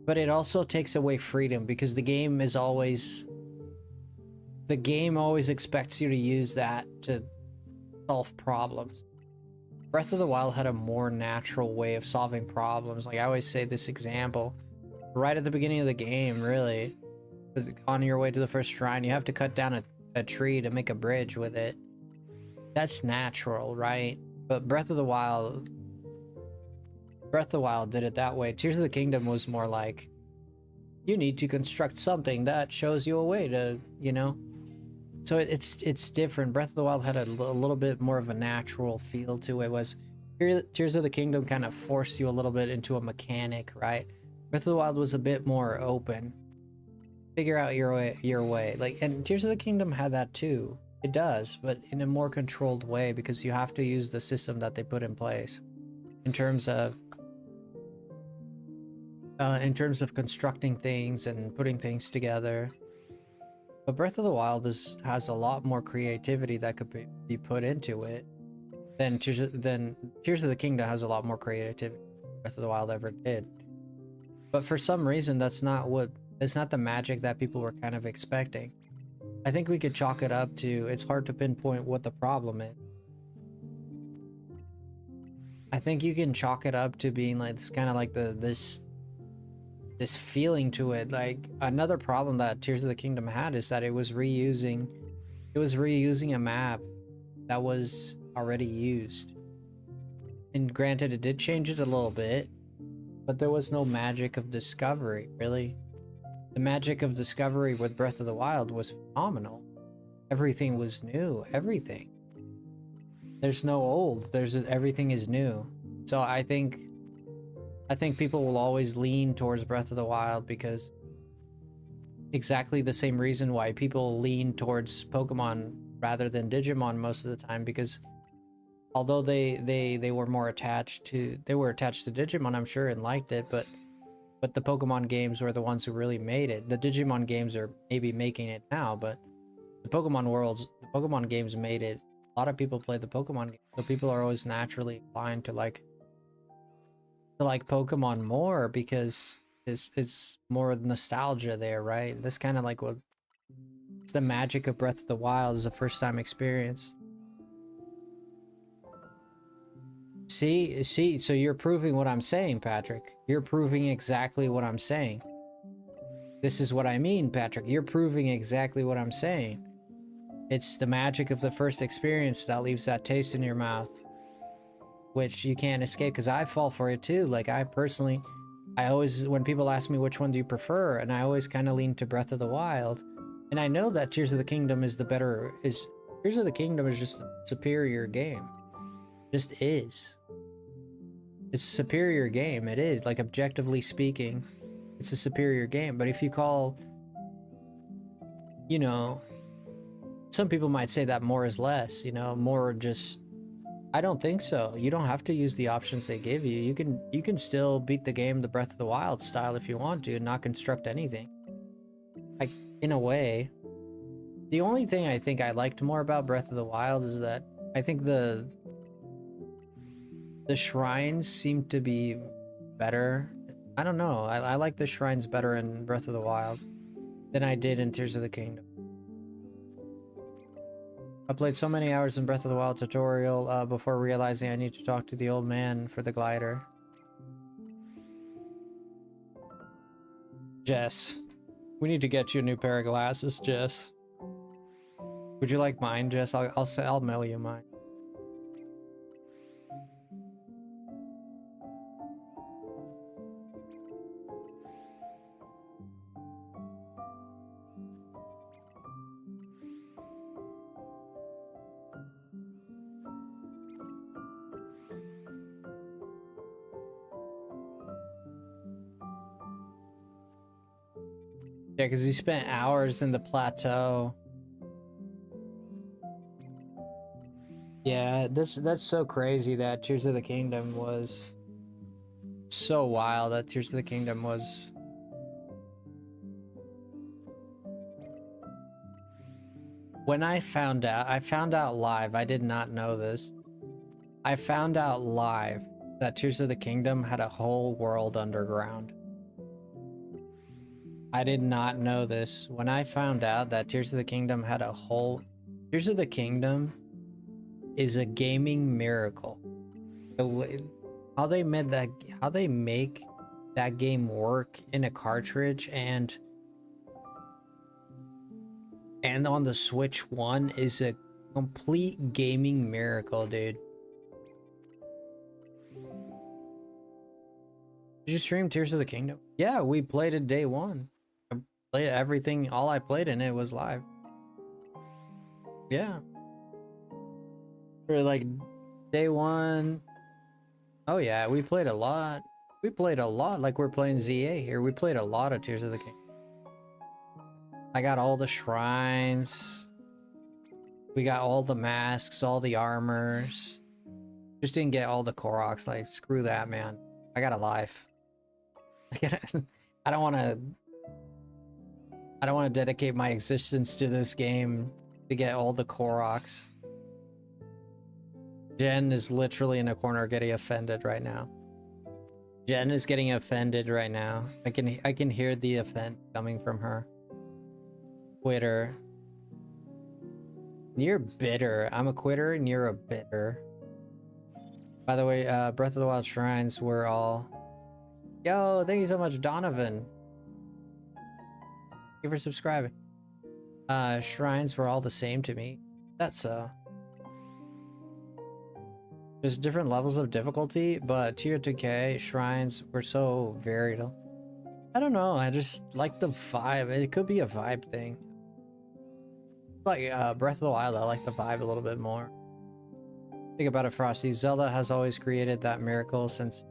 But it also takes away freedom because the game always expects you to use that to solve problems. Breath of the Wild had a more natural way of solving problems. Like I always say this example, right at the beginning of the game, really, on your way to the first shrine, you have to cut down a tree to make a bridge with it. That's natural, right? But Breath of the Wild did it that way. Tears of the Kingdom was more like, you need to construct something that shows you a way to, you know? So it's different. Breath of the Wild had a little bit more of a natural feel to it. Tears of the Kingdom kind of forced you a little bit into a mechanic, right? Breath of the Wild was a bit more open. Figure out your way. Like, and Tears of the Kingdom had that too. It does, but in a more controlled way because you have to use the system that they put in place in terms of constructing things and putting things together. But Breath of the Wild has a lot more creativity that could be put into it than Tears of the Kingdom has a lot more creativity than Breath of the Wild ever did. But for some reason, it's not the magic that people were kind of expecting. I think we could chalk it up to, it's hard to pinpoint what the problem is. I think you can chalk it up to being like, it's kind of like this feeling to it. Like, another problem that Tears of the Kingdom had is that it was reusing a map that was already used. And granted, it did change it a little bit, but there was no magic of discovery, really. The magic of discovery with Breath of the Wild was phenomenal. Everything was new, everything. There's no old, everything is new. So I think people will always lean towards Breath of the Wild because exactly the same reason why people lean towards Pokemon rather than Digimon most of the time, because although they were more attached to Digimon, I'm sure, and liked it, but the Pokemon games were the ones who really made it. The Digimon games are maybe making it now, but the Pokemon games made it. A lot of people play the Pokemon games, so people are always naturally inclined to like Pokemon more because it's more nostalgia there, right? That's kind of like what it's the magic of Breath of the Wild is a first time experience. See, so you're proving what I'm saying, Patrick. You're proving exactly what I'm saying. This is what I mean, Patrick. You're proving exactly what I'm saying. It's the magic of the first experience that leaves that taste in your mouth, which you can't escape, because I fall for it too. Like, I always, when people ask me which one do you prefer, and I always kind of lean to Breath of the Wild. And I know that Tears of the Kingdom is Tears of the Kingdom is just a superior game. Just is. It's a superior game. It is, like, objectively speaking, it's a superior game. But if you call, you know, some people might say that more is less, you know, more just, I don't think so. You don't have to use the options they give you. You can still beat the game the Breath of the Wild style if you want to and not construct anything. Like, in a way. The only thing I think I liked more about Breath of the Wild is that I think the shrines seem to be better. I don't know. I like the shrines better in Breath of the Wild than I did in Tears of the Kingdom. I played so many hours in Breath of the Wild tutorial before realizing I need to talk to the old man for the glider. Jess, we need to get you a new pair of glasses, Jess. Would you like mine, Jess? I'll mail you mine. Yeah, because he spent hours in the plateau. Yeah, that's so crazy that Tears of the Kingdom was so wild. That Tears of the Kingdom was. When I found out live, I did not know this. I found out live that Tears of the Kingdom had a whole world underground. I did not know this. When I found out that Tears of the Kingdom had a whole... Tears of the Kingdom is a gaming miracle. How they make that game work in a cartridge and on the Switch 1 is a complete gaming miracle, dude. Did you stream Tears of the Kingdom? Yeah, we played it day one. I played everything, all I played in it was live. Yeah. For like day one. Oh yeah, we played a lot. We played a lot, like we're playing ZA here. We played a lot of Tears of the Kingdom. I got all the shrines. We got all the masks, all the armors. Just didn't get all the Koroks. Like, screw that, man. I got a life. I don't want to... I don't want to dedicate my existence to this game to get all the Koroks. Jen is literally in a corner getting offended right now. Jen is getting offended right now. I can hear the offense coming from her. Quitter. You're bitter. I'm a quitter and you're a bitter. By the way, Breath of the Wild shrines were all... Yo, thank you so much, Donovan. Thank you for subscribing. Shrines were all the same to me. That's so. There's different levels of difficulty, but tier 2K shrines were so varied. I don't know, I just like the vibe. It could be a vibe thing. Like Breath of the Wild, I like the vibe a little bit more. Think about it, Frosty. Zelda has always created that miracle since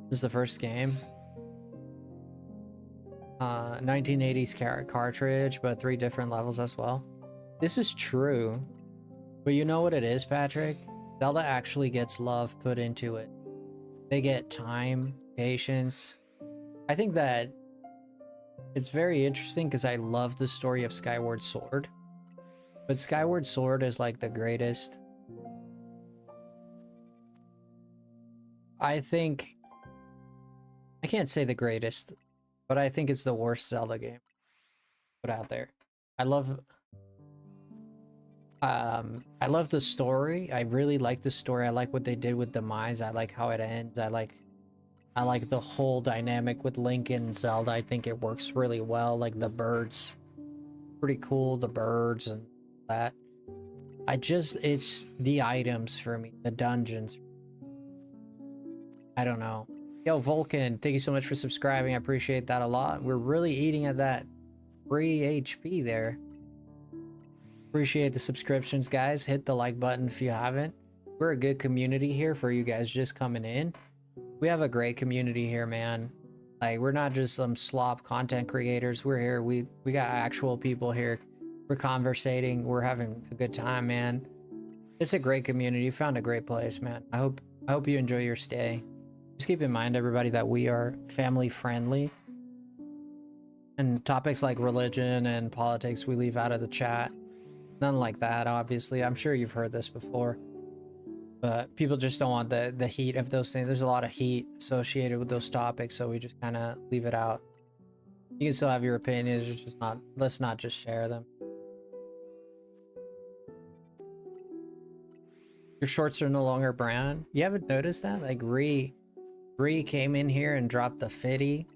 the first game. 1980s cartridge, but 3 different levels as well. This is true. But you know what it is, Patrick? Zelda actually gets love put into it. They get time, patience. I think that it's very interesting because I love the story of Skyward Sword. But Skyward Sword is like the greatest. I think... I can't say the greatest, but I think it's the worst Zelda game put out there. I love the story. I really like the story. I like what they did with Demise. I like how it ends. I like the whole dynamic with Link and Zelda. I think it works really well. Like the birds, pretty cool. The birds and that. It's the items for me. The dungeons. I don't know. Yo, Vulcan, thank you so much for subscribing. I appreciate that a lot. We're really eating at that free HP there. Appreciate the subscriptions, guys. Hit the like button if you haven't. We're a good community here for you guys just coming in. We have a great community here, man. Like, we're not just some slop content creators. We're here. We got actual people here. We're conversating. We're having a good time, man. It's a great community. You found a great place, man. I hope you enjoy your stay. Just keep in mind, everybody, that we are family friendly. And topics like religion and politics, we leave out of the chat. None like that, obviously. I'm sure you've heard this before. But people just don't want the heat of those things. There's a lot of heat associated with those topics, so we just kind of leave it out. You can still have your opinions, it's just not... Let's not just share them. Your shorts are no longer brown. You haven't noticed that? Like, Bree came in here and dropped a 50.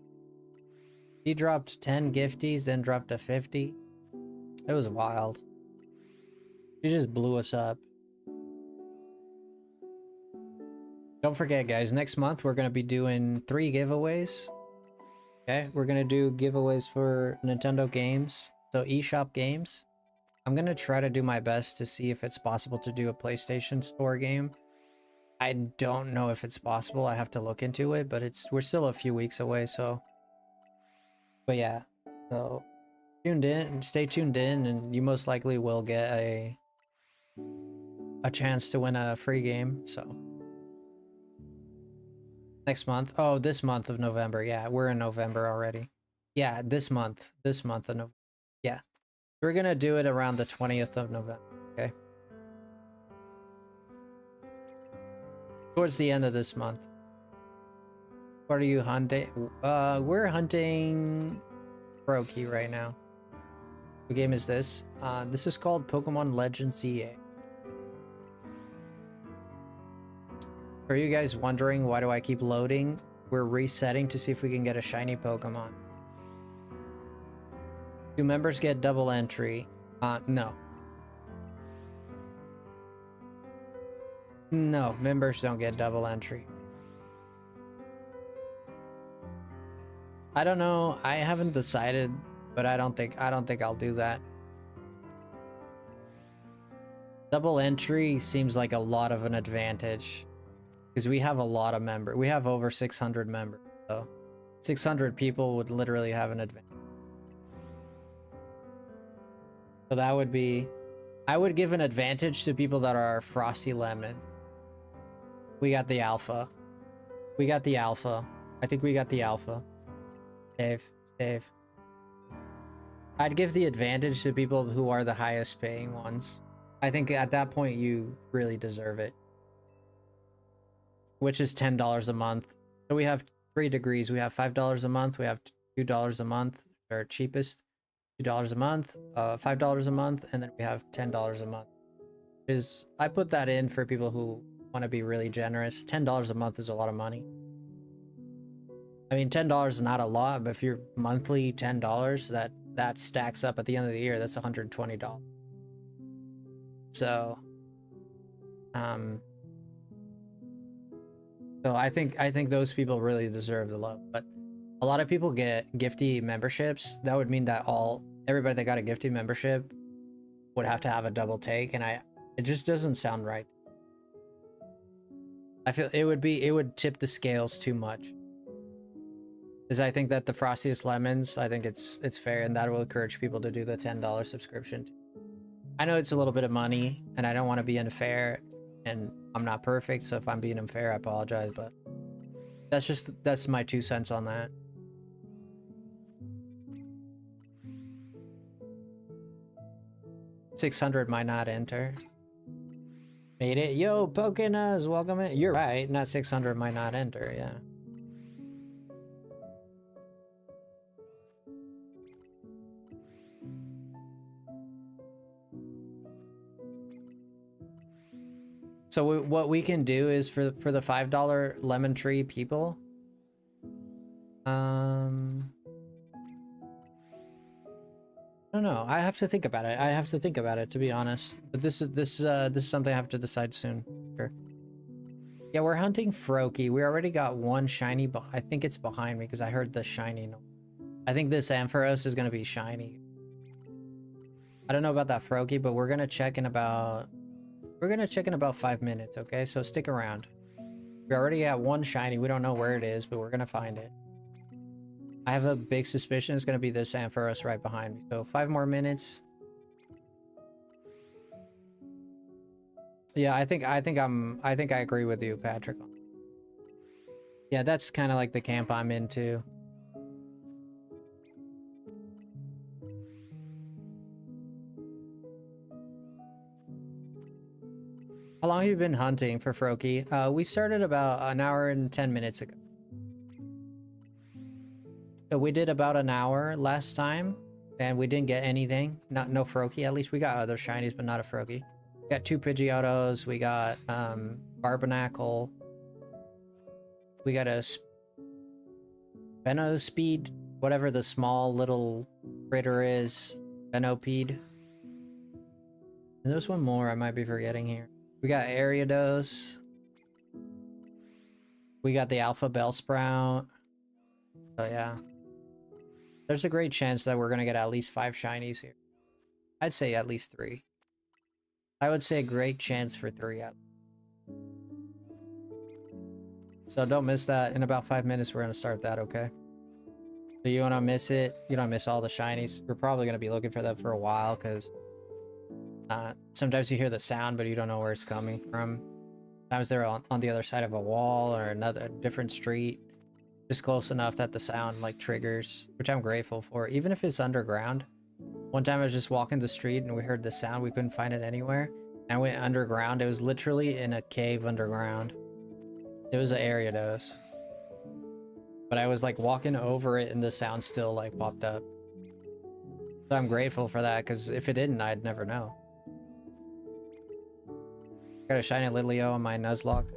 He dropped 10 gifties, then dropped a 50. It was wild. She just blew us up. Don't forget, guys, next month we're going to be doing 3 giveaways. Okay, we're going to do giveaways for Nintendo games, so eShop games. I'm going to try to do my best to see if it's possible to do a PlayStation Store game. I don't know if it's possible. I have to look into it, but we're still a few weeks away, so... But yeah, so stay tuned in, and you most likely will get a chance to win a free game, so... Next month. Oh, this month of November. Yeah, we're in November already. Yeah, this month of November. Yeah. We're gonna do it around the 20th of November, okay? Towards the end of this month. What are you hunting? We're hunting Brokey right now. What game is this? This is called Pokemon Legends EA. For you guys wondering why do I keep loading, we're resetting to see if we can get a shiny Pokemon. Do members get double entry? No. No, members don't get double entry. I don't know. I haven't decided, but I don't think I'll do that. Double entry seems like a lot of an advantage because we have a lot of members. We have over 600 members, so 600 people would literally have an advantage. So that would be... I would give an advantage to people that are FrostyLemon. We got the alpha. We got the alpha. I think we got the alpha. Save. I'd give the advantage to people who are the highest paying ones. I think at that point you really deserve it. Which is $10 a month. So we have 3 degrees. We have $5 a month. We have $2 a month, our cheapest. $2 a month, $5 a month, and then we have $10 a month. I put that in for people who want to be really generous. $10 a month is a lot of money. I mean, $10 is not a lot, but if you're monthly $10, that stacks up at the end of the year. That's $120. So, so I think those people really deserve the love. But a lot of people get gifty memberships. That would mean that everybody that got a gifty membership would have to have a double take, and it just doesn't sound right. I feel it would tip the scales too much. Because I think that the Frostiest Lemons, I think it's fair, and that will encourage people to do the $10 subscription. I know it's a little bit of money, and I don't want to be unfair, and I'm not perfect, so if I'm being unfair, I apologize, but that's my 2 cents on that. $600 might not enter. Made it. Yo, poking us, welcome in. You're right, not 600 might not enter, yeah. So what we can do is for the $5 lemon tree people, I don't know. I have to think about it. I have to think about it, to be honest. But this is something I have to decide soon. Sure. Yeah, we're hunting Froky. We already got one shiny, but I think it's behind me because I heard the shiny noise. I think this Ampharos is gonna be shiny. I don't know about that Froky, but we're gonna check in about 5 minutes, okay? So stick around. We already got one shiny. We don't know where it is, but we're gonna find it. I have a big suspicion it's gonna be this Ampharos right behind me. So 5 more minutes. Yeah, I think I agree with you, Patrick. Yeah, that's kind of like the camp I'm into. How long have you been hunting for Froky? We started about an hour and 10 minutes ago. We did about an hour last time, and we didn't get anything. No Froky. At least we got other shinies, but not a Froky. We got 2 Pidgeotos. We got Barbarnacle. We got a Speed, whatever the small little critter is. Venopede. And there's one more I might be forgetting here. We got Ariados. We got the Alpha Bellsprout. So yeah. There's a great chance that we're going to get at least 5 shinies here. I'd say at least 3. I would say a great chance for 3. So don't miss that. In about 5 minutes, we're going to start that, okay? So you want to miss it? You don't miss all the shinies. We're probably going to be looking for that for a while because sometimes you hear the sound, but you don't know where it's coming from. Sometimes they're on the other side of a wall or a different street. Just close enough that the sound like triggers, which I'm grateful for. Even if it's underground. One time I was just walking the street and we heard the sound. We couldn't find it anywhere. And I went underground. It was literally in a cave underground. It was an Ariados. But I was like walking over it and the sound still like popped up. So I'm grateful for that because if it didn't, I'd never know. Got a shiny Litleo on my Nuzlocke.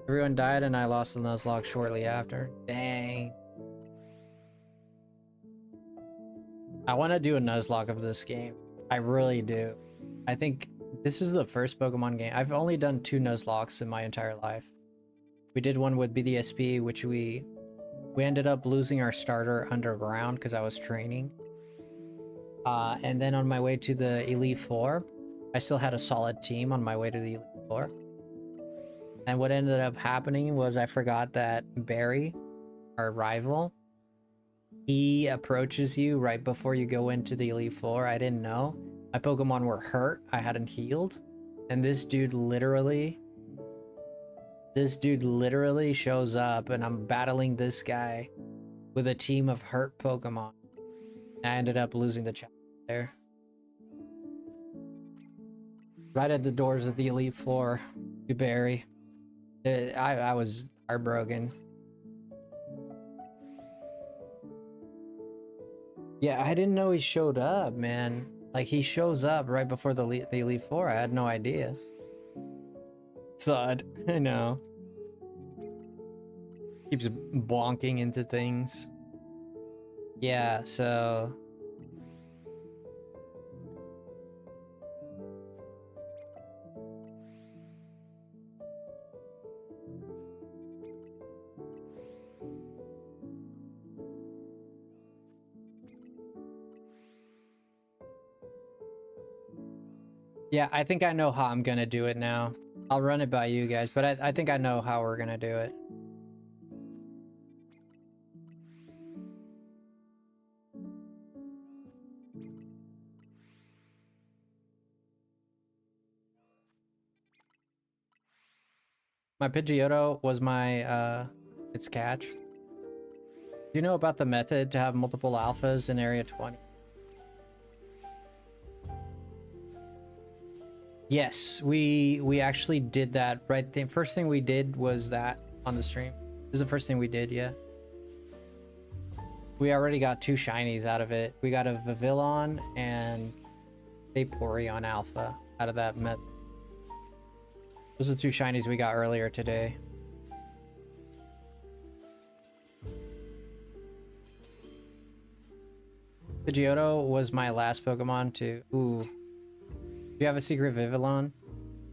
Everyone died and I lost the Nuzlocke shortly after. Dang. I want to do a Nuzlocke of this game. I really do. I think this is the first Pokemon game. I've only done 2 Nuzlocks in my entire life. We did one with BDSP, which we ended up losing our starter underground because I was training. And then on my way to the Elite Four, I still had a solid team on my way to the Elite Four. And what ended up happening was I forgot that Barry, our rival, he approaches you right before you go into the Elite Four. I didn't know. My Pokemon were hurt. I hadn't healed. And this dude literally shows up and I'm battling this guy with a team of hurt Pokemon. I ended up losing the challenge. there. Right at the doors of the Elite Four. You Barry. I was heartbroken. Yeah, I didn't know he showed up, man. Like, he shows up right before the Elite Four. I had no idea. Thud. I know. Keeps bonking into things. Yeah, so... Yeah, I think I know how I'm gonna do it now. I'll run it by you guys, but I think I know how we're gonna do it. My Pidgeotto was my, its catch. Do you know about the method to have multiple alphas in Area 20? Yes, we actually did that, right? The first thing we did was that on the stream. This is the first thing we did, yeah. We already got 2 shinies out of it. We got a Vivillon and a Vaporeon Alpha out of that method. Those are the 2 shinies we got earlier today. Pidgeotto was my last Pokemon to... Ooh. Do you have a secret Vivillon?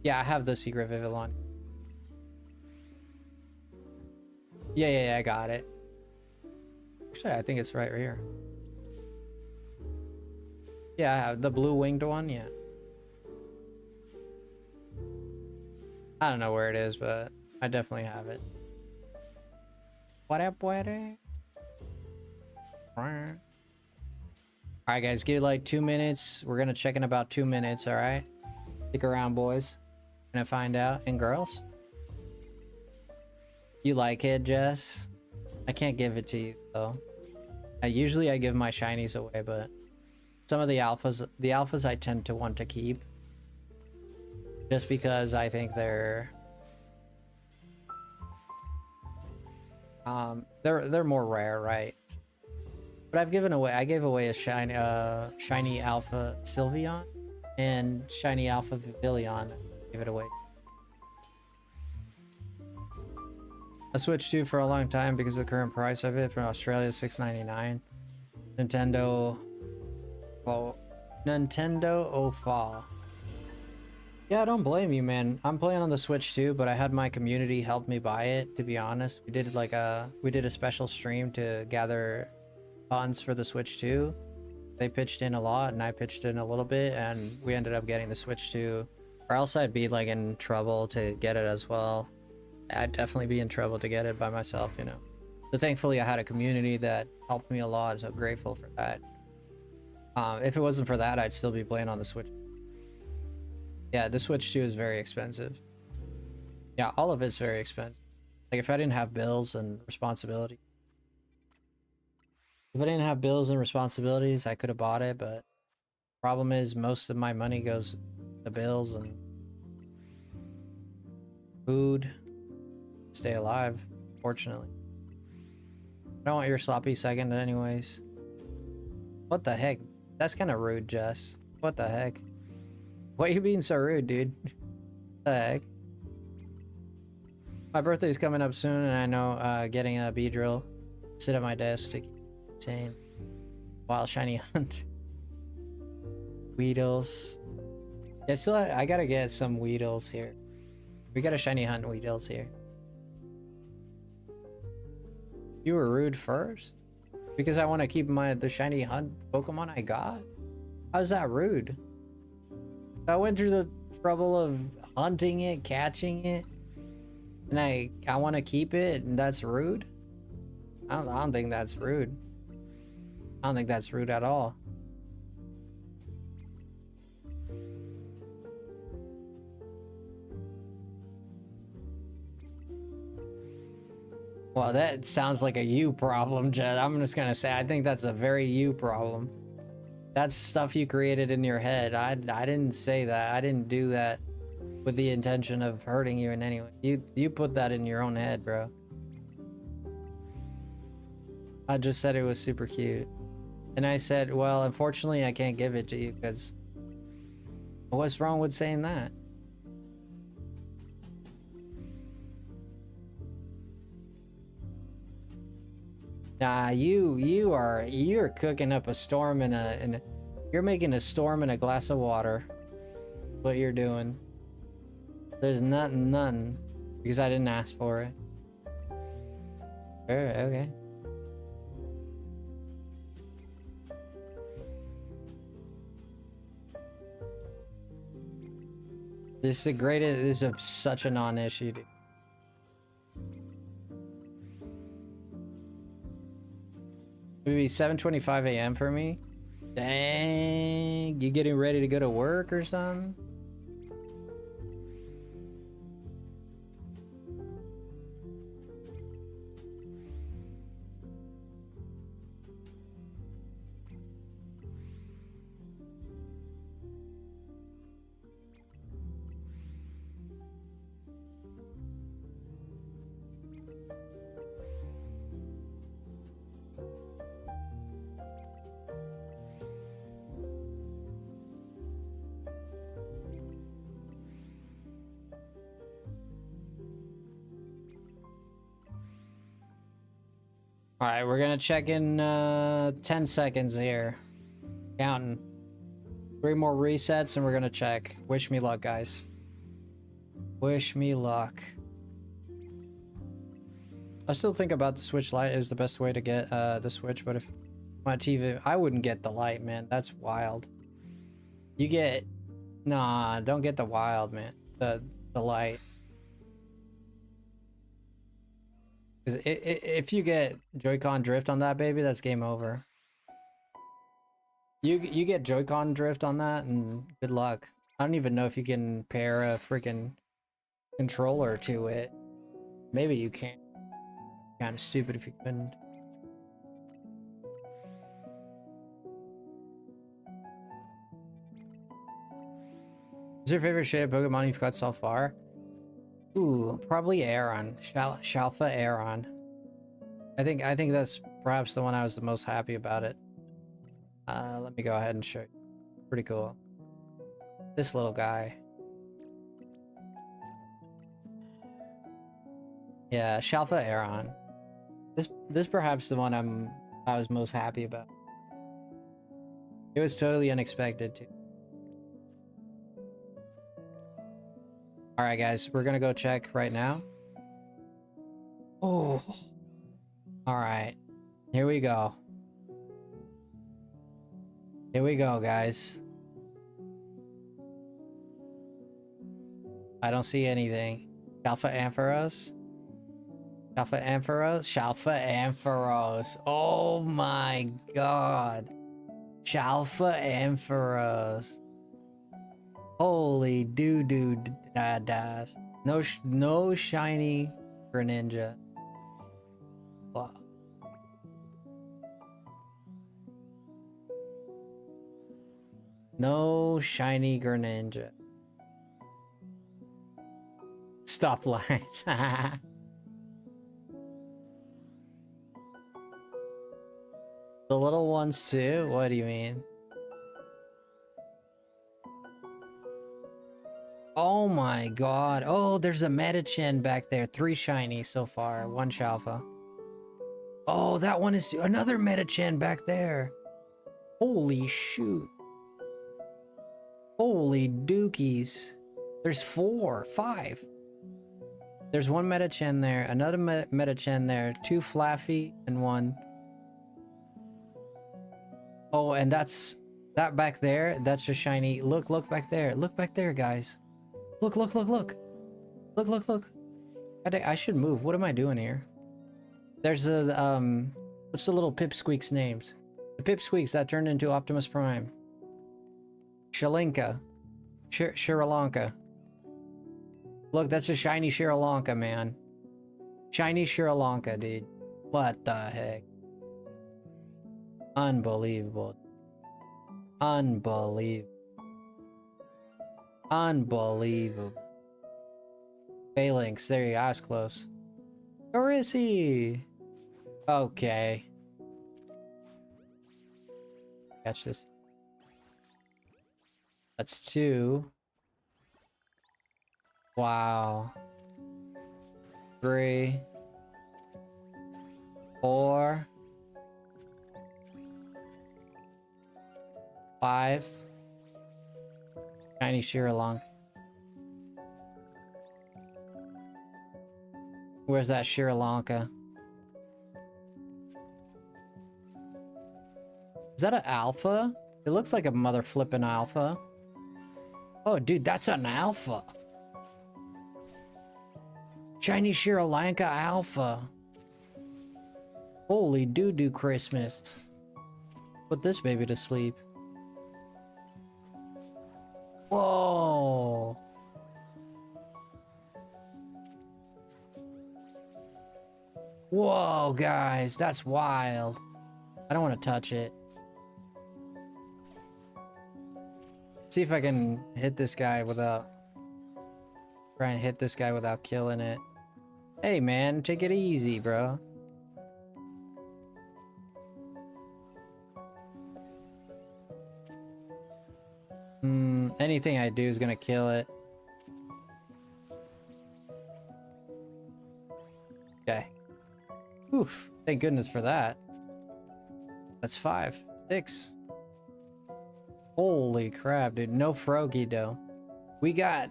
Yeah, I have the secret Vivillon. Yeah, I got it. Actually, I think it's right here. Yeah, I have the blue winged one, yeah. I don't know where it is, but I definitely have it. What up, buddy? Alright guys, give it like 2 minutes. We're gonna check in about 2 minutes, alright? Stick around, boys. Gonna find out. And girls? You like it, Jess? I can't give it to you, though. Usually I give my shinies away, but... Some of the alphas I tend to want to keep. Just because I think they're more rare, right? But I gave away a shiny alpha Sylveon and shiny alpha Vivillon. Give it away. I switched to for a long time because of the current price of it. From Australia, $6.99. Nintendo OFA. Yeah, I don't blame you, man. I'm playing on the Switch too, but I had my community help me buy it, to be honest. We did a special stream to gather funds for the Switch 2. They pitched in a lot and I pitched in a little bit, and we ended up getting the Switch 2, or else I'd be like in trouble to get it as well. I'd definitely be in trouble to get it by myself, you know. But thankfully I had a community that helped me a lot, so grateful for that. If it wasn't for that, I'd still be playing on the Switch. Yeah, the Switch 2 is very expensive. Yeah, all of it's very expensive. Like, if I didn't have bills and responsibility. If I didn't have bills and responsibilities, I could have bought it, but problem is most of my money goes to bills and food. Stay alive, fortunately. I don't want your sloppy second anyways. What the heck? That's kind of rude, Jess. What the heck? Why are you being so rude, dude? What the heck? My birthday's coming up soon, and I know getting a Beedrill, sit at my desk to keep sane. Wild shiny hunt. Weedles. Yeah, I gotta get some Weedles here. We got a shiny hunt Weedles here. You were rude first? Because I want to keep the shiny hunt Pokemon I got? How's that rude? I went through the trouble of hunting it, catching it, and I want to keep it, and that's rude? I don't think that's rude. I don't think that's rude at all. Well, that sounds like a you problem, Jed. I'm just gonna say, I think that's a very you problem. That's stuff you created in your head. I didn't say that. I didn't do that with the intention of hurting you in any way. You put that in your own head, bro. I just said it was super cute. And I said, well, unfortunately, I can't give it to you because what's wrong with saying that? Nah, you're cooking up a storm you're making a storm in a glass of water. What you're doing. There's none because I didn't ask for it. Sure, okay. This is the greatest. This is such a non-issue, dude. Maybe 7:25 a.m. for me. Dang, you getting ready to go to work or something? All right, we're gonna check in 10 seconds here. Counting. 3 more resets and we're gonna check. Wish me luck, guys. Wish me luck. I still think about the Switch Lite is the best way to get the Switch, but if my TV, I wouldn't get the Lite, man. That's wild. You get, nah, don't get the wild, man. The Lite. Because if you get Joy-Con drift on that baby, that's game over. You get Joy-Con drift on that, and good luck. I don't even know if you can pair a freaking controller to it. Maybe you can't. Kind of stupid if you couldn't. Is your favorite shade of Pokemon you've got so far? Ooh, probably Aeron. Shalfa Aeron. I think that's perhaps the one I was the most happy about it. Let me go ahead and show you. Pretty cool. This little guy. Yeah, Shalfa Aeron. This perhaps the one I was most happy about. It was totally unexpected too. Alright guys, we're gonna go check right now. Oh. Alright. Here we go. Here we go, guys. I don't see anything. Shalfa Ampharos? Shalfa Ampharos? Shalfa Ampharos. Oh my god. Shalfa Ampharos. Holy doo-doo dadas. No shiny Greninja. Wow. No shiny Greninja. Stoplights. The little ones too? What do you mean? Oh my god. Oh, there's a Medicham back there. 3 shiny so far. 1 Shalfa. Oh, that one is another Medicham back there. Holy shoot. Holy dookies. There's 4, 5. There's 1 Medicham there, another Medicham there, 2 Flaffy, and 1. Oh, and that back there, that's a shiny. Look back there. Look back there, guys. Look. Look. I should move. What am I doing here? There's a, what's the little Pipsqueak's names? The Pipsqueaks that turned into Optimus Prime. Shalinka. Shirilanka. Look, that's a shiny Shirilanka, man. Shiny Shirilanka, dude. What the heck? Unbelievable. Unbelievable. Unbelievable. Phalanx, there you go. I was close. Or is he? Okay. Catch this. That's 2. Wow. 3. 4. 5. Shiny Shiralong. Where's that Shiralanka? Is that an alpha? It looks like a mother flippin' alpha. Oh, dude, that's an alpha. Chinese Shiralanka alpha. Holy doo-doo Christmas. Put this baby to sleep. Whoa. Whoa, guys, that's wild. I don't want to touch it. See if I can hit this guy without... Try and hit this guy without killing it. Hey, man, take it easy, bro. Anything I do is gonna kill it. Okay. Oof. Thank goodness for that. That's 5. 6. Holy crap, dude. No Froakie, though. We got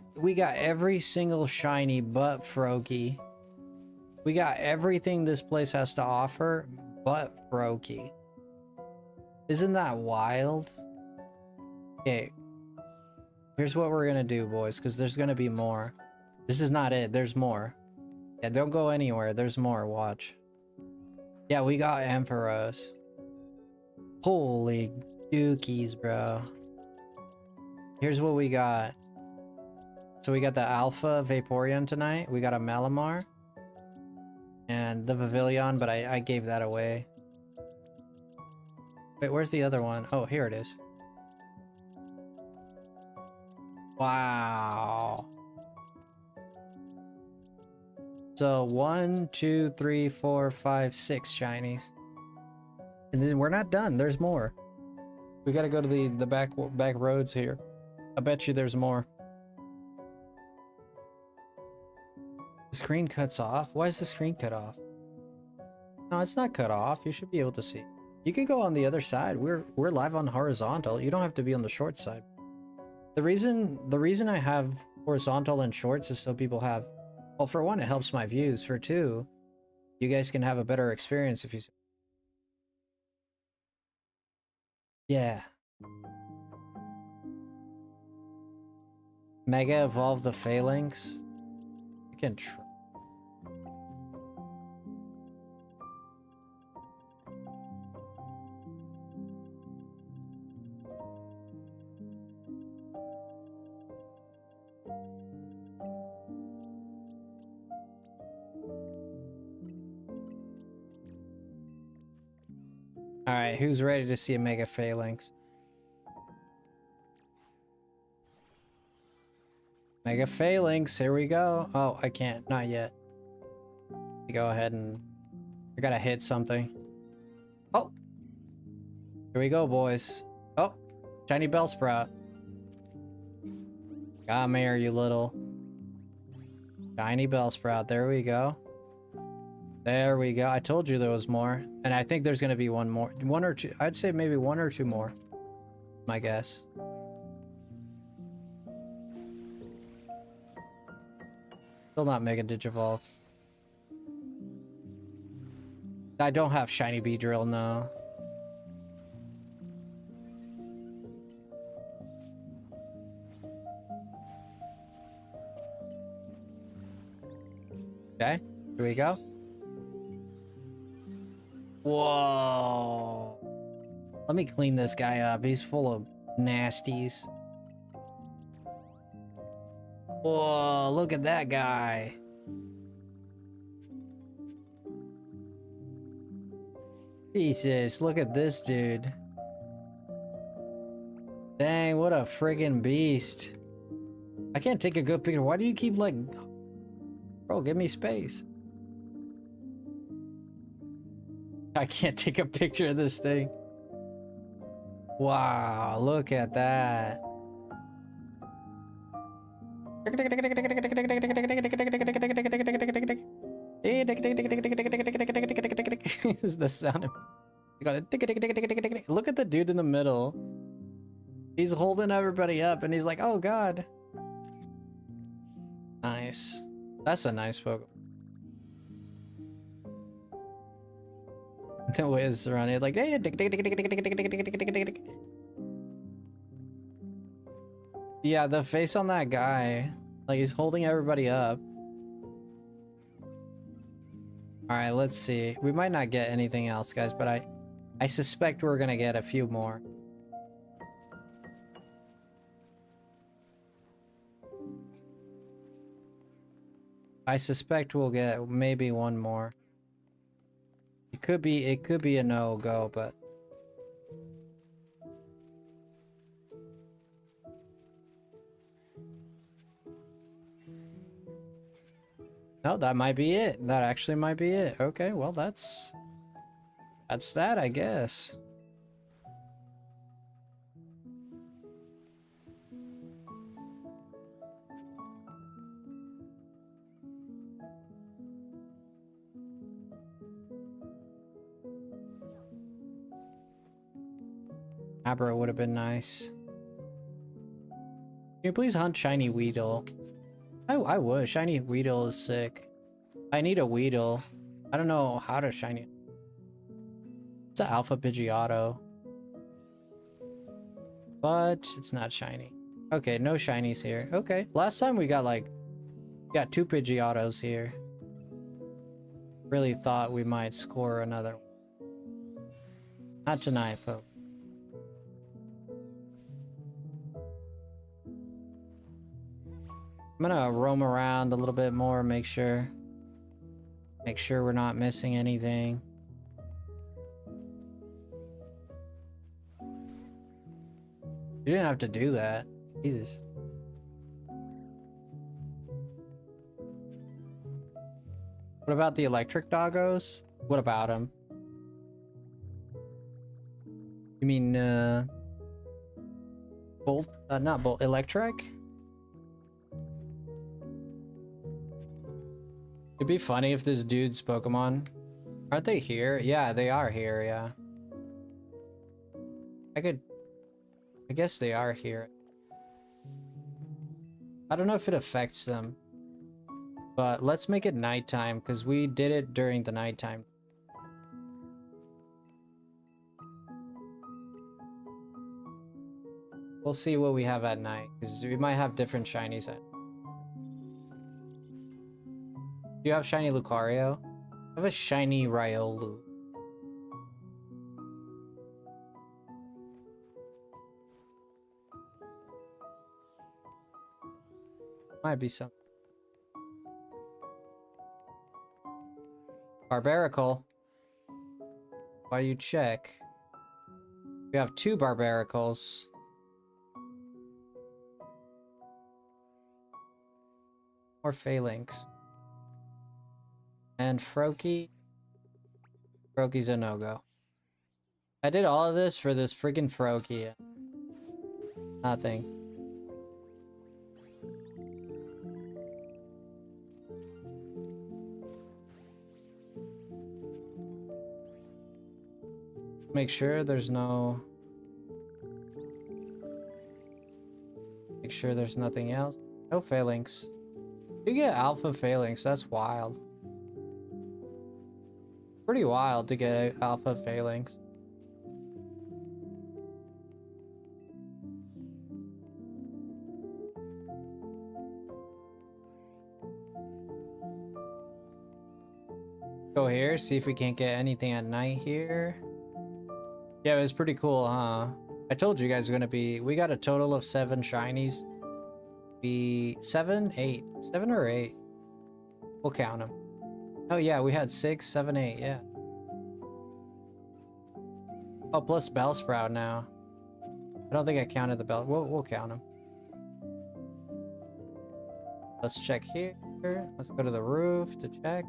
every single shiny but Froakie. We got everything this place has to offer but Froakie. Isn't that wild? Okay. Here's what we're gonna do, boys, because there's gonna be more. This is not it. There's more. Yeah, don't go anywhere. There's more. Watch. Yeah, we got Ampharos. Holy dookies, bro. Here's what we got. So we got the Alpha Vaporeon tonight. We got a Malamar. And the Pavilion, but I gave that away. Wait, where's the other one? Oh, here it is. Wow. So 1, 2, 3, 4, 5, 6 shinies. And then we're not done. There's more. We gotta go to the back roads here. I bet you there's more. The screen cuts off? Why is the screen cut off? No, it's not cut off. You should be able to see. You can go on the other side. We're live on horizontal. You don't have to be on the short side. The reason I have horizontal and shorts is so people have, well, for one, it helps my views. For two, you guys can have a better experience if you... Yeah. Mega evolve the Phalanx. I can try. Alright, who's ready to see a Mega Phalanx? Mega Phalanx, here we go. Oh, I can't, not yet. Go ahead and... I gotta hit something. Oh! Here we go, boys. Oh! Shiny Bellsprout. Come here, you little... Shiny Bellsprout, there we go. There we go. I told you there was more. And I think there's gonna be one more. One or two. I'd say maybe 1 or 2 more. My guess. Still not Mega Digivolve. I don't have Shiny Beedrill, no. Okay, here we go. Whoa. Let me clean this guy up. He's full of nasties. Whoa, look at that guy. Jesus, look at this dude. Dang, what a friggin' beast. I can't take a good picture. Why do you keep like... Bro, give me space. I can't take a picture of this thing. Wow, look at that. This is the sound of... You got it. Look at the dude in the middle. He's holding everybody up and he's like, oh god. Nice. That's a nice Pokemon. The Wiz running like, hey, yeah, the face on that guy, like he's holding everybody up. All right, let's see. We might not get anything else, guys, but I suspect we're gonna get a few more. I suspect we'll get maybe one more. It could be a no-go, but no, that might be it. That actually might be it. Okay, well that's that, I guess. Abra would have been nice. Can you please hunt Shiny Weedle? I would. Shiny Weedle is sick. I need a Weedle. I don't know how to shiny it. It's an Alpha Pidgeotto. But it's not shiny. Okay, no shinies here. Okay. Last time we got got 2 Pidgeottos here. Really thought we might score another one. Not tonight, folks. I'm gonna roam around a little bit more, make sure we're not missing anything. You didn't have to do that. Jesus. What about the electric doggos? What about them? You mean, Bolt? Not Bolt, Electric? It'd be funny if this dude's Pokemon... Aren't they here? Yeah, they are here, yeah. I guess they are here. I don't know if it affects them. But let's make it nighttime, because we did it during the nighttime. We'll see what we have at night, because we might have different shinies at night. Do you have shiny Lucario? I have a shiny Riolu. Might be some. Barbaracle. Why you check? We have 2 Barbaracles. Or Phalanx. And Froakie. Froakie's a no-go. I did all of this for this freaking Froakie. Nothing. Make sure there's no... Make sure there's nothing else. No Phalanx. You get Alpha Phalanx, that's wild. Pretty wild to get Alpha Phalanx. Go here, see if we can't get anything at night here. Yeah, it was pretty cool, huh? I told you guys gonna be... We got a total of 7 shinies. 7, 8. 7 or 8. We'll count them. Oh yeah, we had 6, 7, 8, yeah. Oh, plus Bellsprout now. I don't think I counted the bell. We'll count them. Let's check here. Let's go to the roof to check.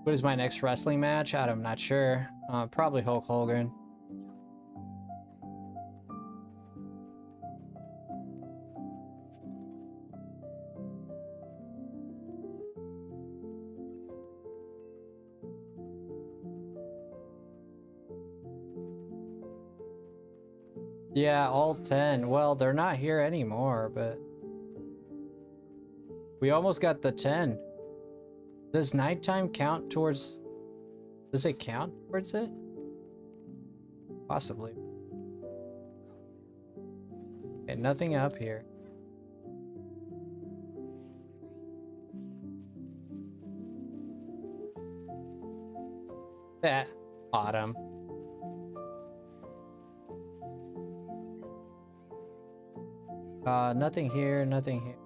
What is my next wrestling match? I'm not sure. Probably Hulk Hogan. Yeah, all 10. Well, they're not here anymore, but we almost got the 10. Does nighttime count towards... Does it count towards it? Possibly. Okay, nothing up here. That bottom. Nothing here, nothing here.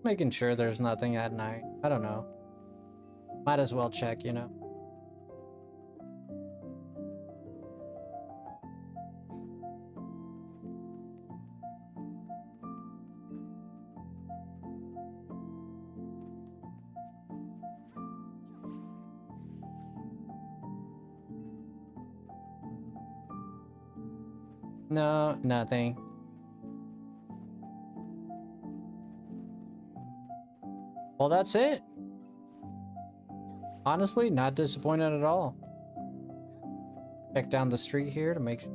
Making sure there's nothing at night. I don't know. Might as well check, you know. No, nothing. Well, that's it. Honestly, not disappointed at all. Check down the street here to make sure.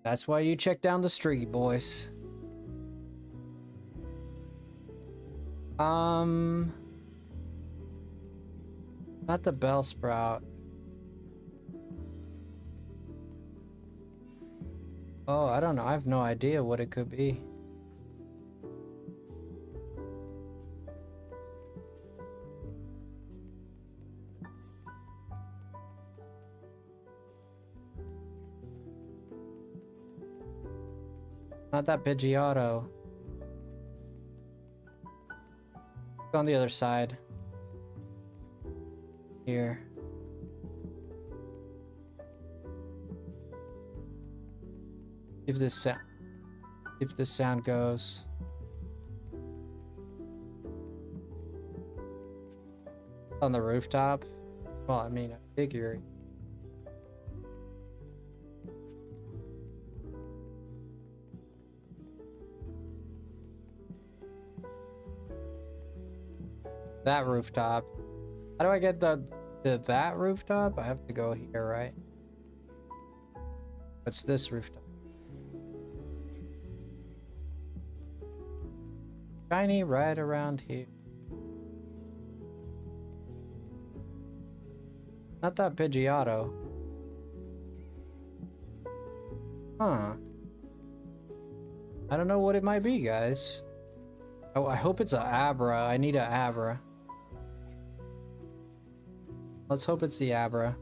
That's why you check down the street, boys. Not the bell sprout. Oh, I don't know. I have no idea what it could be. Not that Pidgeotto. Go on the other side. Here. If this sound goes. On the rooftop? Well, I mean, I figure. That rooftop. How do I get that rooftop? I have to go here, right? What's this rooftop? Shiny right around here. Not that Pidgeotto. Huh. I don't know what it might be, guys. Oh, I hope it's a Abra. I need a Abra. Let's hope it's the Abra.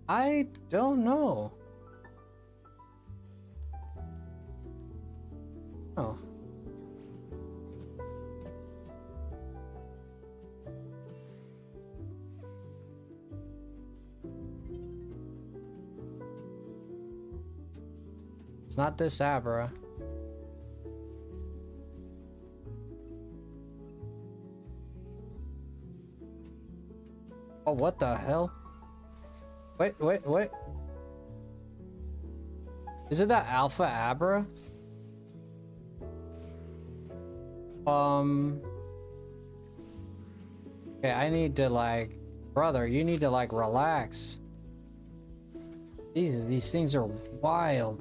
I don't know. Oh. It's not this Abra. Oh, what the hell? Wait. Is it that Alpha Abra? Okay, I need to like... Brother, you need to like relax. These things are wild.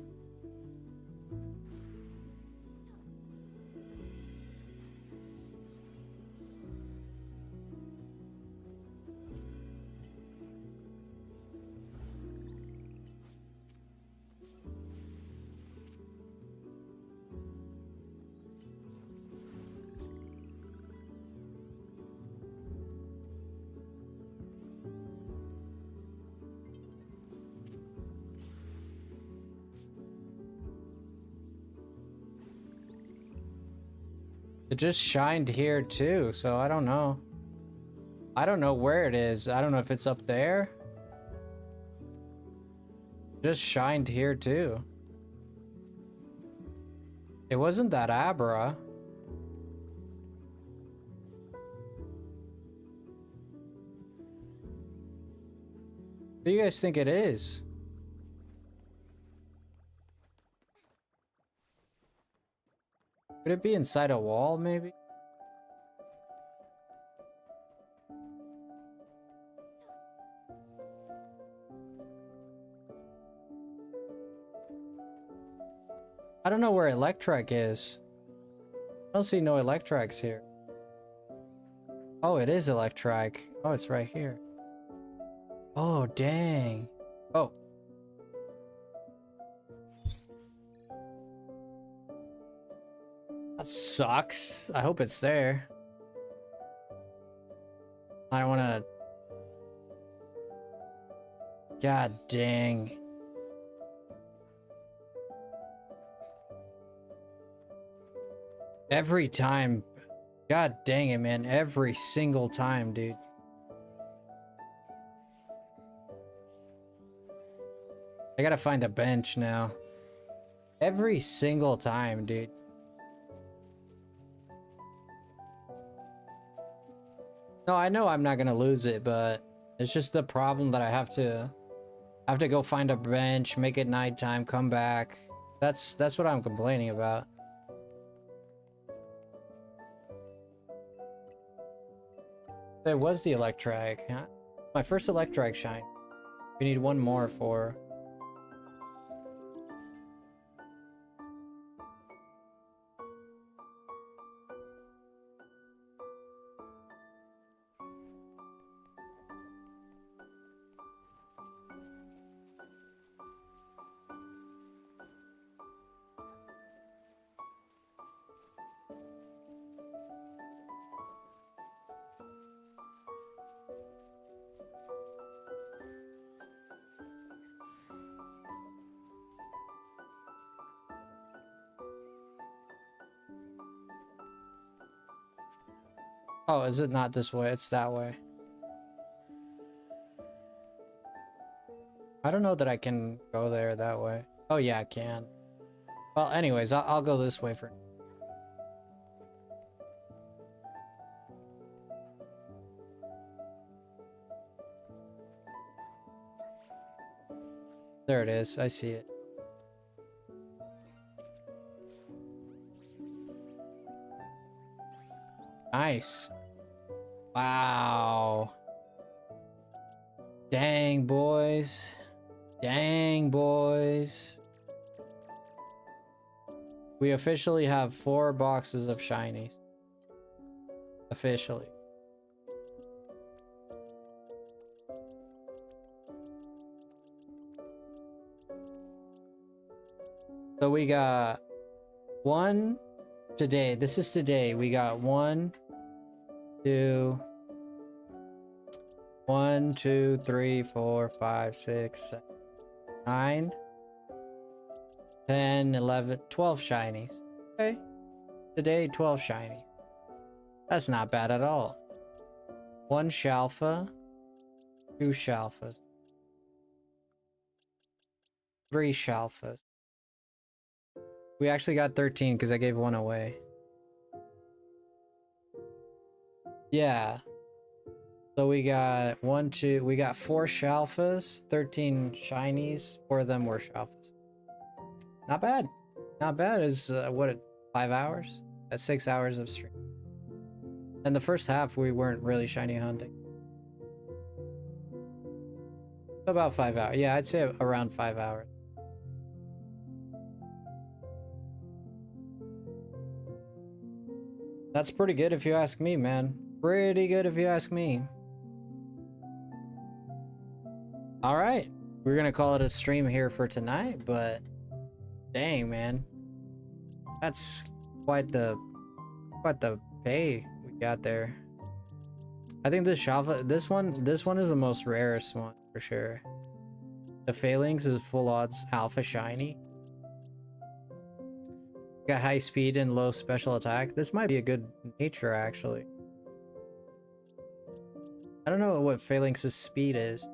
It just shined here too, so I don't know. I don't know where it is. I don't know if it's up there. Just shined here too. It wasn't that Abra. What do you guys think it is? Could it be inside a wall, maybe? I don't know where Electrek is. I don't see no Electreks here. Oh, it is Electrek. Oh, it's right here. Oh, dang. Oh. That sucks. I hope it's there. I don't want to... God dang. Every time. God dang it, man. Every single time, dude. I gotta find a bench now. Every single time, dude. No, I know I'm not gonna lose it, but it's just the problem that I have to go find a bench, make it nighttime, come back. That's what I'm complaining about. There was the Electrike, huh? My first Electrike shine. We need one more for... Oh, is it not this way? It's that way. I don't know that I can go there that way. Oh yeah, I can. Well, anyways, I'll go this way for... There it is. I see it. Nice. Wow. Dang, boys. Dang, boys. We officially have 4 boxes of shinies. Officially. So we got 1 today. This is today. We got 1, 2, 1, 2, 3, 4, 5, 6, 7, 9, 10, 11, 12 shinies. Okay. Today, 12 shinies. That's not bad at all. 1 Shalfa, 2 Shalfas, 3 Shalfas. We actually got 13 because I gave 1 away. Yeah. So we got we got 4 Shalfas, 13 shinies. 4 of them were Shalfas. Not bad. Not bad. Is what, 5 hours? That's 6 hours of stream. And the first half we weren't really shiny hunting. About 5 hours. Yeah, I'd say around 5 hours. That's pretty good if you ask me, man. Pretty good if you ask me. All right, we're gonna call it a stream here for tonight, but dang, man, that's quite the pay we got there. I think this one is the most rarest one for sure. The Phalanx is full odds alpha shiny. Got high speed and low special attack. This might be a good nature actually. I don't know what Phalanx's speed is.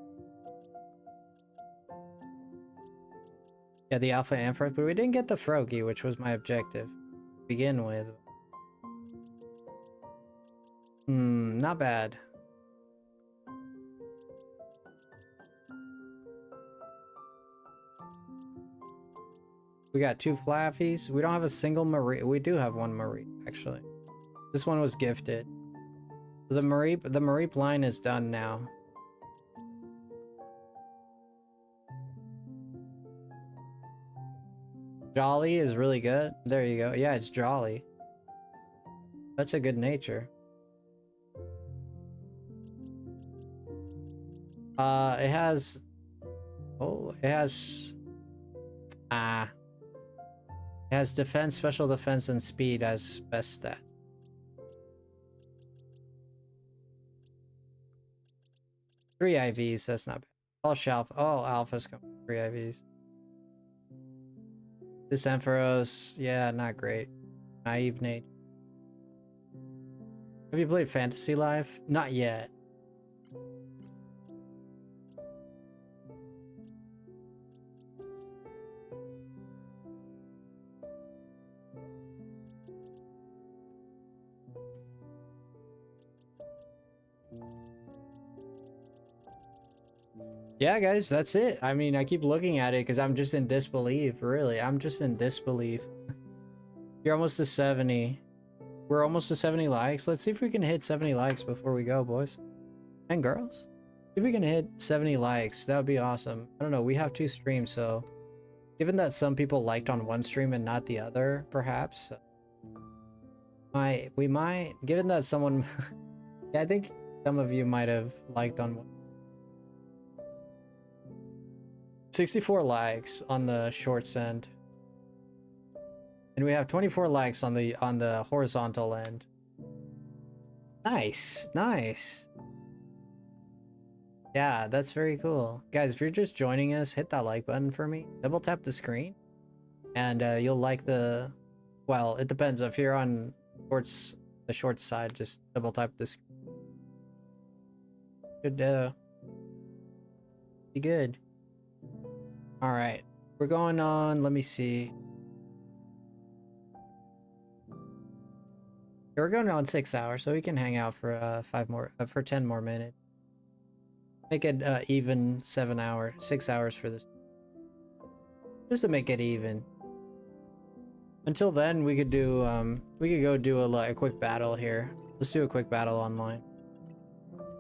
Yeah, the Alpha Ampharos, but we didn't get the Froakie, which was my objective to begin with. Not bad. We got 2 Flaffies. We don't have a single Marie. We do have 1 Marie, actually. This one was gifted. The Mareep line is done now. Jolly is really good. There you go. Yeah, it's Jolly. That's a good nature. It has... Oh, it has... It has defense, special defense, and speed as best stats. Three IVs, that's not bad. All alphas come with 3 IVs. This Ampharos, yeah, not great. Naive Nate. Have you played Fantasy Life? Not yet. Yeah, guys, that's it. I mean, I keep looking at it because I'm just in disbelief, really. I'm just in disbelief. You're almost to 70. We're almost to 70 likes. Let's see if we can hit 70 likes before we go, boys and girls. If we can hit 70 likes, that would be awesome. I don't know. We have 2 streams, so given that some people liked on one stream and not the other, perhaps we might, given that someone, yeah, I think some of you might have liked on one. 64 likes on the shorts end. And we have 24 likes on the horizontal end. Nice, nice. Yeah, that's very cool. Guys, if you're just joining us, hit that like button for me. Double tap the screen. And you'll like the... Well, it depends. If you're on the short side, just double tap the screen. Should be good. All right, we're going on. Let me see. We're going on 6 hours, so we can hang out for 10 more minutes. Make it even 6 hours for this, just to make it even. Until then, we could do we could go do a quick battle here. Let's do a quick battle online.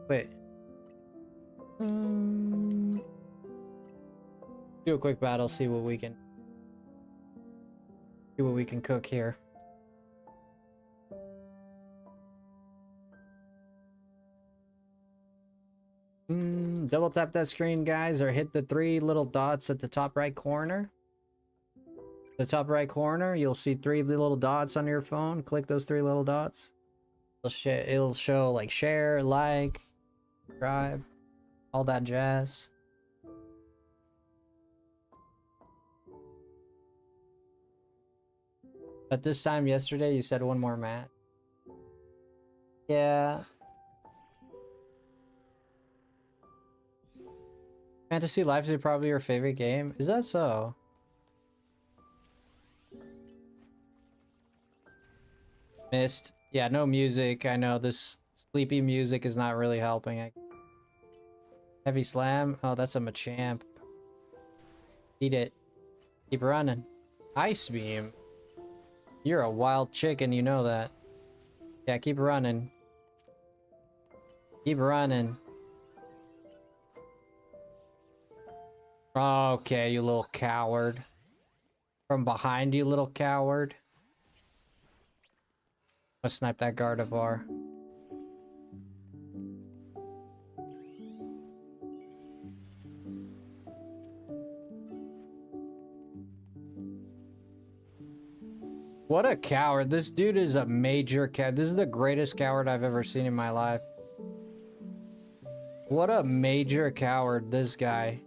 Wait. Do a quick battle, see what we can cook here. Double tap that screen, guys, or hit the 3 little dots at the top right corner. The top right corner, you'll see 3 little dots on your phone. Click those 3 little dots. It'll show like share, like, subscribe, all that jazz. At this time yesterday, you said 1 more match. Yeah. Fantasy Life is probably your favorite game. Is that so? Missed. Yeah, no music. I know this Sleepy music is not really helping. Heavy slam. Oh, that's a Machamp. Eat it. Keep running. Ice beam. You're a wild chicken, you know that. Yeah, keep running. Keep running. Okay, you little coward. From behind, you little coward. Let's snipe that Gardevoir. What a coward. This dude is a major coward. This is the greatest coward I've ever seen in my life. What a major coward, this guy.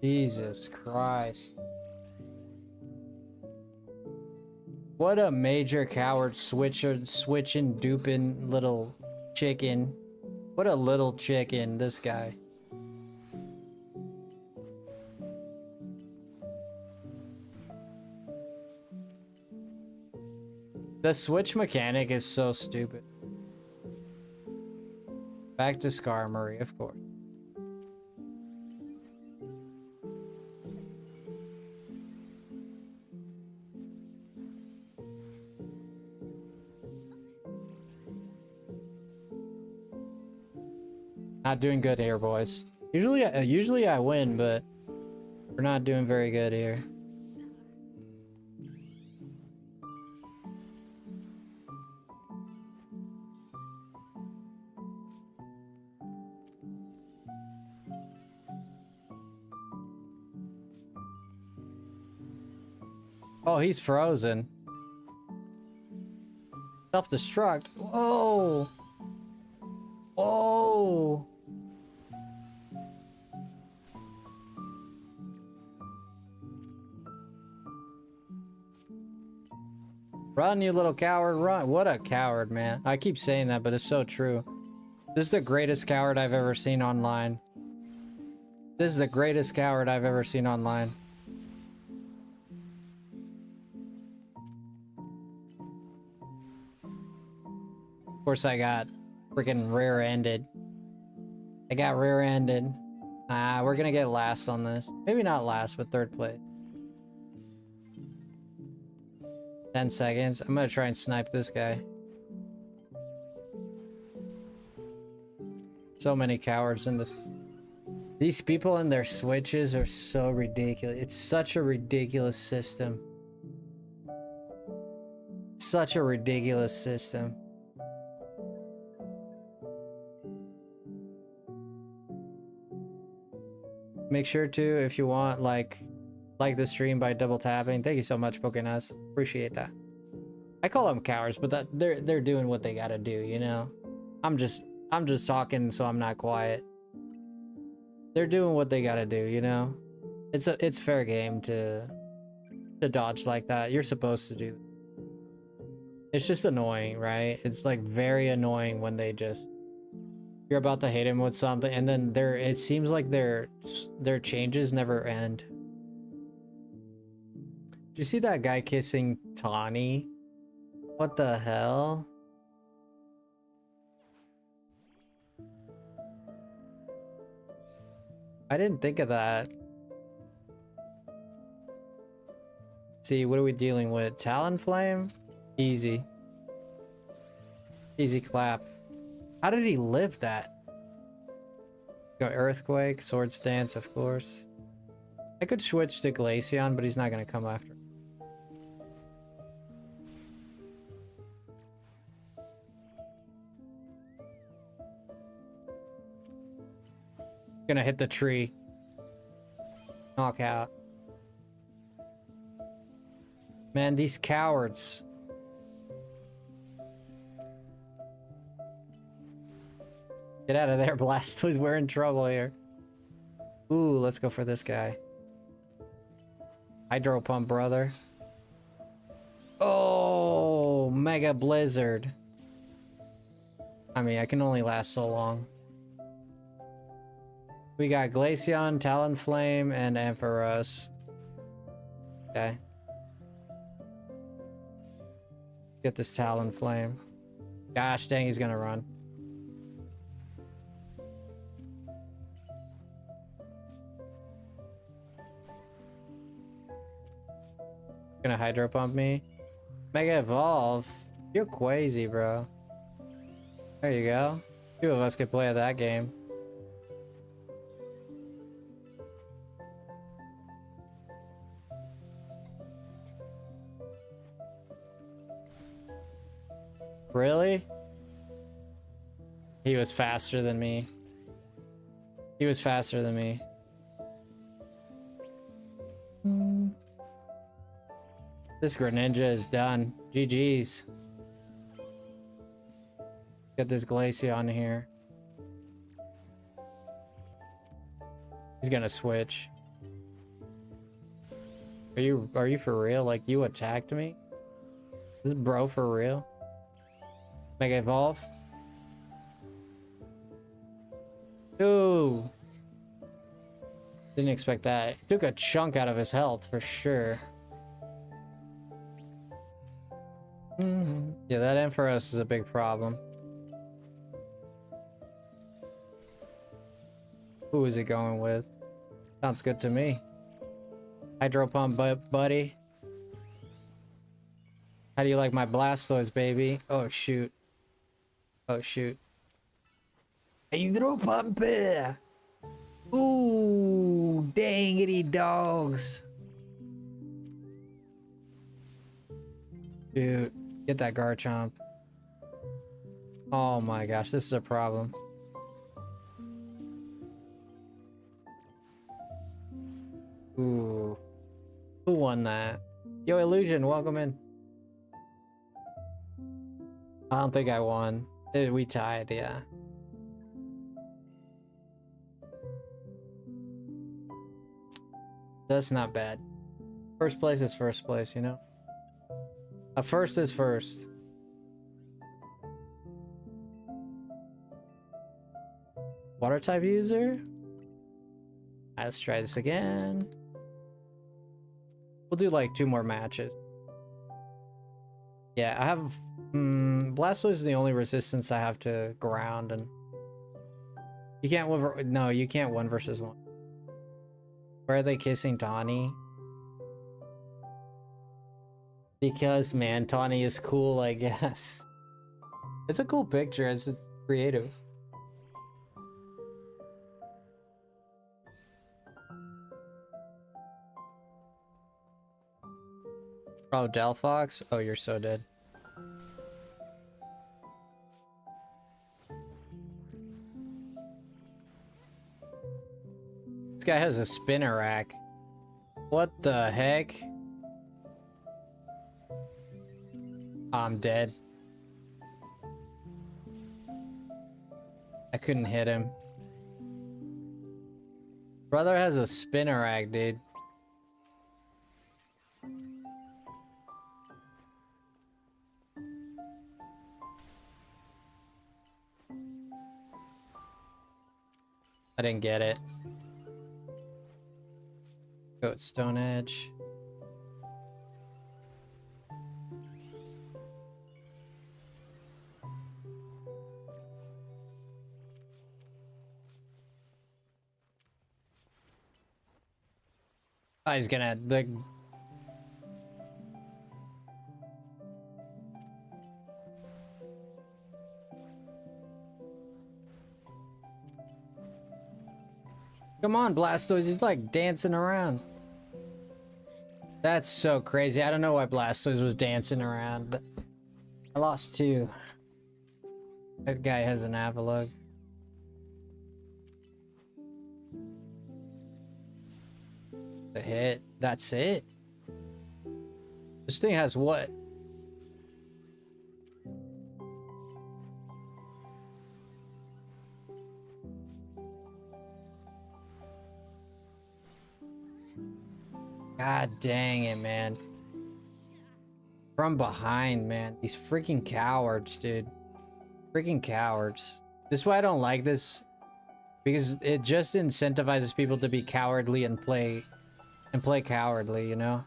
Jesus Christ. What a major coward, switching, duping little chicken. What a little chicken, this guy. The switch mechanic is so stupid. Back to Skarmory, of course. Not doing good here, boys. Usually I win, but we're not doing very good here. Oh, he's frozen. Self-destruct. Whoa. Whoa. Run, you little coward, run. What a coward, man. I keep saying that, but it's so true. This is the greatest coward I've ever seen online. This is the greatest coward I've ever seen online. Of course, I got freaking rear-ended. I got rear-ended. We're gonna get last on this. Maybe not last, but third place. 10 seconds. I'm gonna try and snipe this guy. So many cowards in this. These people and their switches are so ridiculous. It's such a ridiculous system. Such a ridiculous system. Make sure to, if you want, like the stream by double tapping. Thank you so much, Pokenas. Appreciate that. I call them cowards, but that they're doing what they gotta do, you know. I'm just talking so I'm not quiet. They're doing what they gotta do, you know. It's fair game to dodge like that. You're supposed to do. It's just annoying, right? It's like very annoying when they just, you're about to hit him with something and then it seems like their changes never end. Did you see that guy kissing Tawny? What the hell? I didn't think of that. See, what are we dealing with? Talonflame? Easy. Easy clap. How did he live that? Go Earthquake, Sword Stance, of course. I could switch to Glaceon, but he's not gonna come after. Gonna hit the tree. Knockout. Man, these cowards. Get out of there, Blastoise. We're in trouble here. Ooh, let's go for this guy. Hydro Pump, brother. Oh, Mega Blizzard. I mean, I can only last so long. We got Glaceon, Talonflame, and Ampharos. Okay. Get this Talonflame. Gosh dang, he's gonna run. Gonna hydro pump me. Mega evolve. You're crazy, bro. There you go. Two of us could play that game. Really? He was faster than me. He was faster than me. This Greninja is done. GG's. Get this Glaceon here. He's gonna switch. Are you for real? Like, you attacked me? Is this bro for real? Mega Evolve? Ooh. Didn't expect that. Took a chunk out of his health for sure. Yeah, that Ampharos is a big problem. Who is it going with? Sounds good to me. Hydro Pump, buddy. How do you like my Blastoise, baby? Oh, shoot. Oh, shoot. Hydro Pump! Ooh, dangity dogs. Dude, get that Garchomp. Oh my gosh, this is a problem. Ooh. Who won that? Yo, Illusion, welcome in. I don't think I won. We tied, yeah. That's not bad. First place is first place, you know? A first is first. Water type user? Let's try this again. We'll do like 2 more matches. Yeah, I have... Blastoise is the only resistance I have to ground, and... You can't win... No, you can't 1 versus 1. Why are they kissing Tawny? Because, man, Tawny is cool, I guess. It's a cool picture. It's creative. Oh, Delphox? Oh, you're so dead. This guy has a spinner rack. What the heck? I'm dead. I couldn't hit him. Brother has a spinner rack, dude. I didn't get it. Go with Stone Edge. Oh, he's gonna Come on, Blastoise, he's like dancing around. That's so crazy. I don't know why Blastoise was dancing around, but I lost 2. That guy has an Avalugg. The hit. That's it. This thing has what? God dang it, man. From behind, man. These freaking cowards, dude. Freaking cowards. This is why I don't like this. Because it just incentivizes people to be cowardly and play cowardly, you know?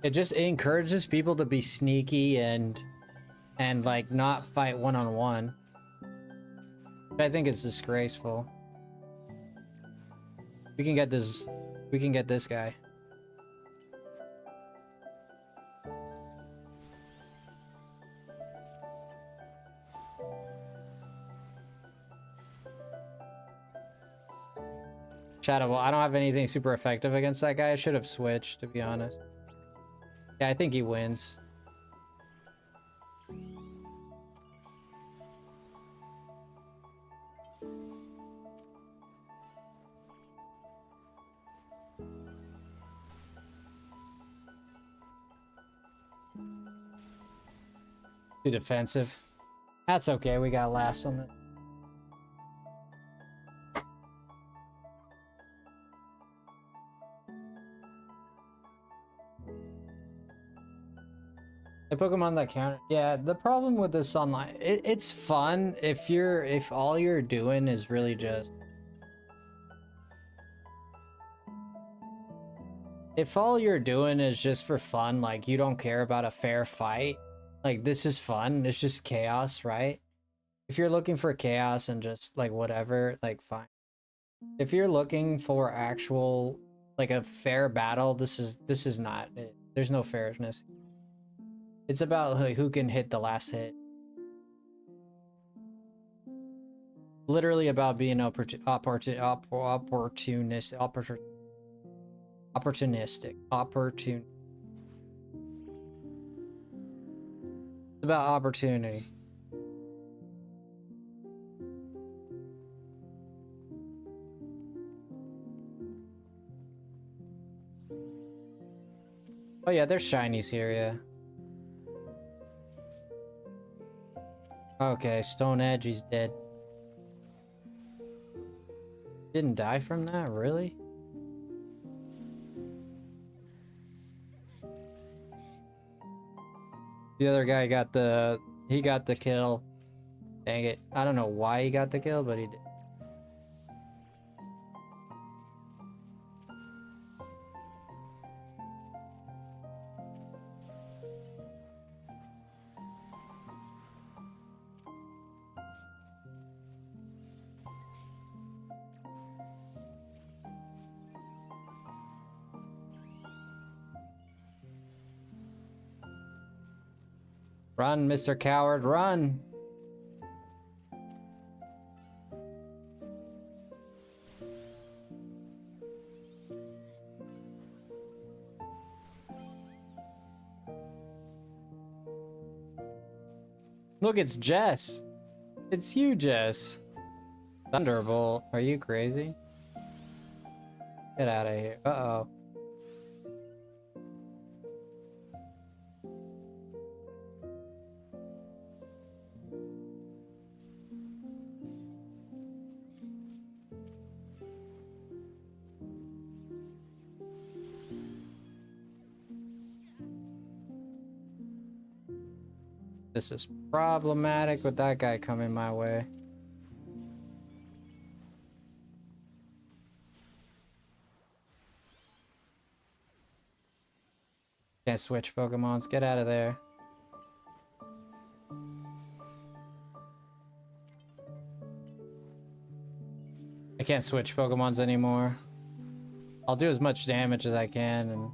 It just encourages people to be sneaky and like not fight one-on-one. I think it's disgraceful. We can get this guy. Shadow, I don't have anything super effective against that guy. I should have switched, to be honest. Yeah, I think he wins. Too defensive. That's okay, we got last on the... The Pokemon that counter. Yeah, the problem with this online, it's fun if all you're doing is really just... If all you're doing is just for fun, like you don't care about a fair fight, like this is fun, it's just chaos, right? If you're looking for chaos and just like whatever, like fine. If you're looking for actual, like a fair battle, this is not it. There's no fairness. It's about like, who can hit the last hit. Literally about being opportunistic. It's about opportunity. Oh yeah, there's shinies here, yeah. Okay, Stone Edge, he's dead. Didn't die from that, really? The other guy got the... He got the kill. Dang it. I don't know why he got the kill, but he did. Run, Mr. Coward, run! Look, it's Jess! It's you, Jess! Thunderbolt, are you crazy? Get out of here. Uh-oh. This is problematic with that guy coming my way. Can't switch Pokemons. Get out of there. I can't switch Pokemons anymore. I'll do as much damage as I can and...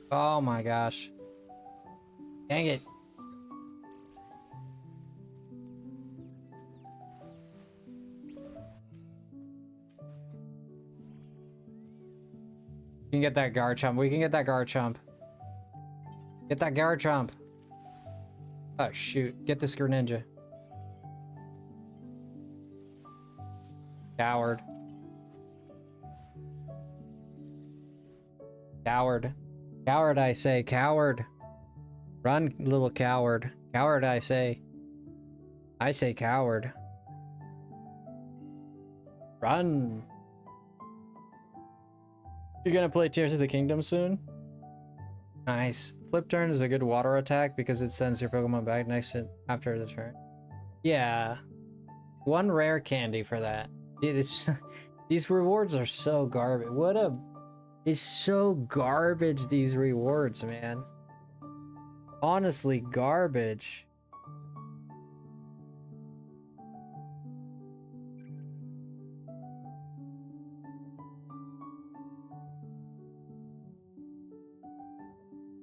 Oh my gosh. Dang it. We can get that Garchomp. We can get that Garchomp. Get that Garchomp. Oh shoot. Get this Greninja. Coward. Coward. Coward, I say. Coward. Run, little coward. Coward, I say. I say coward. Run. You're gonna play Tears of the Kingdom soon? Nice. Flip turn is a good water attack because it sends your Pokemon back next to after the turn. Yeah. One rare candy for that. It's these rewards are so garbage. It's so garbage, these rewards, man. Honestly, garbage.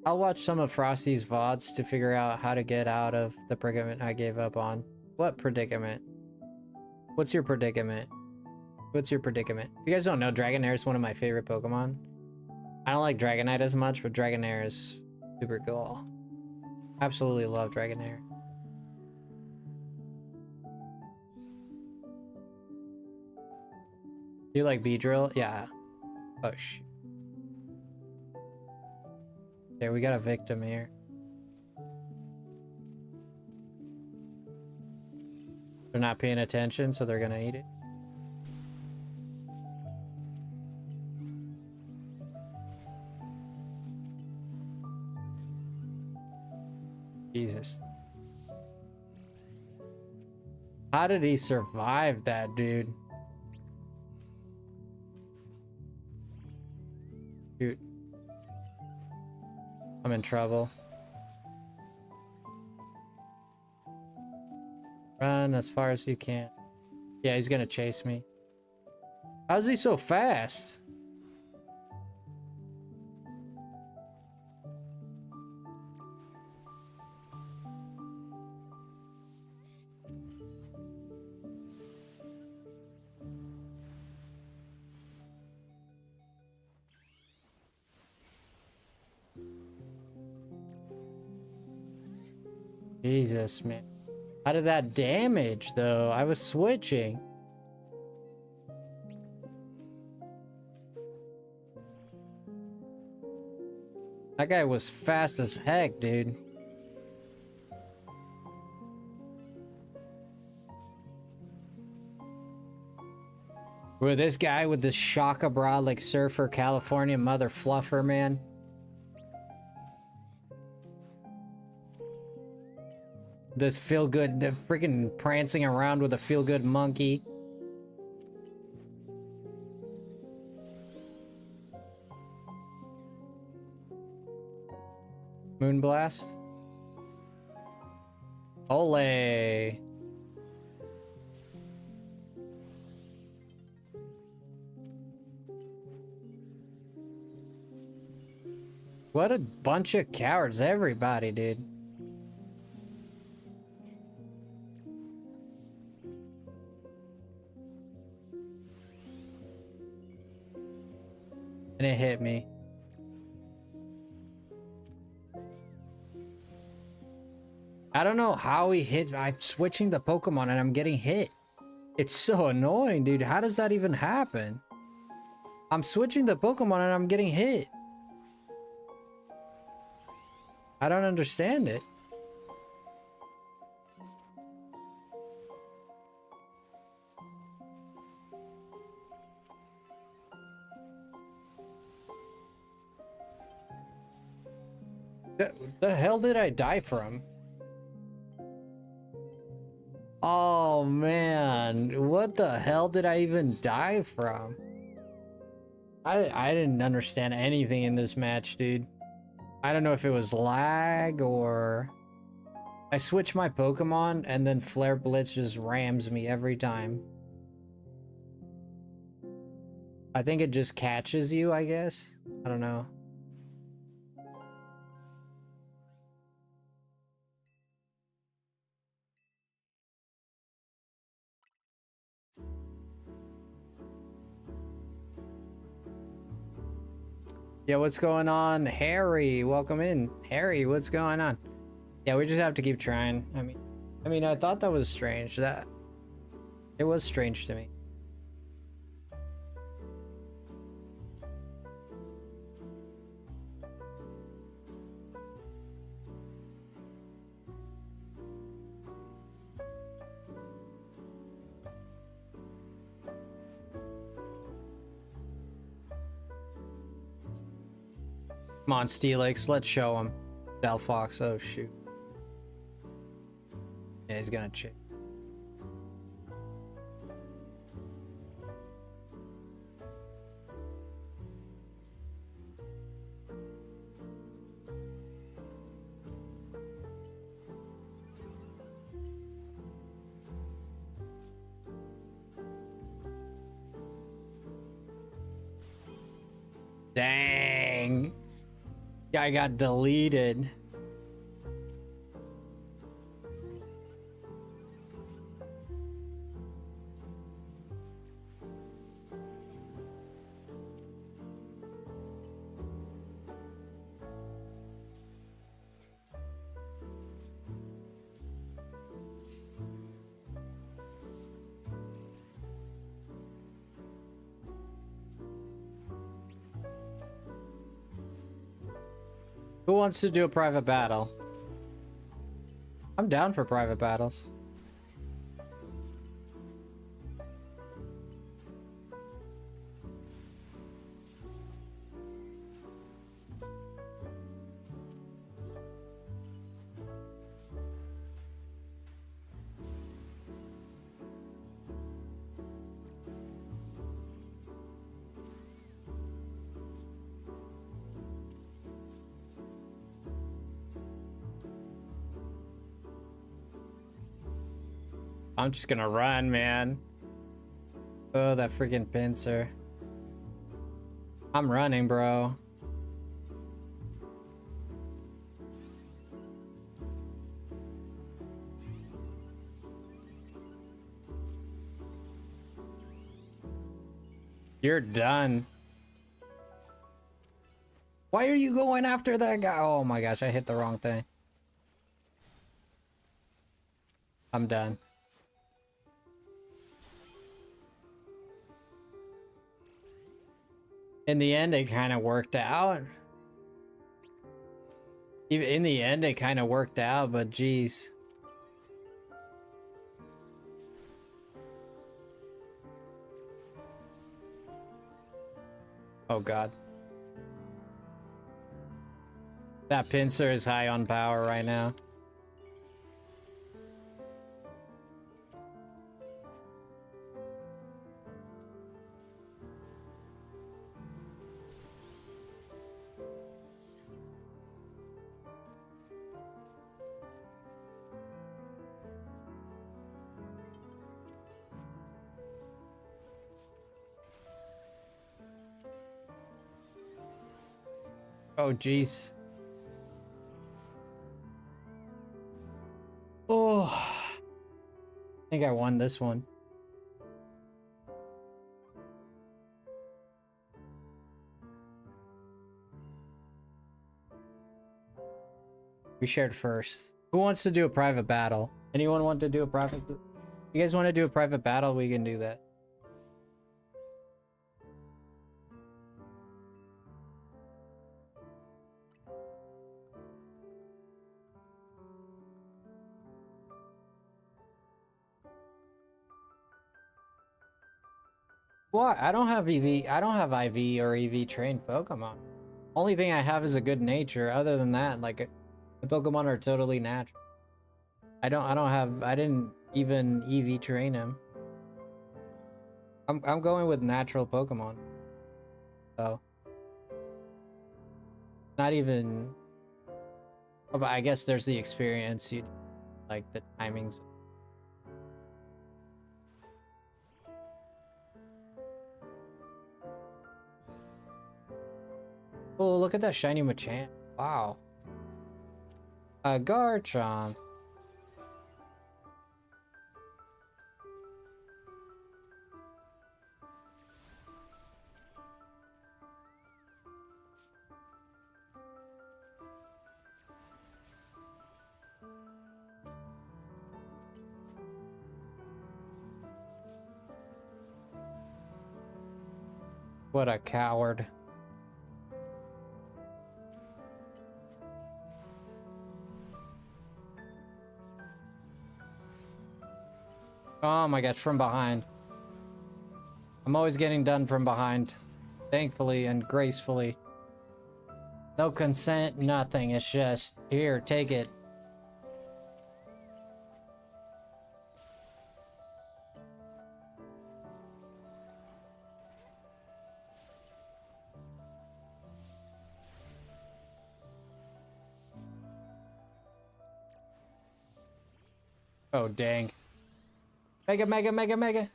I'll watch some of Frosty's VODs to figure out how to get out of the predicament I gave up on. What predicament? What's your predicament? What's your predicament? If you guys don't know, Dragonair is one of my favorite Pokemon. I don't like Dragonite as much, but Dragonair is super cool. Absolutely love Dragonair. You like Beedrill? Yeah. Oh, shit. Okay, we got a victim here. They're not paying attention, so they're gonna eat it. Jesus. How did he survive that, dude? Shoot. I'm in trouble. Run as far as you can. Yeah, he's gonna chase me. How's he so fast? Jesus, man. How did that damage, though? I was switching. That guy was fast as heck, dude. Bro, this guy with the Shaka bra like Surfer California mother fluffer, man. This feel good, the freaking prancing around with a feel good monkey. Moonblast. Ole. What a bunch of cowards, everybody, dude. And it hit me. I don't know how he hit. I'm switching the Pokemon and I'm getting hit. It's so annoying, dude. How does that even happen? I'm switching the Pokemon and I'm getting hit. I don't understand it. The hell did I die from? Oh man, what the hell did I even die from? I didn't understand anything in this match, dude. I don't know if it was lag or... I switch my Pokemon and then Flare Blitz just rams me every time. I think it just catches you, I guess. I don't know. Yeah, what's going on? Harry, welcome in. Harry, what's going on? Yeah, we just have to keep trying. I mean, I thought that was strange. It was strange to me. Come on, Steelix, let's show him. Del Fox, oh shoot. Yeah, he's gonna check. Dang. Guy got deleted. Who wants to do a private battle? I'm down for private battles. I'm just gonna run, man. Oh, that freaking pincer. I'm running, bro. You're done. Why are you going after that guy? Oh my gosh, I hit the wrong thing. I'm done. In the end, it kind of worked out. Even in the end, it kind of worked out, but geez. Oh god. That pincer is high on power right now. Oh, jeez. Oh. I think I won this one. We shared first. Who wants to do a private battle? Anyone want to do a private? You guys want to do a private battle? We can do that. What? I don't have EV. I don't have IV or EV trained Pokemon. Only thing I have is a good nature. Other than that, like the Pokemon are totally natural. I didn't even EV train him. I'm going with natural Pokemon. So not even. Oh, but I guess there's the experience. You like the timings. Oh, look at that shiny Machamp. Wow. A Garchomp. What a coward. Oh my gosh, from behind. I'm always getting done from behind. Thankfully and gracefully. No consent, nothing. It's just, here, take it. Oh, dang. Mega, mega, mega, mega.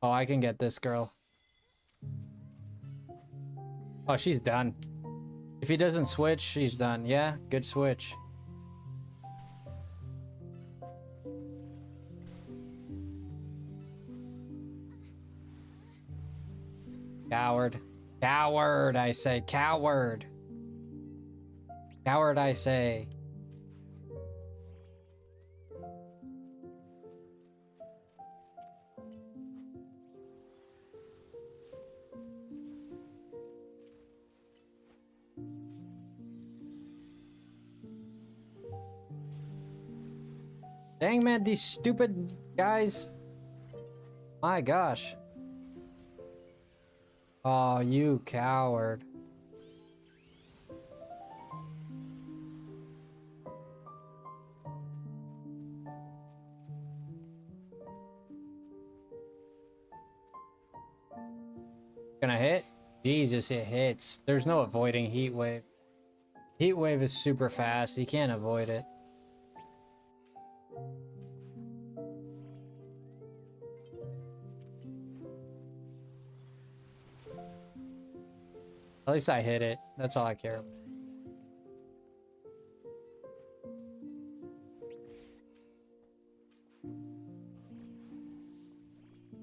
Oh, I can get this girl. Oh, she's done. If he doesn't switch, she's done. Yeah, good switch. Coward. Coward, I say. Coward. Coward, I say. Dang, man, these stupid guys. My gosh. Oh, you coward. Gonna hit? Jesus, it hits. There's no avoiding heat wave. Heat wave is super fast. You can't avoid it. At least I hit it. That's all I care about.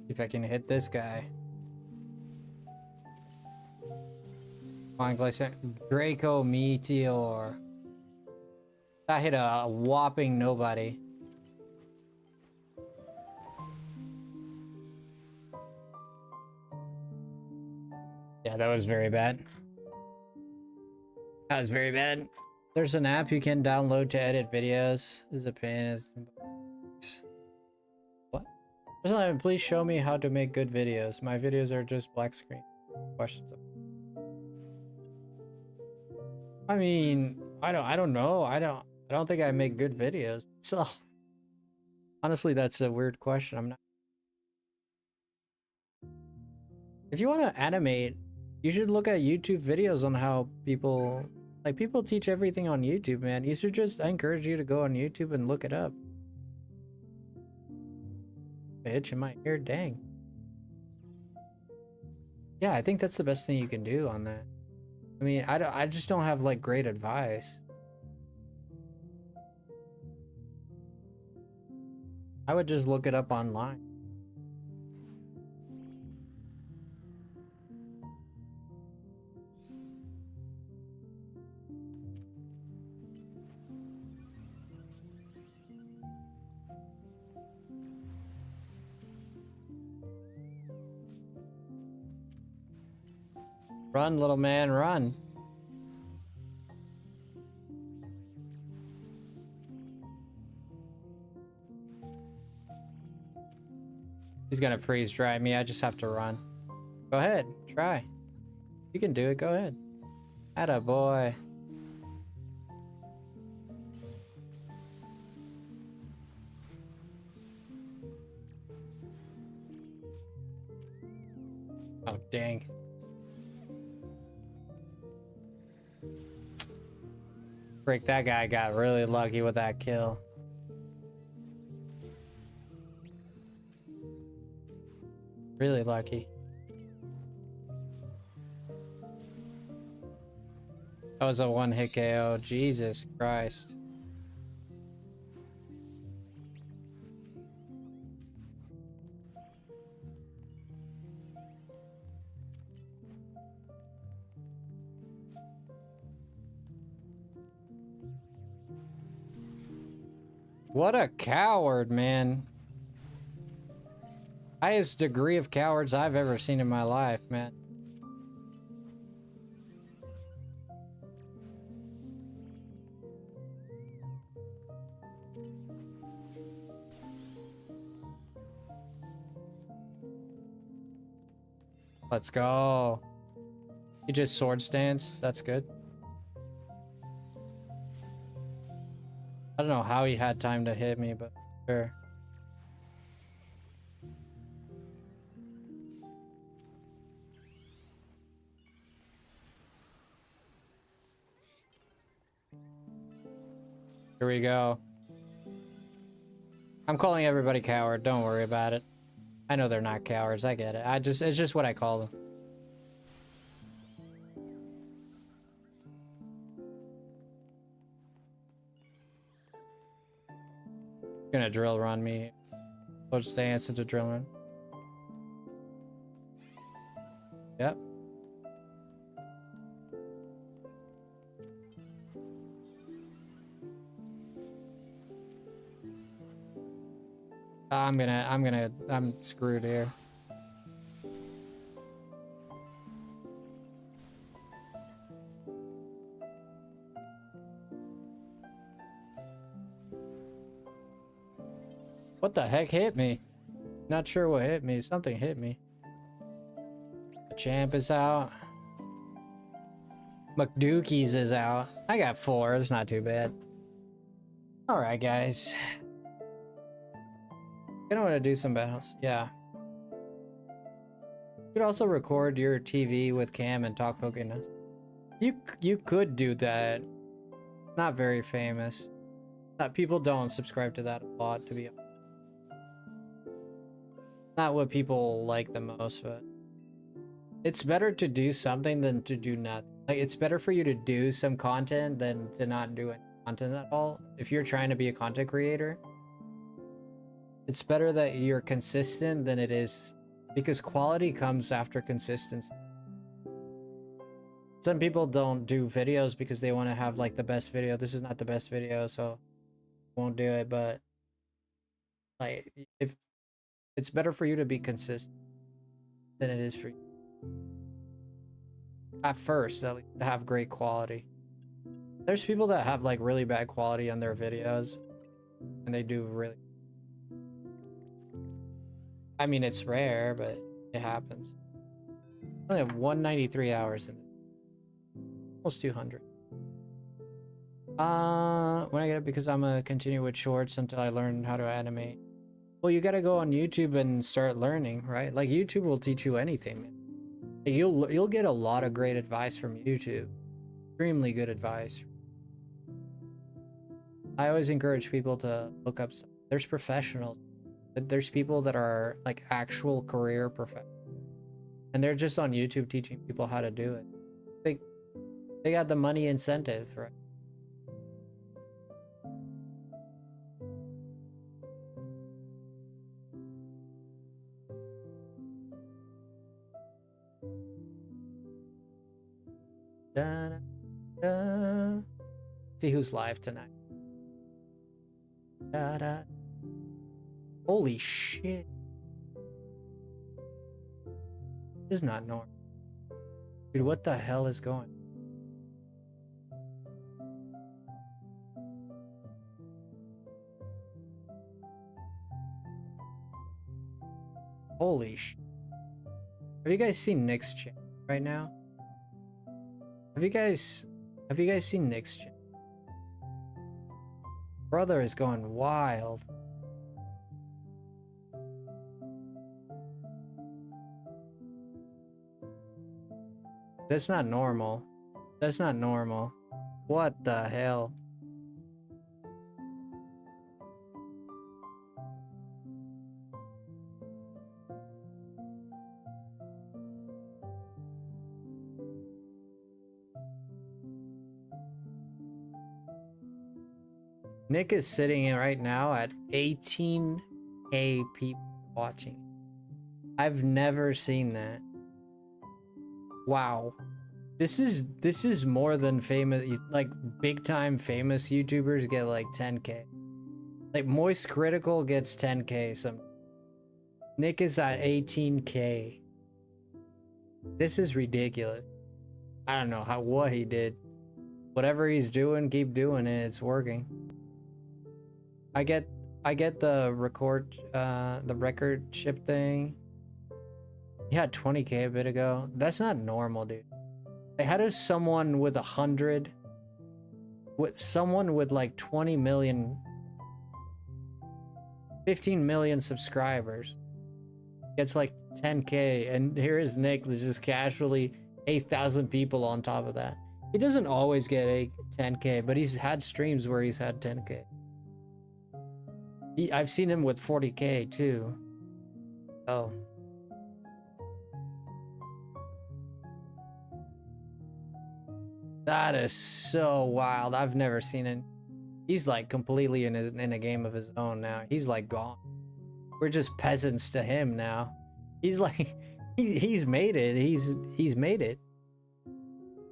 See if I can hit this guy. Fine, Draco Meteor. That hit a whopping nobody. Yeah, that was very bad. That was very bad. There's an app you can download to edit videos. This is a pain. What? Please show me how to make good videos. My videos are just black screen. Questions. I mean, I don't know. I don't think I make good videos. So honestly, that's a weird question. I'm not. If you want to animate, you should look at YouTube videos on how people teach everything on YouTube, man. You should just, I encourage you to go on YouTube and look it up. Itch in my ear, dang. Yeah, I think that's the best thing you can do on that. I mean, I just don't have like great advice. I would just look it up online. Run, little man, run. He's gonna freeze dry me. I just have to run. Go ahead, try. You can do it, go ahead. Atta boy. Oh, dang. Frick, that guy got really lucky with that kill. Really lucky. That was a one-hit KO. Jesus Christ. What a coward, man. Highest degree of cowards I've ever seen in my life, man. Let's go. He just sword stance. That's good. I don't know how he had time to hit me, but sure. Here we go. I'm calling everybody coward. Don't worry about it. I know they're not cowards. I get it. It's just what I call them. Gonna drill run me. Sword stance into drill run. Yep. I'm screwed here. What the heck hit me? Not sure what hit me. Something hit me. The champ is out. McDookies is out. I got 4. It's not too bad. Alright, guys. I don't want to do some battles. Yeah. You could also record your TV with cam and talk Pokéness. You could do that. Not very famous. People don't subscribe to that a lot, to be honest. Not what people like the most, but it's better to do something than to do nothing. Like, it's better for you to do some content than to not do any content at all. If you're trying to be a content creator, it's better that you're consistent than it is, because quality comes after consistency. Some people don't do videos because they want to have like the best video. This is not the best video, so won't do it. But like, if it's better for you to be consistent than it is for you at first, at least, to have great quality. There's people that have like really bad quality on their videos and they do really, I mean, it's rare, but it happens. I only have 193 hours in this. Almost 200. When I get it, because I'm gonna continue with shorts until I learn how to animate. Well, you gotta go on YouTube and start learning, right? Like, YouTube will teach you anything, man. You'll get a lot of great advice from YouTube. Extremely good advice. I always encourage people to look up. There's professionals. There's people that are like actual career professionals, and they're just on YouTube teaching people how to do it. They got the money incentive, right? Da, da, da. See who's live tonight. Da, da. Holy shit. This is not normal. Dude, what the hell is going on? Holy sh! Have you guys seen Nick's channel right now? Have you guys seen Nick's channel? Brother is going wild. That's not normal. That's not normal. What the hell? Nick is sitting in right now at 18K people watching. I've never seen that. Wow. This is more than famous, like big time famous YouTubers get like 10K. Like Moist Critical gets 10K. Some Nick is at 18K. This is ridiculous. I don't know what he did. Whatever he's doing, keep doing it. It's working. I get the record ship thing. He had 20K a bit ago. That's not normal, dude. Like, how does someone with 100, with someone with like 20 million, 15 million subscribers gets like 10K, and here is Nick just casually 8,000 people on top of that. He doesn't always get a 10K, but he's had streams where he's had 10K. I've seen him with 40K too. Oh. That is so wild. I've never seen it. He's like completely in a game of his own now. He's like gone. We're just peasants to him now. He's like, he's made it. He's made it.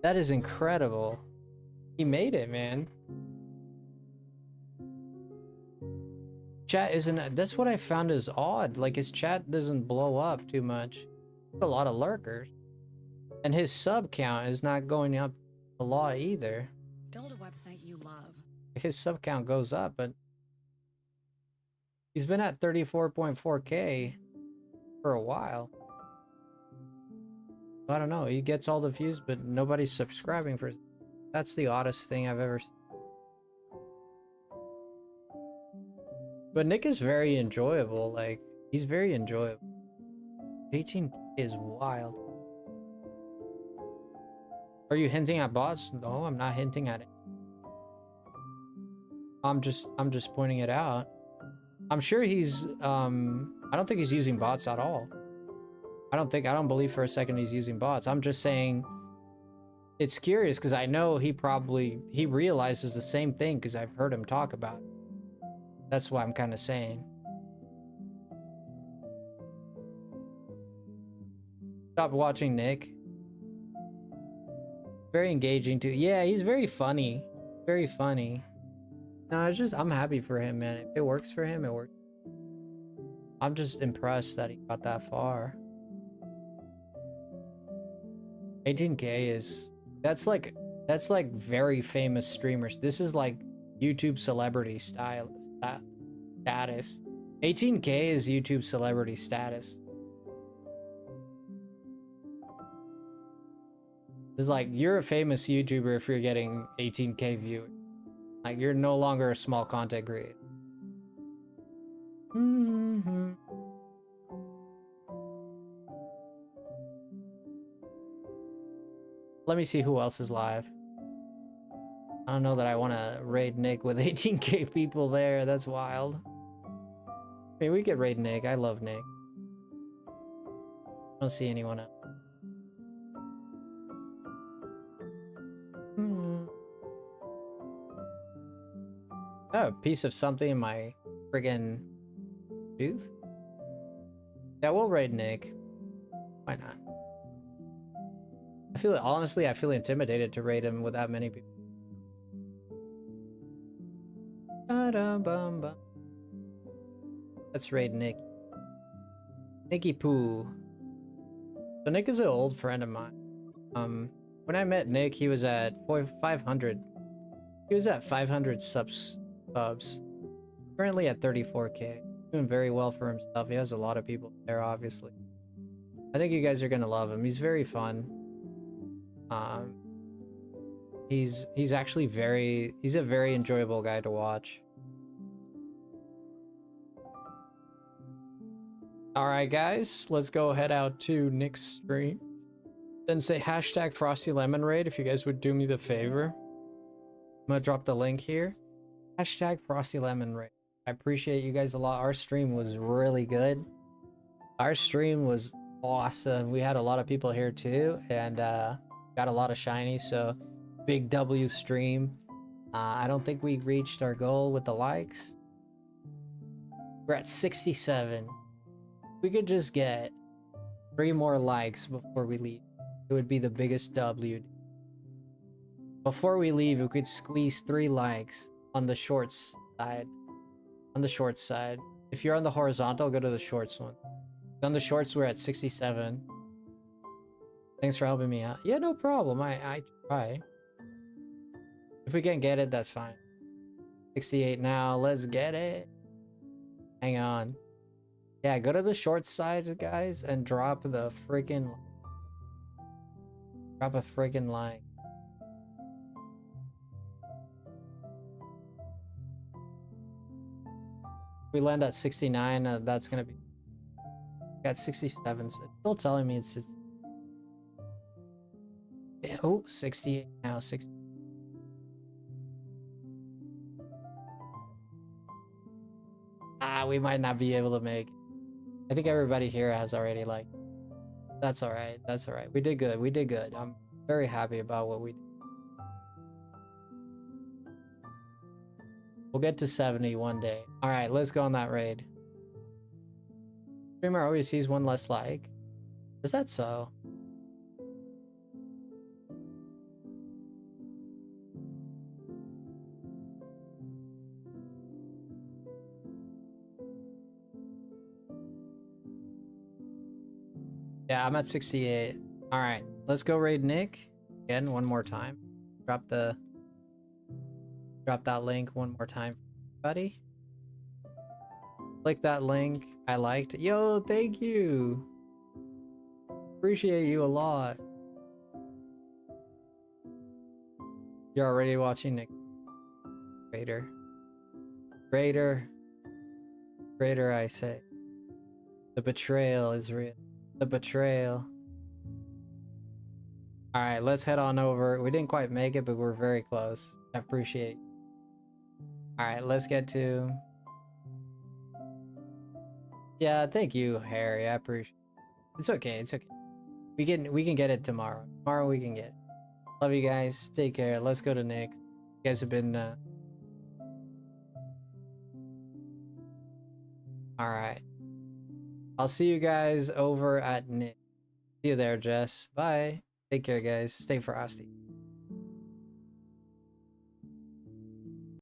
That is incredible. He made it, man. Chat isn't, that's what I found is odd. Like, his chat doesn't blow up too much. A lot of lurkers. And his sub count is not going up a lot either. Build a website you love. His sub count goes up, but he's been at 34.4K for a while. I don't know. He gets all the views, but nobody's subscribing for. That's the oddest thing I've ever seen. But Nick is very enjoyable. Like, he's very enjoyable. 18 is wild. Are you hinting at bots? No, I'm not hinting at it. I'm just pointing it out. I'm sure he's I don't think he's using bots at all. I don't believe for a second he's using bots. I'm just saying it's curious because I know he realizes the same thing because I've heard him talk about it. That's what I'm kind of saying. Stop watching Nick. Very engaging too. Yeah, he's very funny. Very funny. No, it's just, I'm happy for him, man. If it works for him, it works. I'm just impressed that he got that far. 18K is, that's like very famous streamers. This is like YouTube celebrity style status. 18K is YouTube celebrity status. It's like, you're a famous YouTuber if you're getting 18K viewers. Like, you're no longer a small content creator. Let me see who else is live. I don't know that I want to raid Nick with 18K people there. That's wild. I mean, we could raid Nick. I love Nick. I don't see anyone else. Oh, a piece of something in my friggin' tooth? Yeah, we'll raid Nick. Why not? Honestly, I feel intimidated to raid him with that many people. Let's raid Nick. Nicky Poo. So Nick is an old friend of mine. When I met Nick, he was at 500. He was at 500 subs. Currently at 34K. Doing very well for himself. He has a lot of people there, obviously. I think you guys are gonna love him. He's very fun. He's actually he's a very enjoyable guy to watch. Alright guys, let's go head out to Nick's stream. Then say hashtag FrostyLemon raid if you guys would do me the favor. I'm gonna drop the link here. Hashtag FrostyLemon raid. I appreciate you guys a lot. Our stream was really good. Our stream was awesome. We had a lot of people here too, and got a lot of shinies, so big W stream. I don't think we reached our goal with the likes. We're at 67. We could just get 3 more likes before we leave. It would be the biggest W. Before we leave, we could squeeze 3 likes on the shorts side. On the shorts side. If you're on the horizontal, go to the shorts one. On the shorts, we're at 67. Thanks for helping me out. Yeah, no problem. I try. If we can't get it, that's fine. 68 now. Let's get it. Hang on. Yeah, go to the short side, guys, and drop a freaking line. We land at 69, that's gonna be got 67, so it's still telling me it's just yeah, oh 68 now, 60. We might not be able to make it. I think everybody here has already like that's all right, that's all right. We did good. I'm very happy about what we did. We'll get to 70 one day. All right, let's go on that raid. Streamer always sees one less like. Is that so? Yeah, I'm at 68. All right, let's go raid Nick again one more time. Drop that link one more time, buddy. Click that link. I liked it. Yo, thank you. Appreciate you a lot. You're already watching Nick. Raider, I say. The betrayal is real. The betrayal. All right, let's head on over. We didn't quite make it, but we're very close. I appreciate. All right, let's get to. Yeah, thank you, Harry. I appreciate. It's okay. It's okay. We can get it tomorrow. Tomorrow we can get it. Love you guys. Take care. Let's go to Nick. You guys have been. All right. I'll see you guys over at Nick. See you there, Jess. Bye. Take care, guys. Stay frosty.